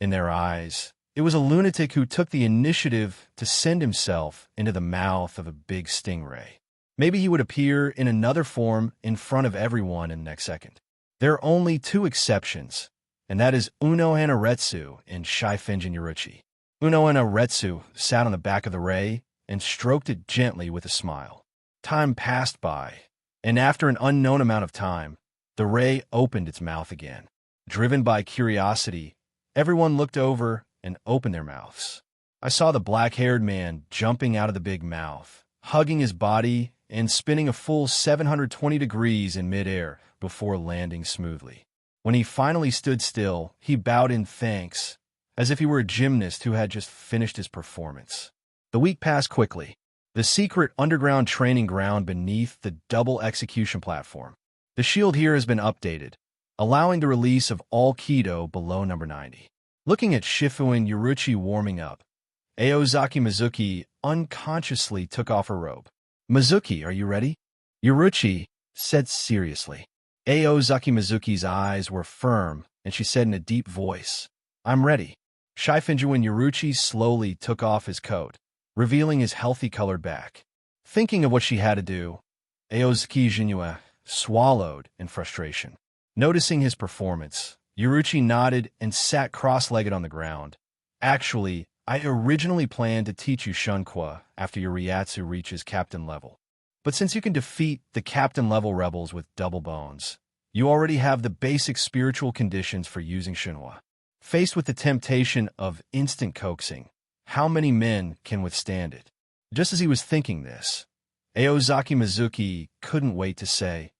In their eyes, it was a lunatic who took the initiative to send himself into the mouth of a big stingray. Maybe he would appear in another form in front of everyone in the next second. There are only two exceptions, and that is Unohana Retsu and Shifinjin Yoruchi. Unohana Retsu sat on the back of the ray and stroked it gently with a smile. Time passed by, and after an unknown amount of time, the ray opened its mouth again. Driven by curiosity, everyone looked over and opened their mouths. I saw the black-haired man jumping out of the big mouth, hugging his body and spinning a full 720 degrees in midair before landing smoothly. When he finally stood still, he bowed in thanks, as if he were a gymnast who had just finished his performance. The week passed quickly. The secret underground training ground beneath the double execution platform. The shield here has been updated, allowing the release of all Kido below number 90. Looking at Shifuin Yoruchi warming up, Aozaki Mizuki unconsciously took off her robe. Mizuki, are you ready? Yoruchi said seriously. Aozaki Mizuki's eyes were firm, and she said in a deep voice, I'm ready. Shifinjuin Yoruchi slowly took off his coat, revealing his healthy colored back. Thinking of what she had to do, Aozaki Jinue swallowed in frustration. Noticing his performance, Yuruchi nodded and sat cross-legged on the ground. Actually, I originally planned to teach you Shunkwa after your Ryatsu reaches captain level. But since you can defeat the captain level rebels with double bones, you already have the basic spiritual conditions for using Shinwa. Faced with the temptation of instant coaxing, how many men can withstand it? Just as he was thinking this, Aozaki Mizuki couldn't wait to say,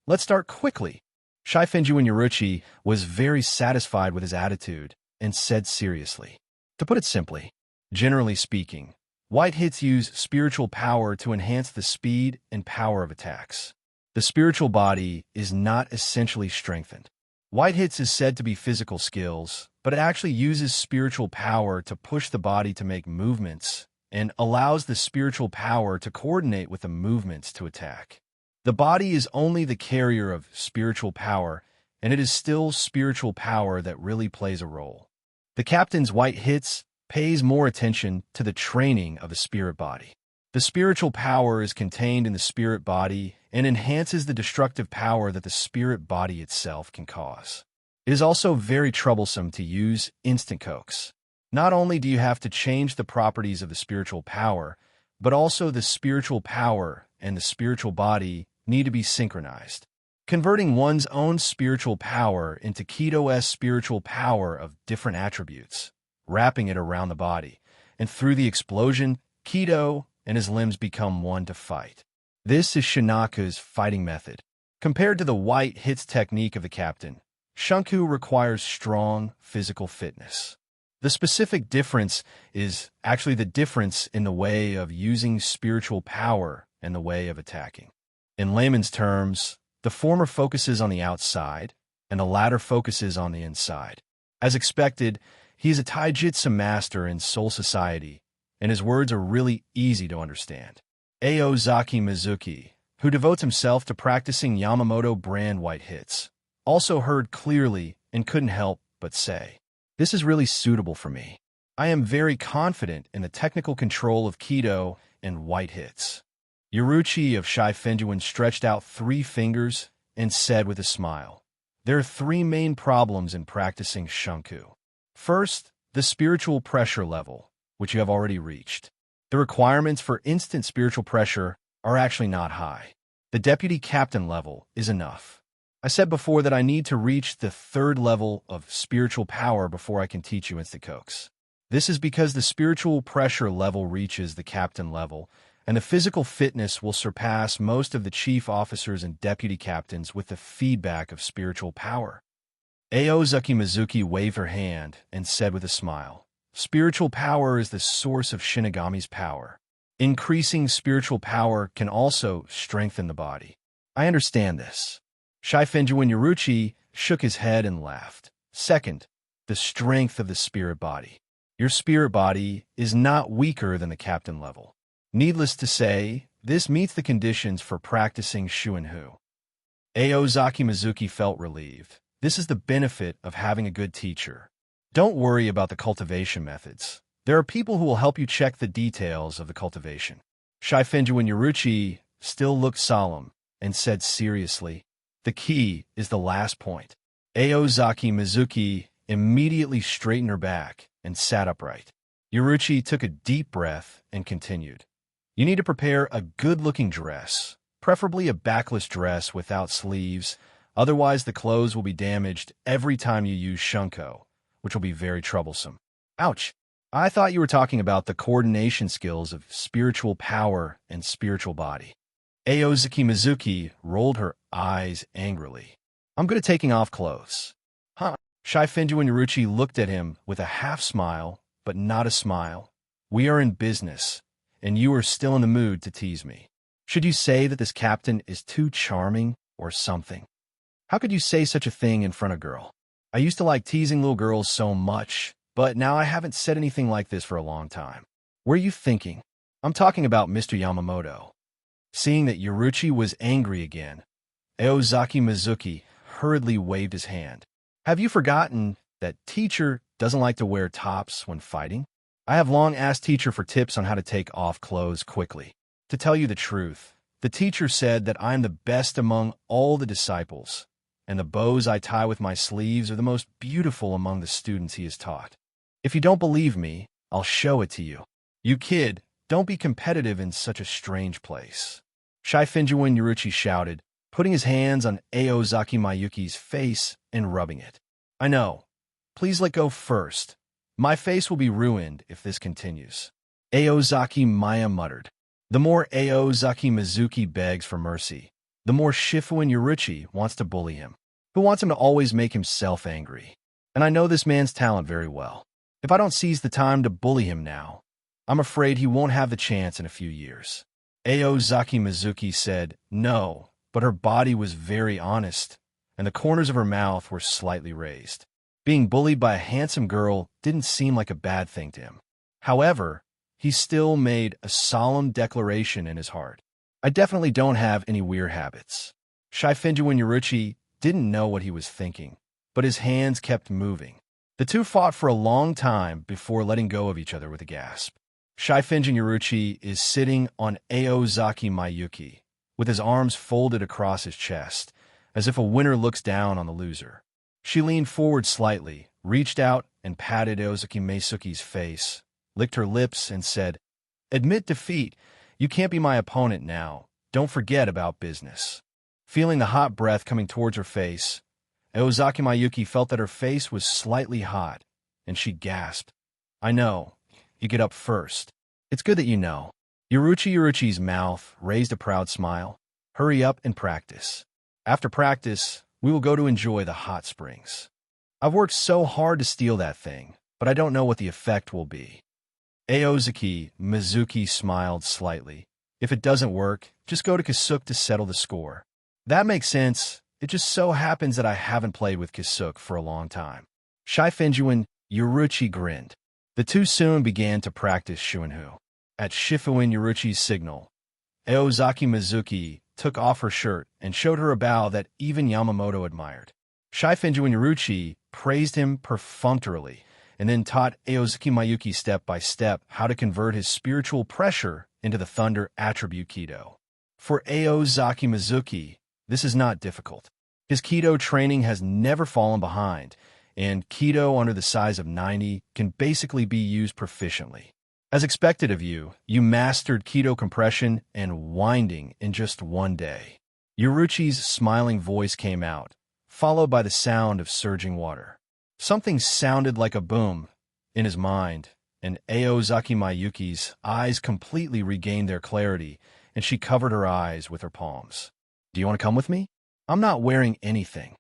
"Let's start quickly." Shifinju and Yuruchi was very satisfied with his attitude and said seriously, "To put it simply, generally speaking, white hits use spiritual power to enhance the speed and power of attacks. The spiritual body is not essentially strengthened. White hits is said to be physical skills, but it actually uses spiritual power to push the body to make movements and allows the spiritual power to coordinate with the movements to attack. The body is only the carrier of spiritual power, and it is still spiritual power that really plays a role. The captain's white hits pays more attention to the training of the spirit body. The spiritual power is contained in the spirit body and enhances the destructive power that the spirit body itself can cause. It is also very troublesome to use instant coax. Not only do you have to change the properties of the spiritual power, but also the spiritual power and the spiritual body need to be synchronized. Converting one's own spiritual power into Kido's spiritual power of different attributes, wrapping it around the body, and through the explosion, Kido and his limbs become one to fight. This is Shinaku's fighting method. Compared to the white hits technique of the captain, Shunku requires strong physical fitness. The specific difference is actually the difference in the way of using spiritual power and the way of attacking. In layman's terms, the former focuses on the outside, and the latter focuses on the inside. As expected, he is a taijutsu master in Soul Society, and his words are really easy to understand. Aozaki Mizuki, who devotes himself to practicing Yamamoto brand white hits, also heard clearly and couldn't help but say, "This is really suitable for me. I am very confident in the technical control of Kido and white hits." Yuruchi of Shifinjuan stretched out 3 fingers and said with a smile, "There are 3 main problems in practicing Shunku. First, the spiritual pressure level, which you have already reached. The requirements for instant spiritual pressure are actually not high. The deputy captain level is enough. I said before that I need to reach the 3rd level of spiritual power before I can teach you instant coax. This is because the spiritual pressure level reaches the captain level, and the physical fitness will surpass most of the chief officers and deputy captains with the feedback of spiritual power." Aozaki Mizuki waved her hand and said with a smile, "Spiritual power is the source of Shinigami's power. Increasing spiritual power can also strengthen the body. I understand this." Shifinjuan Yuruchi shook his head and laughed. "Second, the strength of the spirit body. Your spirit body is not weaker than the captain level. Needless to say, this meets the conditions for practicing Shuinhu." Aozaki Mizuki felt relieved. This is the benefit of having a good teacher. Don't worry about the cultivation methods. There are people who will help you check the details of the cultivation. Shifinjuan Yuruchi still looked solemn and said seriously, "The key is the last point." Aozaki Mizuki immediately straightened her back and sat upright. Yuruchi took a deep breath and continued, "You need to prepare a good-looking dress, preferably a backless dress without sleeves, otherwise the clothes will be damaged every time you use shunko, which will be very troublesome." Ouch! I thought you were talking about the coordination skills of spiritual power and spiritual body. Aozaki Mizuki rolled her eyes angrily. "I'm good at taking off clothes." Huh? Shifinjuan Yuruchi looked at him with a half-smile, but not a smile. "We are in business, and you are still in the mood to tease me. Should you say that this captain is too charming or something? How could you say such a thing in front of a girl? I used to like teasing little girls so much, but now I haven't said anything like this for a long time. What are you thinking? I'm talking about Mr. Yamamoto." Seeing that Yuruchi was angry again, Aozaki Mizuki hurriedly waved his hand. "Have you forgotten that teacher doesn't like to wear tops when fighting? I have long asked teacher for tips on how to take off clothes quickly. To tell you the truth, The teacher said that I am the best among all the disciples, and the bows I tie with my sleeves are the most beautiful among the students he has taught. If you don't believe me, I'll show it to you. You kid, don't be competitive in such a strange place. Shaifinjuin Yuruchi shouted, putting his hands on Aozaki Mayuki's face and rubbing it. I know. Please let go first. My face will be ruined if this continues. Aozaki Maya muttered. The more Aozaki Mizuki begs for mercy, the more Shifuin Yuruchi wants to bully him. Who wants him to always make himself angry? And I know this man's talent very well. If I don't seize the time to bully him now, I'm afraid he won't have the chance in a few years. Aozaki Mizuki said no, but her body was very honest, and the corners of her mouth were slightly raised. Being bullied by a handsome girl didn't seem like a bad thing to him. However, he still made a solemn declaration in his heart. I definitely don't have any weird habits. Shaifinjuin Yuruchi didn't know what he was thinking, but his hands kept moving. The two fought for a long time before letting go of each other with a gasp. Shaifinjin Yuruchi is sitting on Aozaki Mayuki, with his arms folded across his chest, as if a winner looks down on the loser. She leaned forward slightly, reached out and patted Aozaki Mayuki's face, licked her lips, and said, Admit defeat. You can't be my opponent now. Don't forget about business. Feeling the hot breath coming towards her face, Aozaki Mayuki felt that her face was slightly hot, and she gasped. I know. You get up first. It's good that you know. Yuruchi's mouth raised a proud smile. Hurry up and practice. After practice, we will go to enjoy the hot springs. I've worked so hard to steal that thing, but I don't know what the effect will be. Aozaki Mizuki smiled slightly. If it doesn't work, just go to Kisuke to settle the score. That makes sense. It just so happens that I haven't played with Kisuke for a long time. Shaifinjuin Yuruchi grinned. The two soon began to practice Shuinhu. At Shifuin Yuruchi's signal, Aozaki Mizuki took off her shirt and showed her a bow that even Yamamoto admired. Shaifinjuin Yuruchi praised him perfunctorily and then taught Aozaki Mayuki step by step how to convert his spiritual pressure into the thunder attribute Kido. For Aozaki Mizuki, this is not difficult. His Kido training has never fallen behind, and Kido under the size of 90 can basically be used proficiently. As expected of you, you mastered Kido compression and winding in just one day. Yuruchi's smiling voice came out, followed by the sound of surging water. Something sounded like a boom in his mind, and Aozaki Mayuki's eyes completely regained their clarity, and she covered her eyes with her palms. Do you want to come with me? I'm not wearing anything.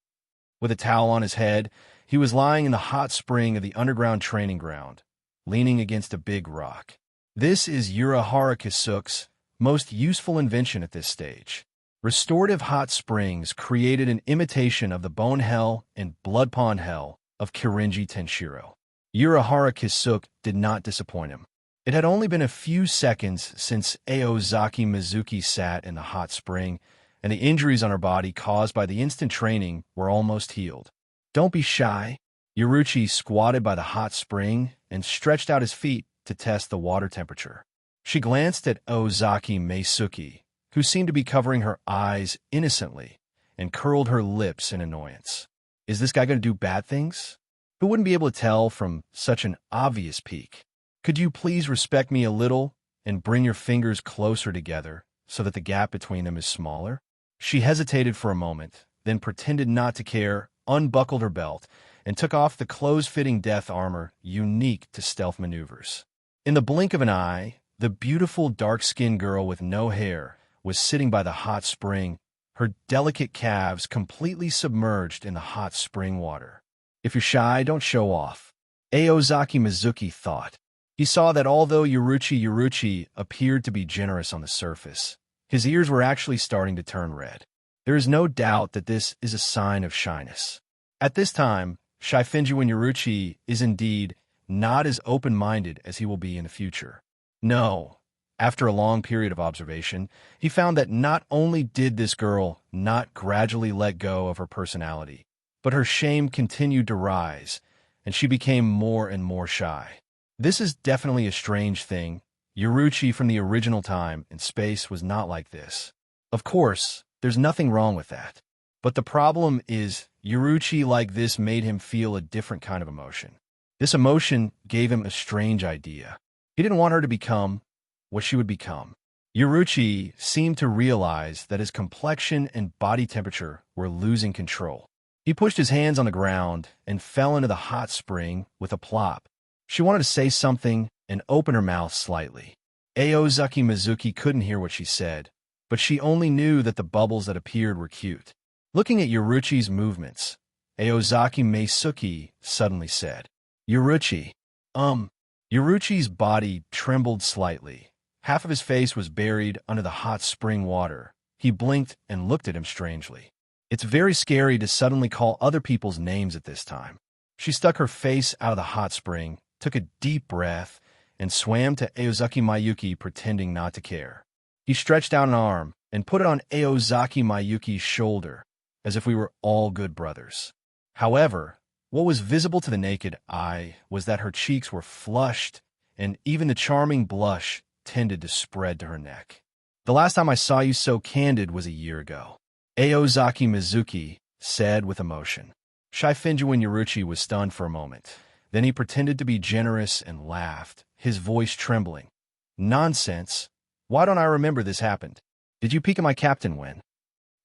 With a towel on his head, he was lying in the hot spring of the underground training ground, leaning against a big rock. This is Urahara Kisuke's most useful invention at this stage. Restorative hot springs created an imitation of the Bone Hell and Blood Pond Hell of Kirinji Tenshiro. Urahara Kisuke did not disappoint him. It had only been a few seconds since Aozaki Mizuki sat in the hot spring, and the injuries on her body caused by the instant training were almost healed. Don't be shy. Yuruchi squatted by the hot spring and stretched out his feet to test the water temperature. She glanced at Aozaki Mayuki, who seemed to be covering her eyes innocently, and curled her lips in annoyance. Is this guy going to do bad things? Who wouldn't be able to tell from such an obvious peek? Could you please respect me a little and bring your fingers closer together so that the gap between them is smaller? She hesitated for a moment, then pretended not to care, unbuckled her belt, and took off the close-fitting death armor unique to stealth maneuvers. In the blink of an eye, the beautiful dark-skinned girl with no hair was sitting by the hot spring, her delicate calves completely submerged in the hot spring water. If you're shy, don't show off. Aozaki Mizuki thought. He saw that although Yuruchi appeared to be generous on the surface, his ears were actually starting to turn red. There is no doubt that this is a sign of shyness. At this time, Shaifinjuin Yuruchi is indeed not as open-minded as he will be in the future. No. After a long period of observation, he found that not only did this girl not gradually let go of her personality, but her shame continued to rise, and she became more and more shy. This is definitely a strange thing. Yuruchi from the original time and space was not like this. Of course, there's nothing wrong with that. But the problem is, Yuruchi like this made him feel a different kind of emotion. This emotion gave him a strange idea. He didn't want her to become what she would become. Yuruchi seemed to realize that his complexion and body temperature were losing control. He pushed his hands on the ground and fell into the hot spring with a plop. She wanted to say something and open her mouth slightly. Aozaki Mizuki couldn't hear what she said, but she only knew that the bubbles that appeared were cute. Looking at Yuruchi's movements, Aozaki Meisuki suddenly said, Yuruchi. Yuruchi's body trembled slightly. Half of his face was buried under the hot spring water. He blinked and looked at him strangely. It's very scary to suddenly call other people's names at this time. She stuck her face out of the hot spring, took a deep breath, and swam to Aozaki Mayuki, pretending not to care. He stretched out an arm and put it on Aozaki Mayuki's shoulder, as if we were all good brothers. However, what was visible to the naked eye was that her cheeks were flushed, and even the charming blush tended to spread to her neck. The last time I saw you so candid was a year ago, Aozaki Mizuki said with emotion. Shaifinjuin Yuruchi was stunned for a moment. Then he pretended to be generous and laughed, his voice trembling. Nonsense. Why don't I remember this happened? Did you peek at my captain when?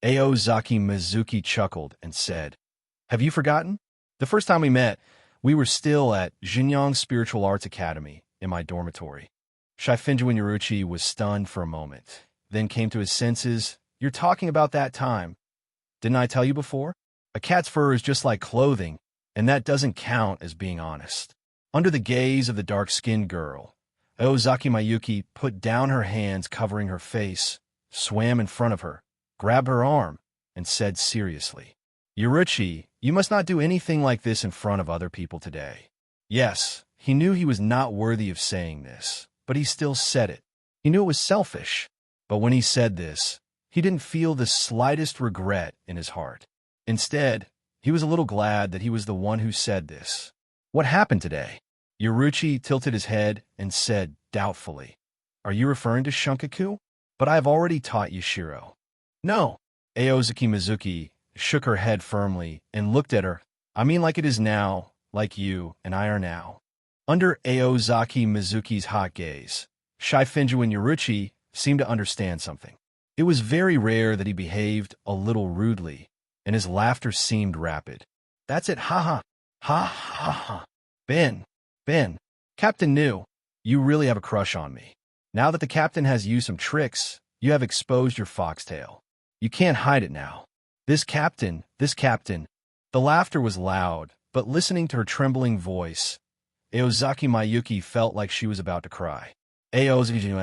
Aozaki Mizuki chuckled and said, Have you forgotten? The first time we met, we were still at Jinyang Spiritual Arts Academy in my dormitory. Shaifinjuin Yuruchi was stunned for a moment, then came to his senses. You're talking about that time. Didn't I tell you before? A cat's fur is just like clothing, and that doesn't count as being honest. Under the gaze of the dark-skinned girl, Aozaki Mayuki put down her hands covering her face, swam in front of her, grabbed her arm, and said seriously, Yuruchi, you must not do anything like this in front of other people today. Yes, he knew he was not worthy of saying this, but he still said it. He knew it was selfish, but when he said this, he didn't feel the slightest regret in his heart. Instead, he was a little glad that he was the one who said this. What happened today? Yuruchi tilted his head and said doubtfully, Are you referring to Shunkaku? But I have already taught you Shiro. No. Aozaki Mizuki shook her head firmly and looked at her. I mean like it is now, like you and I are now. Under Aozaki Mizuki's hot gaze, Shaifinjuin Yuruchi seemed to understand something. It was very rare that he behaved a little rudely, and his laughter seemed rapid. That's it, ha-ha, ha-ha-ha. Ben, Captain New, you really have a crush on me. Now that the captain has used some tricks, you have exposed your foxtail. You can't hide it now. This captain. The laughter was loud, but listening to her trembling voice, Aozaki Mayuki felt like she was about to cry. Aozaki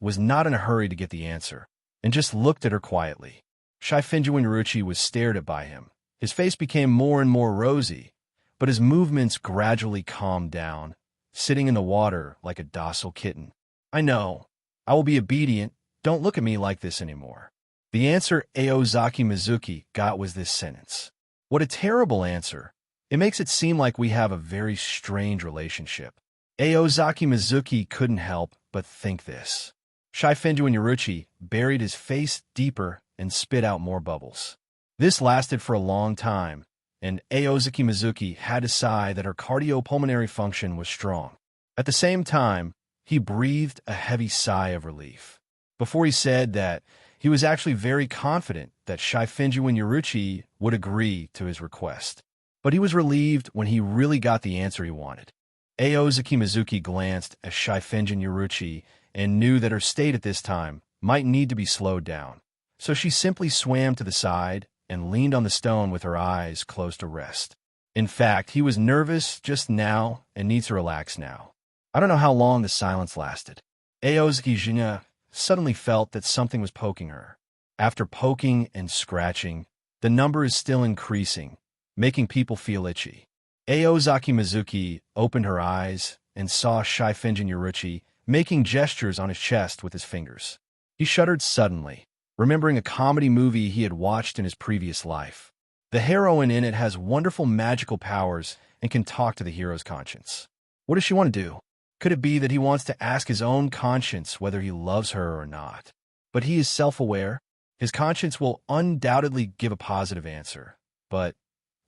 was not in a hurry to get the answer, and just looked at her quietly. Shaifinjuin Yuruchi was stared at by him. His face became more and more rosy, but his movements gradually calmed down, sitting in the water like a docile kitten. I know. I will be obedient. Don't look at me like this anymore. The answer Aozaki Mizuki got was this sentence. What a terrible answer. It makes it seem like we have a very strange relationship. Aozaki Mizuki couldn't help but think this. Shaifinjuin Yuruchi buried his face deeper and spit out more bubbles. This lasted for a long time, and Aozaki Mizuki had to sigh that her cardiopulmonary function was strong. At the same time, he breathed a heavy sigh of relief. Before he said that, he was actually very confident that Shaifinjuin Yuruchi would agree to his request. But he was relieved when he really got the answer he wanted. Aozaki Mizuki glanced at Shaifinjuin Yuruchi and knew that her state at this time might need to be slowed down. So she simply swam to the side and leaned on the stone with her eyes closed to rest. In fact, he was nervous just now and needs to relax now. I don't know how long the silence lasted. Aozaki Jinya suddenly felt that something was poking her. After poking and scratching, the number is still increasing, making people feel itchy. Aozaki Mizuki opened her eyes and saw Shaifinjuin Yuruchi making gestures on his chest with his fingers. He shuddered suddenly, remembering a comedy movie he had watched in his previous life. The heroine in it has wonderful magical powers and can talk to the hero's conscience. What does she want to do? Could it be that he wants to ask his own conscience whether he loves her or not? But he is self-aware. His conscience will undoubtedly give a positive answer, but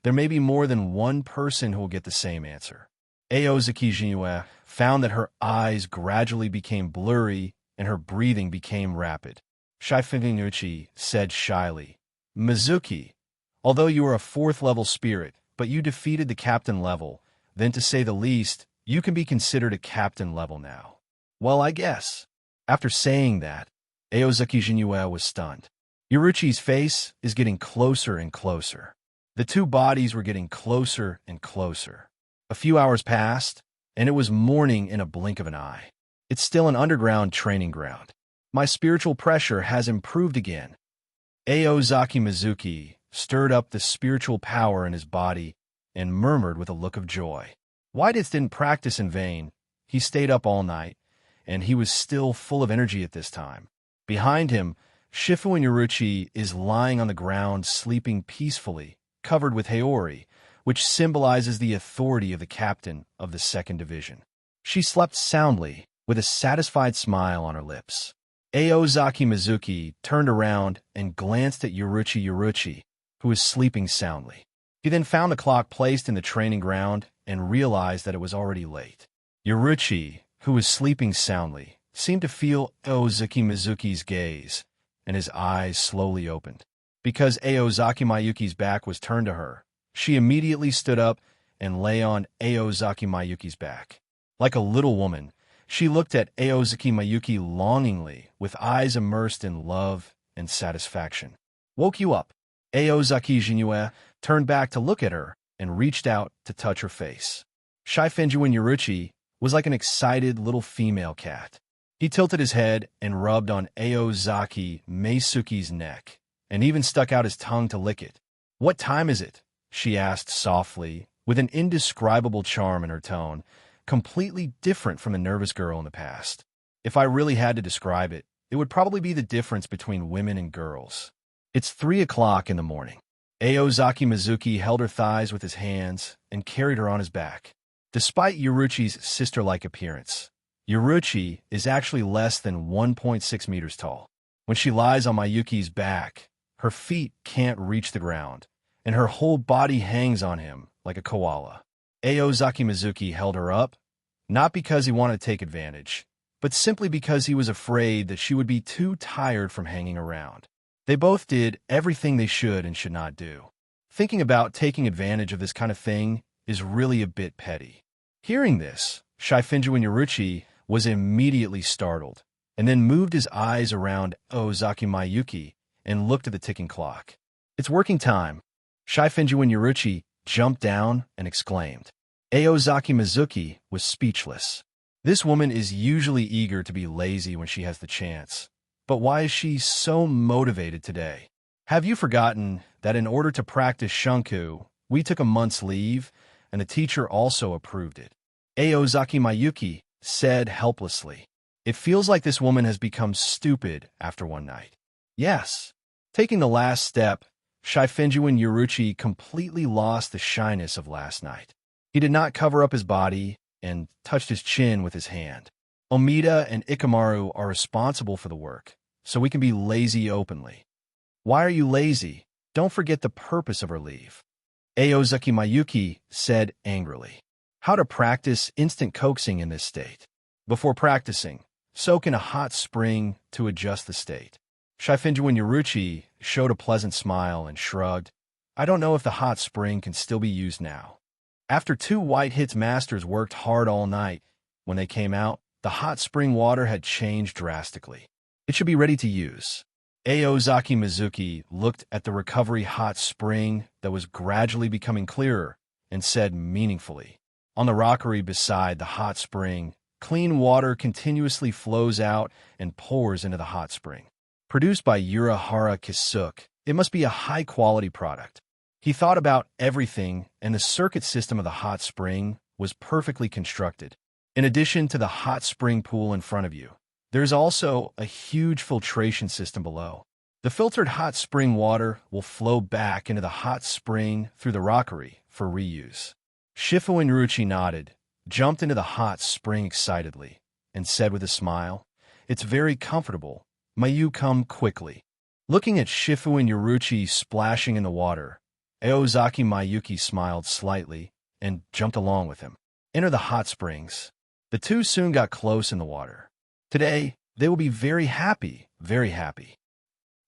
there may be more than one person who will get the same answer. Aozaki Jinue found that her eyes gradually became blurry and her breathing became rapid. Shifenguchi said shyly, "Mizuki, although you are a 4th-level spirit, but you defeated the captain level, then to say the least, you can be considered a captain level now." "Well, I guess." After saying that, Aozaki Jinue was stunned. Yuruchi's face is getting closer and closer. The two bodies were getting closer and closer. A few hours passed, and it was morning in a blink of an eye. It's still an underground training ground. My spiritual pressure has improved again. Aozaki Mizuki stirred up the spiritual power in his body and murmured with a look of joy. Whitehead didn't practice in vain. He stayed up all night, and he was still full of energy at this time. Behind him, Shifu and Yuruchi is lying on the ground sleeping peacefully, covered with Haori, which symbolizes the authority of the captain of the 2nd Division. She slept soundly, with a satisfied smile on her lips. Aozaki Mizuki turned around and glanced at Yuruchi, who was sleeping soundly. He then found the clock placed in the training ground and realized that it was already late. Yuruchi, who was sleeping soundly, seemed to feel Aozaki Mizuki's gaze, and his eyes slowly opened. Because Aozaki Mayuki's back was turned to her, she immediately stood up and lay on Aozaki Mayuki's back. Like a little woman, she looked at Aozaki Mayuki longingly, with eyes immersed in love and satisfaction. "Woke you up." Aozaki Jinue turned back to look at her and reached out to touch her face. Shifenju Yuruchi was like an excited little female cat. He tilted his head and rubbed on Aozaki Meisuki's neck, and even stuck out his tongue to lick it. "What time is it?" she asked softly, with an indescribable charm in her tone, completely different from the nervous girl in the past. If I really had to describe it, it would probably be the difference between women and girls. "It's 3 o'clock in the morning." Aozaki Mizuki held her thighs with his hands and carried her on his back. Despite Yuruchi's sister-like appearance, Yuruchi is actually less than 1.6 meters tall. When she lies on Mayuki's back, her feet can't reach the ground, and her whole body hangs on him like a koala. Aozaki Mizuki held her up, not because he wanted to take advantage, but simply because he was afraid that she would be too tired from hanging around. They both did everything they should and should not do. Thinking about taking advantage of this kind of thing is really a bit petty. Hearing this, Shifenju Yuruchi was immediately startled, and then moved his eyes around Aozaki Mayuki and looked at the ticking clock. "It's working time." Shifenju Yuruchi jumped down and exclaimed. Aozaki Mizuki was speechless. This woman is usually eager to be lazy when she has the chance, but why is she so motivated today? Have you forgotten that in order to practice Shunku, we took a month's leave, and the teacher also approved it? Aozaki Mayuki said helplessly. It feels like this woman has become stupid after one night. Yes. Taking the last step, Shifenju Yuruchi completely lost the shyness of last night. He did not cover up his body and touched his chin with his hand. Omida and Ikamaru are responsible for the work, so we can be lazy openly. "Why are you lazy? Don't forget the purpose of our leave," Aozaki Mayuki said angrily. "How to practice instant coaxing in this state. Before practicing, soak in a hot spring to adjust the state." Shifenju Yuruchi showed a pleasant smile and shrugged. "I don't know if the hot spring can still be used now." After 2 Whitehead's masters worked hard all night, when they came out, the hot spring water had changed drastically. It should be ready to use. Aozaki Mizuki looked at the recovery hot spring that was gradually becoming clearer and said meaningfully, "On the rockery beside the hot spring, clean water continuously flows out and pours into the hot spring. Produced by Urahara Kisuk, it must be a high-quality product." He thought about everything, and the circuit system of the hot spring was perfectly constructed. In addition to the hot spring pool in front of you, there's also a huge filtration system below. The filtered hot spring water will flow back into the hot spring through the rockery for reuse. Shifu Yuruchi nodded, jumped into the hot spring excitedly, and said with a smile, "It's very comfortable. May you come quickly." Looking at Shifu and Yoruchi splashing in the water, Aozaki Mayuki smiled slightly and jumped along with him. Enter the hot springs. The two soon got close in the water. Today, they will be very happy, very happy.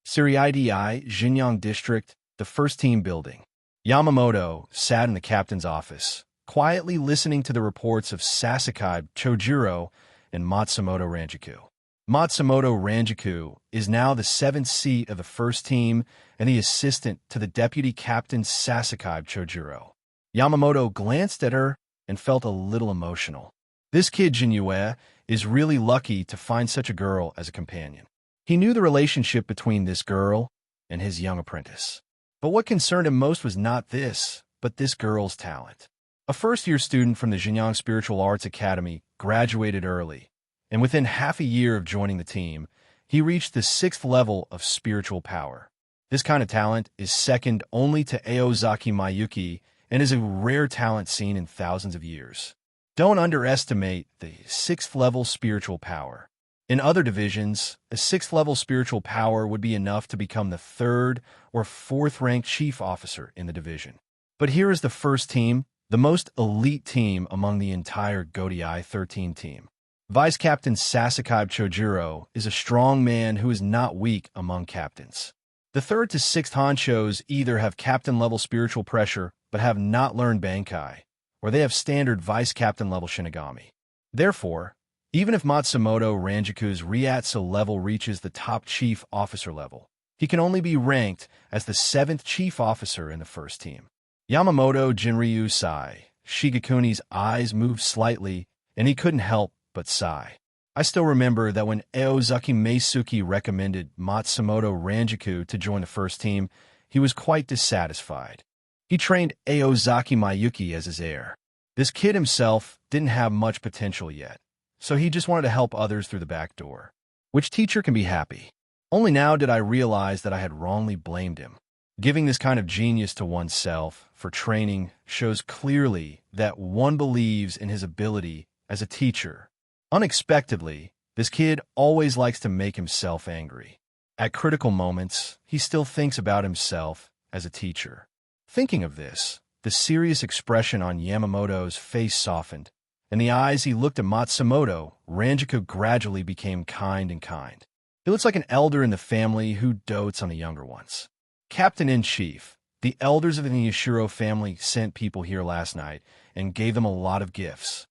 Siriidi, Xinjiang District, the first team building. Yamamoto sat in the captain's office, quietly listening to the reports of Sasakai Chojiro and Matsumoto Ranjiku. Matsumoto Ranjiku is now the seventh seat of the first team and the assistant to the deputy captain Sasakai Chojiro. Yamamoto glanced at her and felt a little emotional. This kid Jinyue is really lucky to find such a girl as a companion. He knew the relationship between this girl and his young apprentice. But what concerned him most was not this, but this girl's talent. A first-year student from the Xinjiang Spiritual Arts Academy graduated early, and within half a year of joining the team, he reached the 6th level of spiritual power. This kind of talent is second only to Aozaki Mayuki and is a rare talent seen in thousands of years. Don't underestimate the 6th level spiritual power. In other divisions, a 6th level spiritual power would be enough to become the 3rd or 4th ranked chief officer in the division. But here is the first team, the most elite team among the entire Godiai 13 team. Vice Captain Sasakai Chojiro is a strong man who is not weak among captains. The 3rd to 6th honchos either have captain-level spiritual pressure but have not learned Bankai, or they have standard vice captain-level Shinigami. Therefore, even if Matsumoto Ranjiku's Ryatsu level reaches the top chief officer level, he can only be ranked as the 7th chief officer in the first team. Yamamoto Jinryu sighed. Shigekuni's eyes moved slightly, and he couldn't help but sigh. I still remember that when Aozaki Meisuke recommended Matsumoto Ranjiku to join the first team, he was quite dissatisfied. He trained Aozaki Mayuki as his heir. This kid himself didn't have much potential yet, so he just wanted to help others through the back door. Which teacher can be happy? Only now did I realize that I had wrongly blamed him. Giving this kind of genius to oneself for training shows clearly that one believes in his ability as a teacher. Unexpectedly, this kid always likes to make himself angry. At critical moments, he still thinks about himself as a teacher. Thinking of this, the serious expression on Yamamoto's face softened, and the eyes he looked at Matsumoto Ranjiku gradually became kind and kind. He looks like an elder in the family who dotes on the younger ones. Captain-in-Chief, the elders of the Yashiro family sent people here last night and gave them a lot of gifts.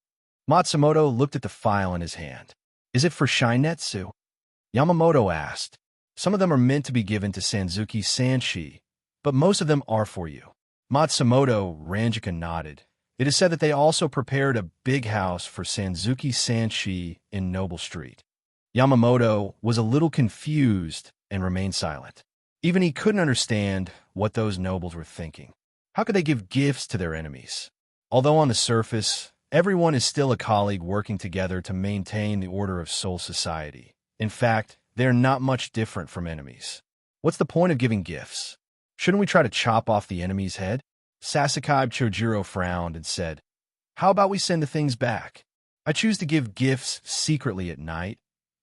Matsumoto looked at the file in his hand. Is it for Shinetsu? Yamamoto asked. Some of them are meant to be given to Sanzuki Sanshi, but most of them are for you. Matsumoto Ranjiku nodded. It is said that they also prepared a big house for Sanzuki Sanshi in Noble Street. Yamamoto was a little confused and remained silent. Even he couldn't understand what those nobles were thinking. How could they give gifts to their enemies? Although on the surface, everyone is still a colleague working together to maintain the order of Soul Society. In fact, they are not much different from enemies. What's the point of giving gifts? Shouldn't we try to chop off the enemy's head? Sasakai Chojiro frowned and said, How about we send the things back? I choose to give gifts secretly at night,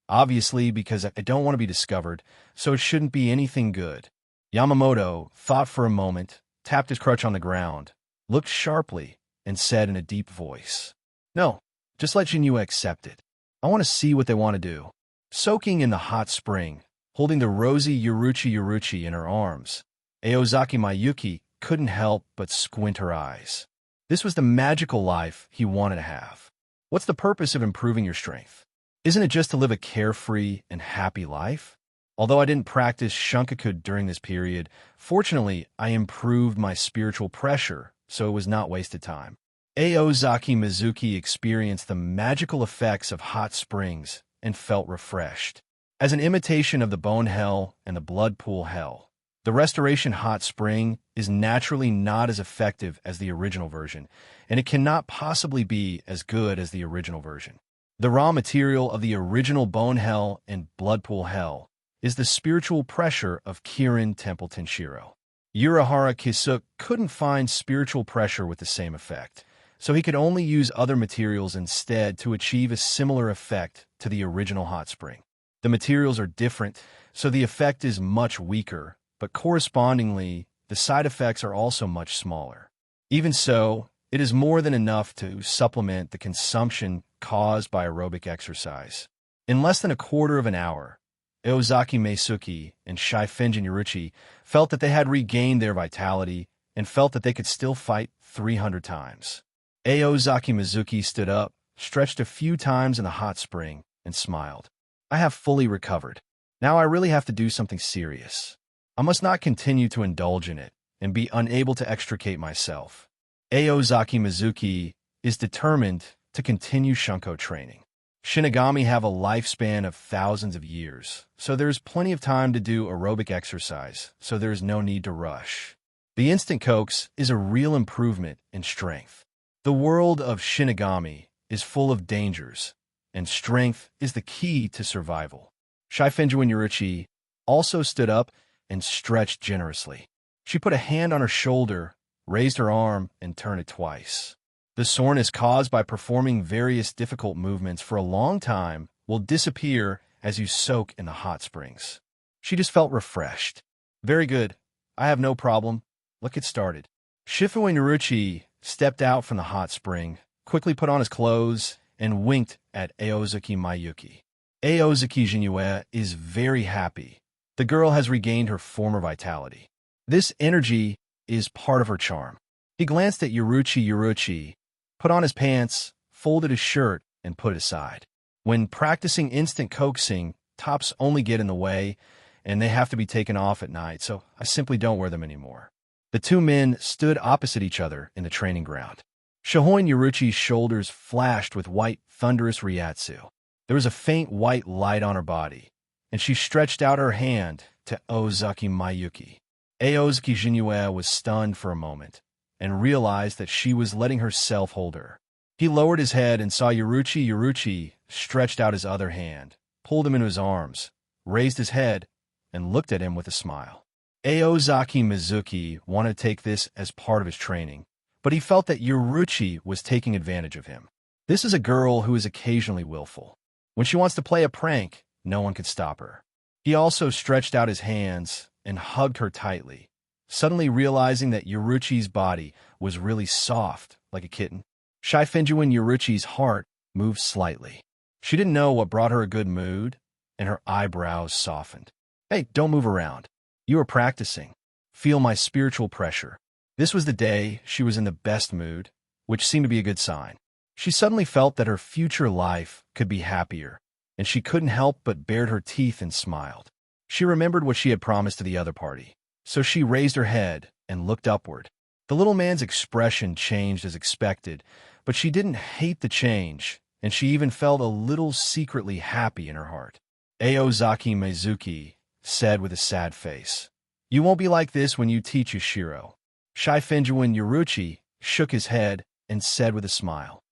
obviously because I don't want to be discovered, so it shouldn't be anything good. Yamamoto thought for a moment, tapped his crutch on the ground, looked sharply, and said in a deep voice, No, just let Jinyue accept it. I want to see what they want to do. Soaking in the hot spring, holding the rosy Yoruchi in her arms, Aozaki Mayuki couldn't help but squint her eyes. This was the magical life he wanted to have. What's the purpose of improving your strength? Isn't it just to live a carefree and happy life? Although I didn't practice Shunkaku during this period, fortunately, I improved my spiritual pressure, so it was not wasted time. Aozaki Mizuki experienced the magical effects of hot springs and felt refreshed. As an imitation of the Bone Hell and the Blood Pool Hell, the Restoration Hot Spring is naturally not as effective as the original version, and it cannot possibly be as good as the original version. The raw material of the original Bone Hell and Blood Pool Hell is the spiritual pressure of Kirin Temple Tenshiro. Urahara Kisuk couldn't find spiritual pressure with the same effect, so he could only use other materials instead to achieve a similar effect to the original hot spring. The materials are different, so the effect is much weaker, but correspondingly, the side effects are also much smaller. Even so, it is more than enough to supplement the consumption caused by aerobic exercise. In less than a quarter of an hour, Aozaki Meisuke and Shaifenjin Yoruchi felt that they had regained their vitality and felt that they could still fight 300 times. Aozaki Mizuki stood up, stretched a few times in the hot spring, and smiled. I have fully recovered. Now I really have to do something serious. I must not continue to indulge in it and be unable to extricate myself. Aozaki Mizuki is determined to continue Shunko training. Shinigami have a lifespan of thousands of years, so there is plenty of time to do aerobic exercise, so there is no need to rush. The instant Cokes is a real improvement in strength. The world of Shinigami is full of dangers, and strength is the key to survival. Shaifenjin Yoruchi also stood up and stretched generously. She put a hand on her shoulder, raised her arm, and turned it twice. The soreness caused by performing various difficult movements for a long time will disappear as you soak in the hot springs. She just felt refreshed. Very good. I have no problem. Let's get started. Shifuin Yoruchi stepped out from the hot spring, quickly put on his clothes, and winked at Aozaki Mayuki. Aozaki Jinue is very happy. The girl has regained her former vitality. This energy is part of her charm. He glanced at Yoruchi, put on his pants, folded his shirt, and put it aside. When practicing instant coaxing, tops only get in the way, and they have to be taken off at night, so I simply don't wear them anymore. The two men stood opposite each other in the training ground. Shihoin Yoruchi's shoulders flashed with white, thunderous ryatsu. There was a faint white light on her body, and she stretched out her hand to Aozaki Mayuki. Aozaki Jinue was stunned for a moment, and realized that she was letting herself hold her. He lowered his head and saw Yoruchi stretched out his other hand, pulled him into his arms, raised his head, and looked at him with a smile. Aozaki Mizuki wanted to take this as part of his training, but he felt that Yoruchi was taking advantage of him. This is a girl who is occasionally willful. When she wants to play a prank, no one could stop her. He also stretched out his hands and hugged her tightly, suddenly realizing that Yoruchi's body was really soft, like a kitten. Shaifenjin Yoruchi's heart moved slightly. She didn't know what brought her a good mood, and her eyebrows softened. Hey, don't move around. You are practicing. Feel my spiritual pressure. This was the day she was in the best mood, which seemed to be a good sign. She suddenly felt that her future life could be happier, and she couldn't help but bared her teeth and smiled. She remembered what she had promised to the other party, so she raised her head and looked upward. The little man's expression changed as expected, but she didn't hate the change, and she even felt a little secretly happy in her heart. Aozaki Mizuki said with a sad face, "You won't be like this when you teach Yushiro." Shaifenjin Yoruchi shook his head and said with a smile,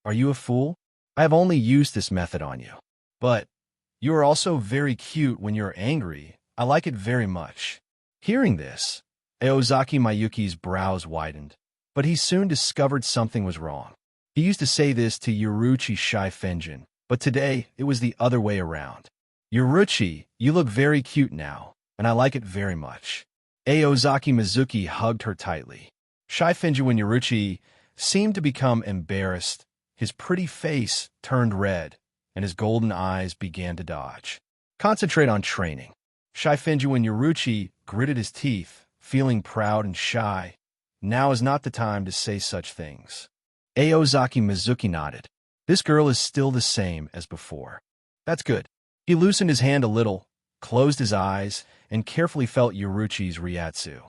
"Are you a fool? I have only used this method on you. But you are also very cute when you're angry. I like it very much." Hearing this, Aozaki Mayuki's brows widened, but he soon discovered something was wrong. He used to say this to Yoruchi Shaifenjin, but today it was the other way around. "Yoruchi, you look very cute now, and I like it very much." Aozaki Mizuki hugged her tightly. Shaifenjin Yoruchi seemed to become embarrassed. His pretty face turned red, and his golden eyes began to dodge. "Concentrate on training." Shaifenjin Yoruchi gritted his teeth, feeling proud and shy. Now is not the time to say such things. Aozaki Mizuki nodded. This girl is still the same as before. That's good. He loosened his hand a little, closed his eyes, and carefully felt Yoruchi's ryatsu.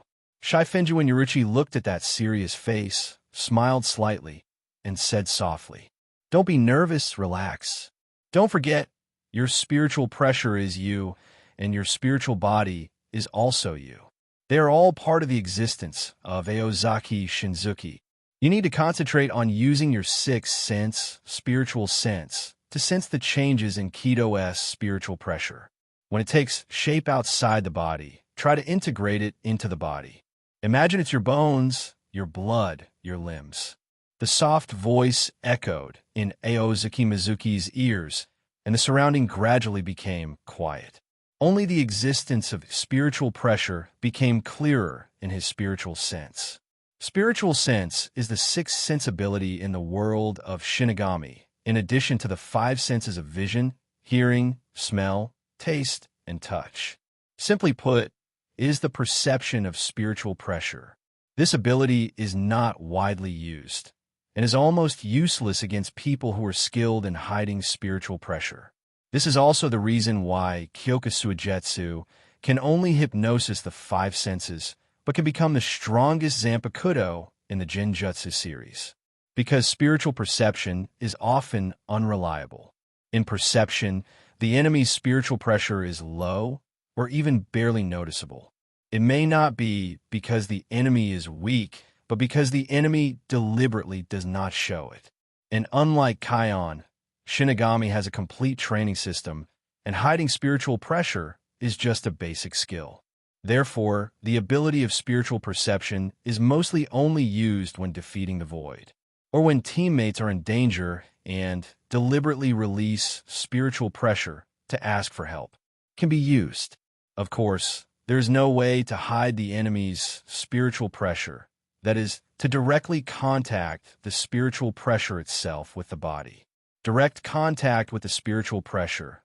Shaifenjin Yoruchi looked at that serious face, smiled slightly, and said softly, "Don't be nervous, relax. Don't forget, your spiritual pressure is you, and your spiritual body is also you. They are all part of the existence of Aozaki Shinzuki. You need to concentrate on using your sixth sense, spiritual sense, to sense the changes in Kido's spiritual pressure. When it takes shape outside the body, try to integrate it into the body. Imagine it's your bones, your blood, your limbs." The soft voice echoed in Aozaki Mizuki's ears and the surrounding gradually became quiet. Only the existence of spiritual pressure became clearer in his spiritual sense. Spiritual sense is the sixth sensibility in the world of Shinigami, in addition to the five senses of vision, hearing, smell, taste, and touch. Simply put, it is the perception of spiritual pressure. This ability is not widely used, and is almost useless against people who are skilled in hiding spiritual pressure. This is also the reason why Kyokusuijetsu can only hypnosis the five senses, but can become the strongest Zanpakuto in the Genjutsu series. Because spiritual perception is often unreliable. In perception, the enemy's spiritual pressure is low or even barely noticeable. It may not be because the enemy is weak, but because the enemy deliberately does not show it. And unlike Kion, Shinigami has a complete training system, and hiding spiritual pressure is just a basic skill. Therefore, the ability of spiritual perception is mostly only used when defeating the void, or when teammates are in danger and deliberately release spiritual pressure to ask for help. It can be used. Of course, there is no way to hide the enemy's spiritual pressure, that is, to directly contact the spiritual pressure itself with the body. Direct contact with the spiritual pressure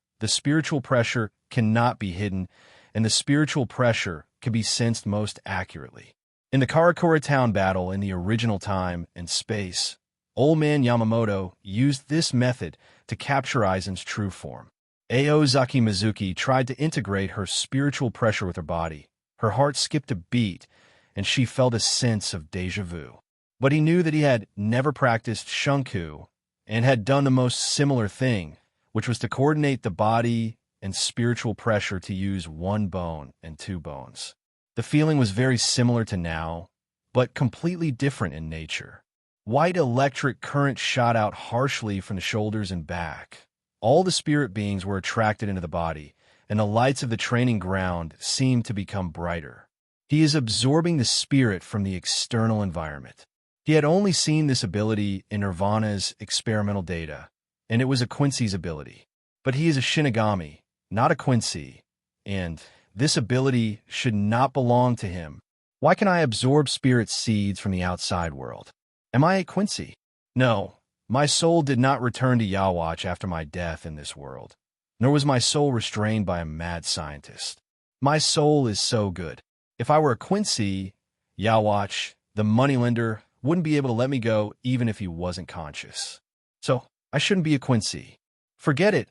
cannot be hidden, and the spiritual pressure can be sensed most accurately. In the Karakura Town battle in the original time and space, Old Man Yamamoto used this method to capture Aizen's true form. Aozaki Mizuki tried to integrate her spiritual pressure with her body. Her heart skipped a beat, and she felt a sense of déjà vu. But he knew that he had never practiced Shunku and had done the most similar thing, which was to coordinate the body and spiritual pressure to use one bone and two bones. The feeling was very similar to now, but completely different in nature. White electric current shot out harshly from the shoulders and back. All the spirit beings were attracted into the body, and the lights of the training ground seemed to become brighter. He is absorbing the spirit from the external environment. He had only seen this ability in Nirvana's experimental data, and it was a Quincy's ability. But he is a Shinigami, not a Quincy, and this ability should not belong to him. Why can I absorb spirit seeds from the outside world? Am I a Quincy? No. My soul did not return to Yawatch after my death in this world, nor was my soul restrained by a mad scientist. My soul is so good. If I were a Quincy, Yawatch, the moneylender, wouldn't be able to let me go even if he wasn't conscious. So, I shouldn't be a Quincy. Forget it.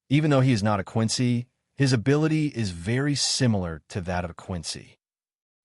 Even though he is not a Quincy, his ability is very similar to that of a Quincy.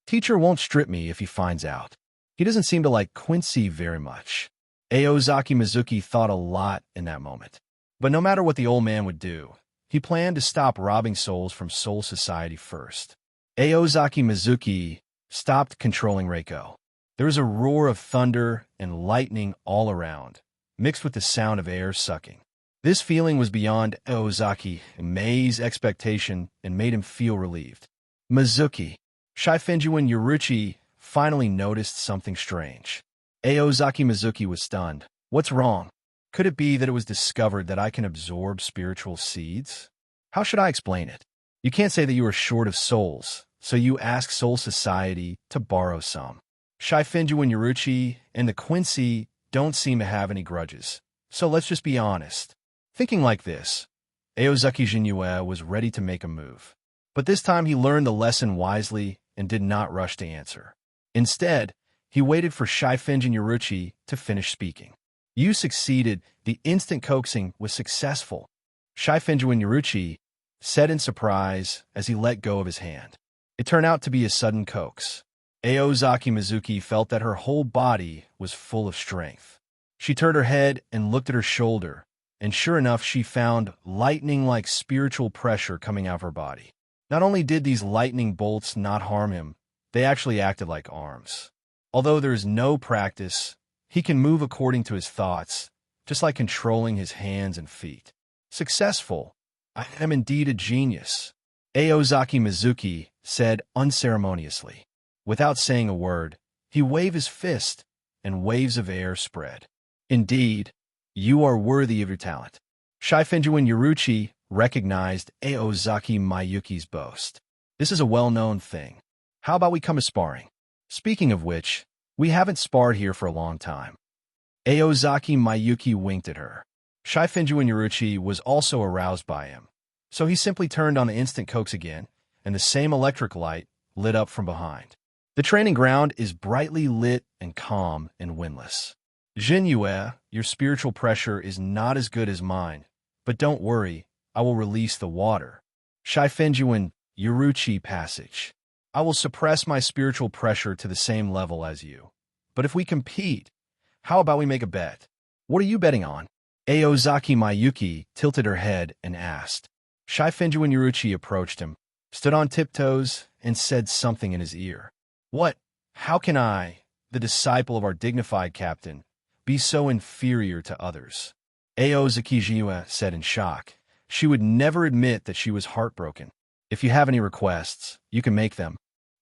Teacher won't strip me if he finds out. He doesn't seem to like Quincy very much. Aozaki Mizuki thought a lot in that moment. But no matter what the old man would do, he planned to stop robbing souls from Soul Society first. Aozaki Mizuki stopped controlling Reiko. There was a roar of thunder and lightning all around, mixed with the sound of air sucking. This feeling was beyond Aozaki Mei's expectation and made him feel relieved. Mizuki, Shifinju and Yoruchi finally noticed something strange. Aozaki Mizuki was stunned. What's wrong? Could it be that it was discovered that I can absorb spiritual seeds? How should I explain it? You can't say that you are short of souls, so you ask Soul Society to borrow some. Shifinju and Yoruchi and the Quincy don't seem to have any grudges, so let's just be honest. Thinking like this, Aozaki Jinue was ready to make a move. But this time he learned the lesson wisely and did not rush to answer. Instead, he waited for Shifinju and Yoruchi to finish speaking. You succeeded. The instant coaxing was successful. Shifinju and Yoruchi said in surprise as he let go of his hand. It turned out to be a sudden coax. Aozaki Mizuki felt that her whole body was full of strength. She turned her head and looked at her shoulder, and sure enough, she found lightning-like spiritual pressure coming out of her body. Not only did these lightning bolts not harm him, they actually acted like arms. Although there is no practice, he can move according to his thoughts, just like controlling his hands and feet. Successful. I am indeed a genius, Aozaki Mizuki said unceremoniously. Without saying a word, he waved his fist, and waves of air spread. Indeed, you are worthy of your talent. Shifinjuin Yoruchi recognized Aozaki Mayuki's boast. This is a well-known thing. How about we come to sparring? Speaking of which, we haven't sparred here for a long time. Aozaki Mayuki winked at her. Shifinjuin Yoruchi was also aroused by him, so he simply turned on the instant cokes again, and the same electric light lit up from behind. The training ground is brightly lit and calm and windless. Jinyue, your spiritual pressure is not as good as mine, but don't worry, I will release the water. Shifinjuin Yoruchi passage. I will suppress my spiritual pressure to the same level as you. But if we compete, how about we make a bet? What are you betting on? Aozaki Mayuki tilted her head and asked. Shifinjuin Yoruchi approached him, stood on tiptoes, and said something in his ear. What? How can I, the disciple of our dignified captain, be so inferior to others? Aozaki Jinyue said in shock. She would never admit that she was heartbroken. If you have any requests, you can make them.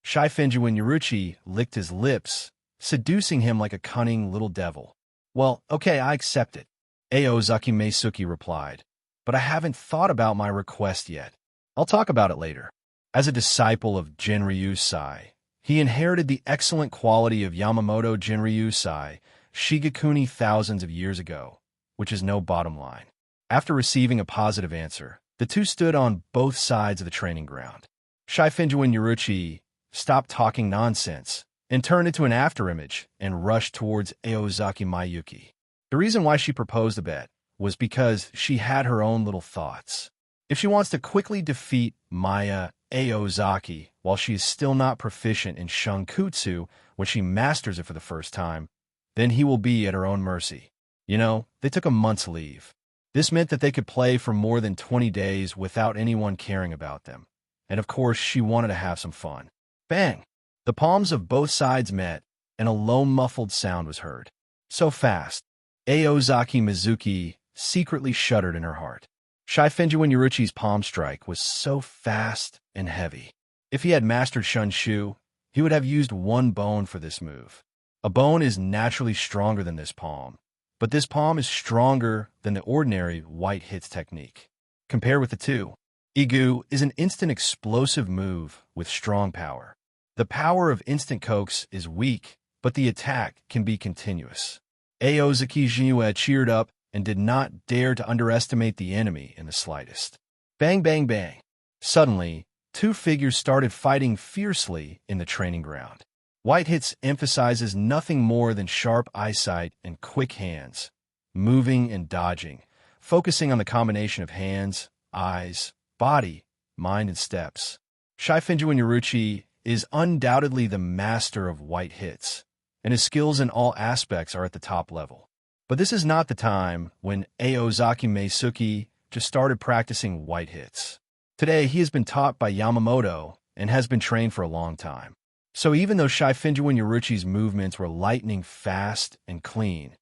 Shifinjuin Yoruchi licked his lips, seducing him like a cunning little devil. Well, okay, I accept it. Aozaki Meisuki replied. But I haven't thought about my request yet. I'll talk about it later. As a disciple of Jinryu Sai, he inherited the excellent quality of Yamamoto Jinryu Sai, Shigekuni thousands of years ago, which is no bottom line. After receiving a positive answer, the two stood on both sides of the training ground. Shifinjuin Yoruchi stopped talking nonsense and turned into an afterimage and rushed towards Aozaki Mayuki. The reason why she proposed the bet was because she had her own little thoughts. If she wants to quickly defeat Maya Aozaki while she is still not proficient in Shunkutsu when she masters it for the first time, then he will be at her own mercy. You know, they took a month's leave. This meant that they could play for more than 20 days without anyone caring about them. And of course, she wanted to have some fun. Bang! The palms of both sides met, and a low muffled sound was heard. So fast, Aozaki Mizuki secretly shuddered in her heart. Shifinjuin Yoruchi's palm strike was so fast and heavy. If he had mastered Shunshu, he would have used one bone for this move. A bone is naturally stronger than this palm, but this palm is stronger than the ordinary white hits technique. Compare with the two. Igu is an instant explosive move with strong power. The power of instant cokes is weak, but the attack can be continuous. Aozaki Jinyue cheered up and did not dare to underestimate the enemy in the slightest. Bang, bang, bang. Suddenly, two figures started fighting fiercely in the training ground. White hits emphasizes nothing more than sharp eyesight and quick hands, moving and dodging, focusing on the combination of hands, eyes, body, mind, and steps. Shifinjuin Yoruchi is undoubtedly the master of white hits, and his skills in all aspects are at the top level. But this is not the time when Aozaki Meisuki just started practicing white hits. Today, he has been taught by Yamamoto and has been trained for a long time. So even though Shifinjuin Yoruchi's movements were lightning fast and clean,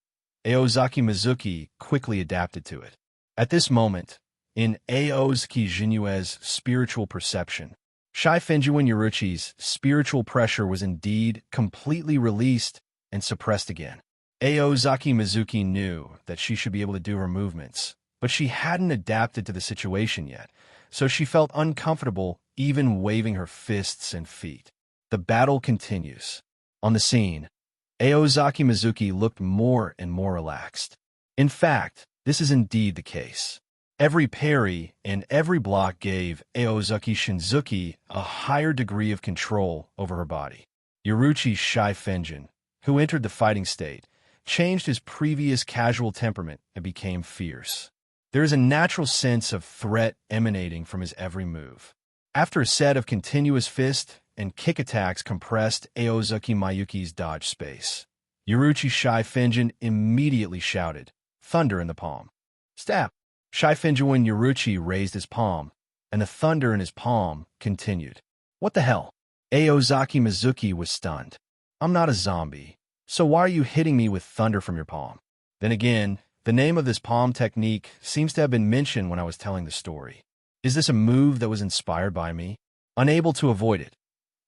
Aozaki Mizuki quickly adapted to it. At this moment, in Aozaki Jinyue's spiritual perception, Shifinjuin Yoruchi's spiritual pressure was indeed completely released and suppressed again. Aozaki Mizuki knew that she should be able to do her movements, but she hadn't adapted to the situation yet, so she felt uncomfortable even waving her fists and feet. The battle continues. On the scene, Aozaki Mizuki looked more and more relaxed. In fact, this is indeed the case. Every parry and every block gave Aozaki Shinzuki a higher degree of control over her body. Yoruchi's Shifinjin, who entered the fighting state, changed his previous casual temperament and became fierce. There is a natural sense of threat emanating from his every move. After a set of continuous fist and kick attacks compressed Aozaki Mayuki's dodge space, Yoruchi's Shifinjin immediately shouted, "Thunder in the palm." Stab! Shifinjuin Yoruchi raised his palm, and the thunder in his palm continued. What the hell? Aozaki Mizuki was stunned. I'm not a zombie, so why are you hitting me with thunder from your palm? Then again, the name of this palm technique seems to have been mentioned when I was telling the story. Is this a move that was inspired by me? Unable to avoid it,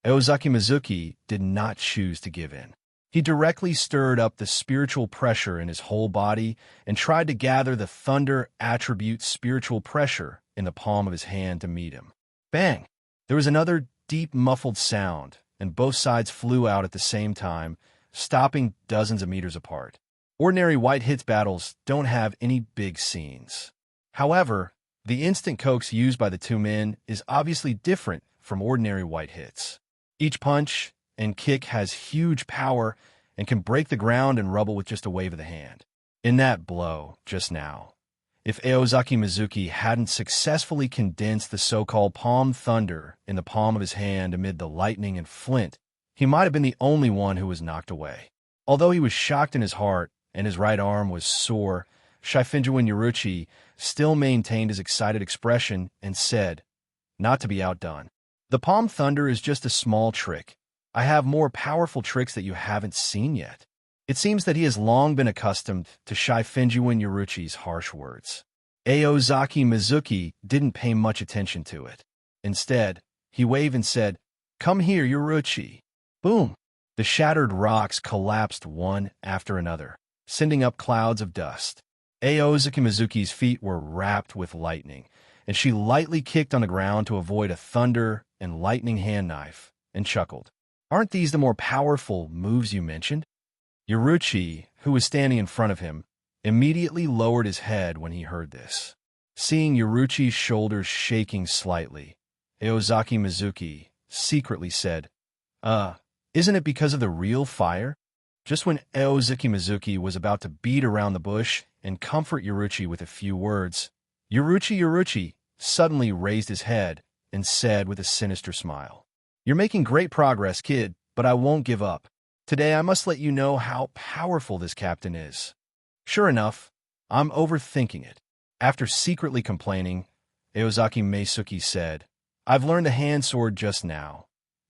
Aozaki Mizuki did not choose to give in. He directly stirred up the spiritual pressure in his whole body and tried to gather the thunder attribute spiritual pressure in the palm of his hand to meet him. Bang! There was another deep muffled sound, and both sides flew out at the same time, stopping dozens of meters apart. Ordinary white hits battles don't have any big scenes. However, the instant coax used by the two men is obviously different from ordinary white hits. Each punch and kick has huge power and can break the ground and rubble with just a wave of the hand. In that blow, just now, if Aozaki Mizuki hadn't successfully condensed the so-called palm thunder in the palm of his hand amid the lightning and flint, he might have been the only one who was knocked away. Although he was shocked in his heart and his right arm was sore, Shaifinjuin Yoruchi still maintained his excited expression and said, not to be outdone, "The palm thunder is just a small trick. I have more powerful tricks that you haven't seen yet." It seems that he has long been accustomed to Shaifinjuin Yoruchi's harsh words. Aozaki Mizuki didn't pay much attention to it. Instead, he waved and said, "Come here, Yoruchi." Boom! The shattered rocks collapsed one after another, sending up clouds of dust. Aozaki Mizuki's feet were wrapped with lightning, and she lightly kicked on the ground to avoid a thunder and lightning hand knife, and chuckled. "Aren't these the more powerful moves you mentioned?" Yoruchi, who was standing in front of him, immediately lowered his head when he heard this. Seeing Yoruchi's shoulders shaking slightly, Aozaki Mizuki secretly said, Isn't it because of the real fire?" Just when Aozaki Mizuki was about to beat around the bush and comfort Yoruchi with a few words, Yoruchi suddenly raised his head and said with a sinister smile, "You're making great progress, kid, but I won't give up. Today I must let you know how powerful this captain is." Sure enough, I'm overthinking it. After secretly complaining, Aozaki Meisuki said, "I've learned a hand sword just now.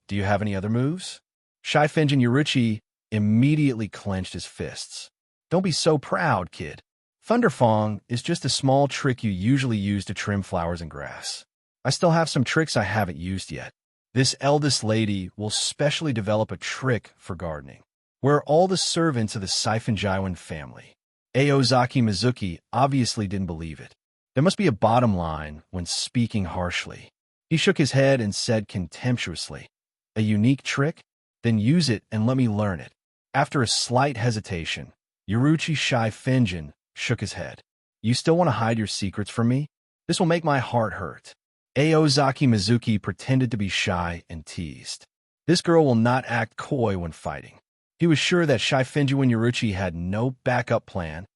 Do you have any other moves?" Shaifinjin Yoruchi immediately clenched his fists. "Don't be so proud, kid. Thunderfang is just a small trick you usually use to trim flowers and grass. I still have some tricks I haven't used yet. This eldest lady will specially develop a trick for gardening, where all the servants of the Saifinjiwan family." Aozaki Mizuki obviously didn't believe it. There must be a bottom line when speaking harshly. He shook his head and said contemptuously, "A unique trick? Then use it and let me learn it." After a slight hesitation, Yoruchi Shaifinjin shook his head. "You still want to hide your secrets from me? This will make my heart hurt." Aozaki Mizuki pretended to be shy and teased. This girl will not act coy when fighting. He was sure that Shaifinjuin Yoruchi had no backup plan,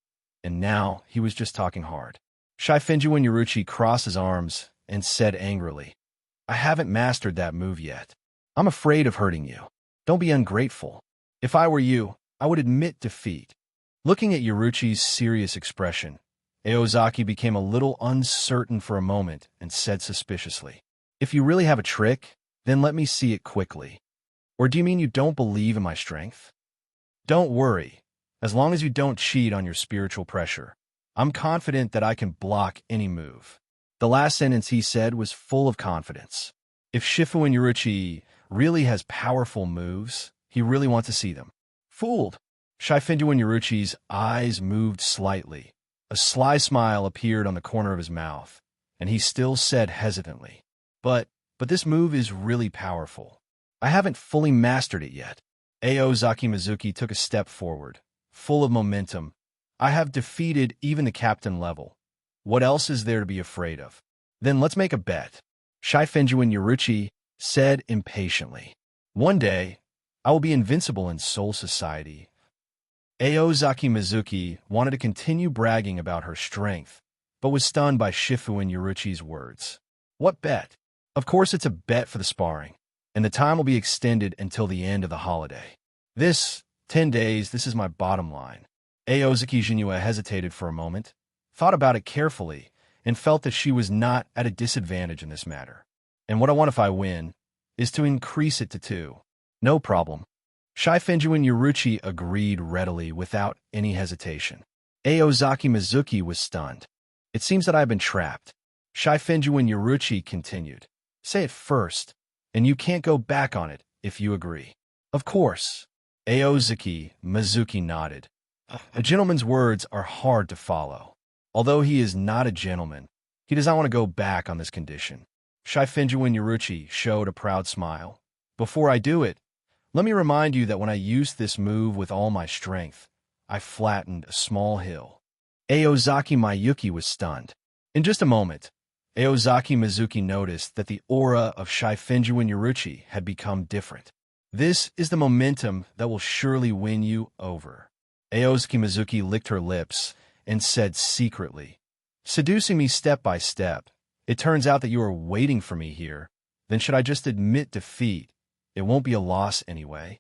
and now he was just talking hard. Shaifinjuin Yoruchi crossed his arms and said angrily, "I haven't mastered that move yet. I'm afraid of hurting you. Don't be ungrateful. If I were you, I would admit defeat." Looking at Yoruchi's serious expression, Aozaki became a little uncertain for a moment and said suspiciously, "If you really have a trick, then let me see it quickly. Or do you mean you don't believe in my strength? Don't worry. As long as you don't cheat on your spiritual pressure, I'm confident that I can block any move." The last sentence he said was full of confidence. If Shifuin Yoruchi really has powerful moves, he really wants to see them. Fooled. Shaifinjuin Yoruchi's eyes moved slightly. A sly smile appeared on the corner of his mouth, and he still said hesitantly, But this move is really powerful. I haven't fully mastered it yet." Aozaki Mizuki took a step forward, full of momentum. "I have defeated even the captain level. What else is there to be afraid of? Then let's make a bet." Shaifinjuin Yoruchi said impatiently, "One day, I will be invincible in Soul Society." Aozaki Mizuki wanted to continue bragging about her strength, but was stunned by Shifuin Yoruchi's words. "What bet?" "Of course it's a bet for the sparring, and the time will be extended until the end of the holiday. 10 days, this is my bottom line." Aozaki Jinua hesitated for a moment, thought about it carefully, and felt that she was not at a disadvantage in this matter. "And what I want if I win is to increase it to 2. "No problem." Shaifinjuin Yoruchi agreed readily without any hesitation. Aozaki Mizuki was stunned. "It seems that I have been trapped." Shaifinjuin Yoruchi continued, "Say it first, and you can't go back on it if you agree." "Of course." Aozaki Mizuki nodded. A gentleman's words are hard to follow. Although he is not a gentleman, he does not want to go back on this condition. Shifenjuin Yoruchi showed a proud smile. Before I do it, let me remind you that when I used this move with all my strength, I flattened a small hill. Aozaki Mayuki was stunned. In just a moment, Aozaki Mizuki noticed that the aura of Shifenjuin Yoruchi had become different. This is the momentum that will surely win you over. Aozaki Mizuki licked her lips and said secretly, "Seducing me step by step. It turns out that you are waiting for me here. Then should I just admit defeat? It won't be a loss anyway.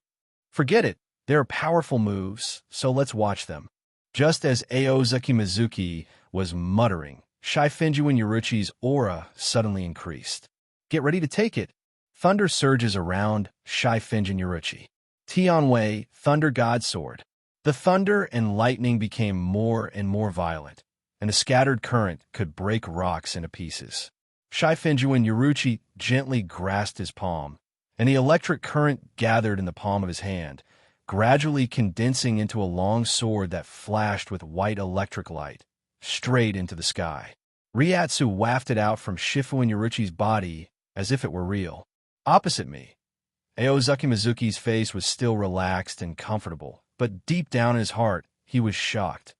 Forget it. There are powerful moves, so let's watch them." Just as Aozaki Mizuki was muttering, Shifenjuin Yoruchi's aura suddenly increased. Get ready to take it. Thunder surges around Shifenjuin Yoruchi. Tianwei, Thunder God Sword. The thunder and lightning became more and more violent, and a scattered current could break rocks into pieces. Shifenjuin Yoruchi gently grasped his palm, and the electric current gathered in the palm of his hand, gradually condensing into a long sword that flashed with white electric light, straight into the sky. Ryatsu wafted out from Shifenjuin Yoruchi's body as if it were real. Opposite me, Aozaki Mizuki's face was still relaxed and comfortable, but deep down in his heart, he was shocked.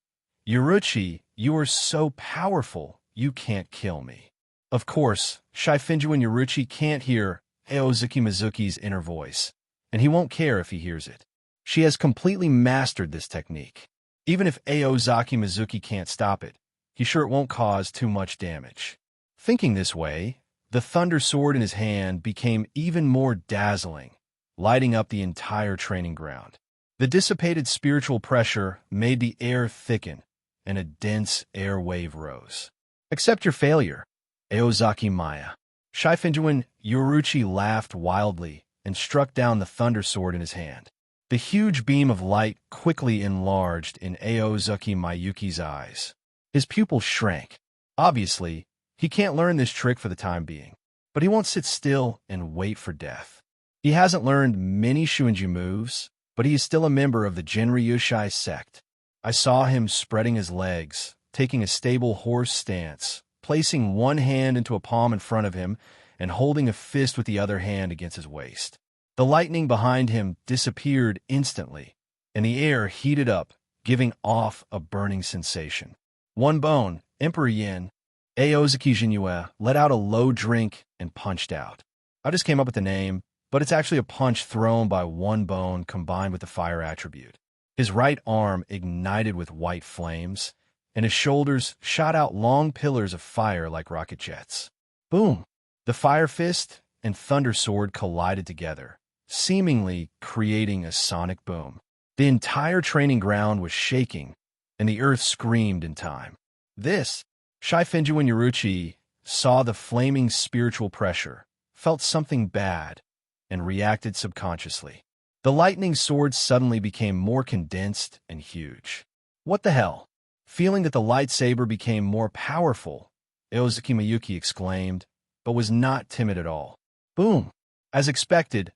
Yoruchi, you are so powerful, you can't kill me. Of course, Shifenjuin Yoruchi can't hear Aozaki Mizuki's inner voice, and he won't care if he hears it. She has completely mastered this technique. Even if Aozaki Mizuki can't stop it, he's sure it won't cause too much damage. Thinking this way, the thunder sword in his hand became even more dazzling, lighting up the entire training ground. The dissipated spiritual pressure made the air thicken, and a dense air wave rose. Accept your failure, Aozaki Maya. Shifenjuin Yoruchi laughed wildly and struck down the thunder sword in his hand. The huge beam of light quickly enlarged in Aozaki Mayuki's eyes. His pupils shrank. Obviously, he can't learn this trick for the time being, but he won't sit still and wait for death. He hasn't learned many Shuinji moves, but he is still a member of the Genryushai sect. I saw him spreading his legs, taking a stable horse stance, placing one hand into a palm in front of him, and holding a fist with the other hand against his waist. The lightning behind him disappeared instantly, and the air heated up, giving off a burning sensation. One Bone, Emperor Yin, Aozaki Jinue, let out a low drink and punched out. I just came up with the name, but it's actually a punch thrown by One Bone combined with the fire attribute. His right arm ignited with white flames, and his shoulders shot out long pillars of fire like rocket jets. Boom! The fire fist and thunder sword collided together, seemingly creating a sonic boom. The entire training ground was shaking, and the earth screamed in time. This, Shifenjuin Yoruchi saw the flaming spiritual pressure, felt something bad, and reacted subconsciously. The lightning sword suddenly became more condensed and huge. What the hell? Feeling that the lightsaber became more powerful, Aozaki Mayuki exclaimed, but was not timid at all. Boom! As expected,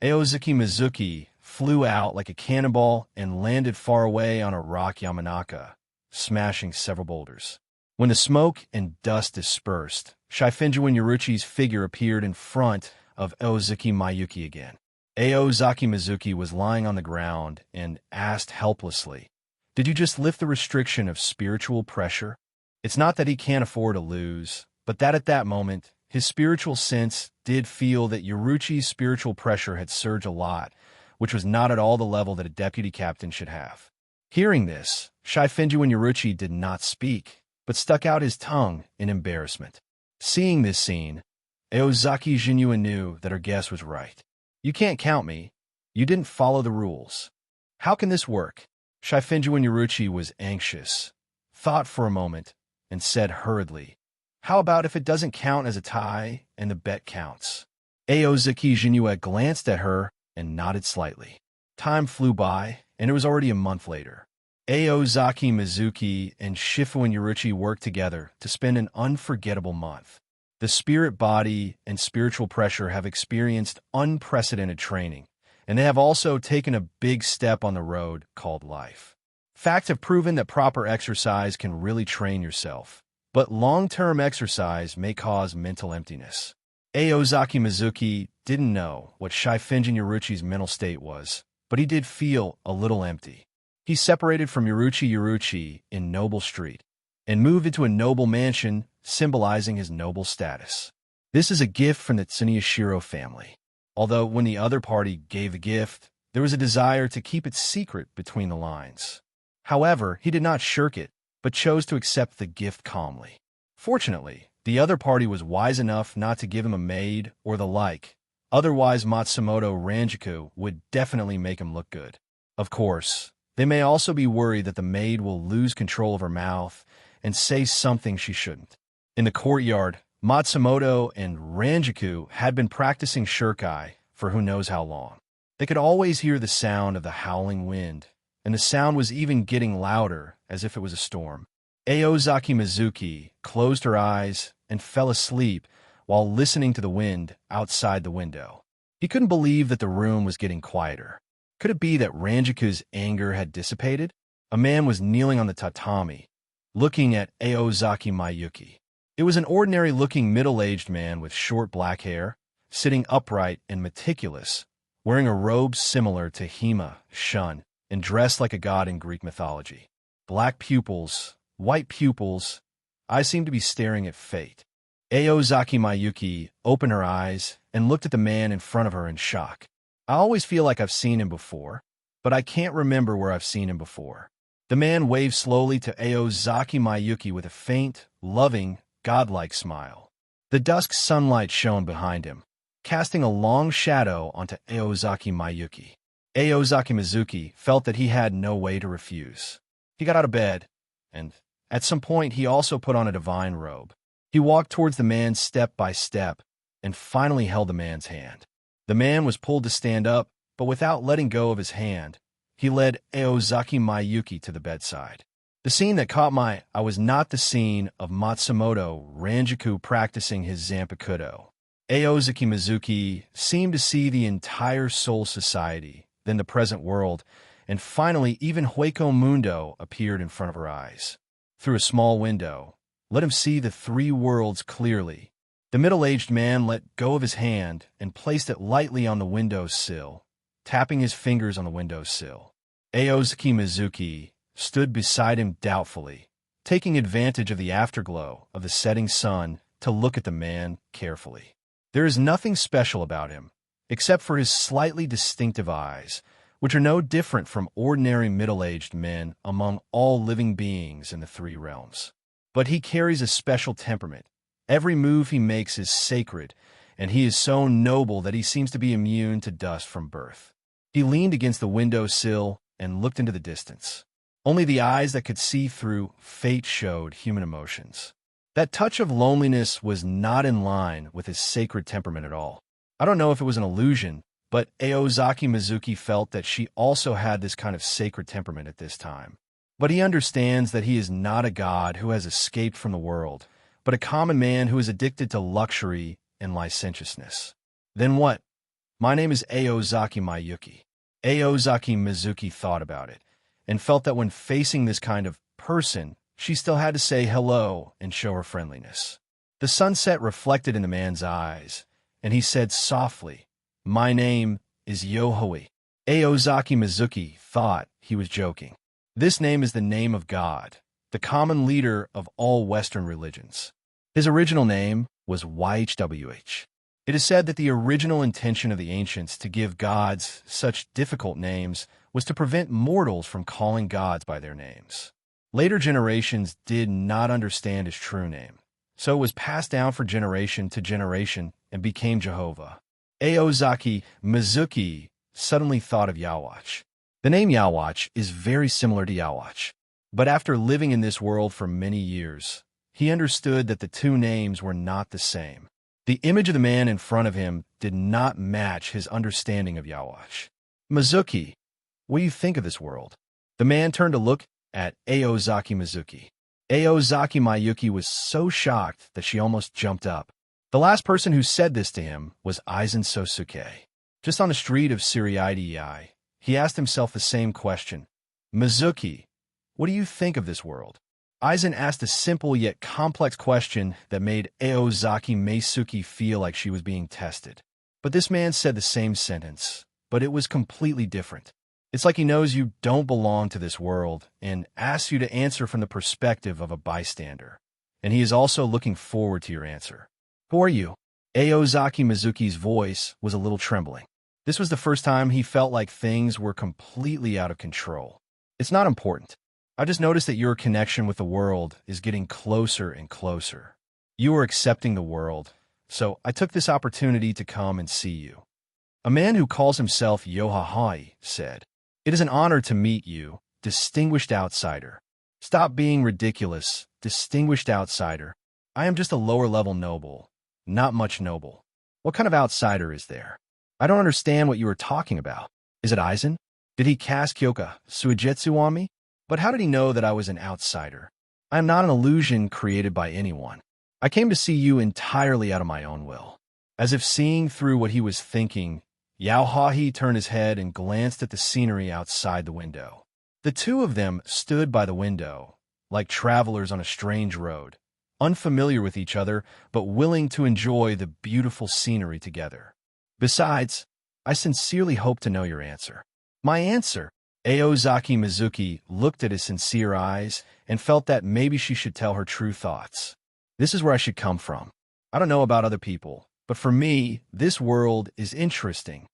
Aozaki Mizuki flew out like a cannonball and landed far away on a rock Yamanaka, smashing several boulders. When the smoke and dust dispersed, Shifenjuin Yoruchi's figure appeared in front of Aozaki Mayuki again. Aozaki Mizuki was lying on the ground and asked helplessly, "Did you just lift the restriction of spiritual pressure?" It's not that he can't afford to lose, but that at that moment, his spiritual sense did feel that Yoruchi's spiritual pressure had surged a lot, which was not at all the level that a deputy captain should have. Hearing this, Shifenjuin Yoruchi did not speak, but stuck out his tongue in embarrassment. Seeing this scene, Aozaki Jinue knew that her guess was right. You can't count me. You didn't follow the rules. How can this work? Shifenjuin Yoruchi was anxious, thought for a moment, and said hurriedly, "How about if it doesn't count as a tie and the bet counts?" Aozaki Jinue glanced at her and nodded slightly. Time flew by, and it was already a month later. Aozaki Mizuki and Shifenjuin Yoruchi worked together to spend an unforgettable month. The spirit body and spiritual pressure have experienced unprecedented training, and they have also taken a big step on the road called life. Facts have proven that proper exercise can really train yourself, but long-term exercise may cause mental emptiness. Aozaki Mizuki didn't know what Shifenjin Yaruchi's mental state was, but he did feel a little empty. He separated from Yaruchi in Noble Street and moved into a noble mansion, symbolizing his noble status. This is a gift from the Tsuneyashiro family. Although when the other party gave the gift, there was a desire to keep it secret between the lines. However, he did not shirk it, but chose to accept the gift calmly. Fortunately, the other party was wise enough not to give him a maid or the like. Otherwise, Matsumoto Ranjaku would definitely make him look good. Of course, they may also be worried that the maid will lose control of her mouth and say something she shouldn't. In the courtyard, Matsumoto and Ranjaku had been practicing shirkai for who knows how long. They could always hear the sound of the howling wind, and the sound was even getting louder as if it was a storm. Aozaki Mizuki closed her eyes and fell asleep while listening to the wind outside the window. He couldn't believe that the room was getting quieter. Could it be that Ranjaku's anger had dissipated? A man was kneeling on the tatami, looking at Aozaki Mayuki. It was an ordinary-looking middle-aged man with short black hair, sitting upright and meticulous, wearing a robe similar to Hima, Shun, and dressed like a god in Greek mythology. Black pupils, white pupils, I seemed to be staring at fate. Aozaki Mayuki opened her eyes and looked at the man in front of her in shock. I always feel like I've seen him before, but I can't remember where I've seen him before. The man waved slowly to Aozaki Mayuki with a faint, loving, godlike smile. The dusk sunlight shone behind him, casting a long shadow onto Aozaki Mayuki. Aozaki Mizuki felt that he had no way to refuse. He got out of bed, and at some point he also put on a divine robe. He walked towards the man step by step, and finally held the man's hand. The man was pulled to stand up, but without letting go of his hand, he led Aozaki Mayuki to the bedside. The scene that caught my eye was not the scene of Matsumoto Ranjaku practicing his Zanpakuto. Aozaki Mizuki seemed to see the entire soul society, then the present world, and finally even Hueco Mundo appeared in front of her eyes. Through a small window, let him see the three worlds clearly. The middle-aged man let go of his hand and placed it lightly on the windowsill, tapping his fingers on the windowsill. Aozaki Mizuki stood beside him doubtfully, taking advantage of the afterglow of the setting sun to look at the man carefully. There is nothing special about him, except for his slightly distinctive eyes, which are no different from ordinary middle-aged men among all living beings in the three realms. But he carries a special temperament. Every move he makes is sacred, and he is so noble that he seems to be immune to dust from birth. He leaned against the windowsill and looked into the distance. Only the eyes that could see through fate showed human emotions. That touch of loneliness was not in line with his sacred temperament at all. I don't know if it was an illusion, but Aozaki Mizuki felt that she also had this kind of sacred temperament at this time. But he understands that he is not a god who has escaped from the world, but a common man who is addicted to luxury and licentiousness. Then what? My name is Aozaki Mayuki. Aozaki Mizuki thought about it, and felt that when facing this kind of person, she still had to say hello and show her friendliness. The sunset reflected in the man's eyes, and he said softly, "My name is Yohoi." Aozaki Mizuki thought he was joking. This name is the name of God, the common leader of all Western religions. His original name was YHWH. It is said that the original intention of the ancients to give gods such difficult names was to prevent mortals from calling gods by their names. Later generations did not understand his true name, so it was passed down from generation to generation and became Jehovah. Aozaki Mizuki suddenly thought of Yawach. The name Yawach is very similar to Yawach, but after living in this world for many years, he understood that the two names were not the same. The image of the man in front of him did not match his understanding of Yawach. "Mizuki, what do you think of this world?" The man turned to look at Aozaki Mizuki. Aozaki Mayuki was so shocked that she almost jumped up. The last person who said this to him was Aizen Sosuke. Just on the street of Siriidei, he asked himself the same question. Mizuki, what do you think of this world? Aizen asked a simple yet complex question that made Aozaki Meisuke feel like she was being tested. But this man said the same sentence, but it was completely different. It's like he knows you don't belong to this world and asks you to answer from the perspective of a bystander. And he is also looking forward to your answer. Who are you? Aozaki Mizuki's voice was a little trembling. This was the first time he felt like things were completely out of control. It's not important. I just noticed that your connection with the world is getting closer and closer. You are accepting the world, so I took this opportunity to come and see you. A man who calls himself Yohahai said, "It is an honor to meet you, distinguished outsider." Stop being ridiculous, distinguished outsider. I am just a lower-level noble, not much noble. What kind of outsider is there? I don't understand what you are talking about. Is it Aizen? Did he cast Kyoka Suigetsu on me? But how did he know that I was an outsider? I am not an illusion created by anyone. I came to see you entirely out of my own will. As if seeing through what he was thinking, Yaohahi turned his head and glanced at the scenery outside the window. The two of them stood by the window, like travelers on a strange road, unfamiliar with each other, but willing to enjoy the beautiful scenery together. Besides, I sincerely hope to know your answer. My answer? Aozaki Mizuki looked at his sincere eyes and felt that maybe she should tell her true thoughts. This is where I should come from. I don't know about other people, but for me, this world is interesting.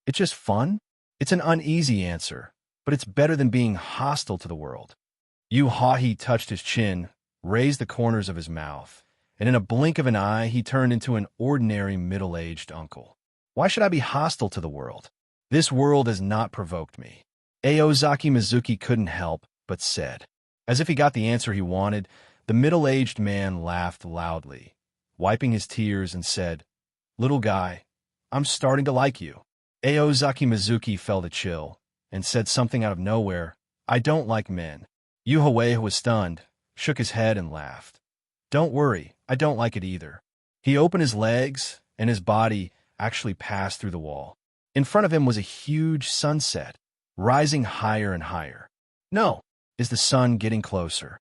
It's just fun? It's an uneasy answer, but it's better than being hostile to the world. Yuhahi touched his chin, raised the corners of his mouth, and in a blink of an eye, he turned into an ordinary middle-aged uncle. Why should I be hostile to the world? This world has not provoked me. Aozaki Mizuki couldn't help but said. As if he got the answer he wanted, the middle-aged man laughed loudly, wiping his tears and said, "Little guy, I'm starting to like you." Aozaki Mizuki felt a chill and said something out of nowhere, "I don't like men." Yuhawei was stunned, shook his head and laughed. "Don't worry, I don't like it either." He opened his legs, and his body actually passed through the wall. In front of him was a huge sunset, rising higher and higher. No, is the sun getting closer?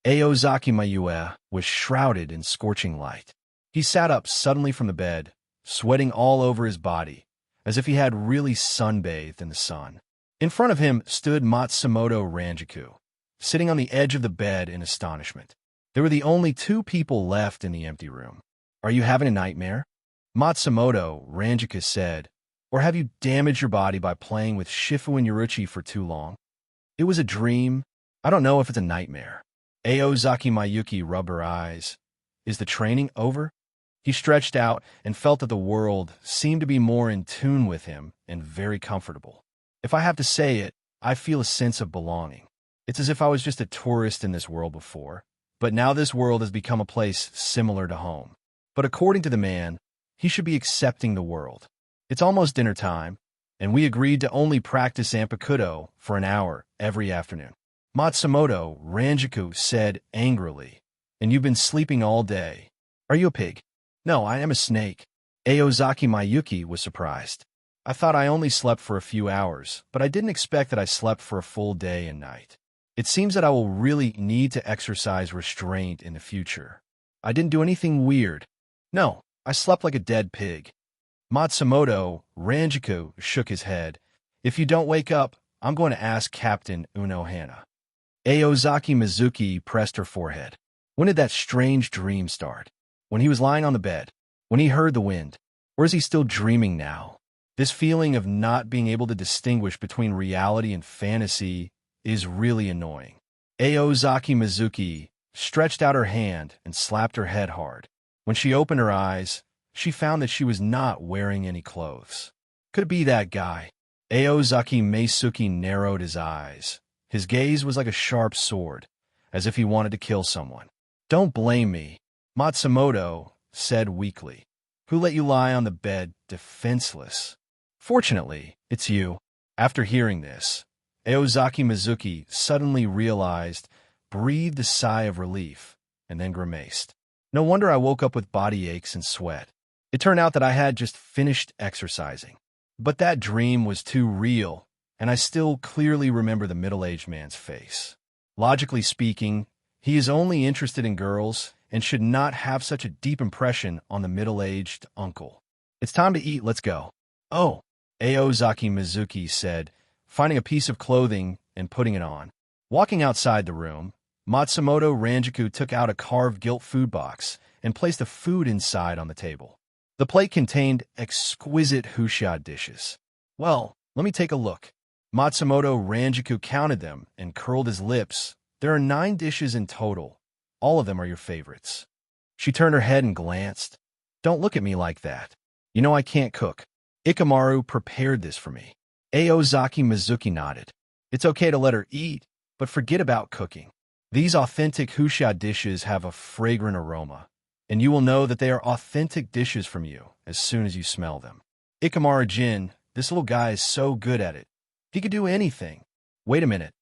Aozaki Mayue was shrouded in scorching light. He sat up suddenly from the bed, sweating all over his body, as if he had really sunbathed in the sun. In front of him stood Matsumoto Ranjaku, sitting on the edge of the bed in astonishment. There were the only two people left in the empty room. "Are you having a nightmare?" Matsumoto Ranjaku said, "Or have you damaged your body by playing with Shifu and Yoruchi for too long?" "It was a dream. I don't know if it's a nightmare." Aozaki Mayuki rubbed her eyes. "Is the training over?" He stretched out and felt that the world seemed to be more in tune with him and very comfortable. "If I have to say it, I feel a sense of belonging. It's as if I was just a tourist in this world before, but now this world has become a place similar to home. But according to the man, he should be accepting the world. It's almost dinner time, and we agreed to only practice Anpakudo for an hour every afternoon." Matsumoto Ranjaku said angrily, "And you've been sleeping all day. Are you a pig?" "No, I am a snake." Aozaki Mayuki was surprised. "I thought I only slept for a few hours, but I didn't expect that I slept for a full day and night. It seems that I will really need to exercise restraint in the future. I didn't do anything weird. No, I slept like a dead pig." Matsumoto Ranjaku shook his head. "If you don't wake up, I'm going to ask Captain Unohana." Aozaki Mizuki pressed her forehead. When did that strange dream start? When he was lying on the bed? When he heard the wind? Or is he still dreaming now? This feeling of not being able to distinguish between reality and fantasy is really annoying. Aozaki Mizuki stretched out her hand and slapped her head hard. When she opened her eyes, she found that she was not wearing any clothes. Could it be that guy? Aozaki Meisuke narrowed his eyes. His gaze was like a sharp sword, as if he wanted to kill someone. "Don't blame me," Matsumoto said weakly. "Who let you lie on the bed defenseless?" "Fortunately, it's you." After hearing this, Aozaki Mizuki suddenly realized, breathed a sigh of relief, and then grimaced. "No wonder I woke up with body aches and sweat. It turned out that I had just finished exercising." But that dream was too real, and I still clearly remember the middle-aged man's face. Logically speaking, he is only interested in girls and should not have such a deep impression on the middle-aged uncle. It's time to eat, let's go. Oh, Aozaki Mizuki said, finding a piece of clothing and putting it on. Walking outside the room, Matsumoto Ranjaku took out a carved gilt food box and placed the food inside on the table. The plate contained exquisite hushia dishes. Well, let me take a look. Matsumoto Ranjaku counted them and curled his lips. There are 9 dishes in total. All of them are your favorites. She turned her head and glanced. Don't look at me like that. You know I can't cook. Ikamaru prepared this for me. Aozaki Mizuki nodded. It's okay to let her eat, but forget about cooking. These authentic hushia dishes have a fragrant aroma, and you will know that they are authentic dishes from you as soon as you smell them. Ikamaru-jin, this little guy is so good at it. He could do anything. Wait a minute.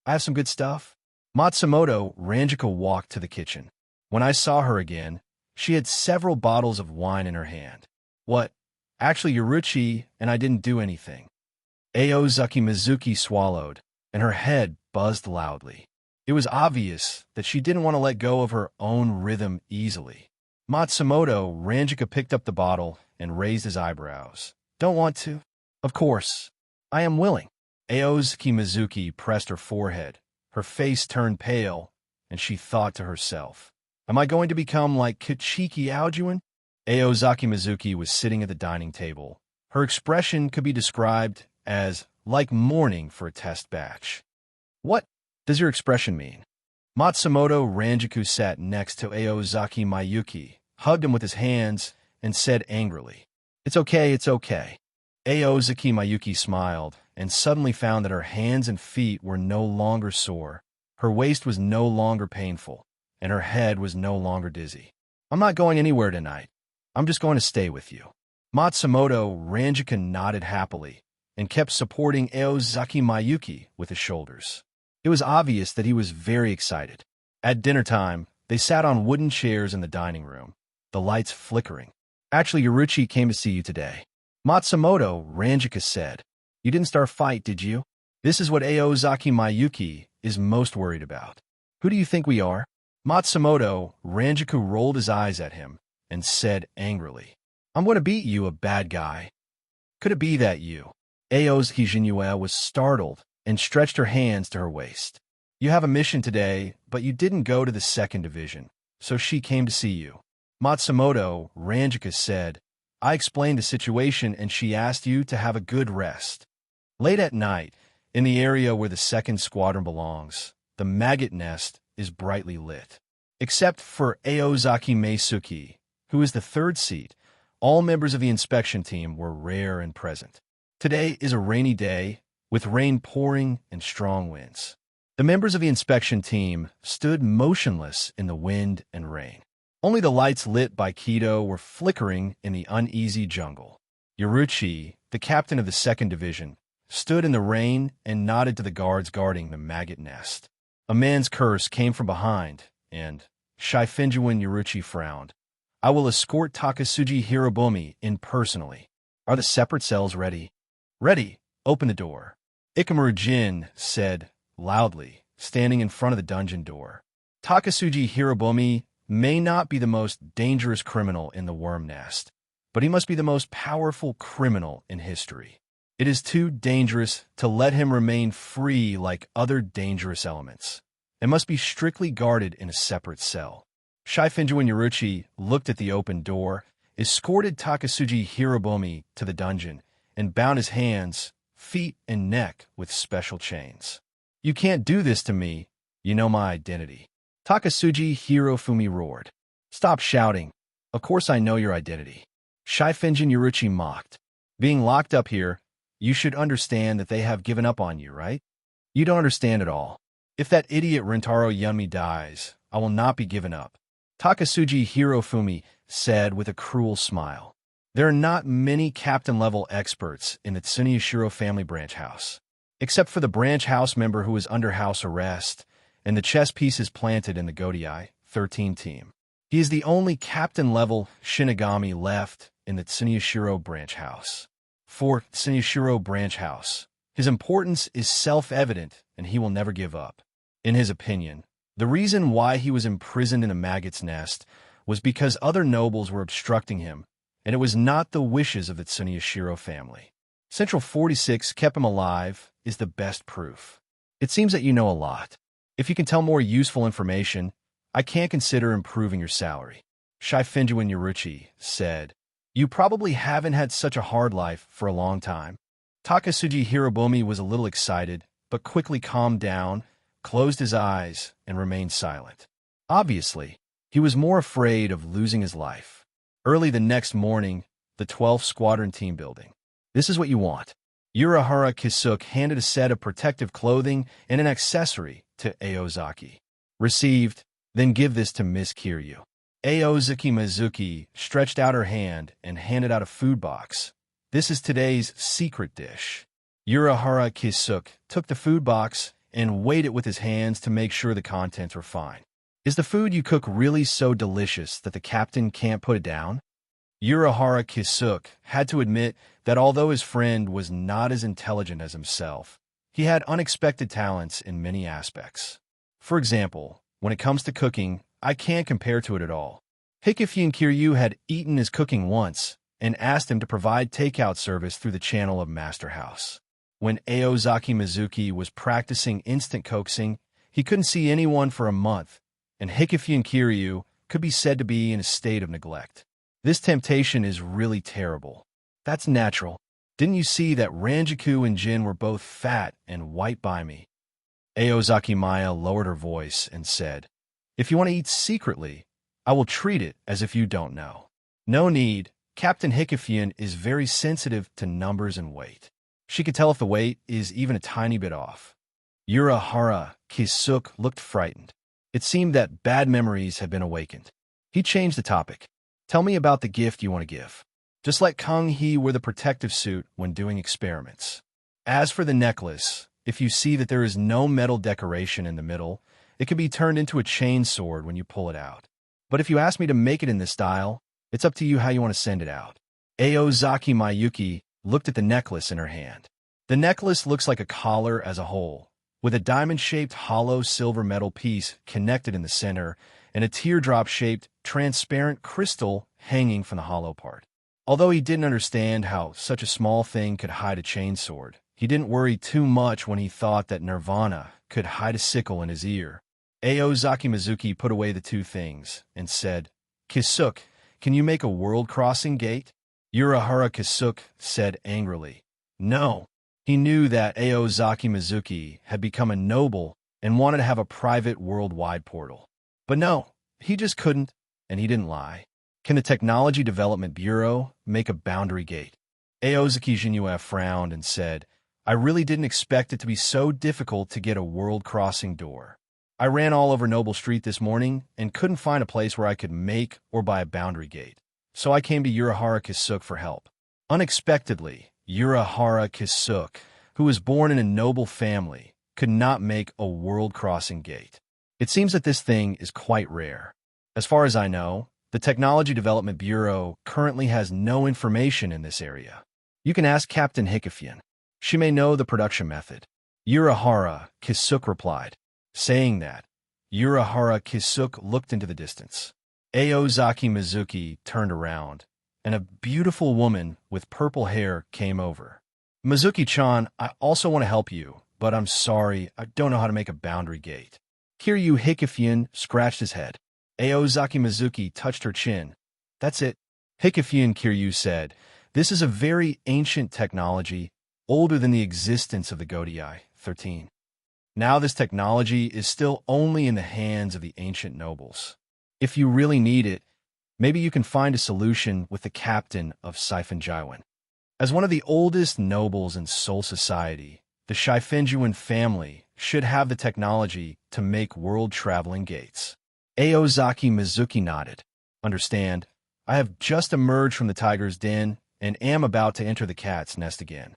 I have some good stuff. Matsumoto Ranjaku walked to the kitchen. When I saw her again, she had several bottles of wine in her hand. What? Actually, Yoruchi and I didn't do anything. Aozaki Mizuki swallowed, and her head buzzed loudly. It was obvious that she didn't want to let go of her own rhythm easily. Matsumoto Ranjaku picked up the bottle and raised his eyebrows. Don't want to? Of course. I am willing. Aozaki Mizuki pressed her forehead. Her face turned pale, and she thought to herself, am I going to become like Kichiki Aojuin? Aozaki Mizuki was sitting at the dining table. Her expression could be described as like mourning for a test batch. What does your expression mean? Matsumoto Ranjaku sat next to Aozaki Mayuki, hugged him with his hands, and said angrily, It's okay, it's okay. Aozaki Mayuki smiled, and suddenly found that her hands and feet were no longer sore, her waist was no longer painful, and her head was no longer dizzy. I'm not going anywhere tonight. I'm just going to stay with you. Matsumoto Ranjaku nodded happily, and kept supporting Aozaki Mayuki with his shoulders. It was obvious that he was very excited. At dinner time, they sat on wooden chairs in the dining room, the lights flickering. Actually, Yoruchi came to see you today. Matsumoto Ranjaku said. You didn't start a fight, did you? This is what Aozaki Mayuki is most worried about. Who do you think we are? Matsumoto Ranjaku rolled his eyes at him and said angrily, I'm going to beat you, a bad guy. Could it be that you? Aozaki Jinue was startled and stretched her hands to her waist. You have a mission today, but you didn't go to the 2nd Division, so she came to see you. Matsumoto Ranjaku said, I explained the situation and she asked you to have a good rest. Late at night, in the area where the 2nd Squadron belongs, the maggot nest is brightly lit. Except for Aozaki Meisuki, who is the 3rd seat, all members of the inspection team were rare and present. Today is a rainy day, with rain pouring and strong winds. The members of the inspection team stood motionless in the wind and rain. Only the lights lit by Kido were flickering in the uneasy jungle. Yoruchi, the captain of the 2nd Division, stood in the rain and nodded to the guards guarding the maggot nest. A man's curse came from behind, and Shifenjuin Yoruchi frowned. I will escort Takasuji Hirobumi in personally. Are the separate cells ready? Ready. Open the door. Ikamaru-jin said loudly, standing in front of the dungeon door. Takasuji Hirobumi may not be the most dangerous criminal in the worm nest, but he must be the most powerful criminal in history. It is too dangerous to let him remain free like other dangerous elements, and must be strictly guarded in a separate cell. Shifenjuin Yoruchi looked at the open door, escorted Takasuji Hirobumi to the dungeon, and bound his hands, feet, and neck with special chains. You can't do this to me. You know my identity. Takasuji Hirofumi roared. Stop shouting. Of course I know your identity. Shifenjin Yoruchi mocked. Being locked up here, you should understand that they have given up on you, right? You don't understand at all. If that idiot Rentaro Yunmi dies, I will not be given up. Takasuji Hirofumi said with a cruel smile. There are not many captain-level experts in the Tsuneyashiro family branch house, except for the branch house member who is under house arrest and the chess pieces planted in the Godiai 13 team. He is the only captain-level Shinigami left in the Tsuneyashiro branch house. For Tsuneshiro Branch House, his importance is self-evident and he will never give up. In his opinion, the reason why he was imprisoned in a maggot's nest was because other nobles were obstructing him, and it was not the wishes of the Tsuneshiro family. Central 46 kept him alive is the best proof. It seems that you know a lot. If you can tell more useful information, I can consider improving your salary. Shifenjuin Yoruchi said, You probably haven't had such a hard life for a long time. Takasuji Hirobumi was a little excited, but quickly calmed down, closed his eyes, and remained silent. Obviously, he was more afraid of losing his life. Early the next morning, the 12th Squadron team building. This is what you want. Urahara Kisuke handed a set of protective clothing and an accessory to Aozaki. Received, then give this to Miss Kiryu. Aozaki Mizuki stretched out her hand and handed out a food box. This is today's secret dish. Urahara Kisuke took the food box and weighed it with his hands to make sure the contents were fine. Is the food you cook really so delicious that the captain can't put it down? Urahara Kisuke had to admit that although his friend was not as intelligent as himself, he had unexpected talents in many aspects. For example, when it comes to cooking, I can't compare to it at all. Hikifune Kiryu had eaten his cooking once and asked him to provide takeout service through the channel of Master House. When Aozaki Mizuki was practicing instant coaxing, he couldn't see anyone for a month, and Hikifune Kiryu could be said to be in a state of neglect. This temptation is really terrible. That's natural. Didn't you see that Ranjaku and Jin were both fat and white by me? Aozaki Maya lowered her voice and said, If you want to eat secretly, I will treat it as if you don't know. No need. Captain Hikifune is very sensitive to numbers and weight. She could tell if the weight is even a tiny bit off. Urahara Kisuke looked frightened. It seemed that bad memories had been awakened. He changed the topic. Tell me about the gift you want to give. Just let Kung Hee wear the protective suit when doing experiments. As for the necklace, if you see that there is no metal decoration in the middle, it can be turned into a chain sword when you pull it out. But if you ask me to make it in this style, it's up to you how you want to send it out. Aozaki Mayuki looked at the necklace in her hand. The necklace looks like a collar as a whole, with a diamond-shaped hollow silver metal piece connected in the center and a teardrop-shaped transparent crystal hanging from the hollow part. Although he didn't understand how such a small thing could hide a chainsword, he didn't worry too much when he thought that Nirvana could hide a sickle in his ear. Aozaki Mizuki put away the two things and said, Kisuke, can you make a world-crossing gate? Urahara Kisuke said angrily, No. He knew that Aozaki Mizuki had become a noble and wanted to have a private worldwide portal. But no, he just couldn't, and he didn't lie. Can the Technology Development Bureau make a boundary gate? Aozaki Jinue frowned and said, I really didn't expect it to be so difficult to get a world-crossing door. I ran all over Noble Street this morning and couldn't find a place where I could make or buy a boundary gate. So I came to Urahara Kisuke for help. Unexpectedly, Urahara Kisuke, who was born in a noble family, could not make a world-crossing gate. It seems that this thing is quite rare. As far as I know, the Technology Development Bureau currently has no information in this area. You can ask Captain Hikifune. She may know the production method. Urahara Kisuke replied. Saying that, Urahara Kisuke looked into the distance. Aozaki Mizuki turned around, and a beautiful woman with purple hair came over. Mizuki-chan, I also want to help you, but I'm sorry, I don't know how to make a boundary gate. Kiryu Hikifune scratched his head. Aozaki Mizuki touched her chin. That's it. Hikifune Kiryu said, This is a very ancient technology, older than the existence of the Godii 13. Now this technology is still only in the hands of the ancient nobles. If you really need it, maybe you can find a solution with the captain of Shifenjuin. As one of the oldest nobles in Seoul society, the Shifenjuin family should have the technology to make world-traveling gates. Aozaki Mizuki nodded. Understand, I have just emerged from the tiger's den and am about to enter the cat's nest again.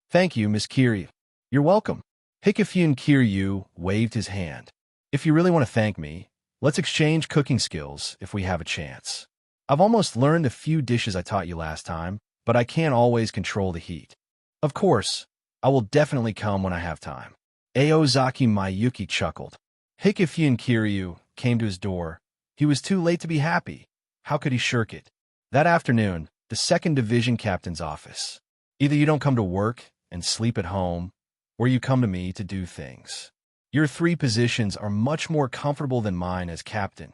Thank you, Miss Kiryu. You're welcome. Hikifune Kiryu waved his hand. If you really want to thank me, let's exchange cooking skills if we have a chance. I've almost learned a few dishes I taught you last time, but I can't always control the heat. Of course, I will definitely come when I have time. Aozaki Mayuki chuckled. Hikifune Kiryu came to his door. He was too late to be happy. How could he shirk it? That afternoon, the 2nd Division Captain's office. Either you don't come to work and sleep at home, or you come to me to do things. Your 3 positions are much more comfortable than mine as captain.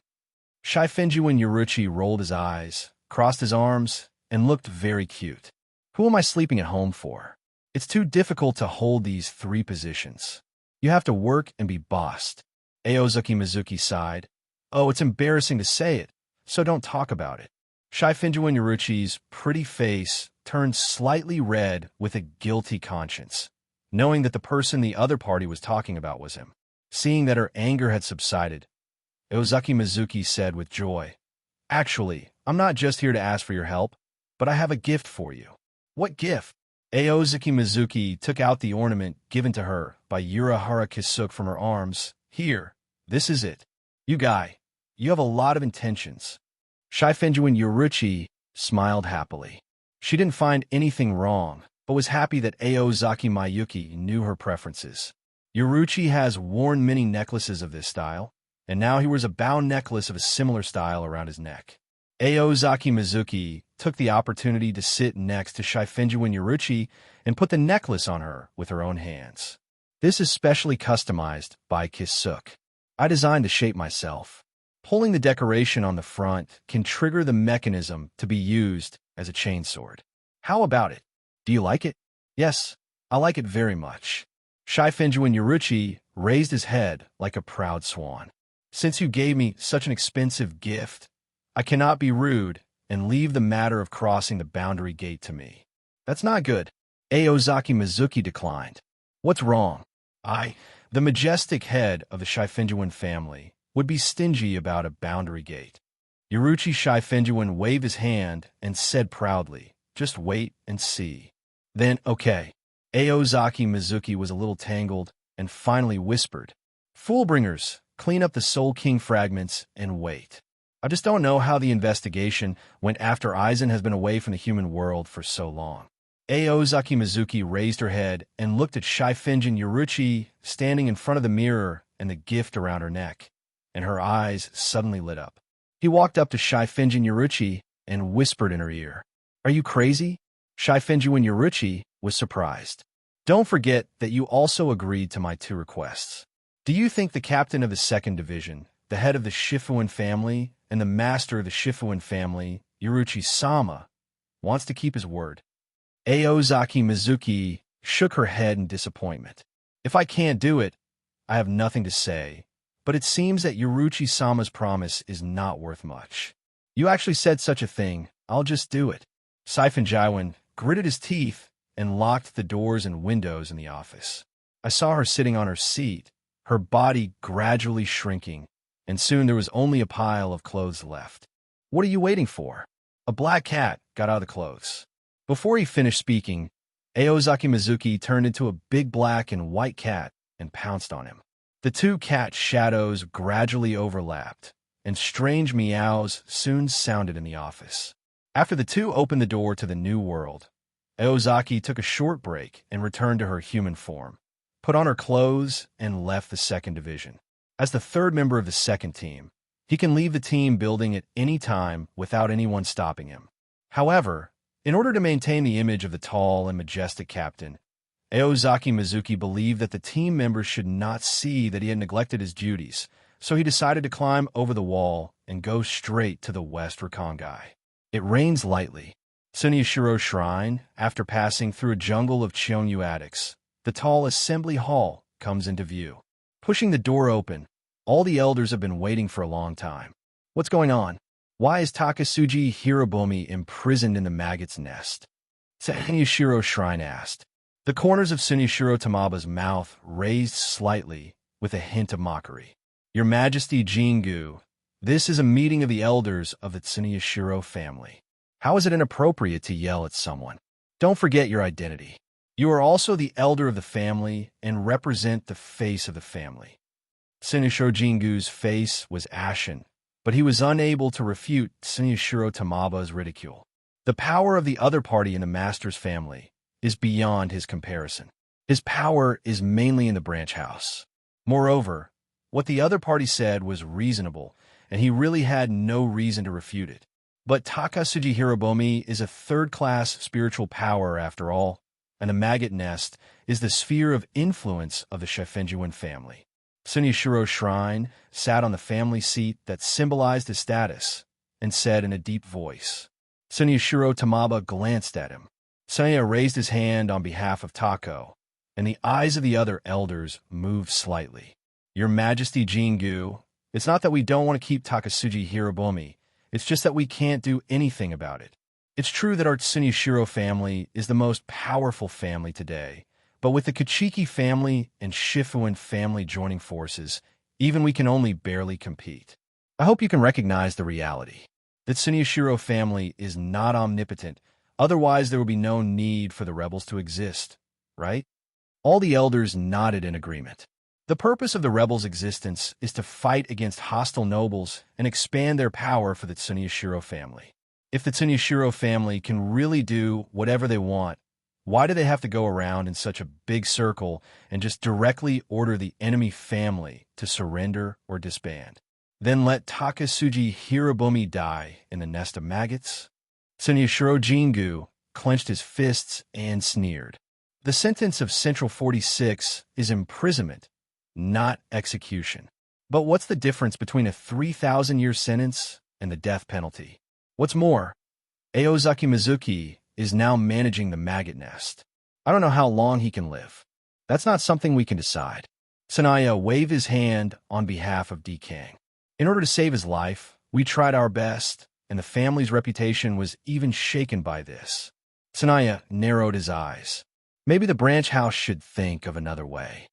Shifinjuin Yoruchi rolled his eyes, crossed his arms, and looked very cute. Who am I sleeping at home for? It's too difficult to hold these 3 positions. You have to work and be bossed. Aozuki Mizuki sighed. Oh, it's embarrassing to say it, so don't talk about it. Shifinjuin Yoruchi's pretty face turned slightly red with a guilty conscience, knowing that the person the other party was talking about was him. Seeing that her anger had subsided, Aozuki Mizuki said with joy, Actually, I'm not just here to ask for your help, but I have a gift for you. What gift? Aozuki Mizuki took out the ornament given to her by Urahara Kisuke from her arms. Here, this is it. You have a lot of intentions. Shifinjuin Yoruchi smiled happily. She didn't find anything wrong, but was happy that Aozaki Mayuki knew her preferences. Yoruchi has worn many necklaces of this style, and now he wears a bound necklace of a similar style around his neck. Aozaki Mizuki took the opportunity to sit next to Shifinjuin Yoruchi and put the necklace on her with her own hands. This is specially customized by Kisuke. I designed the shape myself. Pulling the decoration on the front can trigger the mechanism to be used as a chainsword. How about it? Do you like it? Yes, I like it very much. Shifinjuin Yoruchi raised his head like a proud swan. Since you gave me such an expensive gift, I cannot be rude and leave the matter of crossing the boundary gate to me. That's not good. Aozaki Mizuki declined. What's wrong? The majestic head of the Shifinjuin family, would be stingy about a boundary gate. Yoruchi Shifinjuin waved his hand and said proudly, Just wait and see. Then, okay. Aozaki Mizuki was a little tangled and finally whispered, Foolbringers, clean up the Soul King fragments and wait. I just don't know how the investigation went after Aizen has been away from the human world for so long. Aozaki Mizuki raised her head and looked at Shifinjuin Yoruchi standing in front of the mirror and the gift around her neck, and her eyes suddenly lit up. He walked up to Shifinjuin Yoruchi and whispered in her ear, Are you crazy? Shifinjuin Yoruchi was surprised. Don't forget that you also agreed to my 2 requests. Do you think the captain of the 2nd Division, the head of the Shifuin family, and the master of the Shifuin family, Yoruchi-sama, wants to keep his word? Aozaki Mizuki shook her head in disappointment. If I can't do it, I have nothing to say, but it seems that Yoruchi-sama's promise is not worth much. You actually said such a thing, I'll just do it. Shifinjuin gritted his teeth and locked the doors and windows in the office. I saw her sitting on her seat, her body gradually shrinking, and soon there was only a pile of clothes left. What are you waiting for? A black cat got out of the clothes. Before he finished speaking, Aozaki Mizuki turned into a big black and white cat and pounced on him. The 2 cat shadows gradually overlapped, and strange meows soon sounded in the office. After the 2 opened the door to the new world, Aozaki took a short break and returned to her human form, put on her clothes, and left the 2nd Division. As the 3rd member of the 2nd team, he can leave the team building at any time without anyone stopping him. However, in order to maintain the image of the tall and majestic captain, Aozaki Mizuki believed that the team members should not see that he had neglected his duties, so he decided to climb over the wall and go straight to the West Rakongai. It rains lightly. Sunyashiro Shrine, after passing through a jungle of Cheonyu attics, the tall assembly hall comes into view. Pushing the door open, all the elders have been waiting for a long time. What's going on? Why is Takasuji Hirabomi imprisoned in the maggot's nest? Sunyashiro Shrine asked. The corners of Sunyashiro Tamaba's mouth raised slightly with a hint of mockery. Your Majesty Jingu, this is a meeting of the elders of the Sunyashiro family. How is it inappropriate to yell at someone? Don't forget your identity. You are also the elder of the family and represent the face of the family. Sunyashiro Jingu's face was ashen, but he was unable to refute Sunyashiro Tamaba's ridicule. The power of the other party in the master's family is beyond his comparison. His power is mainly in the branch house. Moreover, what the other party said was reasonable, and he really had no reason to refute it. But Takasuji Hirobomi is a third-class spiritual power after all, and the maggot nest is the sphere of influence of the Shifenjuan family. Tsunyashiro Shrine sat on the family seat that symbolized his status and said in a deep voice. Tsunyashiro Tamaba glanced at him. Sunya raised his hand on behalf of Tako, and the eyes of the other elders moved slightly. Your Majesty Jingu, it's not that we don't want to keep Takasuji Hirobomi, it's just that we can't do anything about it. It's true that our Tsunyashiro family is the most powerful family today, but with the Kachiki family and Shifuan family joining forces, even we can only barely compete. I hope you can recognize the reality. The Tsunyashiro family is not omnipotent, otherwise there would be no need for the rebels to exist, right? All the elders nodded in agreement. The purpose of the rebels' existence is to fight against hostile nobles and expand their power for the Tsunyashiro family. If the Tsunyashiro family can really do whatever they want, why do they have to go around in such a big circle and just directly order the enemy family to surrender or disband? Then let Takasuji Hirobomi die in the nest of maggots? Tsunyashiro Jingu clenched his fists and sneered. The sentence of Central 46 is imprisonment, not execution. But what's the difference between a 3,000-year sentence and the death penalty? What's more, Aozaki Mizuki is now managing the maggot nest. I don't know how long he can live. That's not something we can decide. Sanaya waved his hand on behalf of Dekang. In order to save his life, we tried our best, and the family's reputation was even shaken by this. Sanaya narrowed his eyes. Maybe the branch house should think of another way.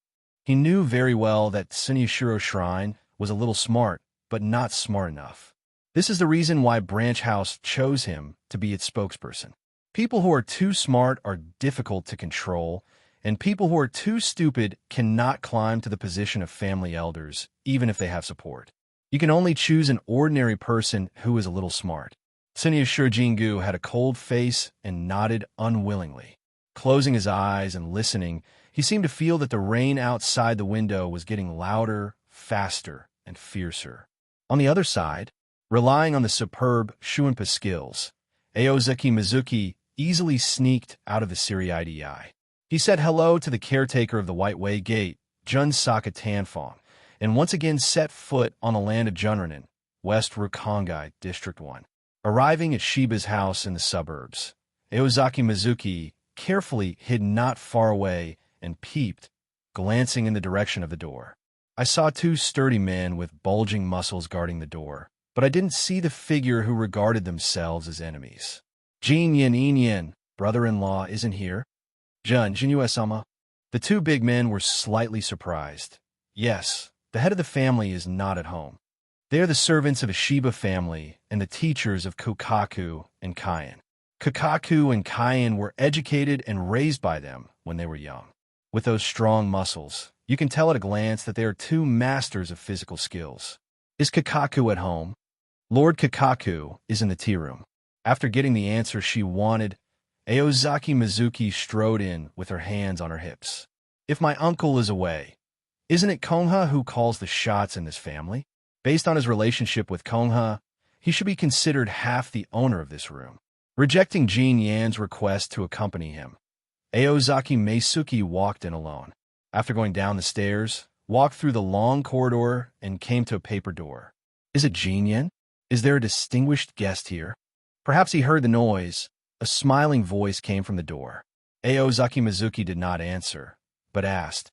He knew very well that Tsunyashiro Shrine was a little smart, but not smart enough. This is the reason why Branch House chose him to be its spokesperson. People who are too smart are difficult to control, and people who are too stupid cannot climb to the position of family elders, even if they have support. You can only choose an ordinary person who is a little smart. Tsunyashiro Jingu had a cold face and nodded unwillingly. Closing his eyes and listening, he seemed to feel that the rain outside the window was getting louder, faster, and fiercer. On the other side, relying on the superb Shuinpa skills, Aozaki Mizuki easily sneaked out of the Siriidi. He said hello to the caretaker of the White Way Gate, Junsaka Tanfong, and once again set foot on the land of Junranin, West Rukongai, District 1. Arriving at Shiba's house in the suburbs, Aozaki Mizuki carefully hid not far away and peeped, glancing in the direction of the door. I saw two sturdy men with bulging muscles guarding the door, but I didn't see the figure who regarded themselves as enemies. Jin Yin Inyan, brother-in-law, isn't here? Jinyue-sama. The two big men were slightly surprised. Yes, the head of the family is not at home. They are the servants of a Shiba family and the teachers of Kokaku and Kaien. Kokaku and Kaien were educated and raised by them when they were young. With those strong muscles, you can tell at a glance that they are two masters of physical skills. Is Kokaku at home? Lord Kokaku is in the tea room. After getting the answer she wanted, Aozaki Mizuki strode in with her hands on her hips. If my uncle is away, isn't it Kongha who calls the shots in this family? Based on his relationship with Kongha, he should be considered half the owner of this room. Rejecting Jin Yan's request to accompany him, Aozaki Meisuki walked in alone. After going down the stairs, walked through the long corridor and came to a paper door. Is it Jin Yan? Is there a distinguished guest here? Perhaps he heard the noise. A smiling voice came from the door. Aozaki Mizuki did not answer, but asked,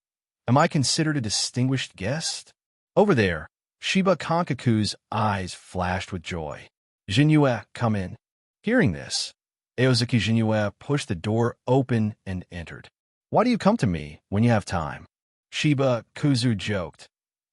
Am I considered a distinguished guest? Over there, Shiba Kankaku's eyes flashed with joy. Jinyue, come in. Hearing this, Aozaki Jinyue pushed the door open and entered. Why do you come to me when you have time? Shiba Kuzu joked.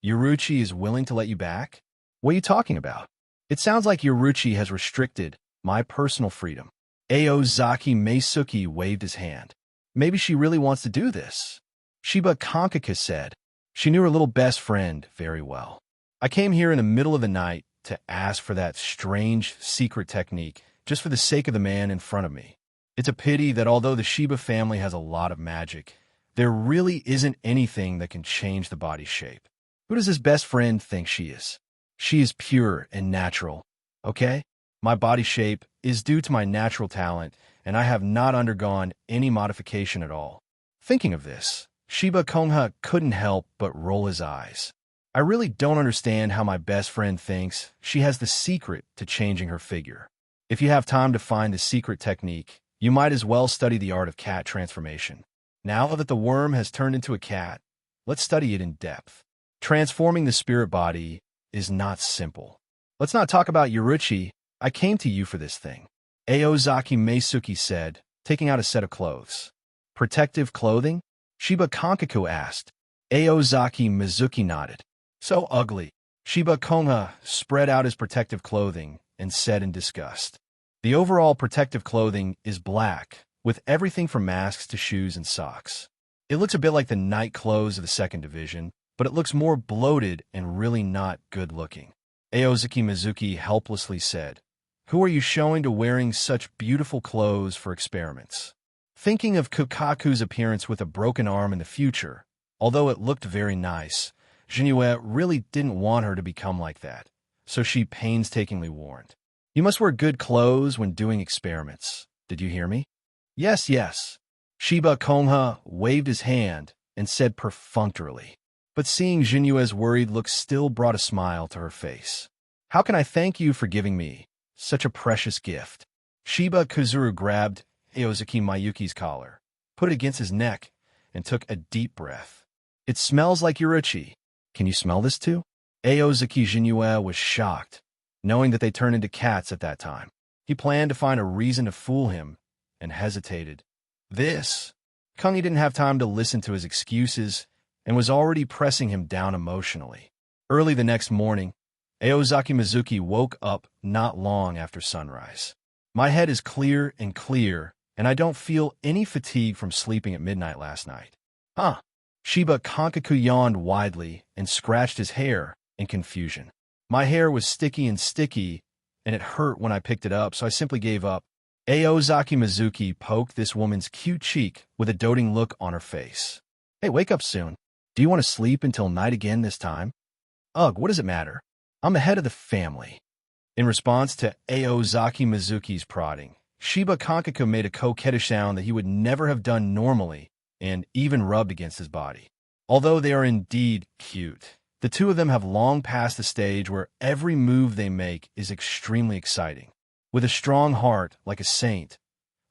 Yoruchi is willing to let you back? What are you talking about? It sounds like Yoruchi has restricted my personal freedom. Aozaki Meisuki waved his hand. Maybe she really wants to do this. Shiba Kankaku said. She knew her little best friend very well. I came here in the middle of the night to ask for that strange secret technique just for the sake of the man in front of me. It's a pity that although the Shiba family has a lot of magic, there really isn't anything that can change the body's shape. Who does his best friend think she is? She is pure and natural, okay? My body shape is due to my natural talent, and I have not undergone any modification at all. Thinking of this, Shiba Kongha couldn't help but roll his eyes. I really don't understand how my best friend thinks she has the secret to changing her figure. If you have time to find the secret technique, you might as well study the art of cat transformation. Now that the worm has turned into a cat, let's study it in depth. Transforming the spirit body is not simple. Let's not talk about Yoruchi. I came to you for this thing. Aozaki Meisuke said, taking out a set of clothes. Protective clothing? Shiba Kankaku asked. Aozaki Mizuki nodded. So ugly. Shiba Kongha spread out his protective clothing and said in disgust. The overall protective clothing is black, with everything from masks to shoes and socks. It looks a bit like the night clothes of the second division, but it looks more bloated and really not good looking. Aozaki Mizuki helplessly said, Who are you showing to wearing such beautiful clothes for experiments? Thinking of Kukaku's appearance with a broken arm in the future, although it looked very nice, Jinue really didn't want her to become like that, so she painstakingly warned. You must wear good clothes when doing experiments. Did you hear me? Yes, yes. Shiba Kongha waved his hand and said perfunctorily. But seeing Jinue's worried look still brought a smile to her face. How can I thank you for giving me such a precious gift? Shiba Kazuru grabbed Aozaki Mayuki's collar, put it against his neck, and took a deep breath. It smells like Yoruchi. Can you smell this too? Aozaki Jinue was shocked, knowing that they turned into cats at that time. He planned to find a reason to fool him, and hesitated. Kungi didn't have time to listen to his excuses, and was already pressing him down emotionally. Early the next morning, Aozaki Mizuki woke up not long after sunrise. My head is clear, and I don't feel any fatigue from sleeping at midnight last night. Huh? Shiba Kankaku yawned widely and scratched his hair in confusion. My hair was sticky, and it hurt when I picked it up, so I simply gave up. Aozaki Mizuki poked this woman's cute cheek with a doting look on her face. Hey, wake up soon. Do you want to sleep until night again this time? Ugh, what does it matter? I'm the head of the family. In response to Aozaki Mizuki's prodding, Shiba Kankaku made a coquettish sound that he would never have done normally and even rubbed against his body. Although they are indeed cute, the two of them have long passed the stage where every move they make is extremely exciting. With a strong heart like a saint,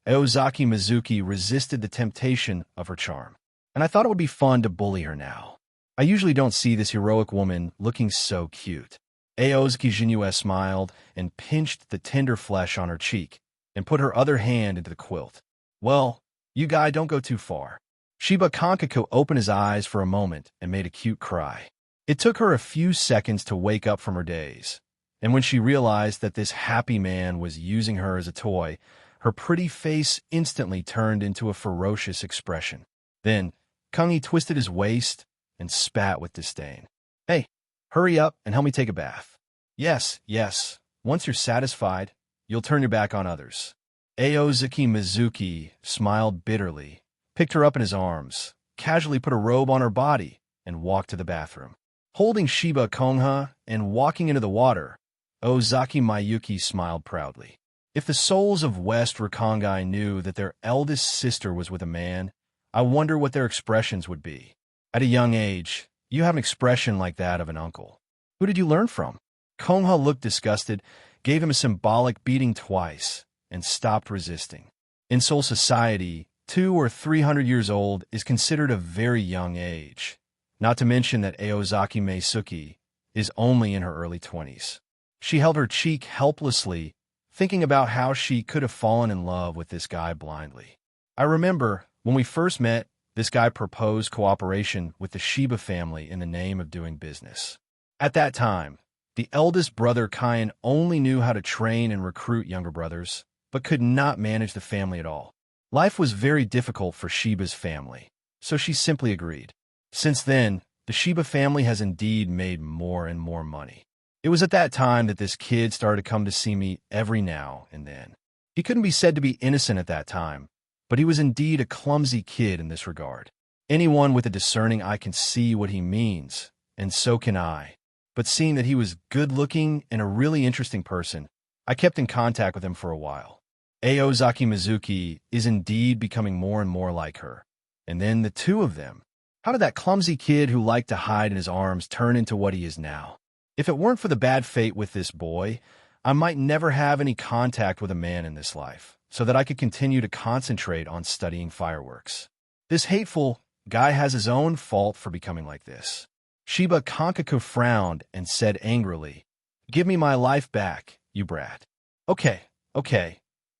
Aozaki Mizuki resisted the temptation of her charm. And I thought it would be fun to bully her now. I usually don't see this heroic woman looking so cute. Aozaki Jinue smiled and pinched the tender flesh on her cheek and put her other hand into the quilt. Well, you guy don't go too far. Shiba Kankaku opened his eyes for a moment and made a cute cry. It took her a few seconds to wake up from her daze, and when she realized that this happy man was using her as a toy, her pretty face instantly turned into a ferocious expression. Then, Kungi twisted his waist and spat with disdain. Hey, hurry up and help me take a bath. Yes, yes. Once you're satisfied, you'll turn your back on others. Aozaki Mizuki smiled bitterly, picked her up in his arms, casually put a robe on her body, and walked to the bathroom. Holding Shiba Kongha and walking into the water, Ozaki Mayuki smiled proudly. If the souls of West Rakongai knew that their eldest sister was with a man, I wonder what their expressions would be. At a young age, you have an expression like that of an uncle. Who did you learn from? Kongha looked disgusted, gave him a symbolic beating twice, and stopped resisting. In Soul Society, 200 or 300 years old is considered a very young age, not to mention that Aozaki Meisuke is only in her early 20s. She held her cheek helplessly, thinking about how she could have fallen in love with this guy blindly. I remember, when we first met, this guy proposed cooperation with the Shiba family in the name of doing business. At that time, the eldest brother Kain only knew how to train and recruit younger brothers, but could not manage the family at all. Life was very difficult for Shiba's family, so she simply agreed. Since then, the Shiba family has indeed made more and more money. It was at that time that this kid started to come to see me every now and then. He couldn't be said to be innocent at that time, but he was indeed a clumsy kid in this regard. Anyone with a discerning eye can see what he means, and so can I. But seeing that he was good-looking and a really interesting person, I kept in contact with him for a while. Aozaki Mizuki is indeed becoming more and more like her. And then the two of them. How did that clumsy kid who liked to hide in his arms turn into what he is now? If it weren't for the bad fate with this boy, I might never have any contact with a man in this life, so that I could continue to concentrate on studying fireworks. This hateful guy has his own fault for becoming like this. Shiba Kankaku frowned and said angrily, "Give me my life back, you brat." Okay.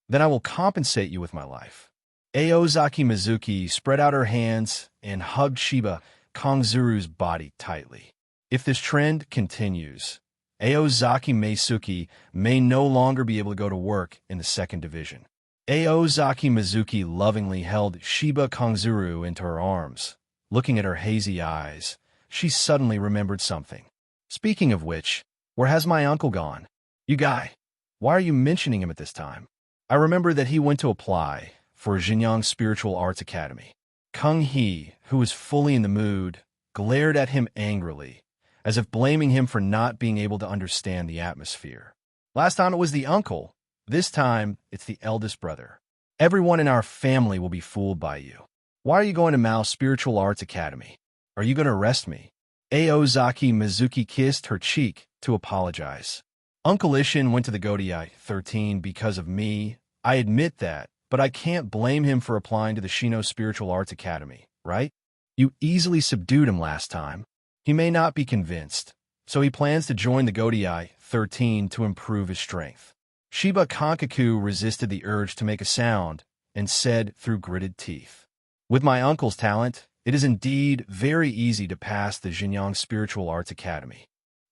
Then I will compensate you with my life. Aozaki Mizuki spread out her hands and hugged Shiba Kongzuru's body tightly. If this trend continues, Aozaki Meisuki may no longer be able to go to work in the second division. Aozaki Mizuki lovingly held Shiba Kongzuru into her arms. Looking at her hazy eyes, she suddenly remembered something. Speaking of which, where has my uncle gone? You guy, why are you mentioning him at this time? I remember that he went to apply for Jinyang Spiritual Arts Academy. Kung Hee, who was fully in the mood, glared at him angrily, as if blaming him for not being able to understand the atmosphere. Last time it was the uncle. This time, it's the eldest brother. Everyone in our family will be fooled by you. Why are you going to Mao's Spiritual Arts Academy? Are you going to arrest me? Aozaki Mizuki kissed her cheek to apologize. Uncle Ishin went to the Godai 13 because of me. I admit that, but I can't blame him for applying to the Shino Spiritual Arts Academy, right? You easily subdued him last time. He may not be convinced, so he plans to join the Godai 13 to improve his strength. Shiba Kankaku resisted the urge to make a sound and said through gritted teeth, "With my uncle's talent, it is indeed very easy to pass the Jinyang Spiritual Arts Academy."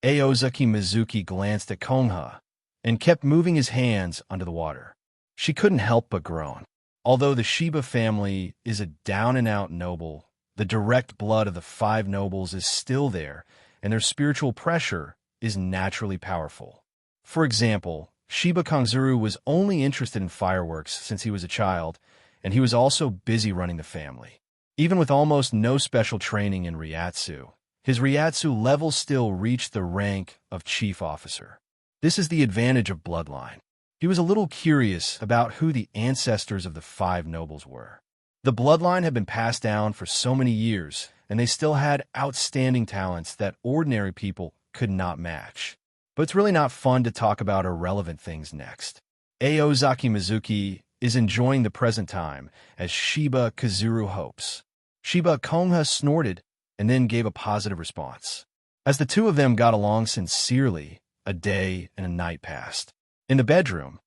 Aozaki Mizuki glanced at Kongha and kept moving his hands under the water. She couldn't help but groan. Although the Shiba family is a down-and-out noble, the direct blood of the five nobles is still there, and their spiritual pressure is naturally powerful. For example, Shiba Kongzuru was only interested in fireworks since he was a child, and he was also busy running the family. Even with almost no special training in Ryatsu, his Ryatsu level still reached the rank of chief officer. This is the advantage of bloodline. He was a little curious about who the ancestors of the five nobles were. The bloodline had been passed down for so many years, and they still had outstanding talents that ordinary people could not match. But it's really not fun to talk about irrelevant things next. Aozaki Mizuki is enjoying the present time as Shiba Kazuru hopes. Shiba Kongha snorted and then gave a positive response. As the two of them got along sincerely, a day and a night passed. In the bedroom,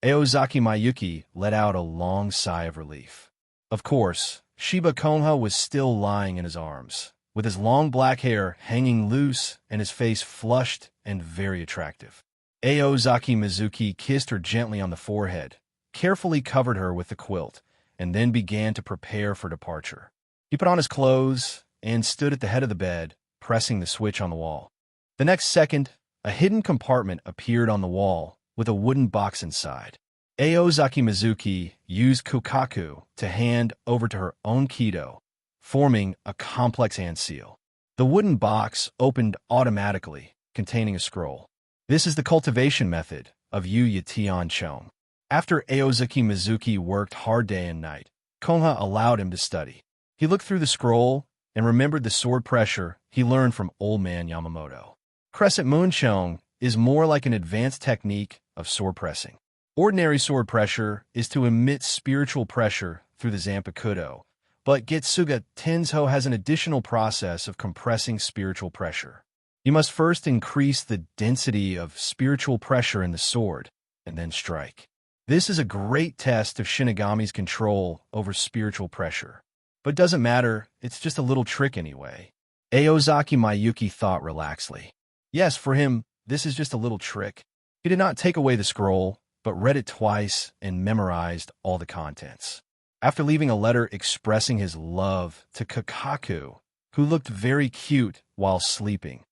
Aozaki Mayuki let out a long sigh of relief. Of course, Shiba Kongha was still lying in his arms, with his long black hair hanging loose and his face flushed and very attractive. Aozaki Mizuki kissed her gently on the forehead, carefully covered her with the quilt, and then began to prepare for departure. He put on his clothes and stood at the head of the bed, pressing the switch on the wall. The next second, a hidden compartment appeared on the wall with a wooden box inside. Aozaki Mizuki used Kukaku to hand over to her own Kido, forming a complex hand seal. The wooden box opened automatically, containing a scroll. This is the cultivation method of Yu Yatian Chong. After Aozaki Mizuki worked hard day and night, Kongha allowed him to study. He looked through the scroll and remembered the sword pressure he learned from old man Yamamoto. Crescent Moon Chong is more like an advanced technique of sword pressing. Ordinary sword pressure is to emit spiritual pressure through the Zanpakudo, but Getsuga Tenzo has an additional process of compressing spiritual pressure. You must first increase the density of spiritual pressure in the sword, and then strike. This is a great test of Shinigami's control over spiritual pressure. But it doesn't matter, it's just a little trick anyway. Aozaki Mayuki thought relaxedly. Yes, for him, this is just a little trick. He did not take away the scroll, but read it twice and memorized all the contents. After leaving a letter expressing his love to Kakaku, who looked very cute while sleeping,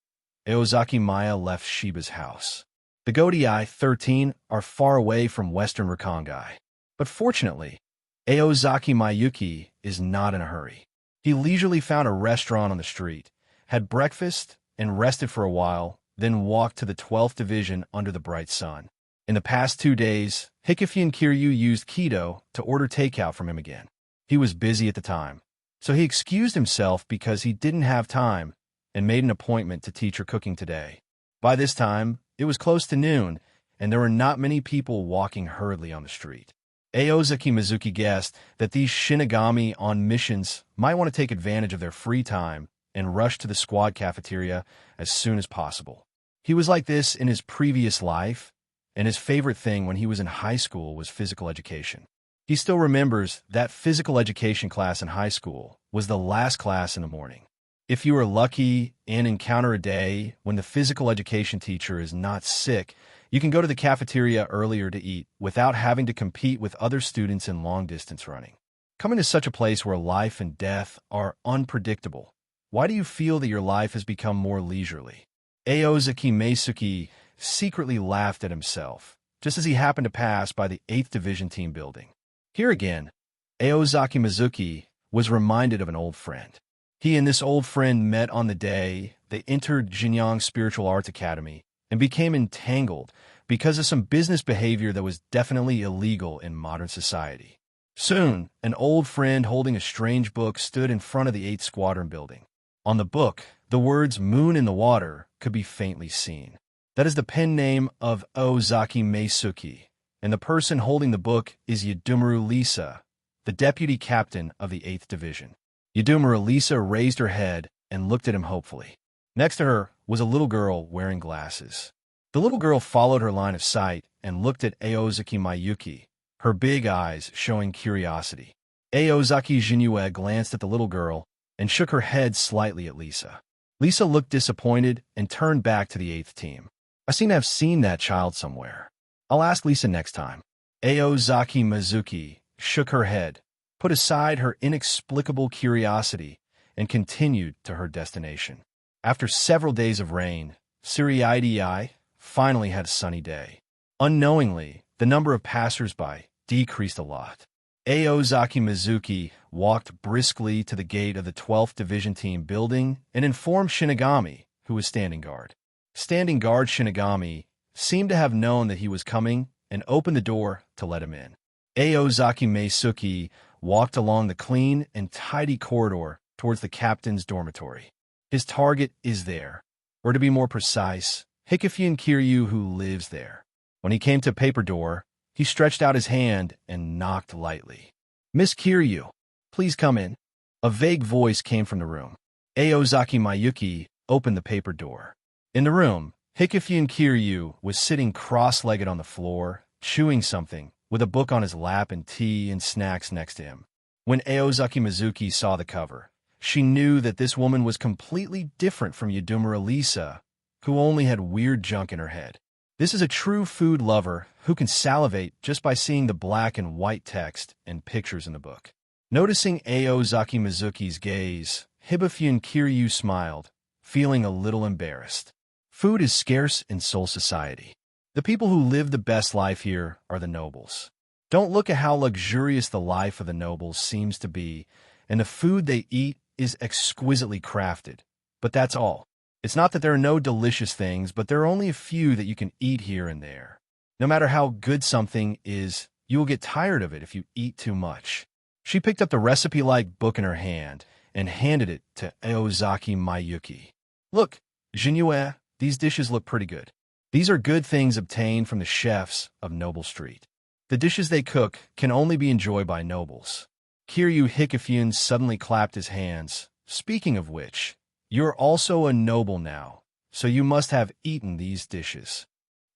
Aozaki Maya left Shiba's house. The Godii 13 are far away from western Rakongai. But fortunately, Aozaki Mayuki is not in a hurry. He leisurely found a restaurant on the street, had breakfast, and rested for a while, then walked to the 12th Division under the bright sun. In the past 2 days, Hikifune Kiryu used Keto to order takeout from him again. He was busy at the time, so he excused himself because he didn't have time and made an appointment to teach her cooking today. By this time, it was close to noon, and there were not many people walking hurriedly on the street. Aozaki Mizuki guessed that these Shinigami on missions might want to take advantage of their free time and rush to the squad cafeteria as soon as possible. He was like this in his previous life, and his favorite thing when he was in high school was physical education. He still remembers that physical education class in high school was the last class in the morning. If you are lucky and encounter a day when the physical education teacher is not sick, you can go to the cafeteria earlier to eat without having to compete with other students in long-distance running. Coming to such a place where life and death are unpredictable, why do you feel that your life has become more leisurely? Aozaki Meisuke secretly laughed at himself, just as he happened to pass by the 8th Division team building. Here again, Aozaki Mizuki was reminded of an old friend. He and this old friend met on the day they entered Jinyang Spiritual Arts Academy and became entangled because of some business behavior that was definitely illegal in modern society. Soon, an old friend holding a strange book stood in front of the 8th Squadron building. On the book, the words "Moon in the Water" could be faintly seen. That is the pen name of Ozaki Meisuke, and the person holding the book is Yudumuru Lisa, the deputy captain of the 8th Division. Yudumuru Lisa raised her head and looked at him hopefully. Next to her was a little girl wearing glasses. The little girl followed her line of sight and looked at Aozaki Mayuki, her big eyes showing curiosity. Aozaki Jinue glanced at the little girl and shook her head slightly at Lisa. Lisa looked disappointed and turned back to the 8th team. I seem to have seen that child somewhere. I'll ask Lisa next time. Aozaki Mizuki shook her head, put aside her inexplicable curiosity, and continued to her destination. After several days of rain, Suriidii finally had a sunny day. Unknowingly, the number of passers-by decreased a lot. Aozaki Mizuki walked briskly to the gate of the 12th Division team building and informed Shinigami, who was standing guard. Standing guard Shinigami seemed to have known that he was coming and opened the door to let him in. Aozaki Meisuke walked along the clean and tidy corridor towards the captain's dormitory. His target is there, or to be more precise, Hikifune Kiryu, who lives there. When he came to the paper door, he stretched out his hand and knocked lightly. "Miss Kiryu, please come in." A vague voice came from the room. Aozaki Mayuki opened the paper door. In the room, Hikifune Kiryu was sitting cross-legged on the floor, chewing something, with a book on his lap and tea and snacks next to him. When Aozaki Mizuki saw the cover, she knew that this woman was completely different from Yudumura Lisa, who only had weird junk in her head. This is a true food lover who can salivate just by seeing the black and white text and pictures in the book. Noticing Aozaki Mizuki's gaze, Hikifune Kiryu smiled, feeling a little embarrassed. Food is scarce in Soul Society. The people who live the best life here are the nobles. Don't look at how luxurious the life of the nobles seems to be, and the food they eat is exquisitely crafted. But that's all. It's not that there are no delicious things, but there are only a few that you can eat here and there. No matter how good something is, you will get tired of it if you eat too much. She picked up the recipe-like book in her hand and handed it to Aozaki Mayuki. "Look, Jinue, these dishes look pretty good. These are good things obtained from the chefs of Noble Street. The dishes they cook can only be enjoyed by nobles." Kiryu Hikifune suddenly clapped his hands. "Speaking of which, you're also a noble now, so you must have eaten these dishes.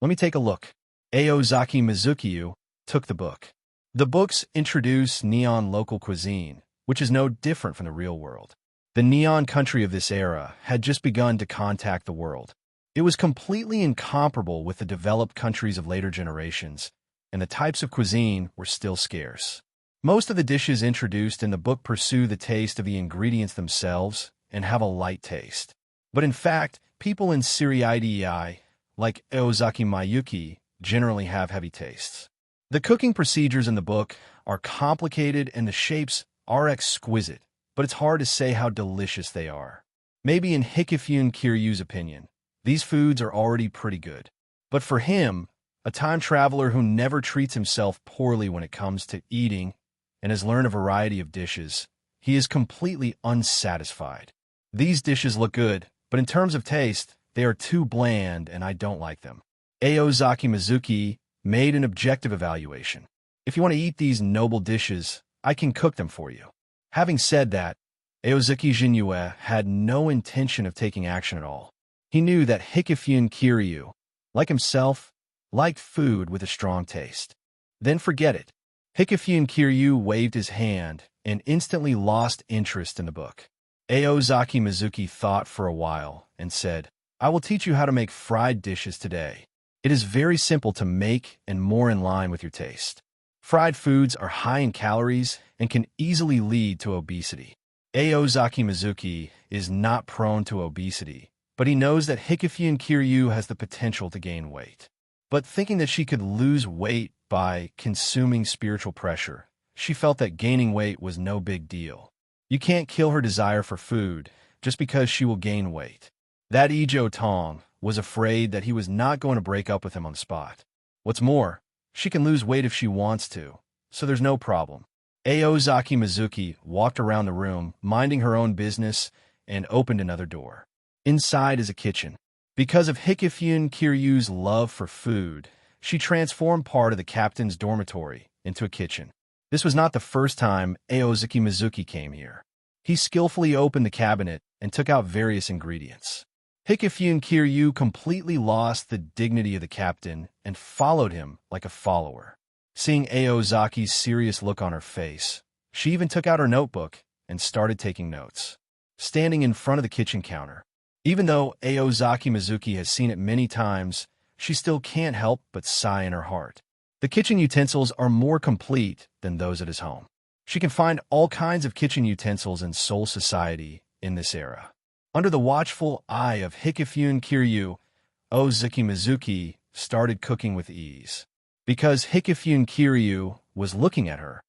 Let me take a look." Aozaki Mizuki took the book. The books introduce Neon local cuisine, which is no different from the real world. The Neon country of this era had just begun to contact the world. It was completely incomparable with the developed countries of later generations, and the types of cuisine were still scarce. Most of the dishes introduced in the book pursue the taste of the ingredients themselves and have a light taste. But in fact, people in Suriidii like Ozaki Mayuki, generally have heavy tastes. The cooking procedures in the book are complicated and the shapes are exquisite, but it's hard to say how delicious they are. Maybe in Hikifune Kiryu's opinion, these foods are already pretty good. But for him, a time traveler who never treats himself poorly when it comes to eating and has learned a variety of dishes, he is completely unsatisfied. These dishes look good, but in terms of taste, they are too bland and I don't like them. Aozaki Mizuki made an objective evaluation. If you want to eat these noble dishes, I can cook them for you. Having said that, Aozaki Jinue had no intention of taking action at all. He knew that Hikifune Kiryu, like himself, liked food with a strong taste. Then forget it. Hikifune Kiryu waved his hand and instantly lost interest in the book. Aozaki Mizuki thought for a while and said, I will teach you how to make fried dishes today. It is very simple to make and more in line with your taste. Fried foods are high in calories and can easily lead to obesity. Aozaki Mizuki is not prone to obesity, but he knows that Hikifune Kiryu has the potential to gain weight. But thinking that she could lose weight by consuming spiritual pressure, she felt that gaining weight was no big deal. You can't kill her desire for food just because she will gain weight. That Ijo Tong was afraid that he was not going to break up with him on the spot. What's more, she can lose weight if she wants to, so there's no problem. Aozaki Mizuki walked around the room, minding her own business, and opened another door. Inside is a kitchen. Because of Hikifune Kiryu's love for food, she transformed part of the captain's dormitory into a kitchen. This was not the first time Aozaki Mizuki came here. He skillfully opened the cabinet and took out various ingredients. Hikifune Kiryu completely lost the dignity of the captain and followed him like a follower. Seeing Aozaki's serious look on her face, she even took out her notebook and started taking notes. Standing in front of the kitchen counter, even though Aozaki Mizuki has seen it many times, she still can't help but sigh in her heart. The kitchen utensils are more complete than those at his home. She can find all kinds of kitchen utensils in Seoul society in this era. Under the watchful eye of Hikifune Kiryu, Ozaki Mizuki started cooking with ease. Because Hikifune Kiryu was looking at her,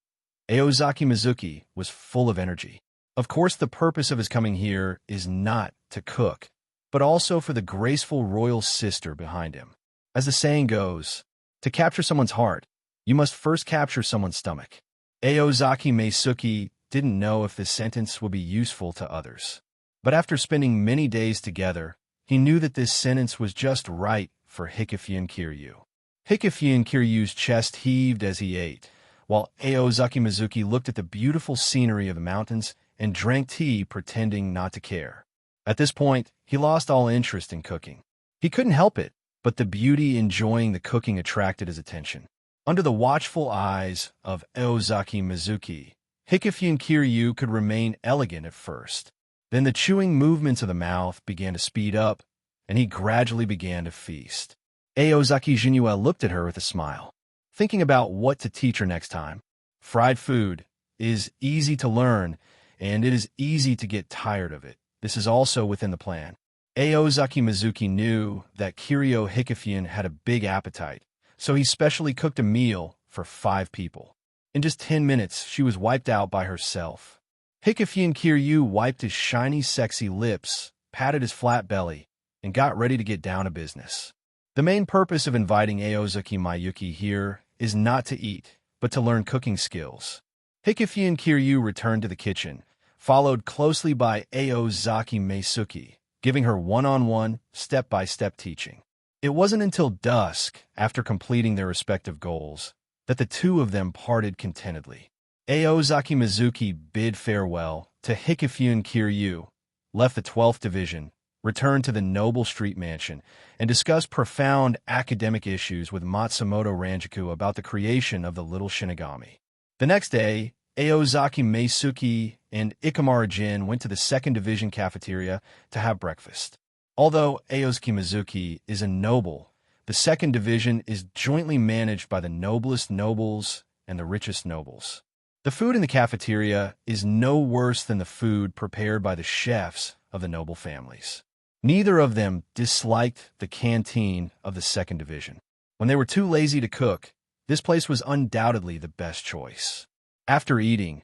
Aozaki Mizuki was full of energy. Of course, the purpose of his coming here is not to cook, but also for the graceful royal sister behind him. As the saying goes, to capture someone's heart, you must first capture someone's stomach. Aozaki Meisuki didn't know if this sentence would be useful to others. But after spending many days together, he knew that this sentence was just right for Hikifune Kiryu. Hikifune Kiryu's chest heaved as he ate, while Aozaki Mizuki looked at the beautiful scenery of the mountains and drank tea pretending not to care. At this point, he lost all interest in cooking. He couldn't help it, but the beauty enjoying the cooking attracted his attention. Under the watchful eyes of Aozaki Mizuki, Hikifune Kiryu could remain elegant at first. Then the chewing movements of the mouth began to speed up, and he gradually began to feast. Aozaki Jinue looked at her with a smile, thinking about what to teach her next time. Fried food is easy to learn, and it is easy to get tired of it. This is also within the plan. Aozaki Mizuki knew that Kiryu Hikifune had a big appetite, so he specially cooked a meal for 5 people. In just 10 minutes, she was wiped out by herself. Hikifune Kiryu wiped his shiny, sexy lips, patted his flat belly, and got ready to get down to business. The main purpose of inviting Aozaki Mayuki here is not to eat, but to learn cooking skills. Hikifune Kiryu returned to the kitchen, followed closely by Aozaki Meisuki, giving her one-on-one, step-by-step teaching. It wasn't until dusk, after completing their respective goals, that the two of them parted contentedly. Aozaki Mizuki bid farewell to Hikifune Kiryu, left the 12th Division, returned to the noble street mansion, and discussed profound academic issues with Matsumoto Ranjaku about the creation of the Little Shinigami. The next day, Aozaki Meisuki and Ikamaru Jin went to the 2nd Division cafeteria to have breakfast. Although Aozaki Mizuki is a noble, the 2nd Division is jointly managed by the noblest nobles and the richest nobles. The food in the cafeteria is no worse than the food prepared by the chefs of the noble families. Neither of them disliked the canteen of the 2nd Division. When they were too lazy to cook, this place was undoubtedly the best choice. After eating,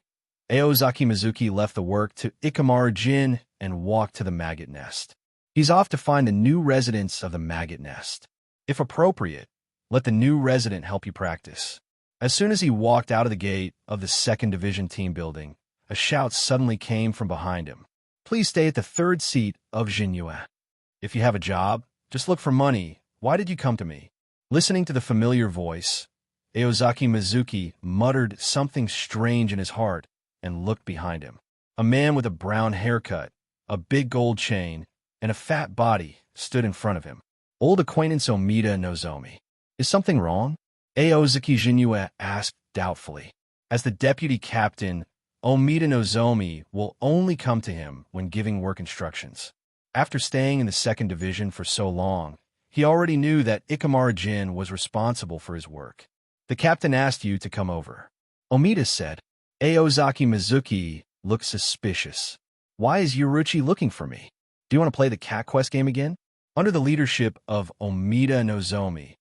Aozaki Mizuki left the work to Ikamaru Jin and walked to the maggot nest. He's off to find the new residents of the maggot nest. If appropriate, let the new resident help you practice. As soon as he walked out of the gate of the 2nd Division team building, a shout suddenly came from behind him. Please stay at the 3rd seat of Jinyue. If you have a job, just look for money. Why did you come to me? Listening to the familiar voice, Aozaki Mizuki muttered something strange in his heart and looked behind him. A man with a brown haircut, a big gold chain, and a fat body stood in front of him. Old acquaintance Omida Nozomi. Is something wrong? Aozaki Jinyue asked doubtfully. As the deputy captain, Omida Nozomi will only come to him when giving work instructions. After staying in the 2nd Division for so long, he already knew that Ikamaru Jin was responsible for his work. The captain asked you to come over. Omida said. Aozaki Mizuki looked suspicious. Why is Yuruchi looking for me? Do you want to play the Cat Quest game again? Under the leadership of Omida Nozomi,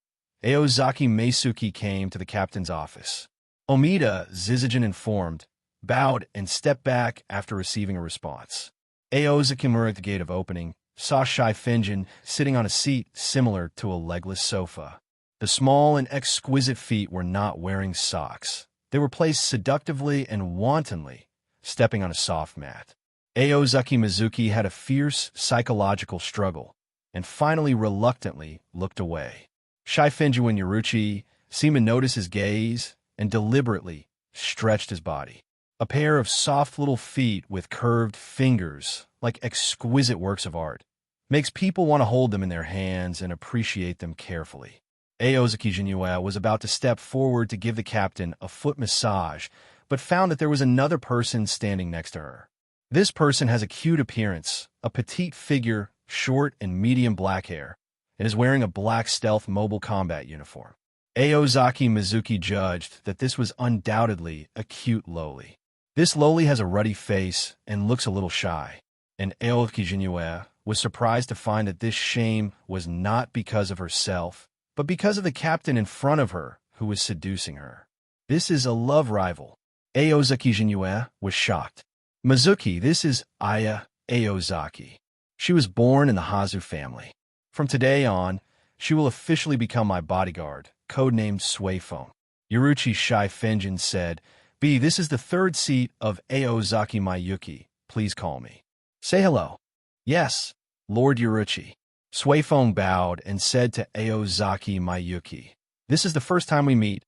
Aozaki Meisuki came to the captain's office. Omida, Zizajin informed, bowed and stepped back after receiving a response. Aozaki Mura at the gate of opening saw Shai Finjin sitting on a seat similar to a legless sofa. The small and exquisite feet were not wearing socks. They were placed seductively and wantonly, stepping on a soft mat. Aozaki Mizuki had a fierce psychological struggle and finally reluctantly looked away. Shai Finjin and Yuruchi seemed to notice his gaze and deliberately stretched his body. A pair of soft little feet with curved fingers, like exquisite works of art, makes people want to hold them in their hands and appreciate them carefully. Aozaki Jinyue was about to step forward to give the captain a foot massage, but found that there was another person standing next to her. This person has a cute appearance, a petite figure, short and medium black hair, and is wearing a black stealth mobile combat uniform. Aozaki Mizuki judged that this was undoubtedly a cute loli. This loli has a ruddy face and looks a little shy, and Aozaki Jinyue was surprised to find that this shame was not because of herself, but because of the captain in front of her who was seducing her. This is a love rival. Aozaki Jinyue was shocked. Mizuki, this is Aya Aozaki. She was born in the Hazu family. From today on, she will officially become my bodyguard, codenamed Suifeng. Yuruchi Shai Finjin said, B, this is the 3rd seat of Aozaki Mayuki. Please call me. Say hello. Yes, Lord Yuruchi. Suifeng bowed and said to Aozaki Mayuki, this is the first time we meet.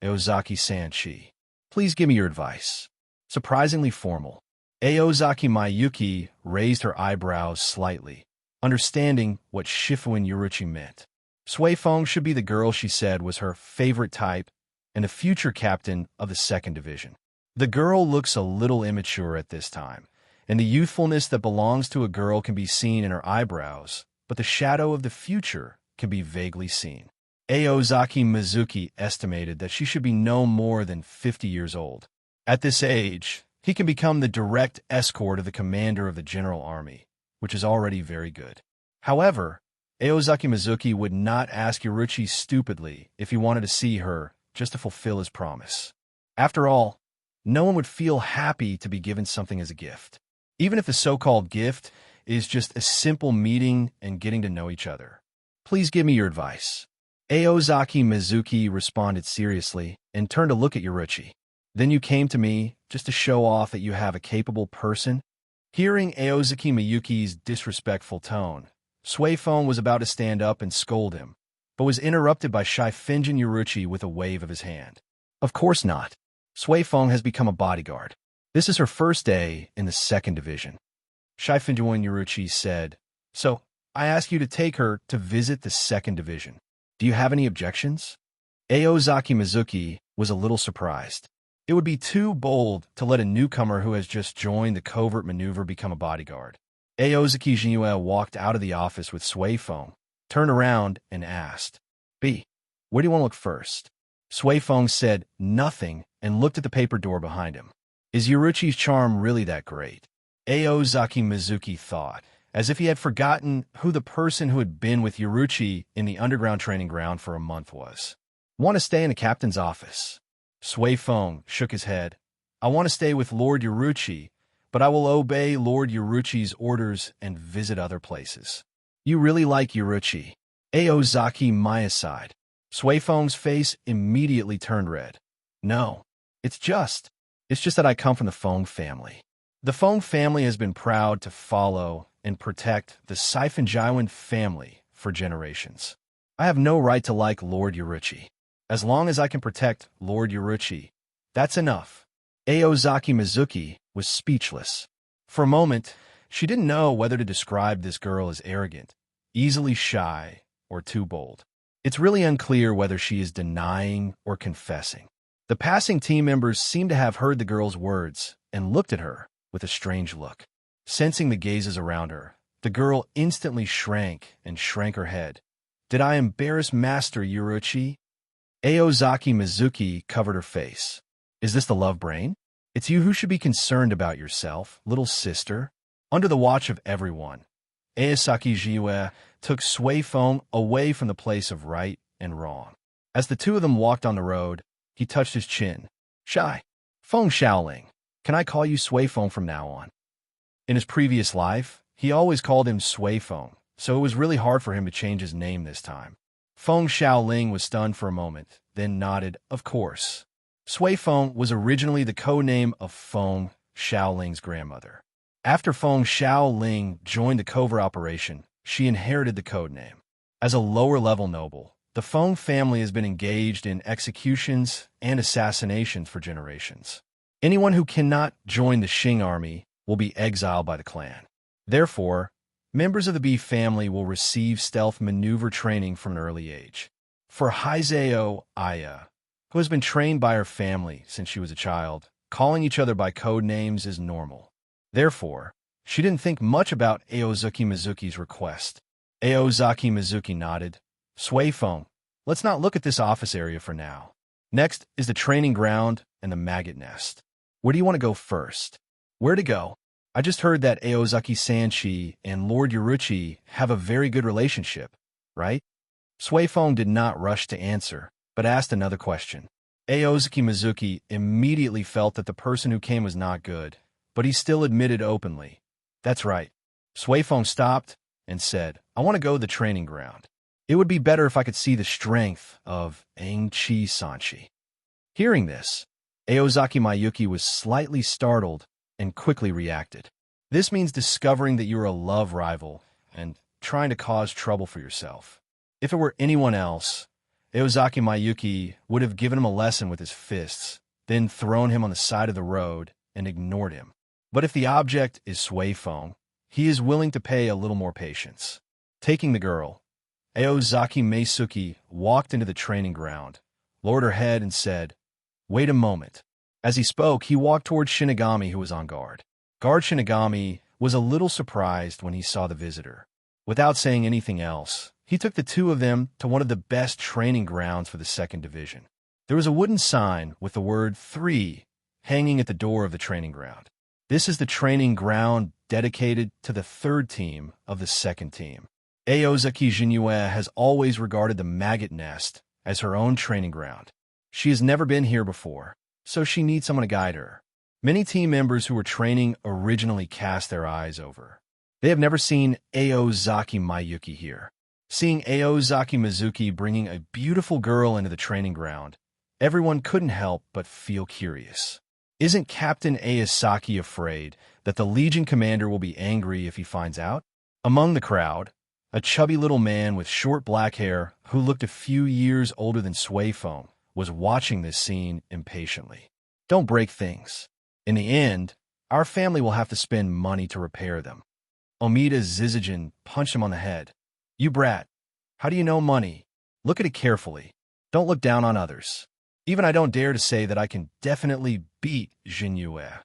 Aozaki Sanchi. Please give me your advice. Surprisingly formal. Aozaki Mayuki raised her eyebrows slightly, understanding what Shifu and Yuruchi meant. Suifeng should be the girl she said was her favorite type and the future captain of the 2nd Division. The girl looks a little immature at this time, and the youthfulness that belongs to a girl can be seen in her eyebrows, but the shadow of the future can be vaguely seen. Aozaki Mizuki estimated that she should be no more than 50 years old. At this age, he can become the direct escort of the commander of the General Army, which is already very good. However, Aozaki Mizuki would not ask Yuruchi stupidly if he wanted to see her just to fulfill his promise. After all, no one would feel happy to be given something as a gift, even if the so-called gift is just a simple meeting and getting to know each other. Please give me your advice. Aozaki Mizuki responded seriously and turned to look at Yuruchi. Then you came to me just to show off that you have a capable person? Hearing Aozaki Miyuki's disrespectful tone, Suifeng was about to stand up and scold him, but was interrupted by Shai Finjin Yuruchi with a wave of his hand. Of course not. Suifeng has become a bodyguard. This is her first day in the 2nd Division. Shai Finjin Yuruchi said, so I ask you to take her to visit the 2nd Division. Do you have any objections? Aozaki Mizuki was a little surprised. It would be too bold to let a newcomer who has just joined the covert maneuver become a bodyguard. Aozaki Jinyue walked out of the office with Suifeng, turned around and asked, B, where do you want to look first? Suifeng said nothing and looked at the paper door behind him. Is Yuruchi's charm really that great? Aozaki Mizuki thought, as if he had forgotten who the person who had been with Yuruchi in the underground training ground for a month was. Want to stay in the captain's office? Sui Feng shook his head. I want to stay with Lord Yuruchi, but I will obey Lord Yuruchi's orders and visit other places. You really like Yuruchi? Aozaki Maya sighed. Sui Feng's face immediately turned red. No, it's just that I come from the Feng family. The Feng family has been proud to follow and protect the Siphon-Jaiwan family for generations. I have no right to like Lord Yuruchi. As long as I can protect Lord Yuruchi, that's enough. Aozaki Mizuki was speechless. For a moment, she didn't know whether to describe this girl as arrogant, easily shy, or too bold. It's really unclear whether she is denying or confessing. The passing team members seemed to have heard the girl's words and looked at her with a strange look. Sensing the gazes around her, the girl instantly shrank her head. Did I embarrass Master Yuruchi? Aozaki Mizuki covered her face. Is this the love brain? It's you who should be concerned about yourself, little sister. Under the watch of everyone, Aosaki Jiwe took Sui Feng away from the place of right and wrong. As the two of them walked on the road, he touched his chin. Shy. Feng Shaoling. Can I call you Sui Feng from now on? In his previous life, he always called him Sui Feng, so it was really hard for him to change his name this time. Feng Shaoling was stunned for a moment, then nodded, of course. Sui Feng was originally the codename of Feng Shaoling's grandmother. After Feng Shaoling joined the covert operation, she inherited the codename. As a lower-level noble, the Feng family has been engaged in executions and assassinations for generations. Anyone who cannot join the Qing army will be exiled by the clan. Therefore, members of the B family will receive stealth maneuver training from an early age. For Haizeo Aya, who has been trained by her family since she was a child, calling each other by code names is normal. Therefore, she didn't think much about Aozaki Mizuki's request. Aozaki Mizuki nodded. Sui Feng, let's not look at this office area for now. Next is the training ground and the maggot nest. Where do you want to go first? Where to go? I just heard that Aozaki Sanchi and Lord Yuruchi have a very good relationship, right? Sui Feng did not rush to answer, but asked another question. Aozaki Mizuki immediately felt that the person who came was not good, but he still admitted openly. That's right. Sui Feng stopped and said, I want to go to the training ground. It would be better if I could see the strength of Angchi Sanchi. Hearing this, Aozaki Mayuki was slightly startled and quickly reacted. This means discovering that you're a love rival and trying to cause trouble for yourself. If it were anyone else, Aozaki Mayuki would have given him a lesson with his fists, then thrown him on the side of the road and ignored him. But if the object is Sui Feng, he is willing to pay a little more patience. Taking the girl, Aozaki Meisuki walked into the training ground, lowered her head and said, Wait a moment. As he spoke, he walked toward Shinigami, who was on guard. Guard Shinigami was a little surprised when he saw the visitor. Without saying anything else, he took the two of them to one of the best training grounds for the 2nd Division. There was a wooden sign with the word 3 hanging at the door of the training ground. This is the training ground dedicated to the 3rd team of the 2nd team. Aozaki Jinue has always regarded the maggot nest as her own training ground. She has never been here before, so she needs someone to guide her. Many team members who were training originally cast their eyes over. They have never seen Aozaki Mayuki here. Seeing Aozaki Mizuki bringing a beautiful girl into the training ground, everyone couldn't help but feel curious. Isn't Captain Aosaki afraid that the Legion commander will be angry if he finds out? Among the crowd, a chubby little man with short black hair who looked a few years older than Sui Feng was watching this scene impatiently. Don't break things. In the end, our family will have to spend money to repair them. Omida Zizijin punched him on the head. You brat. How do you know money? Look at it carefully. Don't look down on others. Even I don't dare to say that I can definitely beat Jinyue.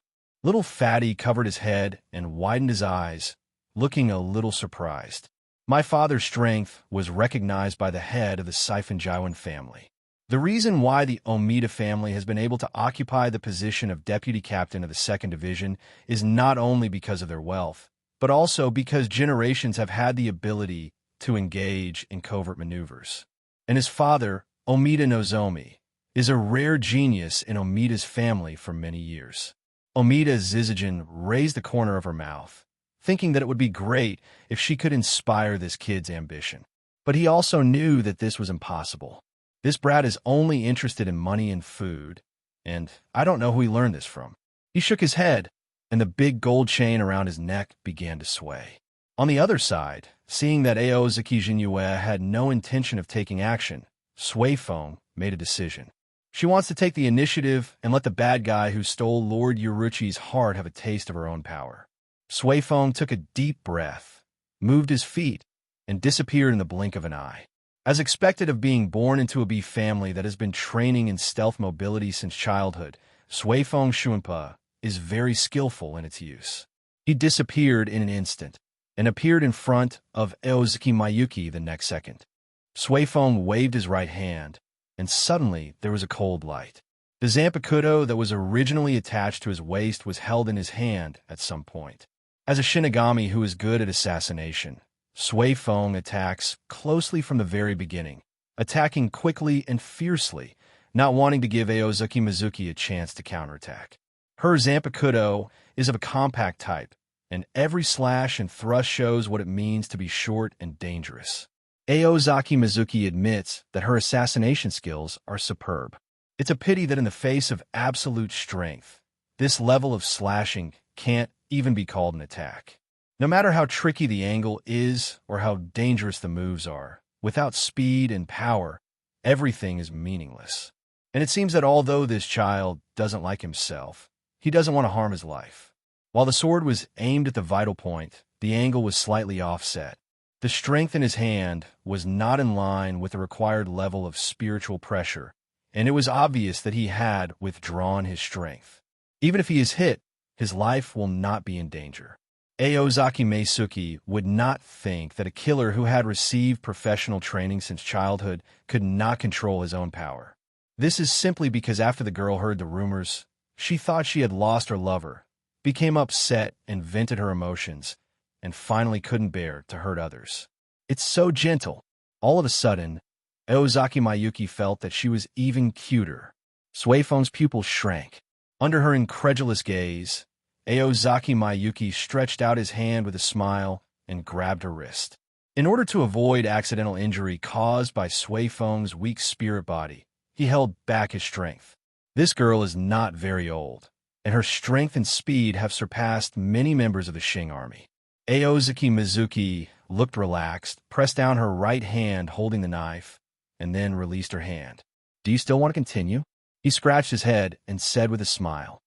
Little Fatty covered his head and widened his eyes, looking a little surprised. My father's strength was recognized by the head of the Siphon-Jaiwan family. The reason why the Omida family has been able to occupy the position of deputy captain of the 2nd Division is not only because of their wealth, but also because generations have had the ability to engage in covert maneuvers. And his father, Omida Nozomi, is a rare genius in Omida's family for many years. Omida Zizajin raised the corner of her mouth, thinking that it would be great if she could inspire this kid's ambition. But he also knew that this was impossible. This brat is only interested in money and food, and I don't know who he learned this from. He shook his head, and the big gold chain around his neck began to sway. On the other side, seeing that Aozaki Jinyue had no intention of taking action, Sui Feng made a decision. She wants to take the initiative and let the bad guy who stole Lord Yuruchi's heart have a taste of her own power. Sui Feng took a deep breath, moved his feet, and disappeared in the blink of an eye. As expected of being born into a bee family that has been training in stealth mobility since childhood, Sui Feng Shuanpa is very skillful in its use. He disappeared in an instant and appeared in front of Aozaki Mayuki the next second. Sui Feng waved his right hand, and suddenly there was a cold light. The Zanpakuto that was originally attached to his waist was held in his hand at some point. As a Shinigami who is good at assassination, Sui Feng attacks closely from the very beginning, attacking quickly and fiercely, not wanting to give Aozaki Mizuki a chance to counterattack. Her Zanpakuto is of a compact type, and every slash and thrust shows what it means to be short and dangerous. Aozaki Mizuki admits that her assassination skills are superb. It's a pity that in the face of absolute strength, this level of slashing can't even be called an attack. No matter how tricky the angle is or how dangerous the moves are, without speed and power, everything is meaningless. And it seems that although this child doesn't like himself, he doesn't want to harm his life. While the sword was aimed at the vital point, the angle was slightly offset. The strength in his hand was not in line with the required level of spiritual pressure, and it was obvious that he had withdrawn his strength. Even if he is hit, his life will not be in danger. Aozaki Meisuki would not think that a killer who had received professional training since childhood could not control his own power. This is simply because after the girl heard the rumors, she thought she had lost her lover, became upset and vented her emotions, and finally couldn't bear to hurt others. It's so gentle. All of a sudden, Aozaki Mayuki felt that she was even cuter. Sui Feng's pupils shrank. Under her incredulous gaze, Aozaki Mayuki stretched out his hand with a smile and grabbed her wrist. In order to avoid accidental injury caused by Sui Feng's weak spirit body, he held back his strength. This girl is not very old, and her strength and speed have surpassed many members of the Shing army. Aozaki Mizuki looked relaxed, pressed down her right hand holding the knife, and then released her hand. "Do you still want to continue?" He scratched his head and said with a smile,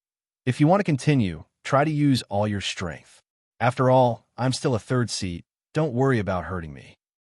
"If you want to continue, try to use all your strength. After all, I'm still a third seat. Don't worry about hurting me."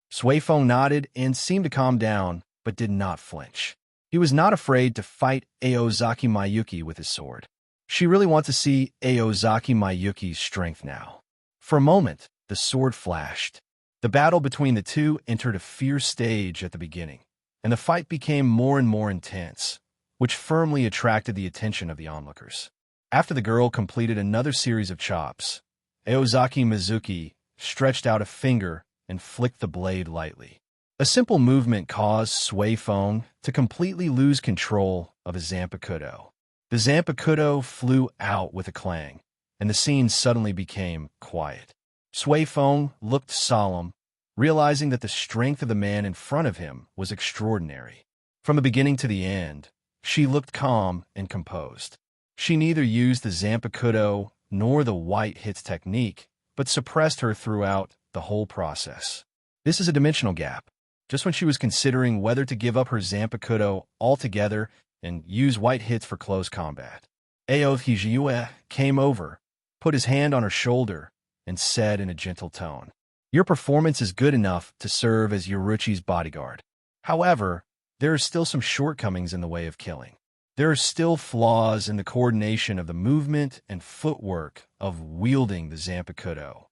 Sui Feng nodded and seemed to calm down, but did not flinch. He was not afraid to fight Aozaki Mayuki with his sword. She really wants to see Aozaki Mayuki's strength now. For a moment, the sword flashed. The battle between the two entered a fierce stage at the beginning, and the fight became more and more intense, which firmly attracted the attention of the onlookers. After the girl completed another series of chops, Aozaki Mizuki stretched out a finger and flicked the blade lightly. A simple movement caused Sui Feng to completely lose control of his Zanpakuto. The Zanpakuto flew out with a clang, and the scene suddenly became quiet. Sui Feng looked solemn, realizing that the strength of the man in front of him was extraordinary. From the beginning to the end, she looked calm and composed. She neither used the Zanpakuto nor the white hits technique, but suppressed her throughout the whole process. This is a dimensional gap. Just when she was considering whether to give up her Zanpakuto altogether and use white hits for close combat, Aoki Jiue came over, put his hand on her shoulder, and said in a gentle tone, "Your performance is good enough to serve as Yuruchi's bodyguard. However, there are still some shortcomings in the way of killing. There are still flaws in the coordination of the movement and footwork of wielding the Zanpakuto."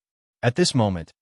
At this moment,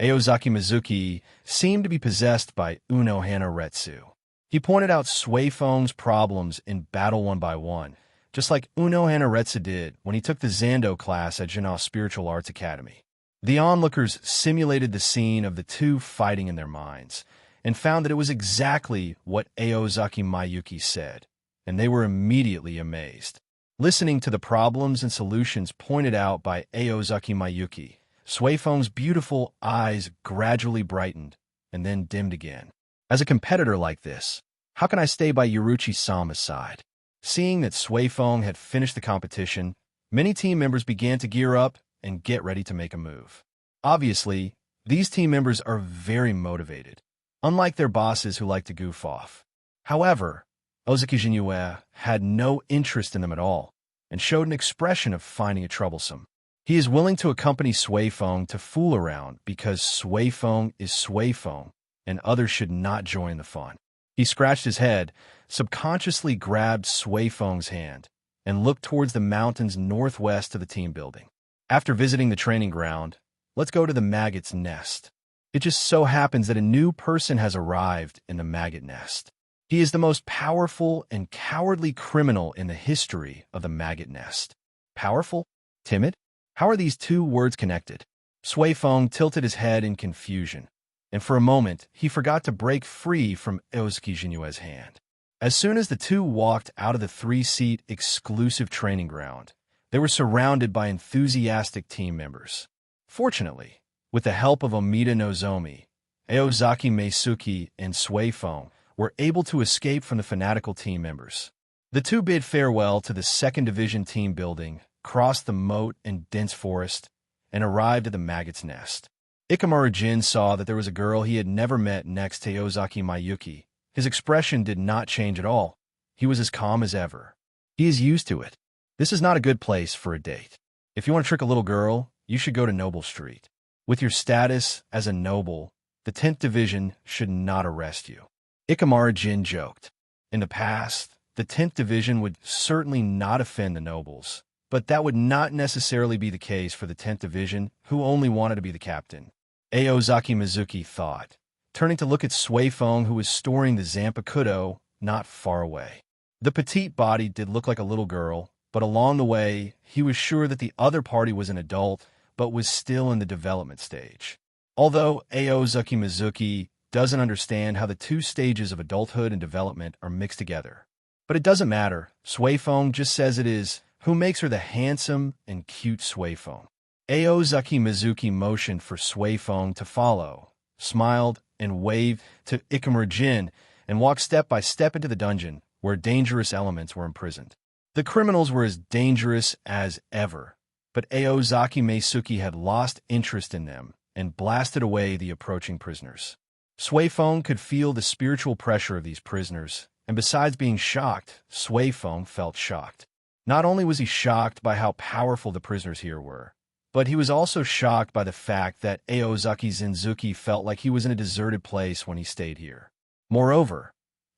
Aozaki Mizuki seemed to be possessed by Uno Hanaretsu. He pointed out Sui Feng's problems in battle one by one, just like Uno Hanaretsu did when he took the Zando class at Jina's Spiritual Arts Academy. The onlookers simulated the scene of the two fighting in their minds and found that it was exactly what Aozaki Mayuki said, and they were immediately amazed. Listening to the problems and solutions pointed out by Aozaki Mayuki, Suifeng's beautiful eyes gradually brightened and then dimmed again. As a competitor like this, how can I stay by Yoruchi-sama's side? Seeing that Suifeng had finished the competition, many team members began to gear up and get ready to make a move. Obviously, these team members are very motivated, unlike their bosses who like to goof off. However, Ozaki Jinue had no interest in them at all and showed an expression of finding it troublesome. He is willing to accompany Suifeng to fool around because Suifeng is Suifeng and others should not join the fun. He scratched his head, subconsciously grabbed Suifeng's hand, and looked towards the mountains northwest of the team building. After visiting the training ground, let's go to the maggot's nest. It just so happens that a new person has arrived in the maggot nest. He is the most powerful and cowardly criminal in the history of the maggot nest. Powerful? Timid? How are these two words connected? Suifeng tilted his head in confusion, and for a moment he forgot to break free from Aozaki Jinue's hand. As soon as the two walked out of the three-seat exclusive training ground, they were surrounded by enthusiastic team members. Fortunately, with the help of Omida Nozomi, Aozaki Meisuke and Suifeng were able to escape from the fanatical team members. The two bid farewell to the 2nd Division team building, crossed the moat and dense forest, and arrived at the maggot's nest. Ikamaru Jin saw that there was a girl he had never met next to Ozaki Mayuki. His expression did not change at all. He was as calm as ever. He is used to it. This is not a good place for a date. If you want to trick a little girl, you should go to Noble Street. With your status as a noble, the 10th Division should not arrest you. Ikamaru Jin joked. In the past, the 10th Division would certainly not offend the nobles, but that would not necessarily be the case for the 10th Division, who only wanted to be the captain. Aozaki Mizuki thought, turning to look at Suifeng, who was storing the Zanpakuto not far away. The petite body did look like a little girl, but along the way, he was sure that the other party was an adult, but was still in the development stage. Although Aozaki Mizuki doesn't understand how the two stages of adulthood and development are mixed together. But it doesn't matter. Suifeng just says it is, who makes her the handsome and cute Suifeng. Aozaki Mizuki motioned for Suifeng to follow, smiled, and waved to Ikamaru Jin, and walked step by step into the dungeon, where dangerous elements were imprisoned. The criminals were as dangerous as ever, but Aozaki Meisuke had lost interest in them and blasted away the approaching prisoners. Suifeng could feel the spiritual pressure of these prisoners, and besides being shocked, Suifeng felt shocked. Not only was he shocked by how powerful the prisoners here were, but he was also shocked by the fact that Aozaki Zenzuki felt like he was in a deserted place when he stayed here. Moreover,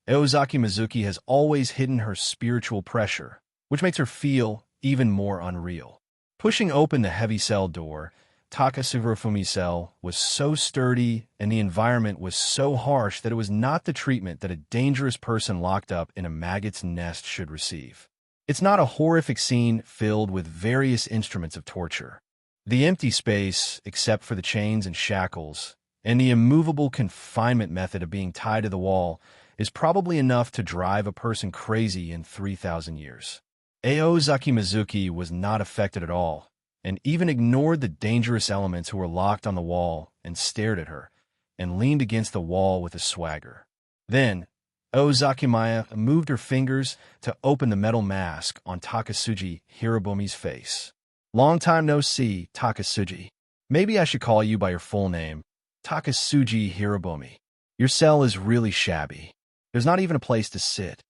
Aozaki Mizuki has always hidden her spiritual pressure, which makes her feel even more unreal. Pushing open the heavy cell door, Takasurufumi's cell was so sturdy and the environment was so harsh that it was not the treatment that a dangerous person locked up in a maggot's nest should receive. It's not a horrific scene filled with various instruments of torture. The empty space, except for the chains and shackles, and the immovable confinement method of being tied to the wall, is probably enough to drive a person crazy in 3,000 years. Aozaki Mizuki was not affected at all, and even ignored the dangerous elements who were locked on the wall and stared at her, and leaned against the wall with a swagger. Then, Ozaki Maya moved her fingers to open the metal mask on Takasuji Hirobumi's face. Long time no see, Takasuji. Maybe I should call you by your full name, Takasuji Hirobumi. Your cell is really shabby. There's not even a place to sit.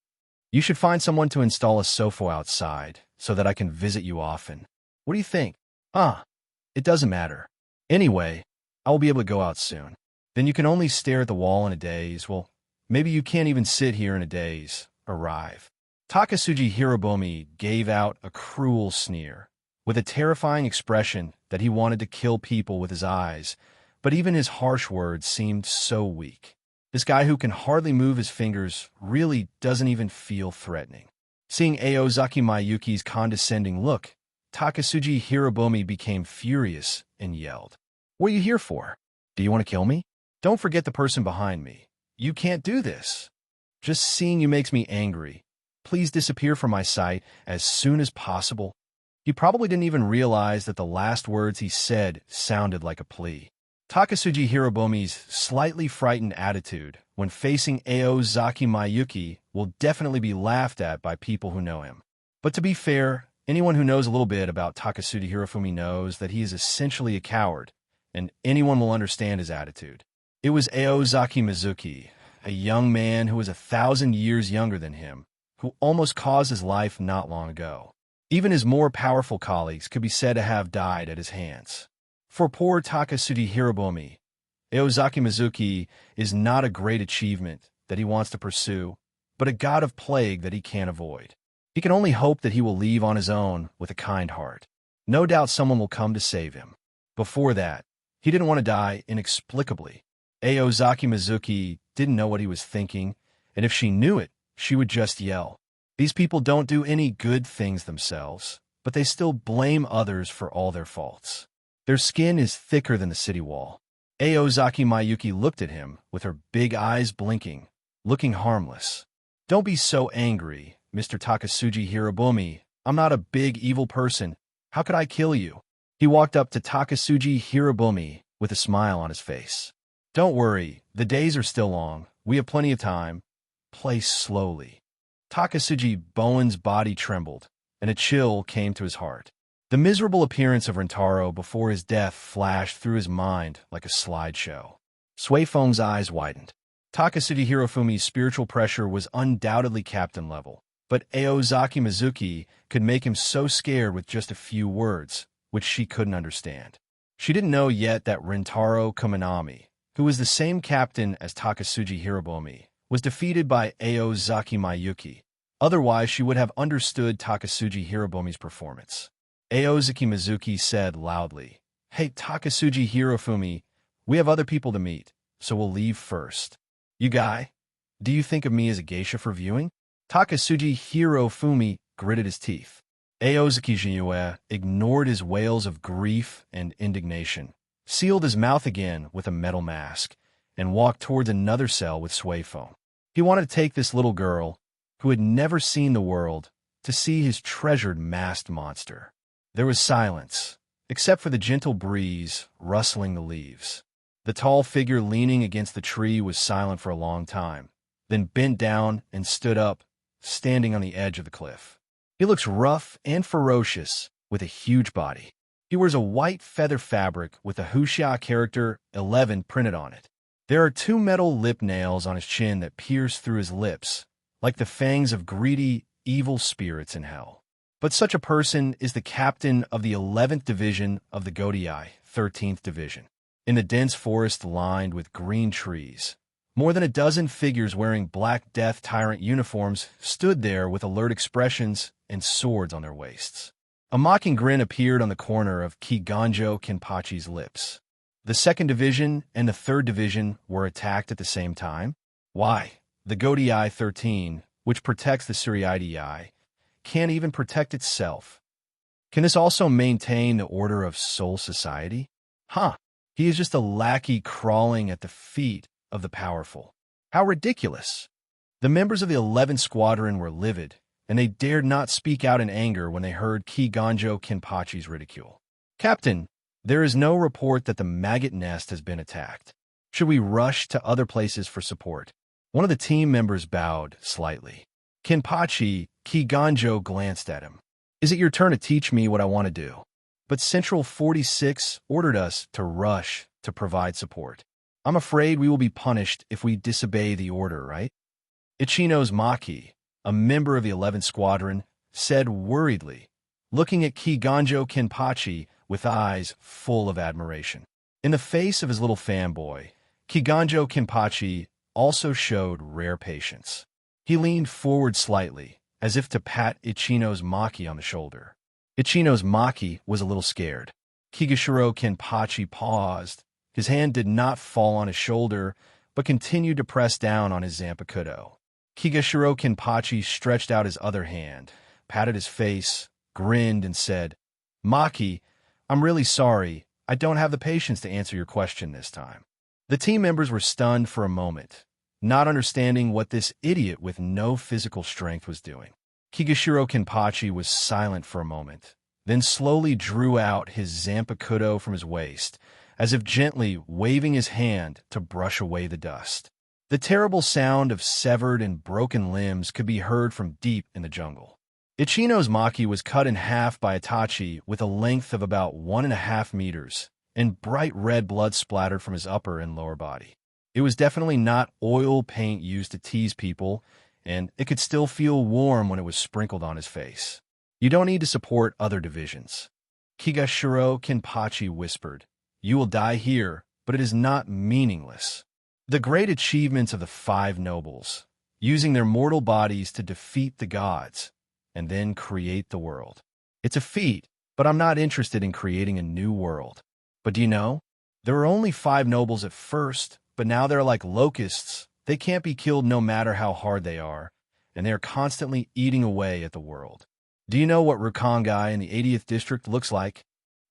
You should find someone to install a sofa outside so that I can visit you often. What do you think? It doesn't matter. Anyway, I will be able to go out soon. Then you can only stare at the wall in a daze. Well, maybe you can't even sit here in a daze. Arrive. Takasuji Hirobumi gave out a cruel sneer, with a terrifying expression that he wanted to kill people with his eyes, but even his harsh words seemed so weak. This guy who can hardly move his fingers really doesn't even feel threatening. Seeing Aozaki Mayuki's condescending look, Takasuji Hirobumi became furious and yelled. What are you here for? Do you want to kill me? Don't forget the person behind me. You can't do this. Just seeing you makes me angry. Please disappear from my sight as soon as possible. He probably didn't even realize that the last words he said sounded like a plea. Takasuji Hirobumi's slightly frightened attitude when facing Aozaki Mayuki will definitely be laughed at by people who know him. But to be fair, anyone who knows a little bit about Takasuji Hirofumi knows that he is essentially a coward, and anyone will understand his attitude. It was Aozaki Mizuki, a young man who was 1,000 years younger than him, who almost caused his life not long ago. Even his more powerful colleagues could be said to have died at his hands. For poor Takasuji Hirobumi, Aozaki Mizuki is not a great achievement that he wants to pursue, but a god of plague that he can't avoid. He can only hope that he will leave on his own with a kind heart. No doubt someone will come to save him. Before that, he didn't want to die inexplicably. Aozaki Mizuki didn't know what he was thinking, and if she knew it, she would just yell. These people don't do any good things themselves, but they still blame others for all their faults. Their skin is thicker than the city wall. Aozaki Mayuki looked at him with her big eyes blinking, looking harmless. Don't be so angry, Mr. Takasuji Hirobumi. I'm not a big evil person. How could I kill you? He walked up to Takasuji Hirobumi with a smile on his face. Don't worry, the days are still long. We have plenty of time. Play slowly. Takasuji Bowen's body trembled, and a chill came to his heart. The miserable appearance of Rentaro before his death flashed through his mind like a slideshow. Suifeng's eyes widened. Takasuji Hirofumi's spiritual pressure was undoubtedly captain level, but Aozaki Mizuki could make him so scared with just a few words, which she couldn't understand. She didn't know yet that Rentaro Kuminami, who was the same captain as Takasuji Hirobumi, was defeated by Aozaki Mayuki. Otherwise, she would have understood Takasuji Hirobumi's performance. Aozaki Mizuki said loudly, Hey, Takasuji Hirofumi, we have other people to meet, so we'll leave first. You guy, do you think of me as a geisha for viewing? Takasuji Hirofumi gritted his teeth. Aozaki Jinyue ignored his wails of grief and indignation, sealed his mouth again with a metal mask, and walked towards another cell with Suifeng. He wanted to take this little girl, who had never seen the world, to see his treasured masked monster. There was silence, except for the gentle breeze rustling the leaves. The tall figure leaning against the tree was silent for a long time, then bent down and stood up, standing on the edge of the cliff. He looks rough and ferocious, with a huge body. He wears a white feather fabric with a Huxia character 11 printed on it. There are 2 metal lip nails on his chin that pierce through his lips, like the fangs of greedy, evil spirits in hell. But such a person is the captain of the 11th Division of the Godiai, 13th Division. In the dense forest lined with green trees, more than a dozen figures wearing Black Death Tyrant uniforms stood there with alert expressions and swords on their waists. A mocking grin appeared on the corner of Kiganjo Kenpachi's lips. The 2nd Division and the 3rd Division were attacked at the same time? Why, the Godiai 13, which protects the Suriidii, can't even protect itself. Can this also maintain the order of Soul Society? He is just a lackey crawling at the feet of the powerful. How ridiculous! The members of the 11th Squadron were livid, and they dared not speak out in anger when they heard Kiganjo Kenpachi's ridicule. Captain, there is no report that the maggot nest has been attacked. Should we rush to other places for support? One of the team members bowed slightly. Kenpachi, Kiganjo glanced at him. Is it your turn to teach me what I want to do? But Central 46 ordered us to rush to provide support. I'm afraid we will be punished if we disobey the order, right? Ichino's Maki, a member of the 11th Squadron, said worriedly, looking at Kiganjo Kenpachi with eyes full of admiration. In the face of his little fanboy, Kiganjo Kenpachi also showed rare patience. He leaned forward slightly, as if to pat Ichino's Maki on the shoulder. Ichino's Maki was a little scared. Kigashiro Kenpachi paused. His hand did not fall on his shoulder, but continued to press down on his Zanpakuto. Kigashiro Kenpachi stretched out his other hand, patted his face, grinned, and said, Maki, I'm really sorry. I don't have the patience to answer your question this time." The team members were stunned for a moment, not understanding what this idiot with no physical strength was doing. Kigashiro Kenpachi was silent for a moment, then slowly drew out his Zanpakuto from his waist, as if gently waving his hand to brush away the dust. The terrible sound of severed and broken limbs could be heard from deep in the jungle. Ichino's Maki was cut in half by Itachi with a length of about 1.5 meters, and bright red blood splattered from his upper and lower body. It was definitely not oil paint used to tease people, and it could still feel warm when it was sprinkled on his face. "You don't need to support other divisions," Kigashiro Kenpachi whispered. "You will die here, but it is not meaningless." The great achievements of the 5 nobles, using their mortal bodies to defeat the gods, and then create the world. It's a feat, but I'm not interested in creating a new world. But do you know? There were only 5 nobles at first, but now they're like locusts. They can't be killed no matter how hard they are, and they are constantly eating away at the world. Do you know what Rukongai in the 80th district looks like?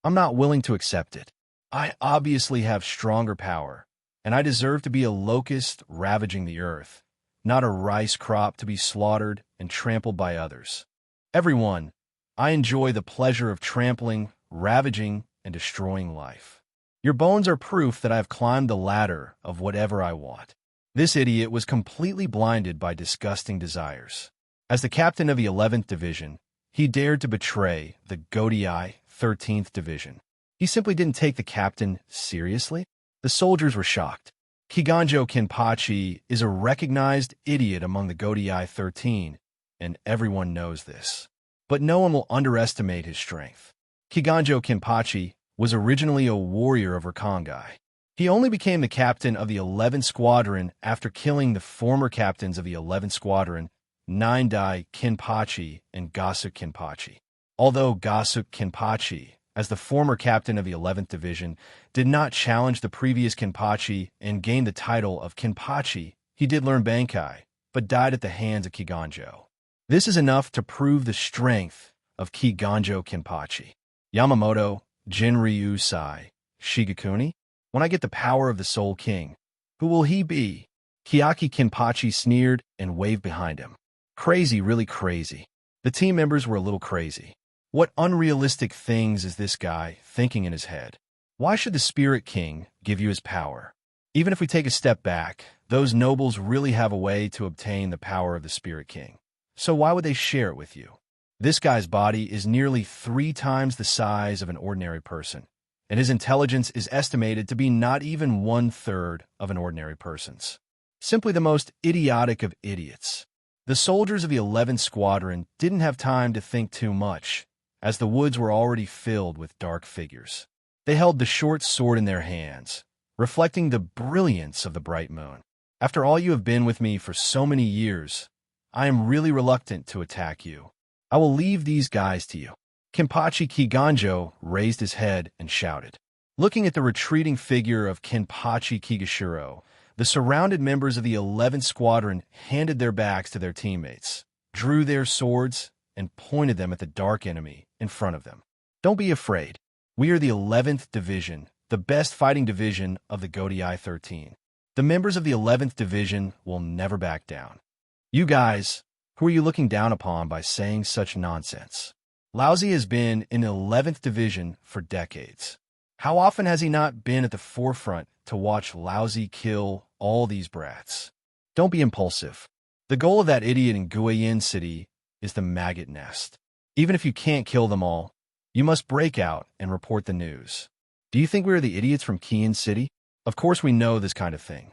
I'm not willing to accept it. I obviously have stronger power, and I deserve to be a locust ravaging the earth, not a rice crop to be slaughtered and trampled by others. Everyone, I enjoy the pleasure of trampling, ravaging, and destroying life. Your bones are proof that I have climbed the ladder of whatever I want. This idiot was completely blinded by disgusting desires. As the captain of the 11th Division, he dared to betray the Godai 13th Division. He simply didn't take the captain seriously. The soldiers were shocked. Kiganjo Kenpachi is a recognized idiot among the Godai 13, and everyone knows this. But no one will underestimate his strength. Kiganjo Kenpachi was originally a warrior of Rukongai. He only became the captain of the 11th Squadron after killing the former captains of the 11th Squadron, Nindai Kenpachi and Gasuk Kenpachi. Although Gasuk Kenpachi, as the former captain of the 11th Division, did not challenge the previous Kenpachi and gain the title of Kenpachi, he did learn Bankai, but died at the hands of Kiganjo. This is enough to prove the strength of Kiganjo Kenpachi. Yamamoto, Jinryu Sai, Shigekuni? When I get the power of the Soul King, who will he be? Kiyaki Kenpachi sneered and waved behind him. Crazy, really crazy. The team members were a little crazy. What unrealistic things is this guy thinking in his head? Why should the Spirit King give you his power? Even if we take a step back, those nobles really have a way to obtain the power of the Spirit King. So why would they share it with you? This guy's body is nearly 3 times the size of an ordinary person, and his intelligence is estimated to be not even 1/3 of an ordinary person's. Simply the most idiotic of idiots. The soldiers of the 11th Squadron didn't have time to think too much, as the woods were already filled with dark figures. They held the short sword in their hands, reflecting the brilliance of the bright moon. After all you have been with me for so many years, I am really reluctant to attack you. I will leave these guys to you. Kenpachi Kiganjo raised his head and shouted. Looking at the retreating figure of Kenpachi Kigashiro, the surrounded members of the 11th Squadron handed their backs to their teammates, drew their swords, and pointed them at the dark enemy in front of them. Don't be afraid. We are the 11th Division, the best fighting division of the Godai 13. The members of the 11th Division will never back down. You guys, who are you looking down upon by saying such nonsense? Laozi has been in the 11th Division for decades. How often has he not been at the forefront to watch Laozi kill all these brats? Don't be impulsive. The goal of that idiot in Guiyin City is the maggot nest. Even if you can't kill them all, you must break out and report the news. Do you think we are the idiots from Guiyin City? Of course we know this kind of thing.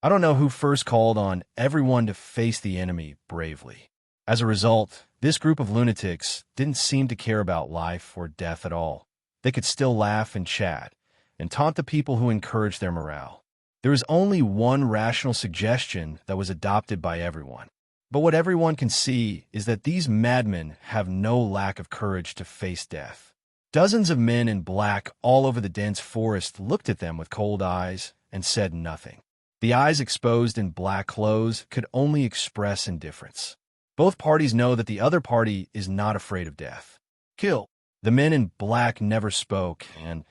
I don't know who first called on everyone to face the enemy bravely. As a result, this group of lunatics didn't seem to care about life or death at all. They could still laugh and chat, and taunt the people who encouraged their morale. There is only one rational suggestion that was adopted by everyone. But what everyone can see is that these madmen have no lack of courage to face death. Dozens of men in black all over the dense forest looked at them with cold eyes and said nothing. The eyes exposed in black clothes could only express indifference. Both parties know that the other party is not afraid of death. Kill. The men in black never spoke, and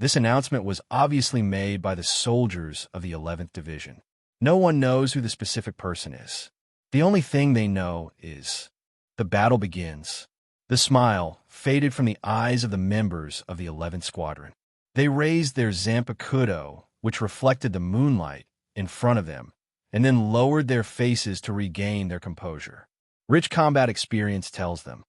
This announcement was obviously made by the soldiers of the 11th Division. No one knows who the specific person is. The only thing they know is the battle begins. The smile faded from the eyes of the members of the 11th Squadron. They raised their Zanpakudo, which reflected the moonlight, in front of them, and then lowered their faces to regain their composure. Rich combat experience tells them,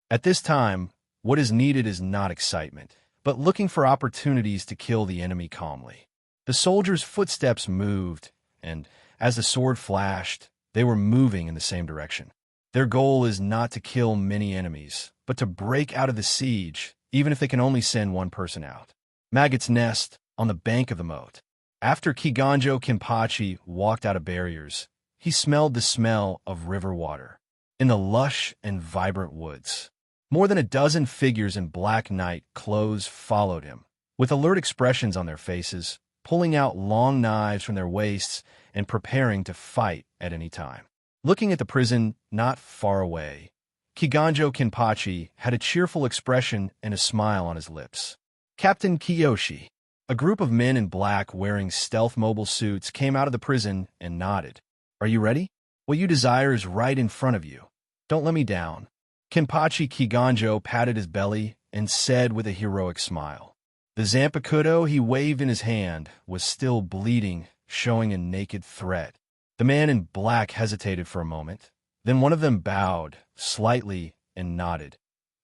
at this time, what is needed is not excitement, but looking for opportunities to kill the enemy calmly. The soldiers' footsteps moved, and as the sword flashed, they were moving in the same direction. Their goal is not to kill many enemies, but to break out of the siege, even if they can only send one person out. Maggot's nest on the bank of the moat. After Kiganjo Kenpachi walked out of barriers, he smelled the smell of river water in the lush and vibrant woods. More than a dozen figures in black night clothes followed him, with alert expressions on their faces, pulling out long knives from their waists and preparing to fight at any time. Looking at the prison not far away, Kiganjo Kenpachi had a cheerful expression and a smile on his lips. Captain Kiyoshi, a group of men in black wearing stealth mobile suits, came out of the prison and nodded. Are you ready? What you desire is right in front of you. Don't let me down. Kenpachi Kiganjo patted his belly and said with a heroic smile. The Zanpakudo he waved in his hand was still bleeding, showing a naked threat. The man in black hesitated for a moment. Then one of them bowed slightly and nodded.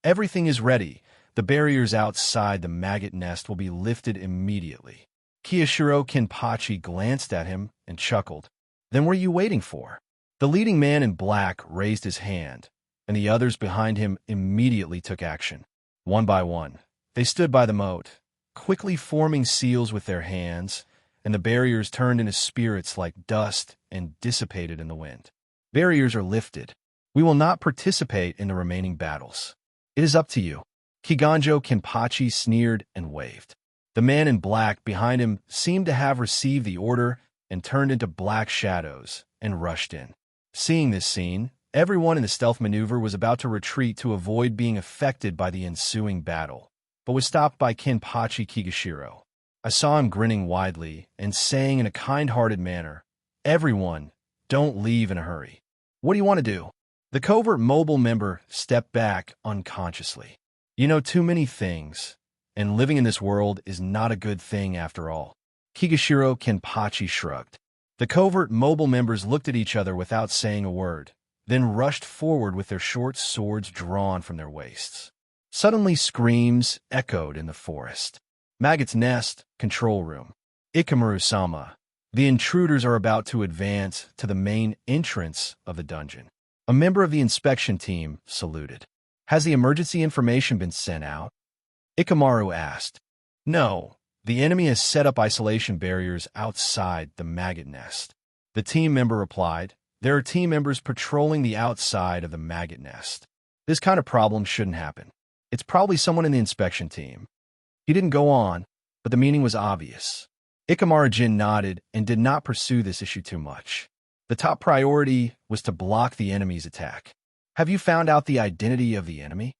Everything is ready. The barriers outside the maggot nest will be lifted immediately. Kiyashiro Kenpachi glanced at him and chuckled. Then what are you waiting for? The leading man in black raised his hand, and the others behind him immediately took action. One by one, they stood by the moat, quickly forming seals with their hands, and the barriers turned into spirits like dust and dissipated in the wind. Barriers are lifted. We will not participate in the remaining battles. It is up to you. Kiganjo Kenpachi sneered and waved. The man in black behind him seemed to have received the order and turned into black shadows and rushed in. Seeing this scene, everyone in the stealth maneuver was about to retreat to avoid being affected by the ensuing battle, but was stopped by Kenpachi Kigashiro. I saw him grinning widely and saying in a kind-hearted manner, "Everyone, don't leave in a hurry." "What do you want to do?" The covert mobile member stepped back unconsciously. "You know too many things, and living in this world is not a good thing after all." Kigashiro Kenpachi shrugged. The covert mobile members looked at each other without saying a word, then rushed forward with their short swords drawn from their waists. Suddenly screams echoed in the forest. Maggot's nest, control room. Ikamaru-sama. The intruders are about to advance to the main entrance of the dungeon. A member of the inspection team saluted. "Has the emergency information been sent out?" Ikamaru asked. "No. The enemy has set up isolation barriers outside the maggot nest." The team member replied, "There are team members patrolling the outside of the maggot nest. This kind of problem shouldn't happen. It's probably someone in the inspection team." He didn't go on, but the meaning was obvious. Ikamaru-jin nodded and did not pursue this issue too much. The top priority was to block the enemy's attack. "Have you found out the identity of the enemy?"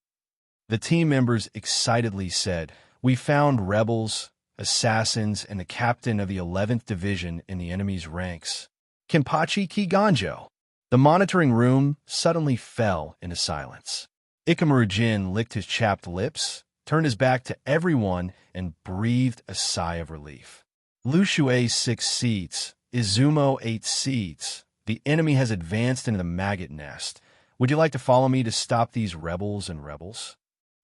The team members excitedly said, "We found rebels, assassins, and the captain of the 11th Division in the enemy's ranks. Kenpachi Kiganjo." The monitoring room suddenly fell into silence. Ikamaru-jin licked his chapped lips, turned his back to everyone, and breathed a sigh of relief. "Lushue 6 seats, Izumo 8 seats. The enemy has advanced into the maggot nest. Would you like to follow me to stop these rebels and rebels?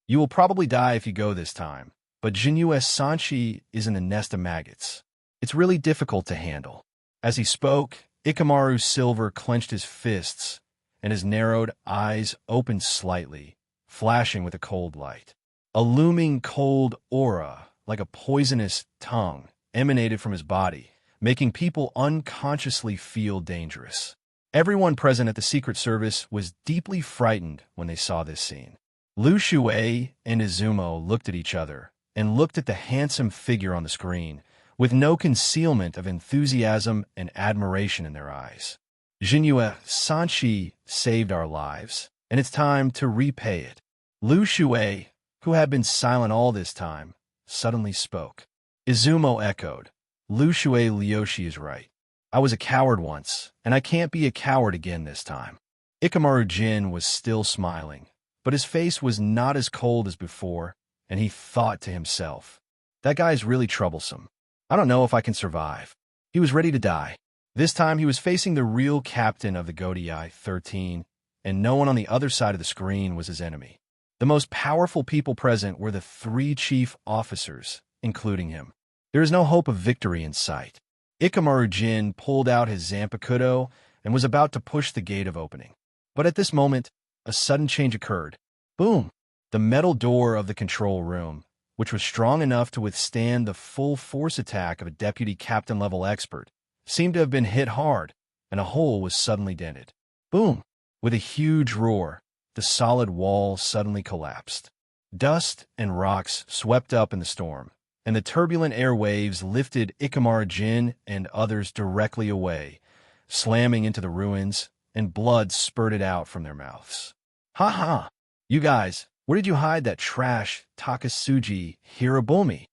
You will probably die if you go this time, but Jinyu Sanshi is in the nest of maggots. It's really difficult to handle." As he spoke, Ikamaru Silver clenched his fists, and his narrowed eyes opened slightly, flashing with a cold light. A looming cold aura, like a poisonous tongue, emanated from his body, making people unconsciously feel dangerous. Everyone present at the Secret Service was deeply frightened when they saw this scene. Lu Shuei and Izumo looked at each other and looked at the handsome figure on the screen, with no concealment of enthusiasm and admiration in their eyes. "Jinyu Sanshi saved our lives, and it's time to repay it." Lu Shuei, who had been silent all this time, suddenly spoke. Izumo echoed. Lushue Lyoshi is right. I was a coward once, and I can't be a coward again this time. Ikamaru Jin was still smiling, but his face was not as cold as before, and he thought to himself, that guy's really troublesome. I don't know if I can survive. He was ready to die. This time he was facing the real captain of the Godii 13, and no one on the other side of the screen was his enemy. The most powerful people present were the 3 chief officers, including him. There is no hope of victory in sight. Ikamaru Jin pulled out his Zanpakuto and was about to push the gate of opening. But at this moment, a sudden change occurred. Boom! The metal door of the control room, which was strong enough to withstand the full force attack of a deputy captain-level expert, seemed to have been hit hard, and a hole was suddenly dented. Boom! With a huge roar, the solid wall suddenly collapsed. Dust and rocks swept up in the storm, and the turbulent air waves lifted Ikamaru Jin and others directly away, slamming into the ruins, and blood spurted out from their mouths. Ha ha! You guys, where did you hide that trash Takasuji Hirobumi?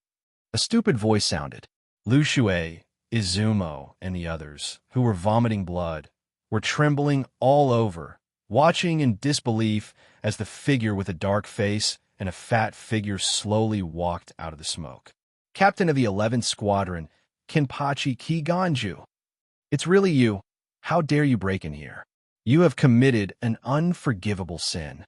A stupid voice sounded. Lushue, Izumo, and the others, who were vomiting blood, were trembling all over, watching in disbelief as the figure with a dark face and a fat figure slowly walked out of the smoke. Captain of the 11th Squadron, Kinpachi Kiganju. It's really you. How dare you break in here? You have committed an unforgivable sin.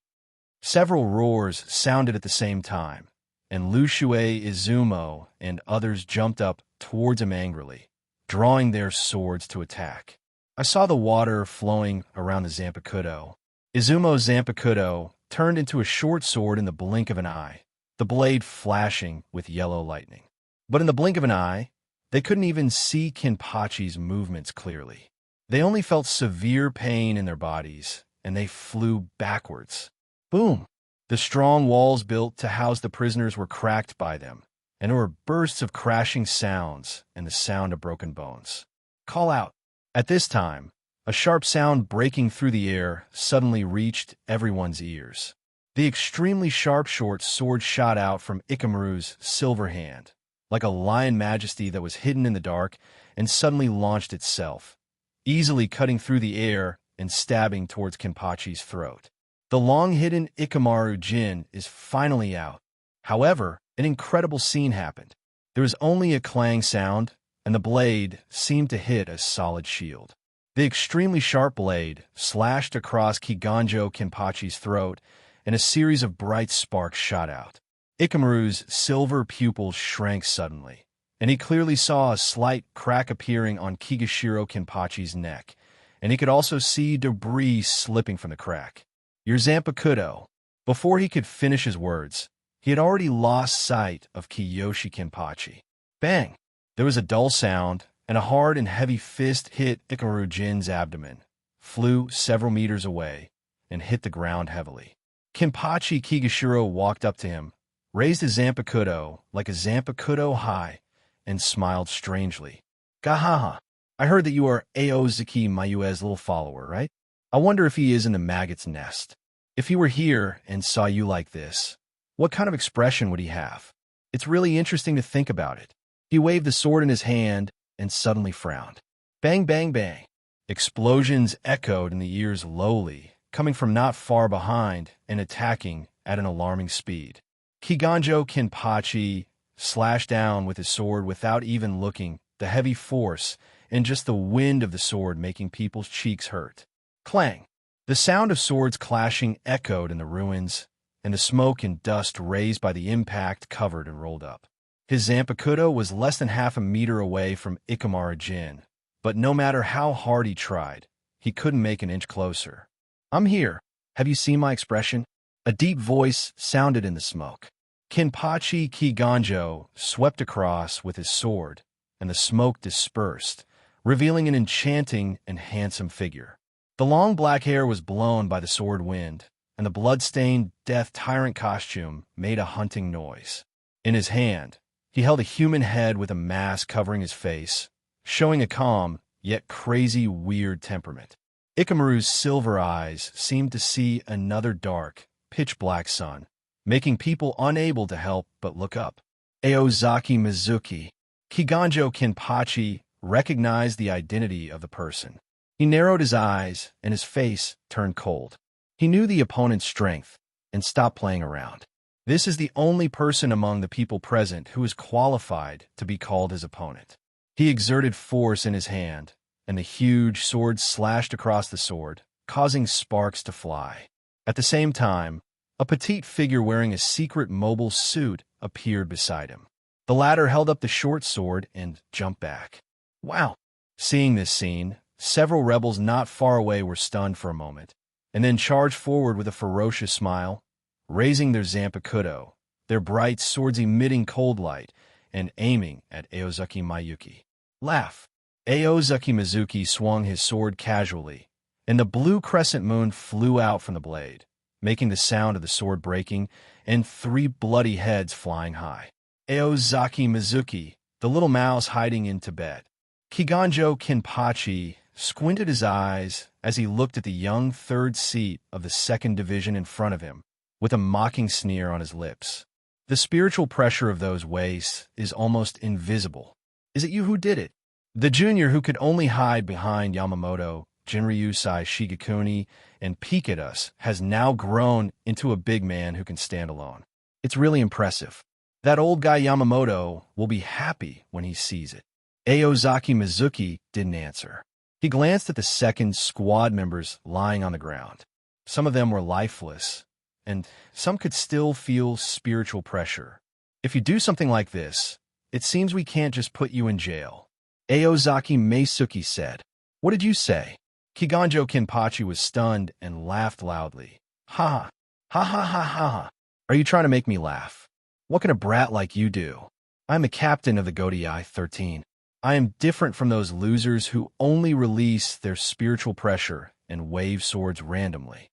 Several roars sounded at the same time, and Lushue Izumo and others jumped up towards him angrily, drawing their swords to attack. I saw the water flowing around the Zanpakuto. Izumo's Zanpakuto turned into a short sword in the blink of an eye, the blade flashing with yellow lightning. But in the blink of an eye, they couldn't even see Kinpachi's movements clearly. They only felt severe pain in their bodies, and they flew backwards. Boom! The strong walls built to house the prisoners were cracked by them, and there were bursts of crashing sounds and the sound of broken bones. Call out! At this time, a sharp sound breaking through the air suddenly reached everyone's ears. The extremely sharp short sword shot out from Ikamaru's silver hand, like a lion majesty that was hidden in the dark, and suddenly launched itself, easily cutting through the air and stabbing towards Kinpachi's throat. The long-hidden Ikamaru Jin is finally out. However, an incredible scene happened. There was only a clang sound, and the blade seemed to hit a solid shield. The extremely sharp blade slashed across Kiganjo Kinpachi's throat, and a series of bright sparks shot out. Ikamaru's silver pupils shrank suddenly, and he clearly saw a slight crack appearing on Kigashiro Kinpachi's neck, and he could also see debris slipping from the crack. Your Zanpakuto. Before he could finish his words, he had already lost sight of Kiyoshi Kinpachi. Bang! There was a dull sound, and a hard and heavy fist hit Ikamaru Jin's abdomen, flew several meters away, and hit the ground heavily. Kinpachi Kigashiro walked up to him, raised his Zanpakuto like a Zanpakuto high, and smiled strangely. Gahaha! I heard that you are Aozuki Mayue's little follower, right? I wonder if he is in the maggot's nest. If he were here and saw you like this, what kind of expression would he have? It's really interesting to think about it. He waved the sword in his hand and suddenly frowned. Bang, bang, bang. Explosions echoed in the ears lowly, coming from not far behind and attacking at an alarming speed. Kiganjo Kinpachi slashed down with his sword without even looking, the heavy force and just the wind of the sword making people's cheeks hurt. Clang! The sound of swords clashing echoed in the ruins, and the smoke and dust raised by the impact covered and rolled up. His Zanpakuto was less than half a meter away from Ikamaru Jin, but no matter how hard he tried, he couldn't make an inch closer. I'm here. Have you seen my expression? A deep voice sounded in the smoke. Kinpachi Kiganjo swept across with his sword, and the smoke dispersed, revealing an enchanting and handsome figure. The long black hair was blown by the sword wind, and the blood-stained death tyrant costume made a hunting noise. In his hand, he held a human head with a mask covering his face, showing a calm, yet crazy, weird temperament. Ikamaru's silver eyes seemed to see another dark, pitch-black sun, making people unable to help but look up. Aozaki Mizuki. Kiganjo Kinpachi recognized the identity of the person. He narrowed his eyes, and his face turned cold. He knew the opponent's strength and stopped playing around. This is the only person among the people present who is qualified to be called his opponent. He exerted force in his hand, and the huge sword slashed across the sword, causing sparks to fly. At the same time, a petite figure wearing a secret mobile suit appeared beside him. The latter held up the short sword and jumped back. Wow! Seeing this scene, several rebels not far away were stunned for a moment, and then charged forward with a ferocious smile, raising their Zanpakuto, their bright swords emitting cold light, and aiming at Aozaki Mayuki. Laugh! Aozaki Mizuki swung his sword casually, and the blue crescent moon flew out from the blade, making the sound of the sword breaking and 3 bloody heads flying high. Aozaki Mizuki, the little mouse hiding in Tibet. Kiganjo Kinpachi squinted his eyes as he looked at the young third seat of the 2nd Division in front of him, with a mocking sneer on his lips. The spiritual pressure of those wastes is almost invisible. Is it you who did it? The junior who could only hide behind Yamamoto, Jinryusai Shigekuni, and peek at us has now grown into a big man who can stand alone. It's really impressive. That old guy Yamamoto will be happy when he sees it. Aozaki Mizuki didn't answer. He glanced at the 2nd squad members lying on the ground. Some of them were lifeless, and some could still feel spiritual pressure. If you do something like this, it seems we can't just put you in jail. Aozaki Meisuki said. What did you say? Kiganjo Kinpachi was stunned and laughed loudly. Ha! Ha ha ha ha ha! Are you trying to make me laugh? What can a brat like you do? I'm the captain of the Godai 13. I am different from those losers who only release their spiritual pressure and wave swords randomly.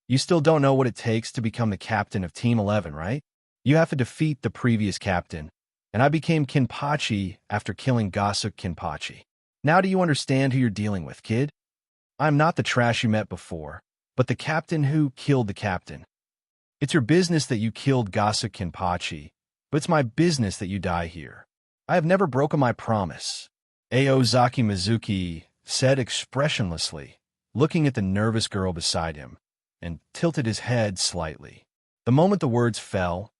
You still don't know what it takes to become the captain of Team 11, right? You have to defeat the previous captain, and I became Kinpachi after killing Gasuk Kinpachi. Now do you understand who you're dealing with, kid? I'm not the trash you met before, but the captain who killed the captain. It's your business that you killed Gasuk Kinpachi, but it's my business that you die here. I have never broken my promise. Aozaki Mizuki said expressionlessly, looking at the nervous girl beside him, and tilted his head slightly. The moment the words fell,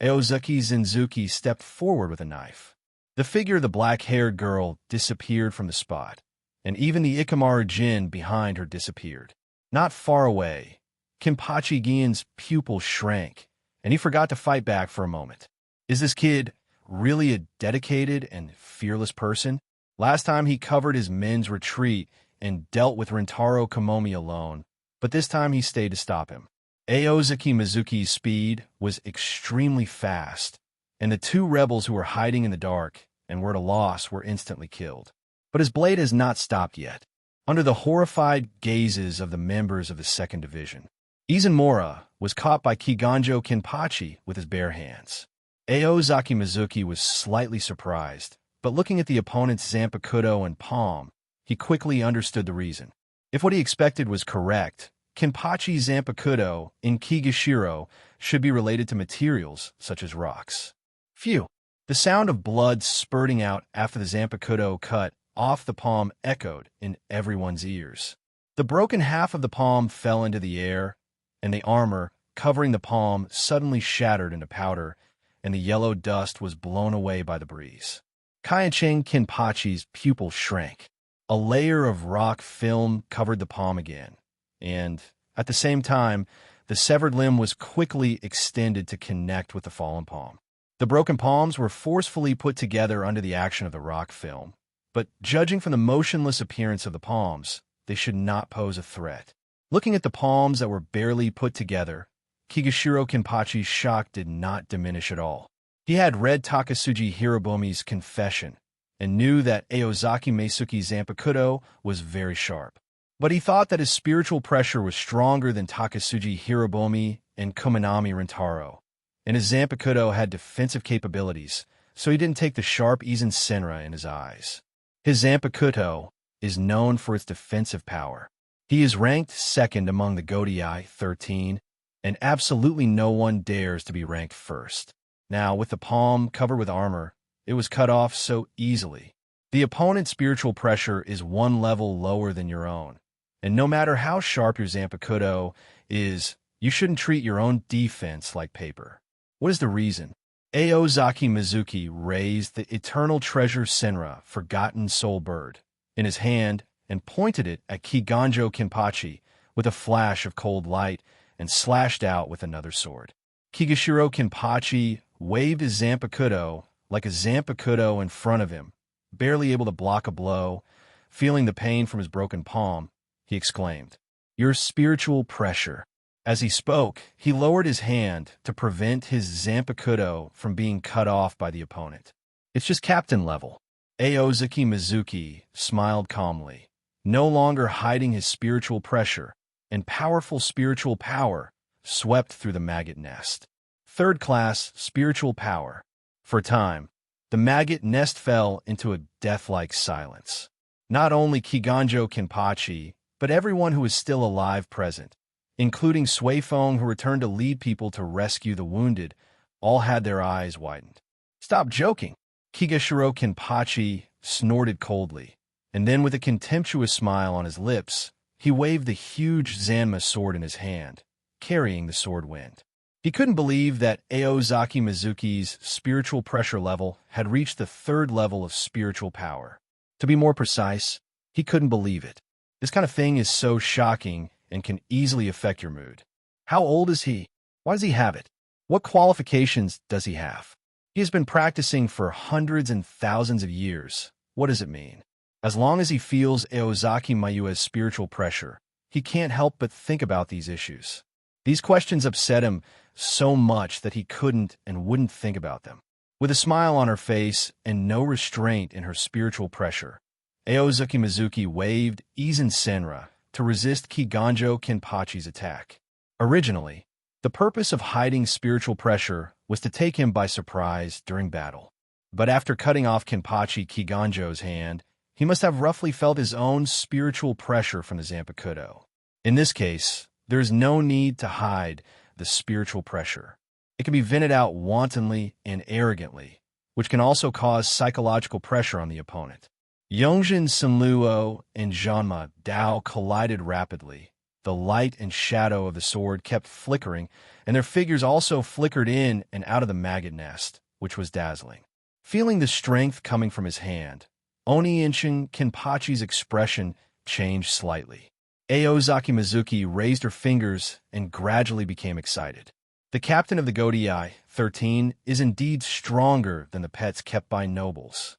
Aozaki Zenzuki stepped forward with a knife. The figure of the black-haired girl disappeared from the spot, and even the Ikamaru Jin behind her disappeared. Not far away, Kinpachi Gien's pupil shrank, and he forgot to fight back for a moment. Is this kid really a dedicated and fearless person? Last time he covered his men's retreat and dealt with Rintaro Komomi alone, but this time he stayed to stop him. Aozaki Mizuki's speed was extremely fast, and the 2 rebels who were hiding in the dark and were at a loss were instantly killed. But his blade has not stopped yet. Under the horrified gazes of the members of the 2nd Division, Izanmura was caught by Kiganjo Kinpachi with his bare hands. Aozaki Mizuki was slightly surprised, but looking at the opponent's Zanpakuto and palm, he quickly understood the reason. If what he expected was correct, Kinpachi's Zanpakuto in Kigashiro should be related to materials such as rocks. Phew! The sound of blood spurting out after the Zanpakuto cut off the palm echoed in everyone's ears. The broken half of the palm fell into the air, and the armor covering the palm suddenly shattered into powder, and the yellow dust was blown away by the breeze. Kaicheng Kinpachi's pupil shrank. A layer of rock film covered the palm again, and, at the same time, the severed limb was quickly extended to connect with the fallen palm. The broken palms were forcefully put together under the action of the rock film, but judging from the motionless appearance of the palms, they should not pose a threat. Looking at the palms that were barely put together, Kigashiro Kinpachi's shock did not diminish at all. He had read Takasuji Hirobumi's confession and knew that Aozaki Meisuki's Zanpakuto was very sharp. But he thought that his spiritual pressure was stronger than Takasuji Hirobumi and Kuminami Rintaro, and his Zanpakuto had defensive capabilities, so he didn't take the sharp Izen Senra in his eyes. His Zanpakuto is known for its defensive power. He is ranked 2nd among the Godai 13, and absolutely no one dares to be ranked 1st. Now, with the palm covered with armor, it was cut off so easily. The opponent's spiritual pressure is one level lower than your own. And no matter how sharp your Zanpakuto is, you shouldn't treat your own defense like paper. What is the reason? Aozaki Mizuki raised the eternal treasure Senra, Forgotten Soul Bird, in his hand and pointed it at Kiganjo Kenpachi with a flash of cold light and slashed out with another sword. Kigashiro Kenpachi waved his Zanpakuto like a Zanpakuto in front of him, barely able to block a blow. Feeling the pain from his broken palm, he exclaimed, "Your spiritual pressure." As he spoke, he lowered his hand to prevent his Zanpakuto from being cut off by the opponent. "It's just captain level." Aozaki Mizuki smiled calmly, no longer hiding his spiritual pressure, and powerful spiritual power swept through the maggot nest. Third-class spiritual power. For a time, the maggot nest fell into a death-like silence. Not only Kiganjo Kenpachi, but everyone who was still alive present, including Suifeng, who returned to lead people to rescue the wounded, all had their eyes widened. "Stop joking!" Kigashiro Kenpachi snorted coldly, and then with a contemptuous smile on his lips, he waved the huge Zanma sword in his hand, carrying the sword wind. He couldn't believe that Aozaki Mizuki's spiritual pressure level had reached the third level of spiritual power. To be more precise, he couldn't believe it. This kind of thing is so shocking and can easily affect your mood. How old is he? Why does he have it? What qualifications does he have? He has been practicing for hundreds and thousands of years. What does it mean? As long as he feels Aozaki Mayue's spiritual pressure, he can't help but think about these issues. These questions upset him so much that he couldn't and wouldn't think about them. With a smile on her face and no restraint in her spiritual pressure, Aozaki Mizuki waved Izen Senra to resist Kiganjo Kenpachi's attack. Originally, the purpose of hiding spiritual pressure was to take him by surprise during battle. But after cutting off Kenpachi Kiganjo's hand, he must have roughly felt his own spiritual pressure from the Zanpakuto. In this case, there is no need to hide the spiritual pressure. It can be vented out wantonly and arrogantly, which can also cause psychological pressure on the opponent. Yongjin Senluo and Janma Dao collided rapidly. The light and shadow of the sword kept flickering, and their figures also flickered in and out of the maggot nest, which was dazzling. Feeling the strength coming from his hand, Oniinshin Kenpachi's expression changed slightly. Aozaki Mizuki raised her fingers and gradually became excited. The captain of the Godii, 13, is indeed stronger than the pets kept by nobles.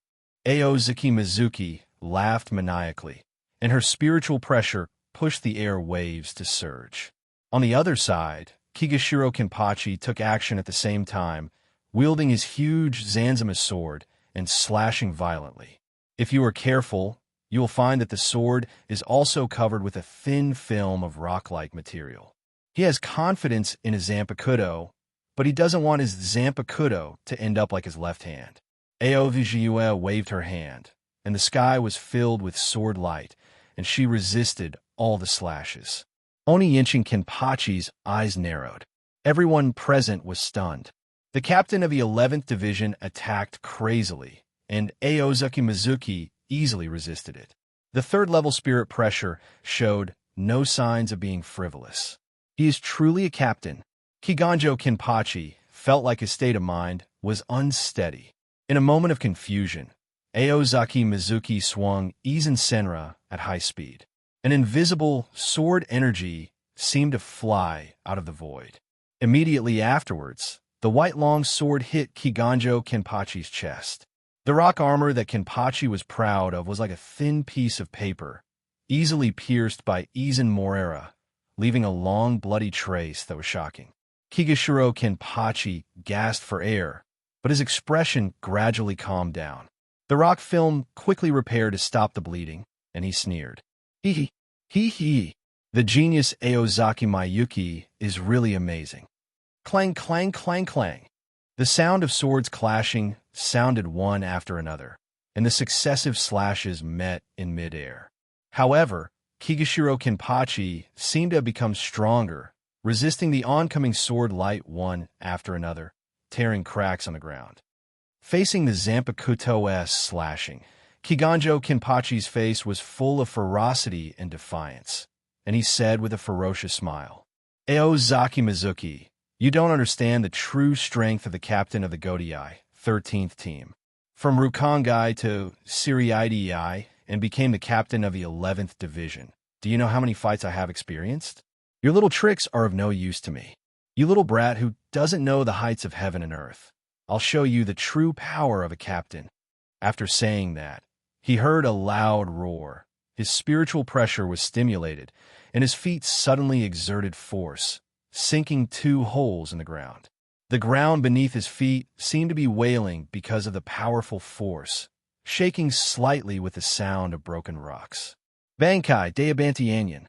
Aozaki Mizuki laughed maniacally, and her spiritual pressure pushed the air waves to surge. On the other side, Kigashiro Kenpachi took action at the same time, wielding his huge Zanzama sword and slashing violently. If you are careful, you will find that the sword is also covered with a thin film of rock-like material. He has confidence in his Zanpakuto, but he doesn't want his Zanpakuto to end up like his left hand. Aovijue waved her hand, and the sky was filled with sword light, and she resisted all the slashes. Oniinshin Kenpachi's eyes narrowed. Everyone present was stunned. The captain of the 11th Division attacked crazily, and Aozaki Mizuki easily resisted it. The third-level spirit pressure showed no signs of being frivolous. He is truly a captain. Kiganjo Kenpachi felt like his state of mind was unsteady. In a moment of confusion, Aozaki Mizuki swung Izen Senra at high speed. An invisible sword energy seemed to fly out of the void. Immediately afterwards, the white long sword hit Kiganjo Kenpachi's chest. The rock armor that Kenpachi was proud of was like a thin piece of paper, easily pierced by Izen Morera, leaving a long bloody trace that was shocking. Kigashiro Kenpachi gasped for air, but his expression gradually calmed down. The rock film quickly repaired to stop the bleeding, and he sneered. Hee hee. The genius Aozaki Mayuki is really amazing. Clang, clang, clang, clang. The sound of swords clashing sounded one after another, and the successive slashes met in midair. However, Kigashiro Kenpachi seemed to have become stronger, resisting the oncoming sword light one after another, tearing cracks on the ground. Facing the Zanpakuto's slashing, Kiganjo Kenpachi's face was full of ferocity and defiance, and he said with a ferocious smile, "Aozaki Mizuki, you don't understand the true strength of the captain of the Godei, 13th team. From Rukongai to Siriidei and became the captain of the 11th Division. Do you know how many fights I have experienced? Your little tricks are of no use to me. You little brat who doesn't know the heights of heaven and earth. I'll show you the true power of a captain." After saying that, he heard a loud roar. His spiritual pressure was stimulated, and his feet suddenly exerted force, sinking 2 holes in the ground. The ground beneath his feet seemed to be wailing because of the powerful force, shaking slightly with the sound of broken rocks. Bankai Deabantianyan.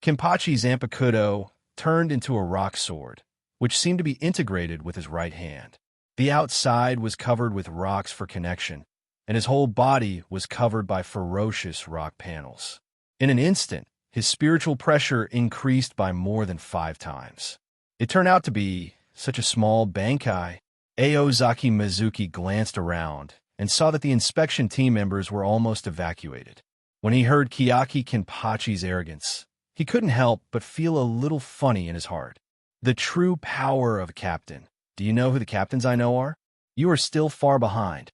Kenpachi Zanpakuto turned into a rock sword, which seemed to be integrated with his right hand. The outside was covered with rocks for connection, and his whole body was covered by ferocious rock panels. In an instant, his spiritual pressure increased by more than 5 times. It turned out to be such a small Bankai. Aozaki Mizuki glanced around and saw that the inspection team members were almost evacuated. When he heard Kiyaki Kenpachi's arrogance, he couldn't help but feel a little funny in his heart. The true power of a captain. Do you know who the captains I know are? You are still far behind.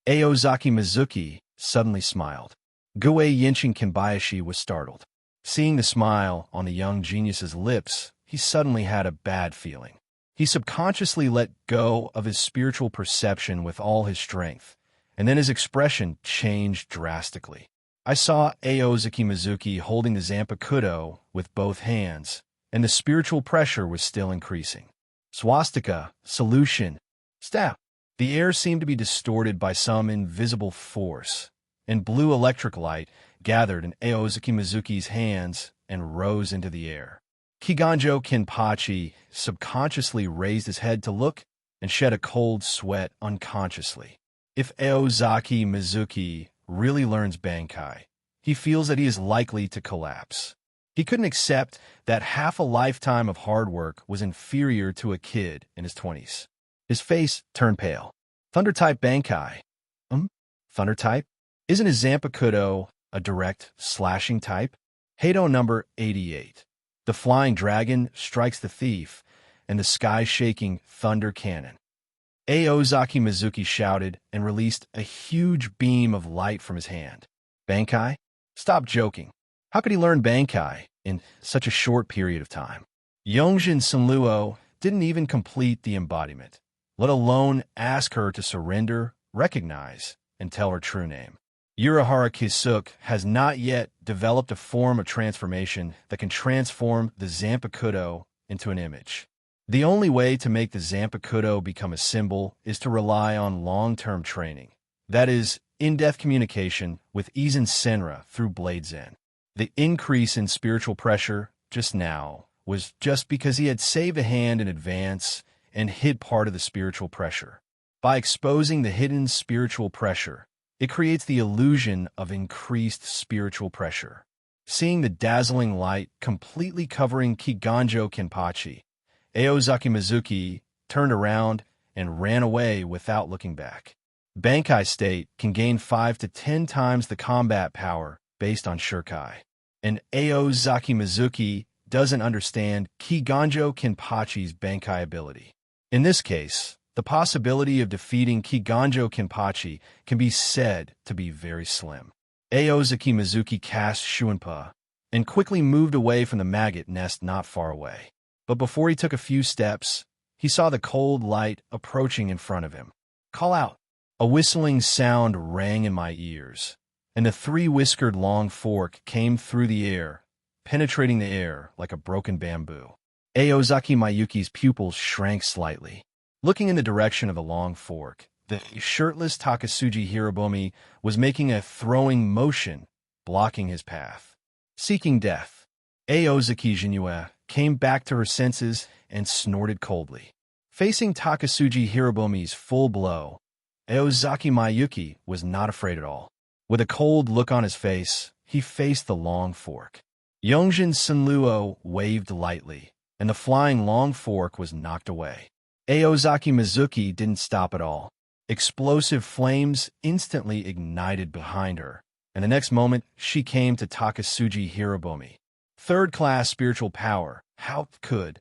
Aozaki Mizuki suddenly smiled. Guei Yinshin Kenbayashi was startled. Seeing the smile on the young genius's lips, he suddenly had a bad feeling. He subconsciously let go of his spiritual perception with all his strength, and then his expression changed drastically. I saw Aozaki Mizuki holding the Zanpakuto with both hands, and the spiritual pressure was still increasing. Swastika, solution, staff. The air seemed to be distorted by some invisible force, and blue electric light gathered in Aozaki Mizuki's hands and rose into the air. Kiganjo Kenpachi subconsciously raised his head to look and shed a cold sweat unconsciously. If Aozaki Mizuki really learns Bankai, he feels that he is likely to collapse. He couldn't accept that half a lifetime of hard work was inferior to a kid in his 20s. His face turned pale. Thunder-type Bankai. Thunder-type? Isn't his Zanpakuto a direct, slashing type? Heido number 88. The flying dragon strikes the thief, and the sky-shaking thunder cannon. Aozaki Mizuki shouted and released a huge beam of light from his hand. Bankai? Stop joking. How could he learn Bankai in such a short period of time? Yongjin Sunluo didn't even complete the embodiment, let alone ask her to surrender, recognize, and tell her true name. Urahara Kisuk has not yet developed a form of transformation that can transform the Zanpakuto into an image. The only way to make the Zanpakuto become a symbol is to rely on long-term training. That is, in-depth communication with Izen Senra through Blade Zen. The increase in spiritual pressure just now was just because he had saved a hand in advance and hid part of the spiritual pressure. By exposing the hidden spiritual pressure, it creates the illusion of increased spiritual pressure. Seeing the dazzling light completely covering Kiganjo Kenpachi, Aozaki Mizuki turned around and ran away without looking back. Bankai state can gain 5 to 10 times the combat power based on Shurkai. And Aozaki Mizuki doesn't understand Kiganjo Kenpachi's Bankai ability. In this case, the possibility of defeating Kiganjo Kenpachi can be said to be very slim. Aozaki Mizuki cast Shuinpa and quickly moved away from the maggot nest not far away. But before he took a few steps, he saw the cold light approaching in front of him. Call out! A whistling sound rang in my ears, and the 3-whiskered long fork came through the air, penetrating the air like a broken bamboo. Aozaki Mayuki's pupils shrank slightly. Looking in the direction of the long fork, the shirtless Takasuji Hirabomi was making a throwing motion, blocking his path. Seeking death, Aozaki Jinue came back to her senses and snorted coldly. Facing Takasuji Hirabomi's full blow, Aozaki Mayuki was not afraid at all. With a cold look on his face, he faced the long fork. Yongjin Sunluo waved lightly, and the flying long fork was knocked away. Aozaki Mizuki didn't stop at all. Explosive flames instantly ignited behind her, and the next moment she came to Takasuji Hirobomi. Third-class spiritual power. How could?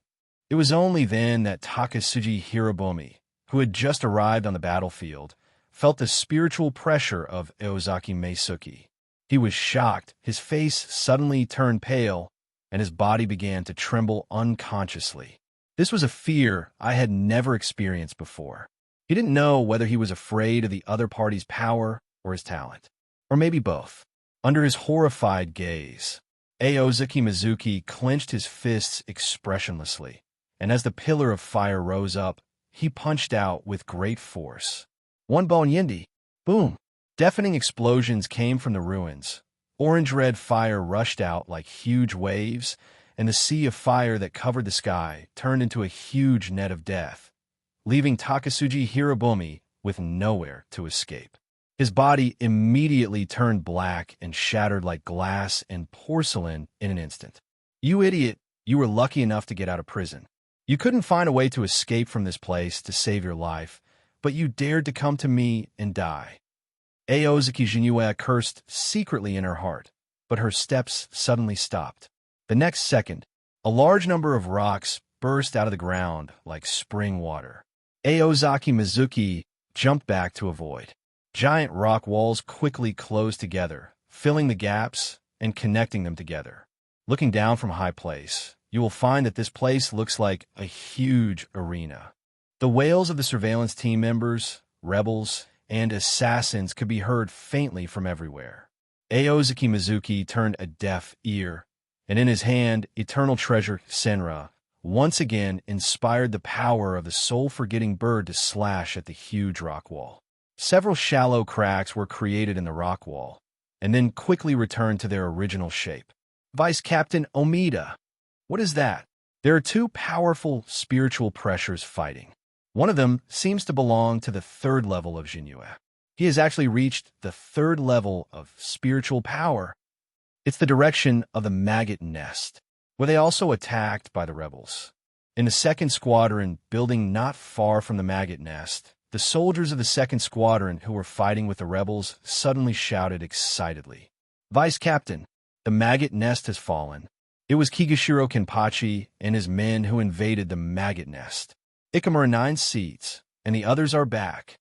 It was only then that Takasuji Hirobomi, who had just arrived on the battlefield, felt the spiritual pressure of Eozaki Meisuki. He was shocked, his face suddenly turned pale, and his body began to tremble unconsciously. This was a fear I had never experienced before. He didn't know whether he was afraid of the other party's power or his talent, or maybe both. Under his horrified gaze, Eozaki Mizuki clenched his fists expressionlessly, and as the pillar of fire rose up, he punched out with great force. One bon yindi! Boom! Deafening explosions came from the ruins. Orange-red fire rushed out like huge waves, and the sea of fire that covered the sky turned into a huge net of death, leaving Takasuji Hirobomi with nowhere to escape. His body immediately turned black and shattered like glass and porcelain in an instant. You idiot, you were lucky enough to get out of prison. You couldn't find a way to escape from this place to save your life, but you dared to come to me and die. Eozaki Jinue cursed secretly in her heart, but her steps suddenly stopped. The next second, a large number of rocks burst out of the ground like spring water. Eozaki Mizuki jumped back to avoid. Giant rock walls quickly closed together, filling the gaps and connecting them together. Looking down from a high place, you will find that this place looks like a huge arena. The wails of the surveillance team members, rebels, and assassins could be heard faintly from everywhere. Eozaki Mizuki turned a deaf ear, and in his hand, eternal treasure Senra once again inspired the power of the soul-forgetting bird to slash at the huge rock wall. Several shallow cracks were created in the rock wall, and then quickly returned to their original shape. Vice Captain Omida. What is that? There are two powerful spiritual pressures fighting. One of them seems to belong to the third level of Jinue. He has actually reached the third level of spiritual power. It's the direction of the maggot nest. Were they also attacked by the rebels? In the second squadron, building not far from the maggot nest, the soldiers of the second squadron who were fighting with the rebels suddenly shouted excitedly, "Vice Captain, the maggot nest has fallen." It was Kigashiro Kenpachi and his men who invaded the maggot nest. Ikama are 9 seats, and the others are back.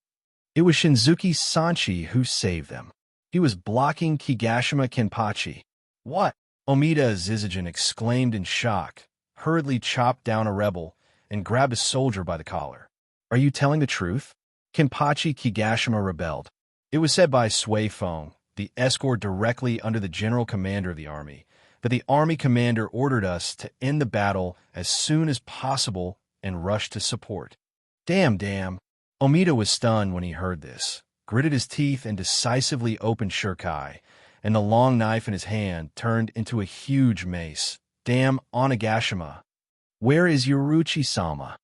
It was Shinzuki Sanchi who saved them. He was blocking Kigashima Kenpachi. What? Omida Zizujin exclaimed in shock, hurriedly chopped down a rebel, and grabbed a soldier by the collar. Are you telling the truth? Kenpachi Kigashima rebelled. It was said by Sui Feng, the escort directly under the general commander of the army, that the army commander ordered us to end the battle as soon as possible and rush to support. Damn. Omida was stunned when he heard this, gritted his teeth and decisively opened Shirkai, and the long knife in his hand turned into a huge mace. Damn Onigashima. Where is Yoruchi-sama?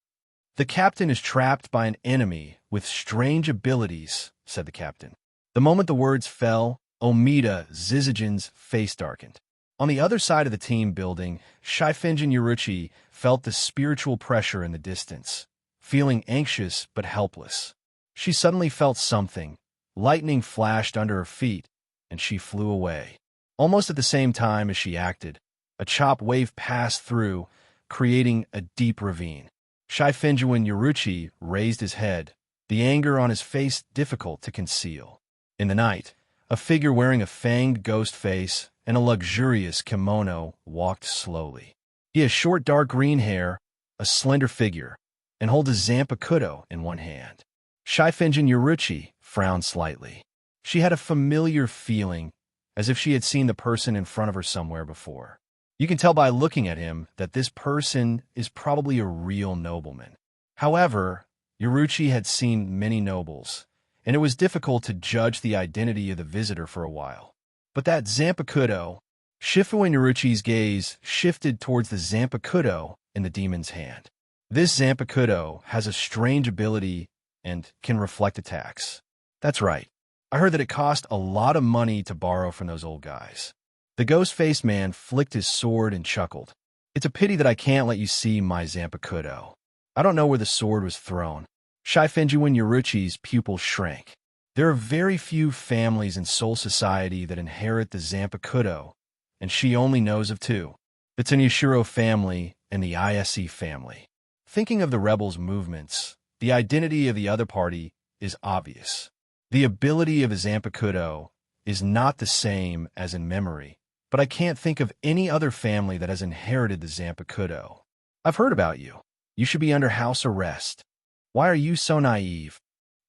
The captain is trapped by an enemy with strange abilities, said the captain. The moment the words fell, Omida Zizujin's face darkened. On the other side of the team building, Shifenjin Yoruchi felt the spiritual pressure in the distance, feeling anxious but helpless. She suddenly felt something. Lightning flashed under her feet, and she flew away. Almost at the same time as she acted, a chop wave passed through, creating a deep ravine. Shifenjin Yoruchi raised his head, the anger on his face difficult to conceal. In the night, a figure wearing a fanged ghost face and a luxurious kimono walked slowly. He has short dark green hair, a slender figure, and holds a zanpakuto in one hand. Shifenjin Yoruchi frowned slightly. She had a familiar feeling, as if she had seen the person in front of her somewhere before. You can tell by looking at him that this person is probably a real nobleman. However, Yoruchi had seen many nobles, and it was difficult to judge the identity of the visitor for a while. But that zanpakuto, Shifuin Yoruchi's gaze shifted towards the zanpakuto in the demon's hand. This zanpakuto has a strange ability and can reflect attacks. That's right. I heard that it cost a lot of money to borrow from those old guys. The ghost-faced man flicked his sword and chuckled. It's a pity that I can't let you see my zanpakuto. I don't know where the sword was thrown. Shifenjuin Yoruchi's pupils shrank. There are very few families in Soul Society that inherit the Zanpakuto, and she only knows of two: the Tanyashiro family and the ISE family. Thinking of the rebels' movements, the identity of the other party is obvious. The ability of the Zanpakuto is not the same as in memory, but I can't think of any other family that has inherited the Zanpakuto. I've heard about you. You should be under house arrest. Why are you so naive?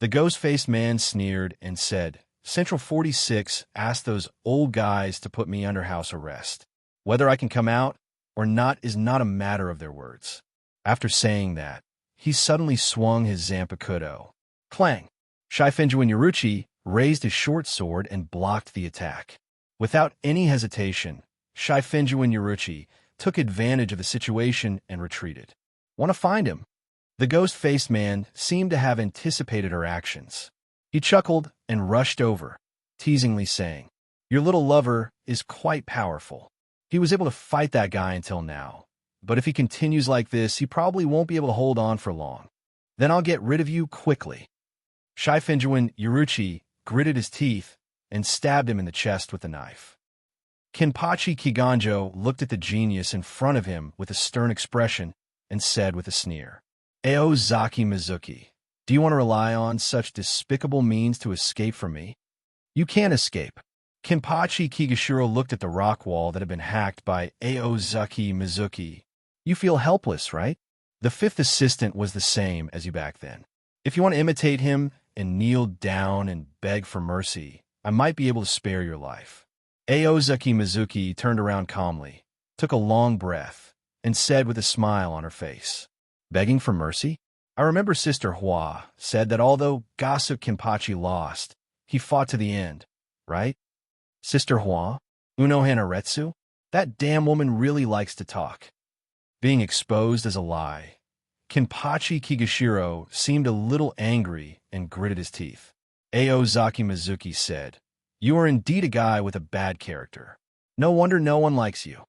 The ghost-faced man sneered and said, Central 46 asked those old guys to put me under house arrest. Whether I can come out or not is not a matter of their words. After saying that, he suddenly swung his Zanpakuto. Clang! Shifenjuin Yoruchi raised his short sword and blocked the attack. Without any hesitation, Shifenjuin Yoruchi took advantage of the situation and retreated. Want to find him? The ghost-faced man seemed to have anticipated her actions. He chuckled and rushed over, teasingly saying, Your little lover is quite powerful. He was able to fight that guy until now, but if he continues like this, he probably won't be able to hold on for long. Then I'll get rid of you quickly. Shifenjuin Yoruchi gritted his teeth and stabbed him in the chest with a knife. Kenpachi Kiganjo looked at the genius in front of him with a stern expression and said with a sneer, Aozaki Mizuki, do you want to rely on such despicable means to escape from me? You can't escape. Kenpachi Kigashiro looked at the rock wall that had been hacked by Aozaki Mizuki. You feel helpless, right? The fifth assistant was the same as you back then. If you want to imitate him and kneel down and beg for mercy, I might be able to spare your life. Aozaki Mizuki turned around calmly, took a long breath, and said with a smile on her face, Begging for mercy? I remember Sister Hua said that although Gossip Kenpachi lost, he fought to the end, right? Sister Hua? Uno Hanaretsu? That damn woman really likes to talk. Being exposed as a lie, Kenpachi Kigashiro seemed a little angry and gritted his teeth. Aozaki Mizuki said, You are indeed a guy with a bad character. No wonder no one likes you.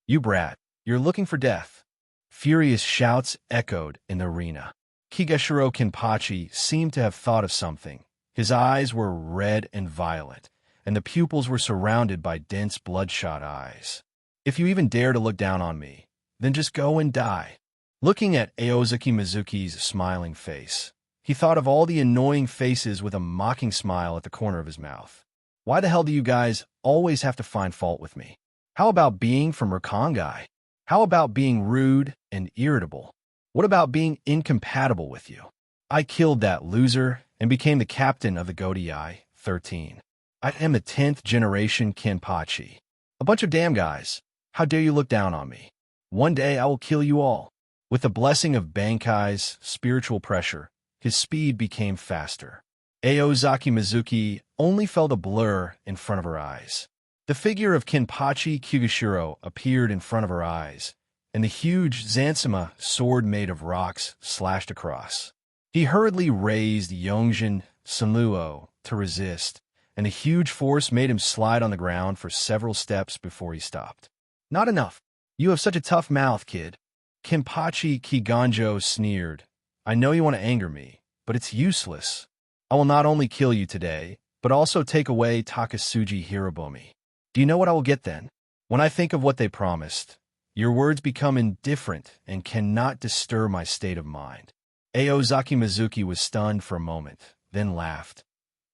You brat, you're looking for death. Furious shouts echoed in the arena. Kigashiro Kenpachi seemed to have thought of something. His eyes were red and violet, and the pupils were surrounded by dense bloodshot eyes. If you even dare to look down on me, then just go and die. Looking at Aozaki Mizuki's smiling face, he thought of all the annoying faces with a mocking smile at the corner of his mouth. Why the hell do you guys always have to find fault with me? How about being from Rakongai? How about being rude and irritable? What about being incompatible with you? I killed that loser and became the captain of the Godei 13. I am the 10th generation Kenpachi. A bunch of damn guys. How dare you look down on me? One day I will kill you all. With the blessing of Bankai's spiritual pressure, his speed became faster. Aozaki Mizuki only felt a blur in front of her eyes. The figure of Kenpachi Kigashiro appeared in front of her eyes, and the huge Zansima sword made of rocks slashed across. He hurriedly raised Yongjin Sunluo to resist, and the huge force made him slide on the ground for several steps before he stopped. Not enough. You have such a tough mouth, kid. Kenpachi Kiganjo sneered. I know you want to anger me, but it's useless. I will not only kill you today, but also take away Takasuji Hirobomi. Do you know what I will get then? When I think of what they promised, your words become indifferent and cannot disturb my state of mind. Aozaki Mizuki was stunned for a moment, then laughed.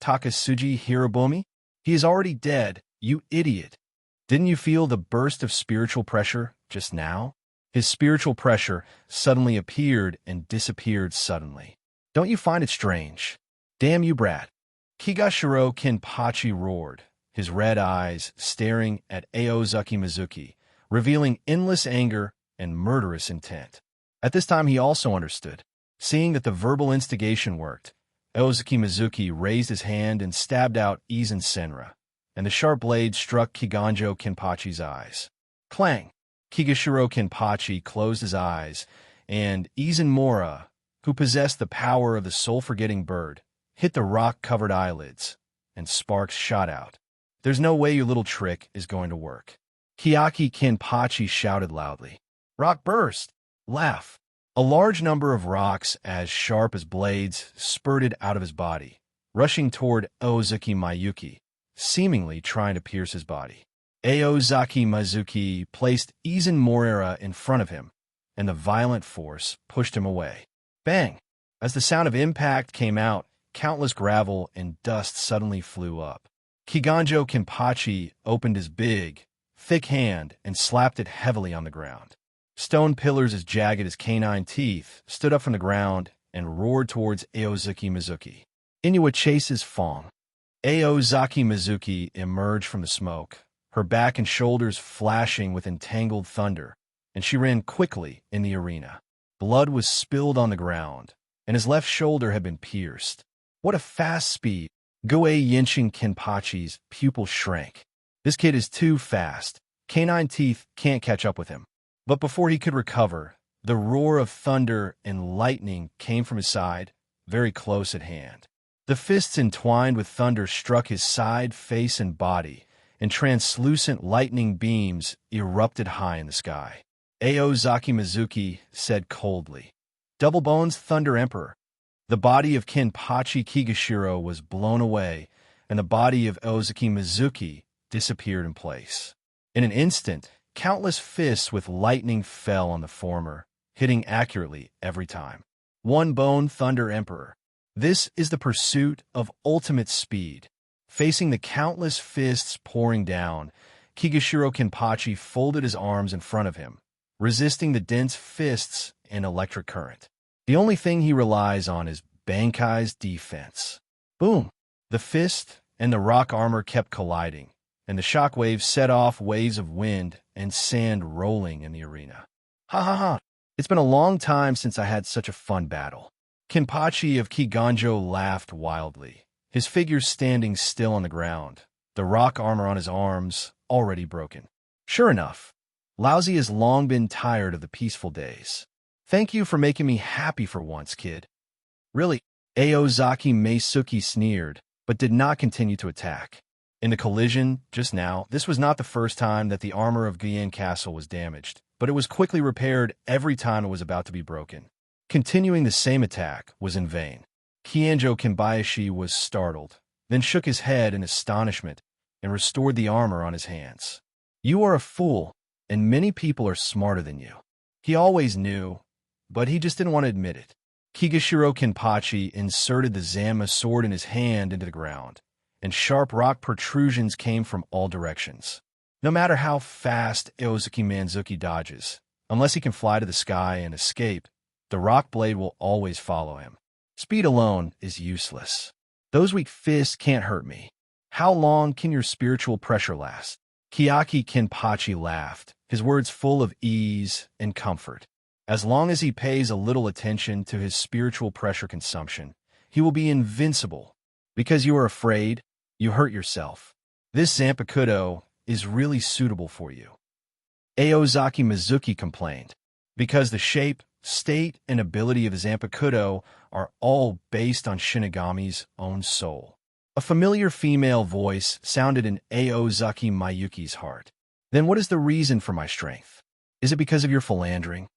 Takasuji Hirobomi? He is already dead, you idiot. Didn't you feel the burst of spiritual pressure just now? His spiritual pressure suddenly appeared and disappeared suddenly. Don't you find it strange? Damn you, brat. Kigashiro Kenpachi roared, his red eyes staring at Aozaki Mizuki, revealing endless anger and murderous intent. At this time he also understood. Seeing that the verbal instigation worked, Aozaki Mizuki raised his hand and stabbed out Izen Senra, and the sharp blade struck Kiganjo Kenpachi's eyes. Clang! Kigashiro Kenpachi closed his eyes, and Izen Mora, who possessed the power of the soul-forgetting bird, hit the rock-covered eyelids, and sparks shot out. There's no way your little trick is going to work. Kiyaki Kenpachi shouted loudly. Rock burst! Laugh! A large number of rocks as sharp as blades spurted out of his body, rushing toward Aozaki Mayuki, seemingly trying to pierce his body. Aozaki Mizuki placed Izen Morira in front of him, and the violent force pushed him away. Bang! As the sound of impact came out, countless gravel and dust suddenly flew up. Kiganjo Kenpachi opened his big, thick hand and slapped it heavily on the ground. Stone pillars as jagged as canine teeth stood up from the ground and roared towards Aozaki Mizuki. Inuwa chases Fong. Aozaki Mizuki emerged from the smoke, her back and shoulders flashing with entangled thunder, and she ran quickly in the arena. Blood was spilled on the ground, and his left shoulder had been pierced. What a fast speed! Goei Yinshin Kenpachi's pupil shrank. This kid is too fast. Canine teeth can't catch up with him. But before he could recover, the roar of thunder and lightning came from his side, very close at hand. The fists entwined with thunder struck his side, face, and body, and translucent lightning beams erupted high in the sky. Aozaki Mizuki said coldly, "Double Bones, Thunder Emperor." The body of Kenpachi Kigashiro was blown away, and the body of Aozaki Mizuki disappeared in place. In an instant, countless fists with lightning fell on the former, hitting accurately every time. One Bone, Thunder Emperor. This is the pursuit of ultimate speed. Facing the countless fists pouring down, Kigashiro Kenpachi folded his arms in front of him, resisting the dense fists and electric current. The only thing he relies on is Bankai's defense. Boom! The fist and the rock armor kept colliding, and the shockwaves set off waves of wind and sand rolling in the arena. Ha ha ha! It's been a long time since I had such a fun battle. Kenpachi of Kiganjo laughed wildly, his figure standing still on the ground, the rock armor on his arms already broken. Sure enough, Lousy has long been tired of the peaceful days. Thank you for making me happy for once, kid. Really? Aozaki Meisuki sneered, but did not continue to attack. In the collision just now, this was not the first time that the armor of Guian Castle was damaged, but it was quickly repaired every time it was about to be broken. Continuing the same attack was in vain. Kianjo Kenbayashi was startled, then shook his head in astonishment and restored the armor on his hands. You are a fool, and many people are smarter than you. He always knew, but he just didn't want to admit it. Kigashiro Kenpachi inserted the Zanma sword in his hand into the ground, and sharp rock protrusions came from all directions. No matter how fast Aozaki Mizuki dodges, unless he can fly to the sky and escape, the rock blade will always follow him. Speed alone is useless. Those weak fists can't hurt me. How long can your spiritual pressure last? Kiyaki Kenpachi laughed, his words full of ease and comfort. As long as he pays a little attention to his spiritual pressure consumption, he will be invincible. Because you are afraid, you hurt yourself. This Zanpakuto is really suitable for you. Aozaki Mizuki complained, because the shape, state, and ability of the Zanpakuto are all based on Shinigami's own soul. A familiar female voice sounded in Aozaki Mayuki's heart. Then what is the reason for my strength? Is it because of your philandering?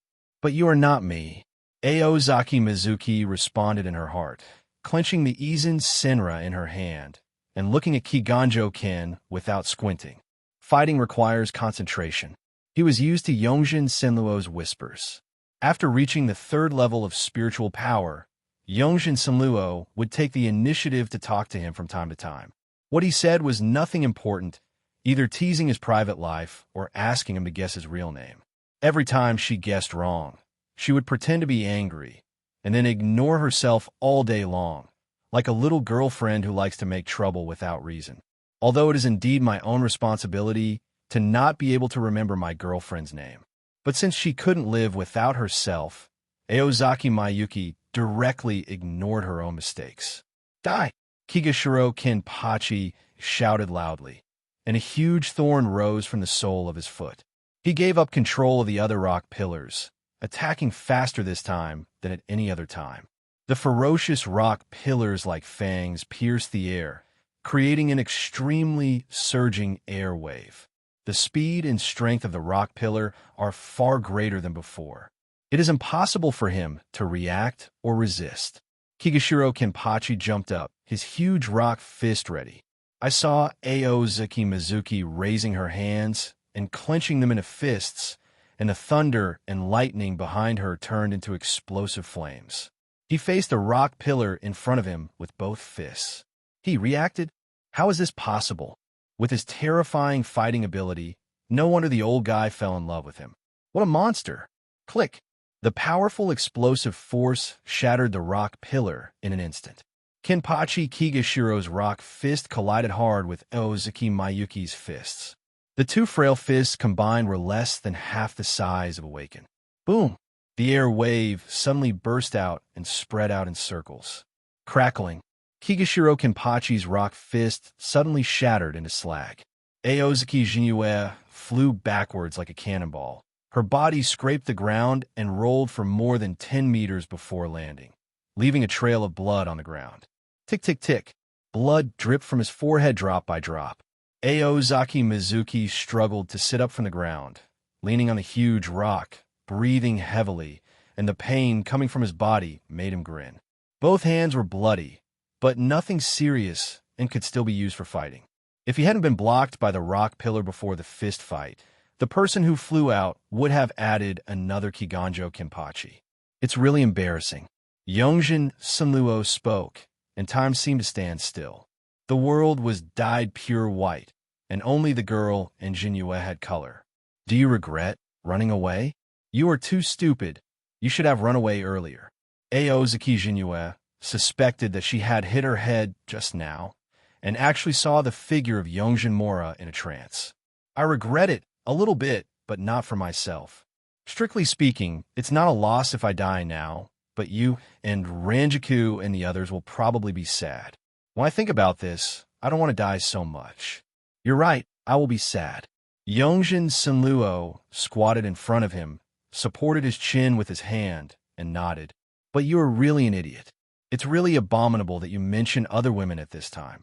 But you are not me. Aozaki Mizuki responded in her heart, clenching the Izen Senra in her hand and looking at Kiganjo Ken without squinting. Fighting requires concentration. He was used to Yongjin Senluo's whispers. After reaching the third level of spiritual power, Yongjin Senluo would take the initiative to talk to him from time to time. What he said was nothing important, either teasing his private life or asking him to guess his real name. Every time she guessed wrong, she would pretend to be angry and then ignore herself all day long, like a little girlfriend who likes to make trouble without reason. Although it is indeed my own responsibility to not be able to remember my girlfriend's name. But since she couldn't live without herself, Aozaki Mayuki directly ignored her own mistakes. Die! Kigashiro Kenpachi shouted loudly, and a huge thorn rose from the sole of his foot. He gave up control of the other rock pillars, attacking faster this time than at any other time. The ferocious rock pillars like fangs pierced the air, creating an extremely surging air wave. The speed and strength of the rock pillar are far greater than before. It is impossible for him to react or resist. Kigashiro Kenpachi jumped up, his huge rock fist ready. I saw Aozuki Mizuki raising her hands and clenching them into fists, and the thunder and lightning behind her turned into explosive flames. He faced a rock pillar in front of him with both fists. He reacted? How is this possible? With his terrifying fighting ability, no wonder the old guy fell in love with him. What a monster! Click! The powerful explosive force shattered the rock pillar in an instant. Kenpachi Kigashiro's rock fist collided hard with Aozuki Mayuki's fists. The two frail fists combined were less than half the size of Awaken. Boom! The air wave suddenly burst out and spread out in circles. Crackling, Kigashiro Kenpachi's rock fist suddenly shattered into slag. Aozuki Jinue flew backwards like a cannonball. Her body scraped the ground and rolled for more than 10 meters before landing, leaving a trail of blood on the ground. Tick, tick, tick. Blood dripped from his forehead drop by drop. Aozuki Mizuki struggled to sit up from the ground, leaning on the huge rock, breathing heavily, and the pain coming from his body made him grin. Both hands were bloody, but nothing serious and could still be used for fighting. If he hadn't been blocked by the rock pillar before the fist fight, the person who flew out would have added another Kiganjo Kenpachi. It's really embarrassing. Yongjin Sunluo spoke, and time seemed to stand still. The world was dyed pure white, and only the girl and Jinue had color. Do you regret running away? You are too stupid. You should have run away earlier. Aozuki Jinue suspected that she had hit her head just now, and actually saw the figure of Yongjin Mora in a trance. I regret it. A little bit, but not for myself. Strictly speaking, it's not a loss if I die now, but you and Ranjaku and the others will probably be sad. When I think about this, I don't want to die so much. You're right, I will be sad. Yongjin Sunluo squatted in front of him, supported his chin with his hand, and nodded. But you are really an idiot. It's really abominable that you mention other women at this time.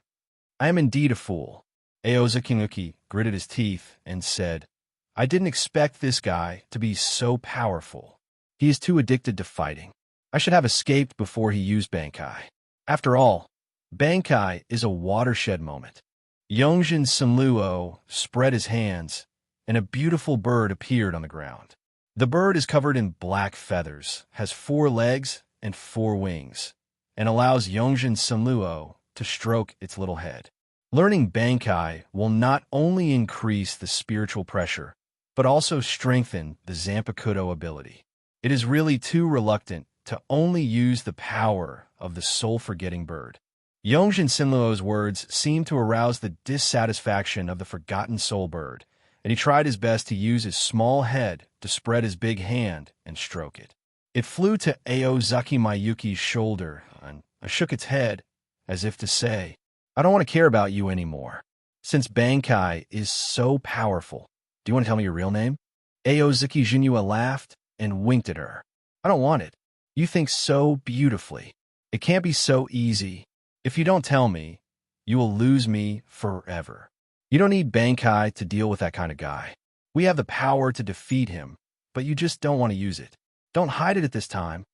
I am indeed a fool. Aozuki gritted his teeth and said, I didn't expect this guy to be so powerful. He is too addicted to fighting. I should have escaped before he used Bankai. After all, Bankai is a watershed moment. Yongjin Sunluo spread his hands, and a beautiful bird appeared on the ground. The bird is covered in black feathers, has 4 legs and 4 wings, and allows Yongjin Sunluo to stroke its little head. Learning Bankai will not only increase the spiritual pressure, but also strengthen the Zanpakuto ability. It is really too reluctant to only use the power of the soul-forgetting bird. Yongjin Sunluo's words seemed to arouse the dissatisfaction of the forgotten soul bird, and he tried his best to use his small head to spread his big hand and stroke it. It flew to Aozuki Mayuki's shoulder and shook its head, as if to say, I don't want to care about you anymore. Since Bankai is so powerful, do you want to tell me your real name? Aozuki Jinue laughed and winked at her. I don't want it. You think so beautifully. It can't be so easy. If you don't tell me, you will lose me forever. You don't need Bankai to deal with that kind of guy. We have the power to defeat him, but you just don't want to use it. Don't hide it at this time.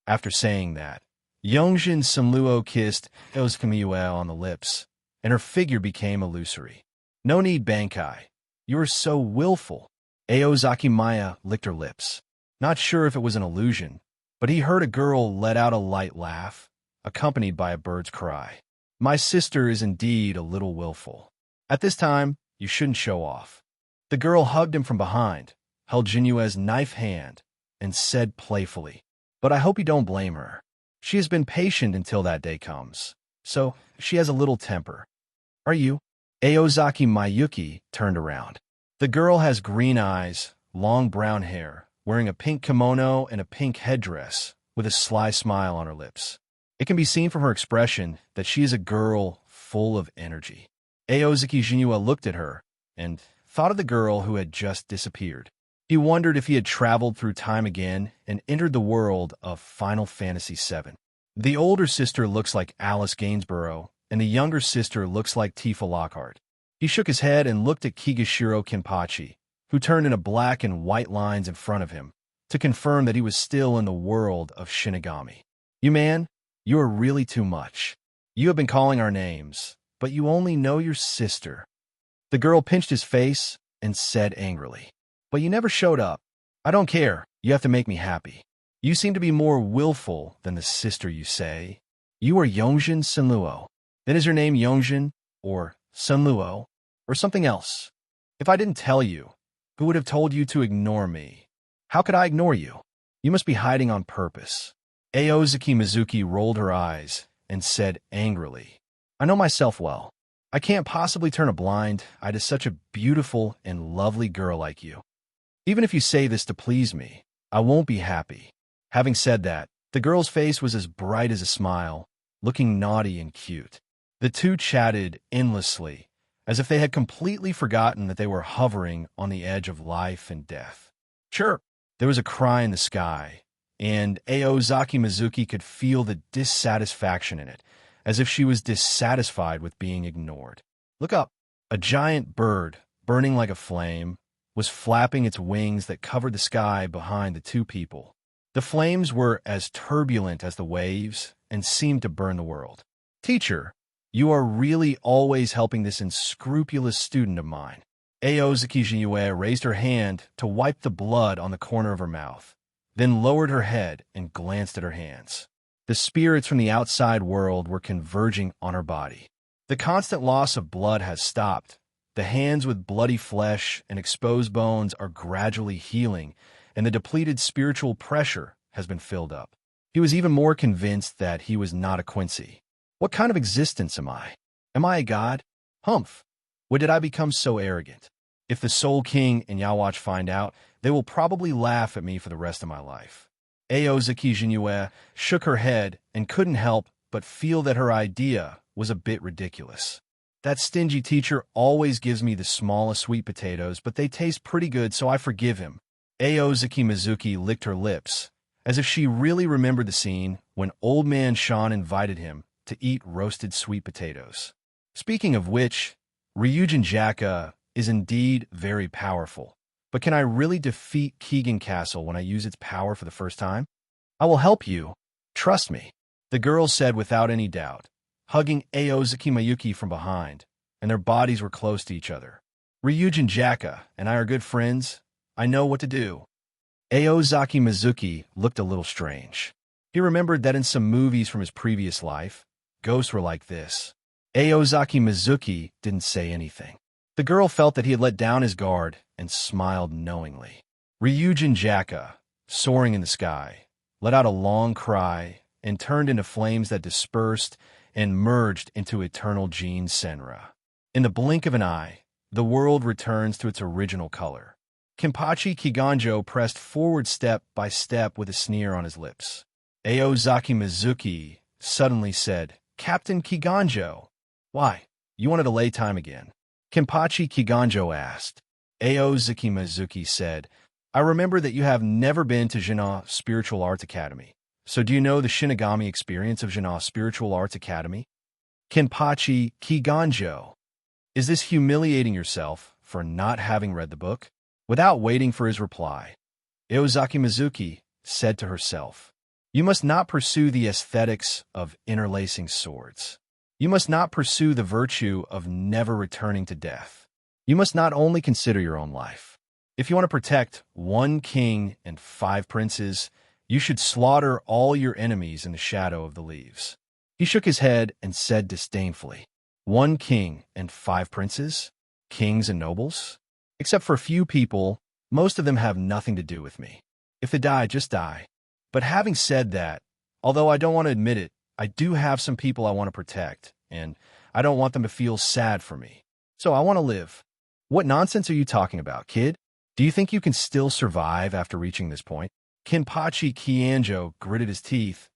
After saying that, Yongjin Sunluo kissed Aozuki on the lips, and her figure became illusory. No need, Bankai. You are so willful. Aozuki Maya licked her lips. Not sure if it was an illusion, but he heard a girl let out a light laugh, accompanied by a bird's cry. My sister is indeed a little willful. At this time, you shouldn't show off. The girl hugged him from behind, held Jinue's knife hand, and said playfully, But I hope you don't blame her. She has been patient until that day comes, so she has a little temper. Are you? Aozuki Mayuki turned around. The girl has green eyes, long brown hair, wearing a pink kimono and a pink headdress, with a sly smile on her lips. It can be seen from her expression that she is a girl full of energy. Aozuki Jinue looked at her and thought of the girl who had just disappeared. He wondered if he had traveled through time again and entered the world of Final Fantasy VII. The older sister looks like Alice Gainsborough, and the younger sister looks like Tifa Lockhart. He shook his head and looked at Kigashiro Kenpachi, who turned into black and white lines in front of him, to confirm that he was still in the world of Shinigami. You man, you are really too much. You have been calling our names, but you only know your sister. The girl pinched his face and said angrily, but you never showed up. I don't care. You have to make me happy. You seem to be more willful than the sister you say. You are Yongjin Sunluo. Then is your name Yongjin or Sunluo or something else? If I didn't tell you, who would have told you to ignore me? How could I ignore you? You must be hiding on purpose. Aozuki Mizuki rolled her eyes and said angrily, I know myself well. I can't possibly turn a blind eye to such a beautiful and lovely girl like you. Even if you say this to please me, I won't be happy. Having said that, the girl's face was as bright as a smile, looking naughty and cute. The two chatted endlessly, as if they had completely forgotten that they were hovering on the edge of life and death. Sure, there was a cry in the sky, and Aozaki Mizuki could feel the dissatisfaction in it, as if she was dissatisfied with being ignored. Look up. A giant bird, burning like a flame, was flapping its wings that covered the sky behind the two people. The flames were as turbulent as the waves and seemed to burn the world. Teacher, you are really always helping this unscrupulous student of mine. Aozuki Jinyue raised her hand to wipe the blood on the corner of her mouth, then lowered her head and glanced at her hands. The spirits from the outside world were converging on her body. The constant loss of blood has stopped. The hands with bloody flesh and exposed bones are gradually healing, and the depleted spiritual pressure has been filled up. He was even more convinced that he was not a Quincy. What kind of existence am I? Am I a god? Humph! When did I become so arrogant? If the Soul King and Yawatch find out, they will probably laugh at me for the rest of my life. Aozuki Jinyue shook her head and couldn't help but feel that her idea was a bit ridiculous. That stingy teacher always gives me the smallest sweet potatoes, but they taste pretty good, so I forgive him. Aozuki Mizuki licked her lips, as if she really remembered the scene when Old Man Sean invited him to eat roasted sweet potatoes. Speaking of which, Ryujin Jaka is indeed very powerful. But can I really defeat Keegan Castle when I use its power for the first time? I will help you. Trust me, the girl said without any doubt, hugging Aozuki Mayuki from behind, and their bodies were close to each other. Ryujin Jaka and I are good friends. I know what to do. Aozaki Mizuki looked a little strange. He remembered that in some movies from his previous life, ghosts were like this. Aozaki Mizuki didn't say anything. The girl felt that he had let down his guard and smiled knowingly. Ryujin Jaka, soaring in the sky, let out a long cry and turned into flames that dispersed and merged into eternal Jin Senra. In the blink of an eye, the world returns to its original color. Kenpachi Kiganjo pressed forward step by step with a sneer on his lips. Aozaki Mizuki suddenly said, Captain Kiganjo. Why, you want to delay time again? Kenpachi Kiganjo asked. Aozuki Mizuki said, I remember that you have never been to Jina Spiritual Arts Academy. So do you know the Shinigami experience of Jina Spiritual Arts Academy? Kenpachi Kiganjo. Is this humiliating yourself for not having read the book? Without waiting for his reply, Aozaki Mizuki said to herself, You must not pursue the aesthetics of interlacing swords. You must not pursue the virtue of never returning to death. You must not only consider your own life. If you want to protect 1 king and 5 princes, you should slaughter all your enemies in the shadow of the leaves. He shook his head and said disdainfully, 1 king and 5 princes? Kings and nobles? Except for a few people, most of them have nothing to do with me. If they die, just die. But having said that, although I don't want to admit it, I do have some people I want to protect, and I don't want them to feel sad for me. So I want to live. What nonsense are you talking about, kid? Do you think you can still survive after reaching this point? Kenpachi Kianjo gritted his teeth,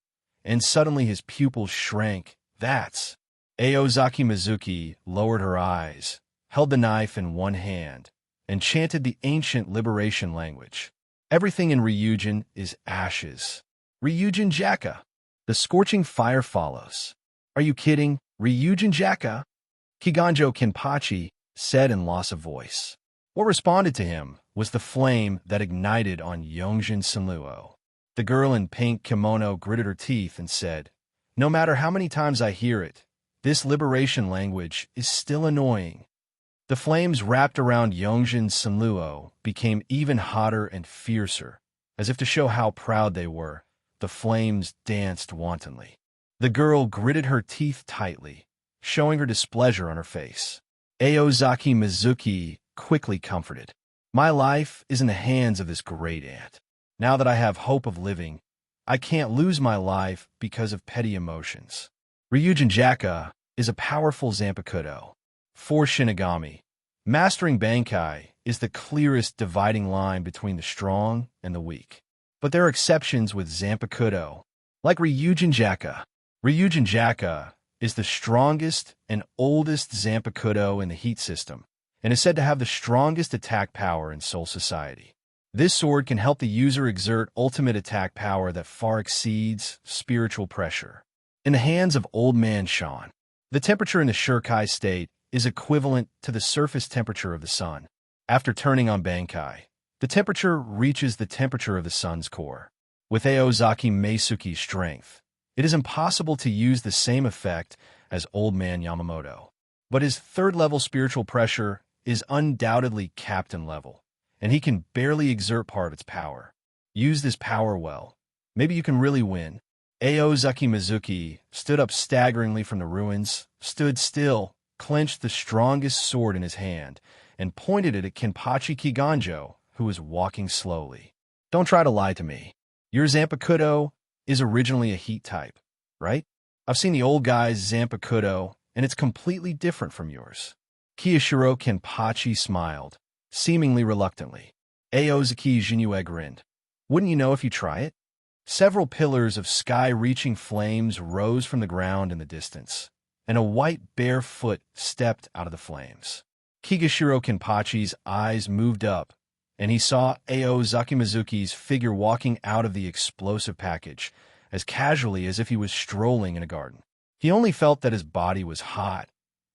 and suddenly his pupils shrank. That's... Aozaki Mizuki lowered her eyes, held the knife in one hand, and chanted the ancient liberation language. Everything in Ryujin is ashes. Ryujin Jaka. The scorching fire follows. Are you kidding? Ryujin Jaka? Kiganjo Kenpachi said in loss of voice. What responded to him was the flame that ignited on Yongjin Senluo. The girl in pink kimono gritted her teeth and said, "No matter how many times I hear it, this liberation language is still annoying." The flames wrapped around Yongjin Senluo became even hotter and fiercer. As if to show how proud they were, the flames danced wantonly. The girl gritted her teeth tightly, showing her displeasure on her face. Aozaki Mizuki quickly comforted. "My life is in the hands of this great ant. Now that I have hope of living, I can't lose my life because of petty emotions." Ryujin Jaka is a powerful Zanpakuto. For Shinigami, mastering Bankai is the clearest dividing line between the strong and the weak. But there are exceptions with Zanpakuto, like Ryujin Jaka. Ryujin Jaka is the strongest and oldest Zanpakuto in the Heat system, and is said to have the strongest attack power in Soul Society. This sword can help the user exert ultimate attack power that far exceeds spiritual pressure. In the hands of Old Man Sean, the temperature in the Shurkai state is equivalent to the surface temperature of the sun. After turning on Bankai, the temperature reaches the temperature of the sun's core. With Aozaki Meisuki's strength, it is impossible to use the same effect as Old Man Yamamoto. But his third-level spiritual pressure is undoubtedly captain level, and he can barely exert part of its power. Use this power well. Maybe you can really win. Aozaki Mizuki stood up staggeringly from the ruins, stood still, clenched the strongest sword in his hand, and pointed it at Kenpachi Kiganjo, who was walking slowly. "Don't try to lie to me. Your Zanpakuto is originally a heat type, right? I've seen the old guy's Zanpakuto, and it's completely different from yours." Kiyashiro Kenpachi smiled, seemingly reluctantly. Aozaki Jinue grinned. "Wouldn't you know if you try it?" Several pillars of sky-reaching flames rose from the ground in the distance, and a white bare foot stepped out of the flames. Kigashiro Kenpachi's eyes moved up, and he saw Aozaki Mizuki's figure walking out of the explosive package, as casually as if he was strolling in a garden. He only felt that his body was hot,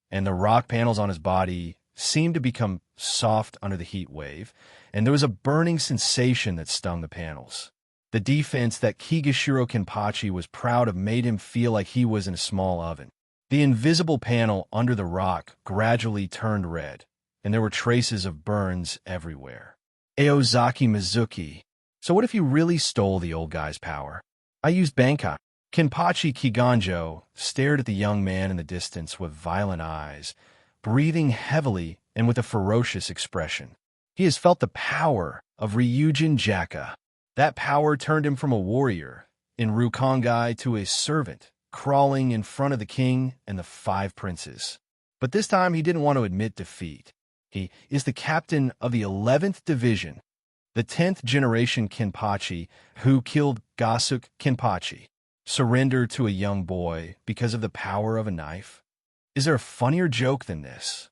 and the rock panels on his body seemed to become soft under the heat wave, and there was a burning sensation that stung the panels. The defense that Kigashiro Kenpachi was proud of made him feel like he was in a small oven. The invisible panel under the rock gradually turned red, and there were traces of burns everywhere. Aozaki Mizuki, "So what if you really stole the old guy's power?" "I used Bankai." Kenpachi Kiganjo stared at the young man in the distance with violent eyes, breathing heavily and with a ferocious expression. He has felt the power of Ryujin Jaka. That power turned him from a warrior in Rukongai to a servant, crawling in front of the king and the 5 princes. But this time he didn't want to admit defeat. He is the captain of the 11th Division, the 10th generation Kenpachi who killed Gasuk Kenpachi. Surrender to a young boy because of the power of a knife? Is there a funnier joke than this?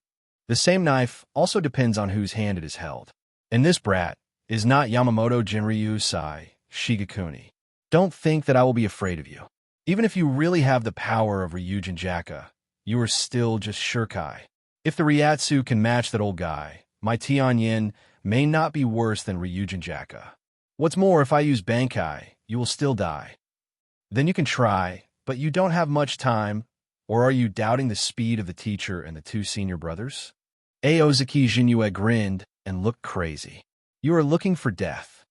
The same knife also depends on whose hand it is held. And this brat is not Yamamoto Jinryu Sai Shigekuni. Don't think that I will be afraid of you. Even if you really have the power of Ryujin Jaka, you are still just Shurkai. If the Ryatsu can match that old guy, my Tianyin may not be worse than Ryujin Jaka. What's more, if I use Bankai, you will still die. Then you can try, but you don't have much time. Or are you doubting the speed of the teacher and the 2 senior brothers? Aozaki Jinue grinned and looked crazy. "You are looking for death."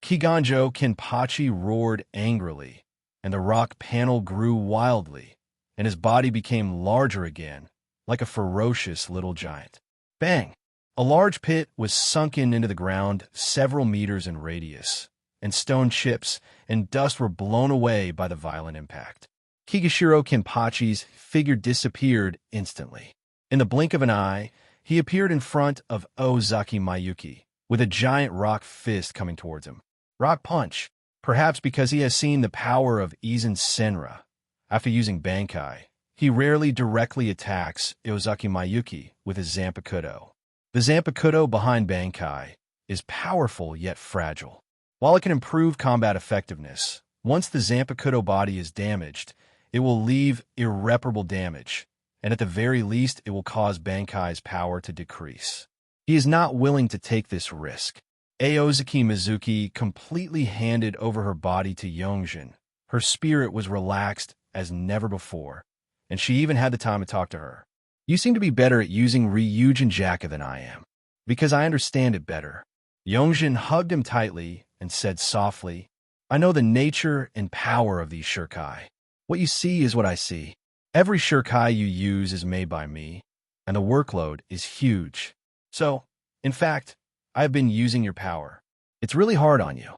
Kiganjo Kenpachi roared angrily, and the rock panel grew wildly, and his body became larger again, like a ferocious little giant. Bang! A large pit was sunken into the ground several meters in radius, and stone chips and dust were blown away by the violent impact. Kigashiro Kenpachi's figure disappeared instantly. In the blink of an eye, he appeared in front of Ozaki Mayuki, with a giant rock fist coming towards him. Rock punch, perhaps because he has seen the power of Izen Senra. After using Bankai, he rarely directly attacks Ozaki Mayuki with his Zanpakuto. The Zanpakuto behind Bankai is powerful yet fragile. While it can improve combat effectiveness, once the Zanpakuto body is damaged, it will leave irreparable damage, and at the very least it will cause Bankai's power to decrease. He is not willing to take this risk. Aozuki Mizuki completely handed over her body to Yongjin. Her spirit was relaxed as never before, and she even had the time to talk to her. You seem to be better at using Ryujin Jaka than I am, because I understand it better. Yongjin hugged him tightly and said softly, I know the nature and power of these shurikai. What you see is what I see. Every shurikai you use is made by me, and the workload is huge. So, in fact, I have been using your power. It's really hard on you.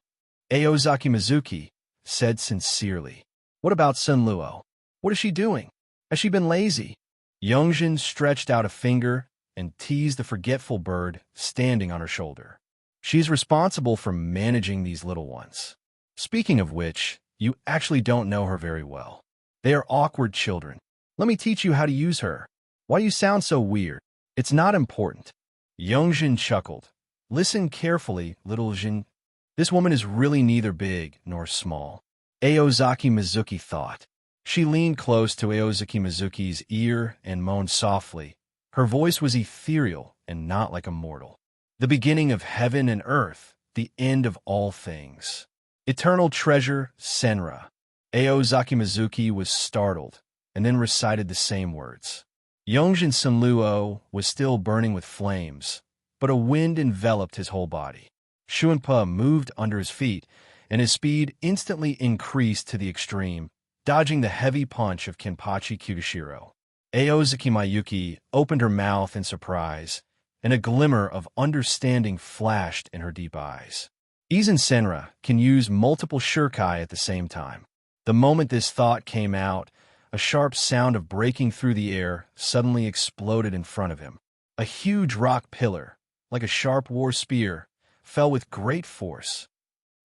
Aozaki Mizuki said sincerely. What about Sun Luo? What is she doing? Has she been lazy? Yongjin stretched out a finger and teased the forgetful bird standing on her shoulder. She's responsible for managing these little ones. Speaking of which, you actually don't know her very well. They are awkward children. Let me teach you how to use her. Why do you sound so weird? It's not important. Yongjin chuckled. Listen carefully, little Jin. This woman is really neither big nor small. Aozaki Mizuki thought. She leaned close to Aozaki Mizuki's ear and moaned softly. Her voice was ethereal and not like a mortal. The beginning of heaven and earth, the end of all things. Eternal treasure, Senra. Aozaki Mizuki was startled, and then recited the same words. Yongjin Sunluo was still burning with flames, but a wind enveloped his whole body. Shuanpa moved under his feet, and his speed instantly increased to the extreme, dodging the heavy punch of Kenpachi Kugashiro. Aozaki Mayuki opened her mouth in surprise, and a glimmer of understanding flashed in her deep eyes. Izen Senra can use multiple shurikai at the same time. The moment this thought came out, a sharp sound of breaking through the air suddenly exploded in front of him. A huge rock pillar, like a sharp war spear, fell with great force.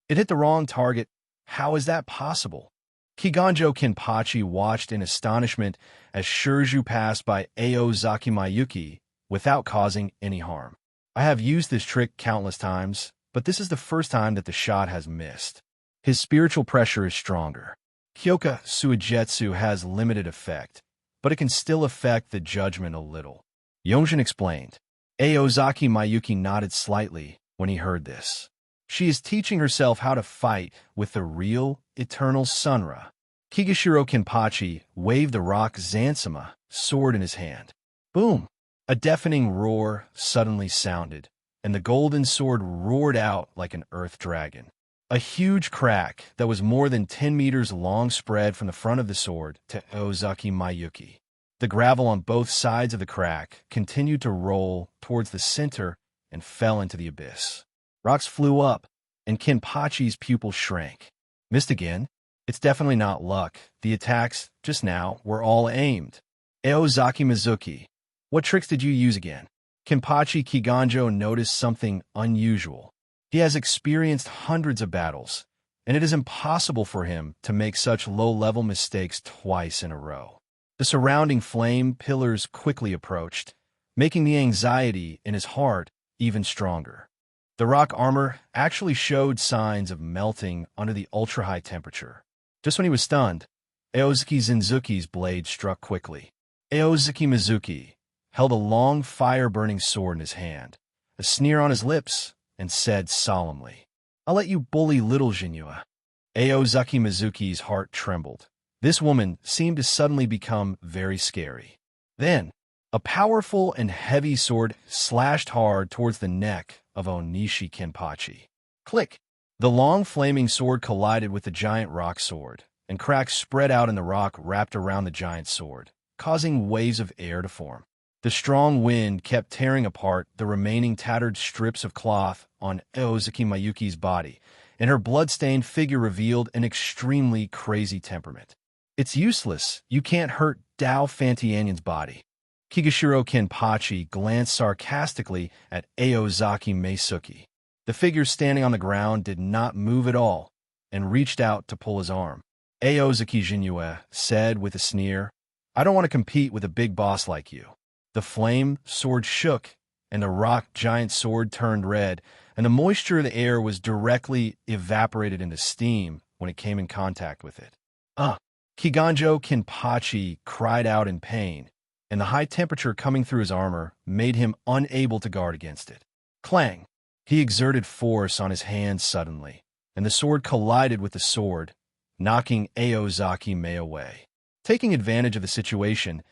It hit the wrong target. How is that possible? Kiganjo Kenpachi watched in astonishment as Shurju passed by Aozaki Mayuki without causing any harm. I have used this trick countless times, but this is the first time that the shot has missed. His spiritual pressure is stronger. Kyoka Suijetsu has limited effect, but it can still affect the judgment a little. Yongjin explained. Aozaki Mayuki nodded slightly when he heard this. She is teaching herself how to fight with the real, eternal Sunra. Kigashiro Kenpachi waved the rock Zansama sword in his hand. Boom! A deafening roar suddenly sounded, and the golden sword roared out like an earth dragon. A huge crack that was more than 10 meters long spread from the front of the sword to Aozaki Mayuki. The gravel on both sides of the crack continued to roll towards the center and fell into the abyss. Rocks flew up, and Kenpachi's pupil shrank. Missed again? It's definitely not luck. The attacks, just now, were all aimed. Aozaki Mizuki, what tricks did you use again? Kenpachi Kiganjo noticed something unusual. He has experienced hundreds of battles, and it is impossible for him to make such low-level mistakes twice in a row. The surrounding flame pillars quickly approached, making the anxiety in his heart even stronger. The rock armor actually showed signs of melting under the ultra-high temperature. Just when he was stunned, Aozaki Zenzuki's blade struck quickly. Aozaki Mizuki held a long fire-burning sword in his hand, a sneer on his lips, and said solemnly, I'll let you bully little Jinua. Aozaki Mizuki's heart trembled. This woman seemed to suddenly become very scary. Then, a powerful and heavy sword slashed hard towards the neck of Onishi Kenpachi. Click! The long flaming sword collided with the giant rock sword, and cracks spread out in the rock wrapped around the giant sword, causing waves of air to form. The strong wind kept tearing apart the remaining tattered strips of cloth on Aozaki Mayuki's body, and her blood-stained figure revealed an extremely crazy temperament. It's useless. You can't hurt Dao Fantianyan's body. Kigashiro Kenpachi glanced sarcastically at Aozaki Meisuki. The figure standing on the ground did not move at all, and reached out to pull his arm. Aozaki Jinue said with a sneer, I don't want to compete with a big boss like you. The flame sword shook, and the rock giant sword turned red, and the moisture of the air was directly evaporated into steam when it came in contact with it. Kiganjo Kenpachi cried out in pain, and the high temperature coming through his armor made him unable to guard against it. Clang! He exerted force on his hand suddenly, and the sword collided with the sword, knocking Aozaki Mei away. Taking advantage of the situation,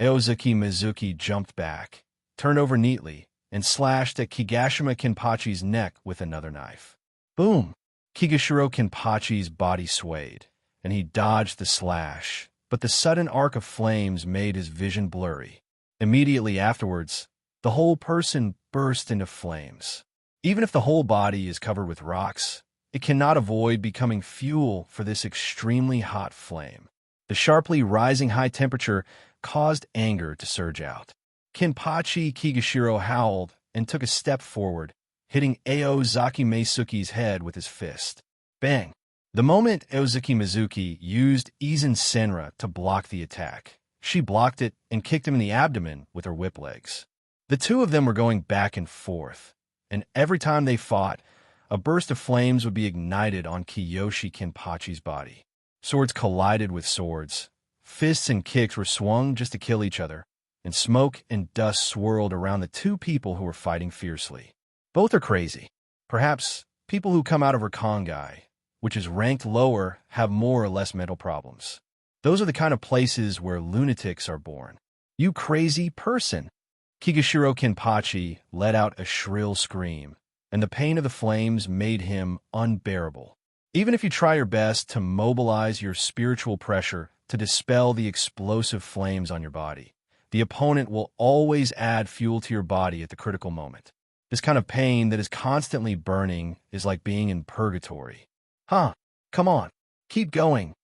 Aozaki Mizuki jumped back, turned over neatly, and slashed at Kigashima Kenpachi's neck with another knife. Boom! Kigashiro Kenpachi's body swayed, and he dodged the slash, but the sudden arc of flames made his vision blurry. Immediately afterwards, the whole person burst into flames. Even if the whole body is covered with rocks, it cannot avoid becoming fuel for this extremely hot flame. The sharply rising high temperature caused anger to surge out. Kenpachi Kigashiro howled and took a step forward, hitting Aozaki Meisuke's head with his fist. Bang! The moment Aozaki Mizuki used Izen Senra to block the attack, she blocked it and kicked him in the abdomen with her whip legs. The two of them were going back and forth, and every time they fought, a burst of flames would be ignited on Kiyoshi Kenpachi's body. Swords collided with swords. Fists and kicks were swung just to kill each other, and smoke and dust swirled around the two people who were fighting fiercely. Both are crazy. Perhaps people who come out of Rakongai, which is ranked lower, have more or less mental problems. Those are the kind of places where lunatics are born. You crazy person! Kigashiro Kenpachi let out a shrill scream, and the pain of the flames made him unbearable. Even if you try your best to mobilize your spiritual pressure to dispel the explosive flames on your body, the opponent will always add fuel to your body at the critical moment. This kind of pain that is constantly burning is like being in purgatory. Huh, come on, keep going.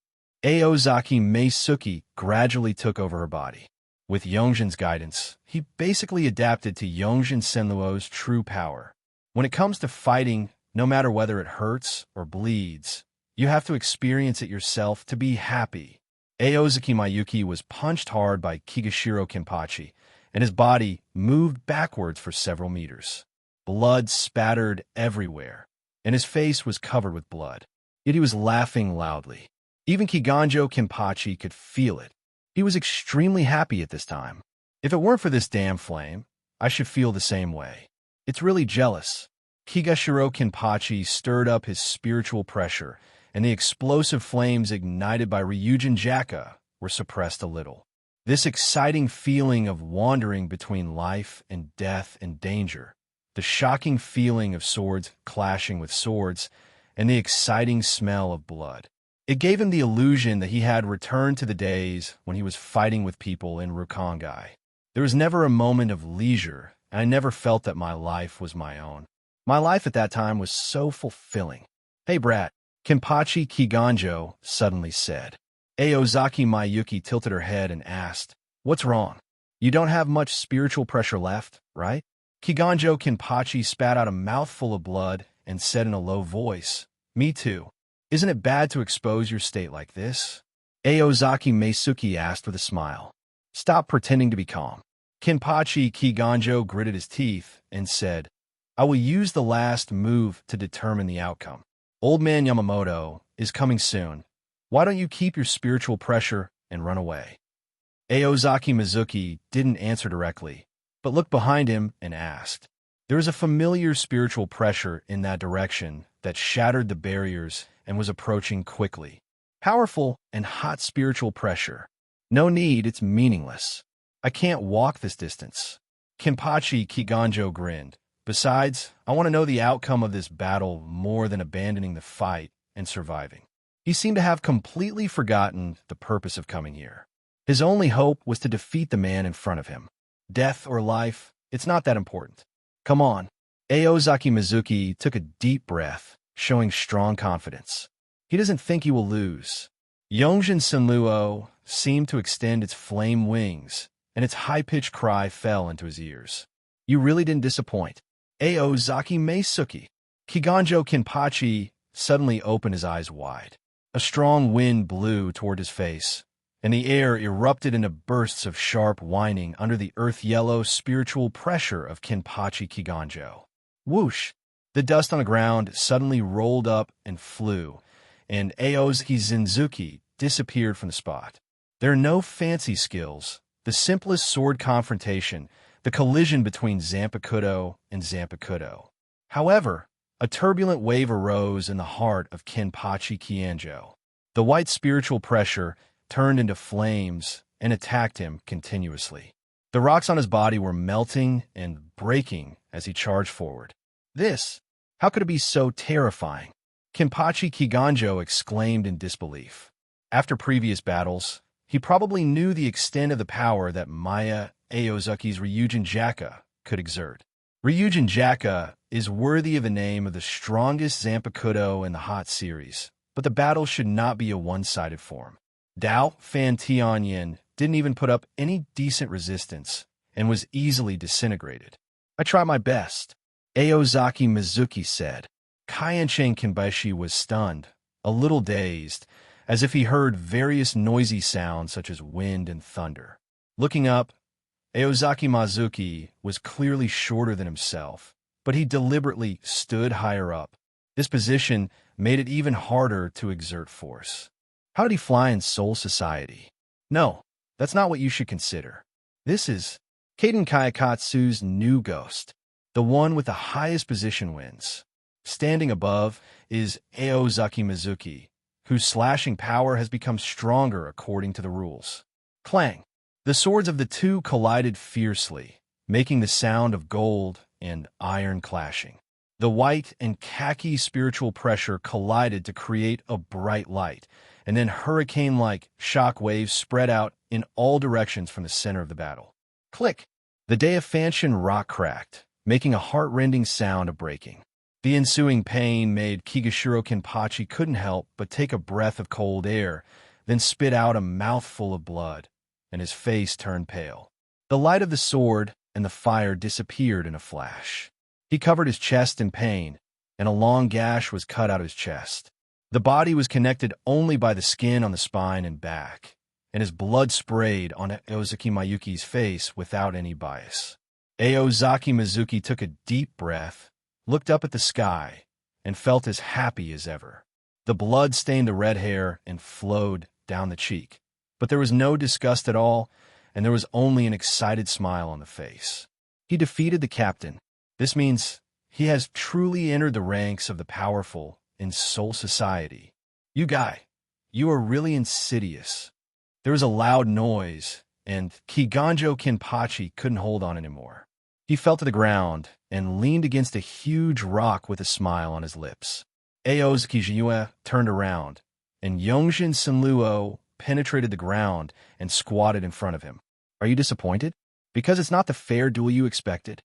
Aozaki Meisuke gradually took over her body. With Yongjin's guidance, he basically adapted to Yongjin Senluo's true power. When it comes to fighting, no matter whether it hurts or bleeds, you have to experience it yourself to be happy. Aozaki Mayuki was punched hard by Kigashiro Kenpachi, and his body moved backwards for several meters. Blood spattered everywhere, and his face was covered with blood. Yet he was laughing loudly. Even Kiganjo Kenpachi could feel it. He was extremely happy at this time. If it weren't for this damn flame, I should feel the same way. It's really jealous. Kigashiro Kenpachi stirred up his spiritual pressure, and the explosive flames ignited by Ryujin Jaka were suppressed a little. This exciting feeling of wandering between life and death and danger, the shocking feeling of swords clashing with swords, and the exciting smell of blood. It gave him the illusion that he had returned to the days when he was fighting with people in Rakongai. There was never a moment of leisure, and I never felt that my life was my own. My life at that time was so fulfilling. Hey, brat, Kenpachi Kiganjo suddenly said. Aozaki Mayuki tilted her head and asked, "What's wrong? You don't have much spiritual pressure left, right?" Kiganjo Kenpachi spat out a mouthful of blood and said in a low voice, "Me too. Isn't it bad to expose your state like this?" Aozaki Meisuke asked with a smile. "Stop pretending to be calm." Kenpachi Kiganjo gritted his teeth and said, "I will use the last move to determine the outcome. Old man Yamamoto is coming soon. Why don't you keep your spiritual pressure and run away?" Aozaki Mizuki didn't answer directly, but looked behind him and asked. There was a familiar spiritual pressure in that direction that shattered the barriers and was approaching quickly. Powerful and hot spiritual pressure. No need, it's meaningless. I can't walk this distance. Kenpachi Kiganjo grinned. Besides, I want to know the outcome of this battle more than abandoning the fight and surviving. He seemed to have completely forgotten the purpose of coming here. His only hope was to defeat the man in front of him. Death or life, it's not that important. Come on. Aozaki Mizuki took a deep breath, showing strong confidence. He doesn't think he will lose. Yongjin Senluo seemed to extend its flame wings, and its high-pitched cry fell into his ears. You really didn't disappoint. Aozaki Meisuke. Kiganjo Kenpachi suddenly opened his eyes wide. A strong wind blew toward his face, and the air erupted into bursts of sharp whining under the earth-yellow spiritual pressure of Kenpachi Kiganjo. Whoosh! The dust on the ground suddenly rolled up and flew, and Aozaki Zenzuki disappeared from the spot. There are no fancy skills, the simplest sword confrontation, the collision between Zanpakuto and Zanpakuto. However, a turbulent wave arose in the heart of Kenpachi Kianjo. The white spiritual pressure turned into flames and attacked him continuously. The rocks on his body were melting and breaking as he charged forward. How could it be so terrifying? Kenpachi Kiganjo exclaimed in disbelief. After previous battles, he probably knew the extent of the power that Maya Aozuki's Ryujin Jaka could exert. Ryujin Jaka is worthy of the name of the strongest Zanpakuto in the Hot series, but the battle should not be a one-sided form. Dao Fan Tianyin didn't even put up any decent resistance and was easily disintegrated. I tried my best, Aozaki Mizuki said. Kaiensheng Kinbashi was stunned, a little dazed, as if he heard various noisy sounds such as wind and thunder. Looking up, Aozaki Mizuki was clearly shorter than himself, but he deliberately stood higher up. This position made it even harder to exert force. How did he fly in Soul Society? No, that's not what you should consider. This is Kaden Kayakatsu's new ghost. The one with the highest position wins. Standing above is Aozaki Mizuki, whose slashing power has become stronger according to the rules. Clang! The swords of the two collided fiercely, making the sound of gold and iron clashing. The white and khaki spiritual pressure collided to create a bright light, and then hurricane-like shock waves spread out in all directions from the center of the battle. Click! The Daefanshan rock cracked, making a heart-rending sound of breaking. The ensuing pain made Kigashiro Kenpachi couldn't help but take a breath of cold air, then spit out a mouthful of blood, and his face turned pale. The light of the sword and the fire disappeared in a flash. He covered his chest in pain, and a long gash was cut out of his chest. The body was connected only by the skin on the spine and back, and his blood sprayed on Aozaki Mayuki's face without any bias. Aozaki Mizuki took a deep breath, looked up at the sky, and felt as happy as ever. The blood stained the red hair and flowed down the cheek, but there was no disgust at all, and there was only an excited smile on the face. He defeated the captain. This means he has truly entered the ranks of the powerful in Soul Society. You are really insidious. There was a loud noise, and Kiganjo Kenpachi couldn't hold on anymore. He fell to the ground and leaned against a huge rock with a smile on his lips. Aozuki Jiyue turned around, and Yongjin Senluo penetrated the ground and squatted in front of him. Are you disappointed? Because it's not the fair duel you expected?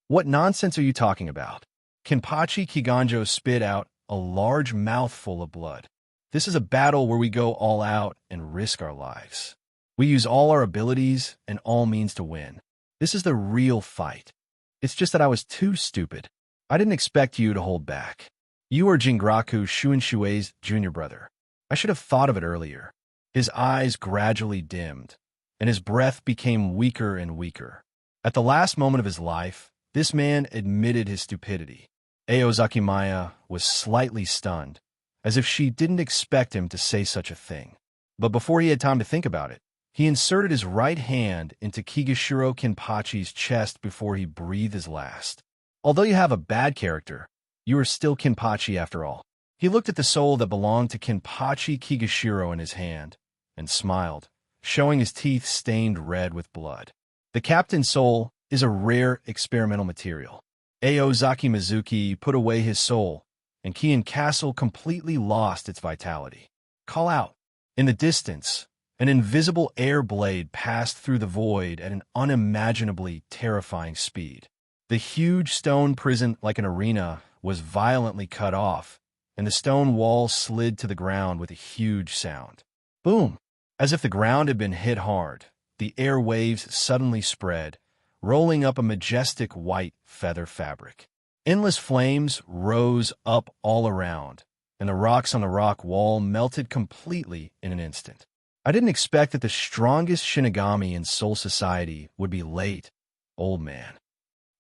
What nonsense are you talking about? Kenpachi Kiganjo spit out a large mouthful of blood. This is a battle where we go all out and risk our lives. We use all our abilities and all means to win. This is the real fight. It's just that I was too stupid. I didn't expect you to hold back. You are Jingraku Shunshuei's junior brother. I should have thought of it earlier. His eyes gradually dimmed, and his breath became weaker and weaker. At the last moment of his life, this man admitted his stupidity. Aozaki Maya was slightly stunned, as if she didn't expect him to say such a thing. But before he had time to think about it, he inserted his right hand into Kigashiro Kenpachi's chest before he breathed his last. Although you have a bad character, you are still Kenpachi after all. He looked at the soul that belonged to Kenpachi Kigashiro in his hand and smiled, showing his teeth stained red with blood. The captain's soul is a rare experimental material. Aozaki Mizuki put away his soul, and Kian Castle completely lost its vitality. Call out. In the distance, an invisible air blade passed through the void at an unimaginably terrifying speed. The huge stone prison, like an arena, was violently cut off, and the stone wall slid to the ground with a huge sound. Boom! As if the ground had been hit hard, the air waves suddenly spread, rolling up a majestic white feather fabric. Endless flames rose up all around, and the rocks on the rock wall melted completely in an instant. I didn't expect that the strongest Shinigami in Soul Society would be late, old man.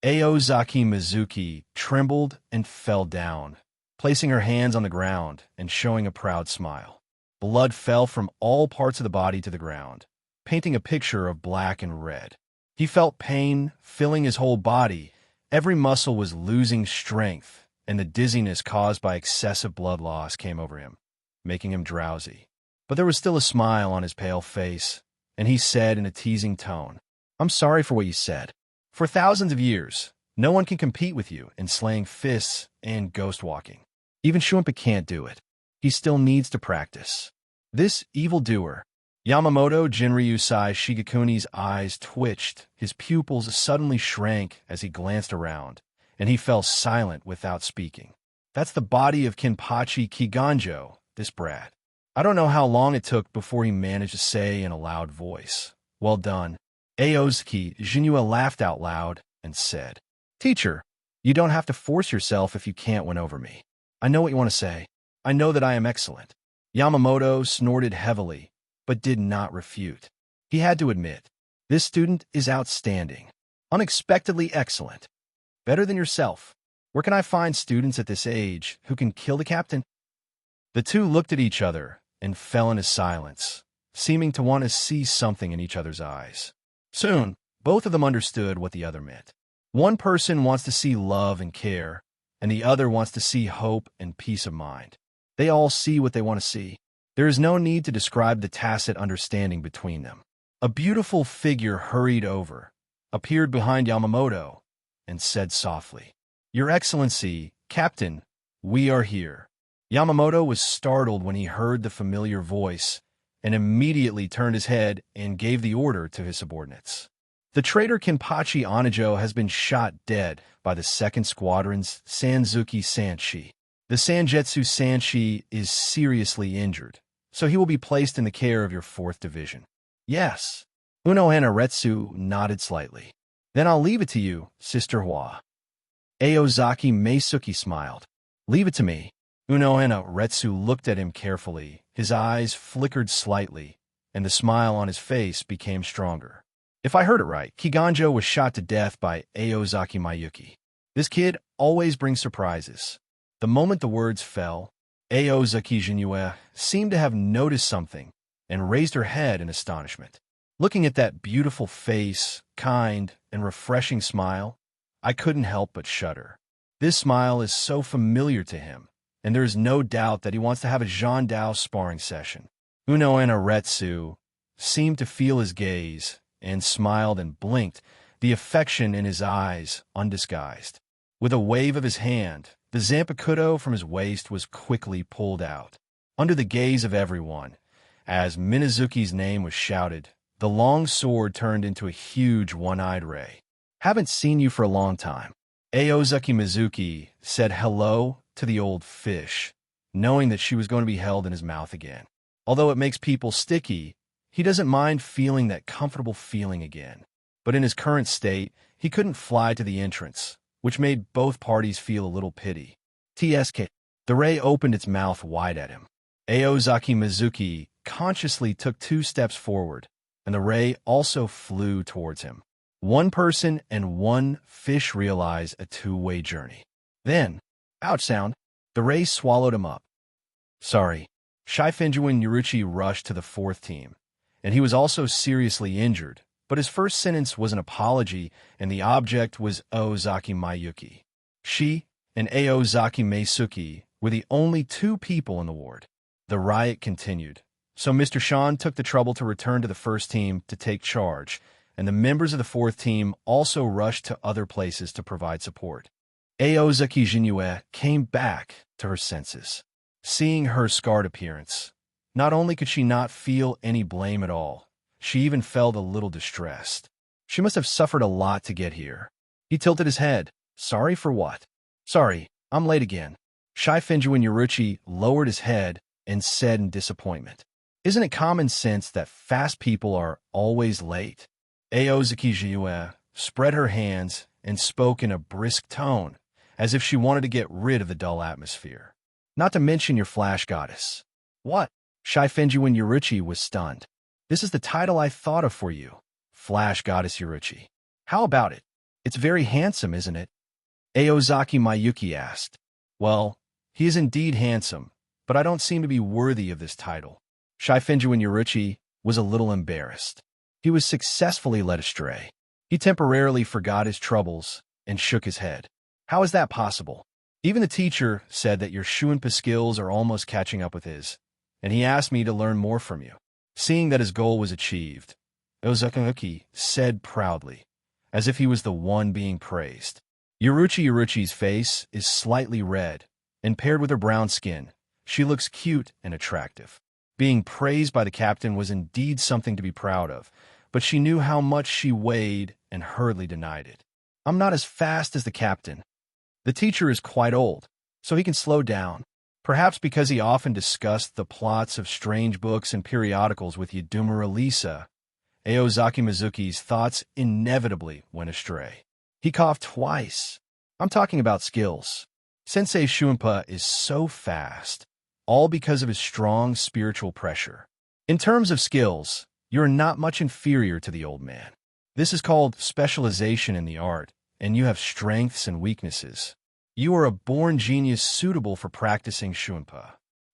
Aozaki Mizuki trembled and fell down, placing her hands on the ground and showing a proud smile. Blood fell from all parts of the body to the ground, painting a picture of black and red. He felt pain filling his whole body. Every muscle was losing strength, and the dizziness caused by excessive blood loss came over him, making him drowsy. But there was still a smile on his pale face, and he said in a teasing tone, "I'm sorry for what you said. For thousands of years, no one can compete with you in slaying fists and ghost walking. Even Shunpa can't do it. He still needs to practice." This evildoer, Yamamoto Jinryusai Shigekuni's eyes twitched, his pupils suddenly shrank as he glanced around, and he fell silent without speaking. That's the body of Kinpachi Kiganjo, this brat. I don't know how long it took before he managed to say in a loud voice, "Well done." Aozuki Jinua laughed out loud and said, "Teacher, you don't have to force yourself if you can't win over me. I know what you want to say. I know that I am excellent." Yamamoto snorted heavily, but did not refute. He had to admit, this student is outstanding, unexpectedly excellent, better than yourself. Where can I find students at this age who can kill the captain? The two looked at each other and fell into silence, seeming to want to see something in each other's eyes. Soon, both of them understood what the other meant. One person wants to see love and care, and the other wants to see hope and peace of mind. They all see what they want to see. There is no need to describe the tacit understanding between them. A beautiful figure hurried over, appeared behind Yamamoto, and said softly, "Your Excellency, Captain, we are here." Yamamoto was startled when he heard the familiar voice and immediately turned his head and gave the order to his subordinates. The traitor Kinpachi Anajo has been shot dead by the 2nd Squadron's Sanzuki Sanshi. The Sanjetsu Sanshi is seriously injured, so he will be placed in the care of your 4th Division. Yes. Uno Hanaretsu nodded slightly. Then I'll leave it to you, Sister Hua. Aozaki Meisuki smiled. Leave it to me. Uno Hanaretsu looked at him carefully. His eyes flickered slightly, and the smile on his face became stronger. If I heard it right, Kiganjo was shot to death by Aozaki Mayuki. This kid always brings surprises. The moment the words fell, Aozaki Jinue seemed to have noticed something and raised her head in astonishment. Looking at that beautiful face, kind and refreshing smile, I couldn't help but shudder. This smile is so familiar to him, and there is no doubt that he wants to have a Jean Dao sparring session. Uno Hanaretsu seemed to feel his gaze and smiled and blinked, the affection in his eyes undisguised. With a wave of his hand, the Zanpakuto from his waist was quickly pulled out. Under the gaze of everyone, as Minazuki's name was shouted, the long sword turned into a huge one-eyed ray. "Haven't seen you for a long time." Aozaki Mizuki said hello to the old fish, knowing that she was going to be held in his mouth again. Although it makes people sticky, he doesn't mind feeling that comfortable feeling again. But in his current state, he couldn't fly to the entrance, which made both parties feel a little pity. TSK. The ray opened its mouth wide at him. Aozaki Mizuki consciously took 2 steps forward, and the ray also flew towards him. One person and one fish realize a two-way journey. Then, ouch sound, the ray swallowed him up. Sorry. Shifinjuin Yuruchi rushed to the 4th team, and he was also seriously injured, but his first sentence was an apology, and the object was Aozaki Mayuki. She and Aozaki Meisuki were the only 2 people in the ward. The riot continued, so Mr. Shan took the trouble to return to the 1st team to take charge, and the members of the 4th team also rushed to other places to provide support. Aozaki Jinue came back to her senses. Seeing her scarred appearance, not only could she not feel any blame at all, she even felt a little distressed. She must have suffered a lot to get here. He tilted his head. Sorry for what? Sorry, I'm late again. Shifinjuin Yuruchi lowered his head and said in disappointment, Isn't it common sense that fast people are always late? Aozaki Jinue spread her hands and spoke in a brisk tone, as if she wanted to get rid of the dull atmosphere. Not to mention your flash goddess. What? Shifinjuin Yuruchi was stunned. This is the title I thought of for you, Flash Goddess Yuruchi. How about it? It's very handsome, isn't it? Aozaki Mayuki asked. Well, he is indeed handsome, but I don't seem to be worthy of this title. Shifinjuin Yuruchi was a little embarrassed. He was successfully led astray. He temporarily forgot his troubles and shook his head. How is that possible? Even the teacher said that your Shuinpa skills are almost catching up with his, and he asked me to learn more from you. Seeing that his goal was achieved, Ozaki said proudly, as if he was the one being praised. Yuruchi's face is slightly red, and paired with her brown skin, she looks cute and attractive. Being praised by the captain was indeed something to be proud of, but she knew how much she weighed and hurriedly denied it. I'm not as fast as the captain. The teacher is quite old, so he can slow down. Perhaps because he often discussed the plots of strange books and periodicals with Yudumura Lisa, Aozaki Mizuki's thoughts inevitably went astray. He coughed twice. I'm talking about skills. Sensei Shuinpa is so fast, all because of his strong spiritual pressure. In terms of skills, you're not much inferior to the old man. This is called specialization in the art, and you have strengths and weaknesses. You are a born genius suitable for practicing Shuinpa.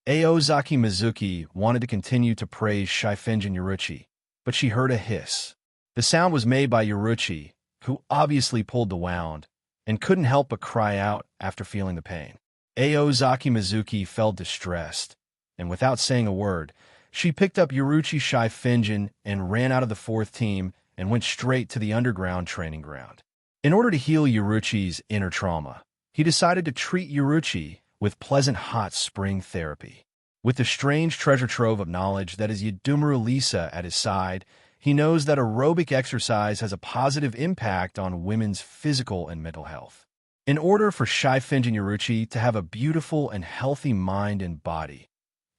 Aozaki Mizuki wanted to continue to praise Shifenjin Yuruchi, but she heard a hiss. The sound was made by Yuruchi, who obviously pulled the wound, and couldn't help but cry out after feeling the pain. Aozaki Mizuki felt distressed, and without saying a word, she picked up Yuruchi Shifenjin and ran out of the fourth team and went straight to the underground training ground. In order to heal Yuruchi's inner trauma, he decided to treat Yuruchi with pleasant hot spring therapy. With the strange treasure trove of knowledge that is Yudumura Lisa at his side, he knows that aerobic exercise has a positive impact on women's physical and mental health. In order for Shifenjin Yuruchi to have a beautiful and healthy mind and body,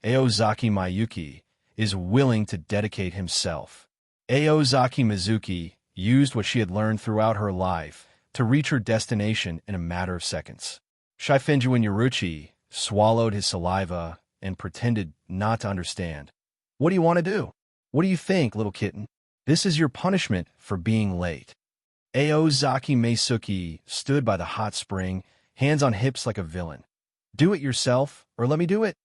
Aozaki Mayuki is willing to dedicate himself. Aozaki Mizuki used what she had learned throughout her life to reach her destination in a matter of seconds. Shifenjin Yuruchi swallowed his saliva and pretended not to understand. What do you want to do? What do you think, little kitten? This is your punishment for being late. Aozaki Meisuki stood by the hot spring, hands on hips like a villain. Do it yourself, or let me do it.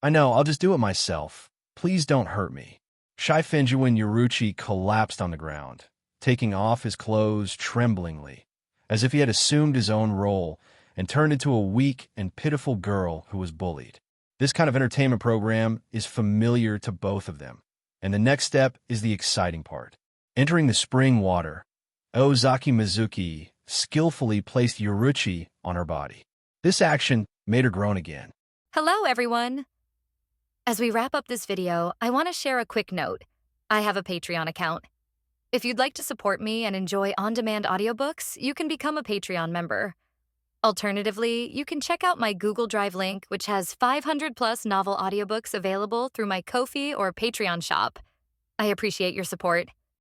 I know, I'll just do it myself. Please don't hurt me. Shifenjin Yuruchi collapsed on the ground, taking off his clothes tremblingly, as if he had assumed his own role and turned into a weak and pitiful girl who was bullied. This kind of entertainment program is familiar to both of them, and the next step is the exciting part. Entering the spring water, Ozaki Mizuki skillfully placed Yuruchi on her body. This action made her groan again. Hello, everyone. As we wrap up this video, I want to share a quick note. I have a Patreon account. If you'd like to support me and enjoy on-demand audiobooks, you can become a Patreon member. Alternatively, you can check out my Google Drive link, which has 500+ novel audiobooks available through my Ko-fi or Patreon shop. I appreciate your support.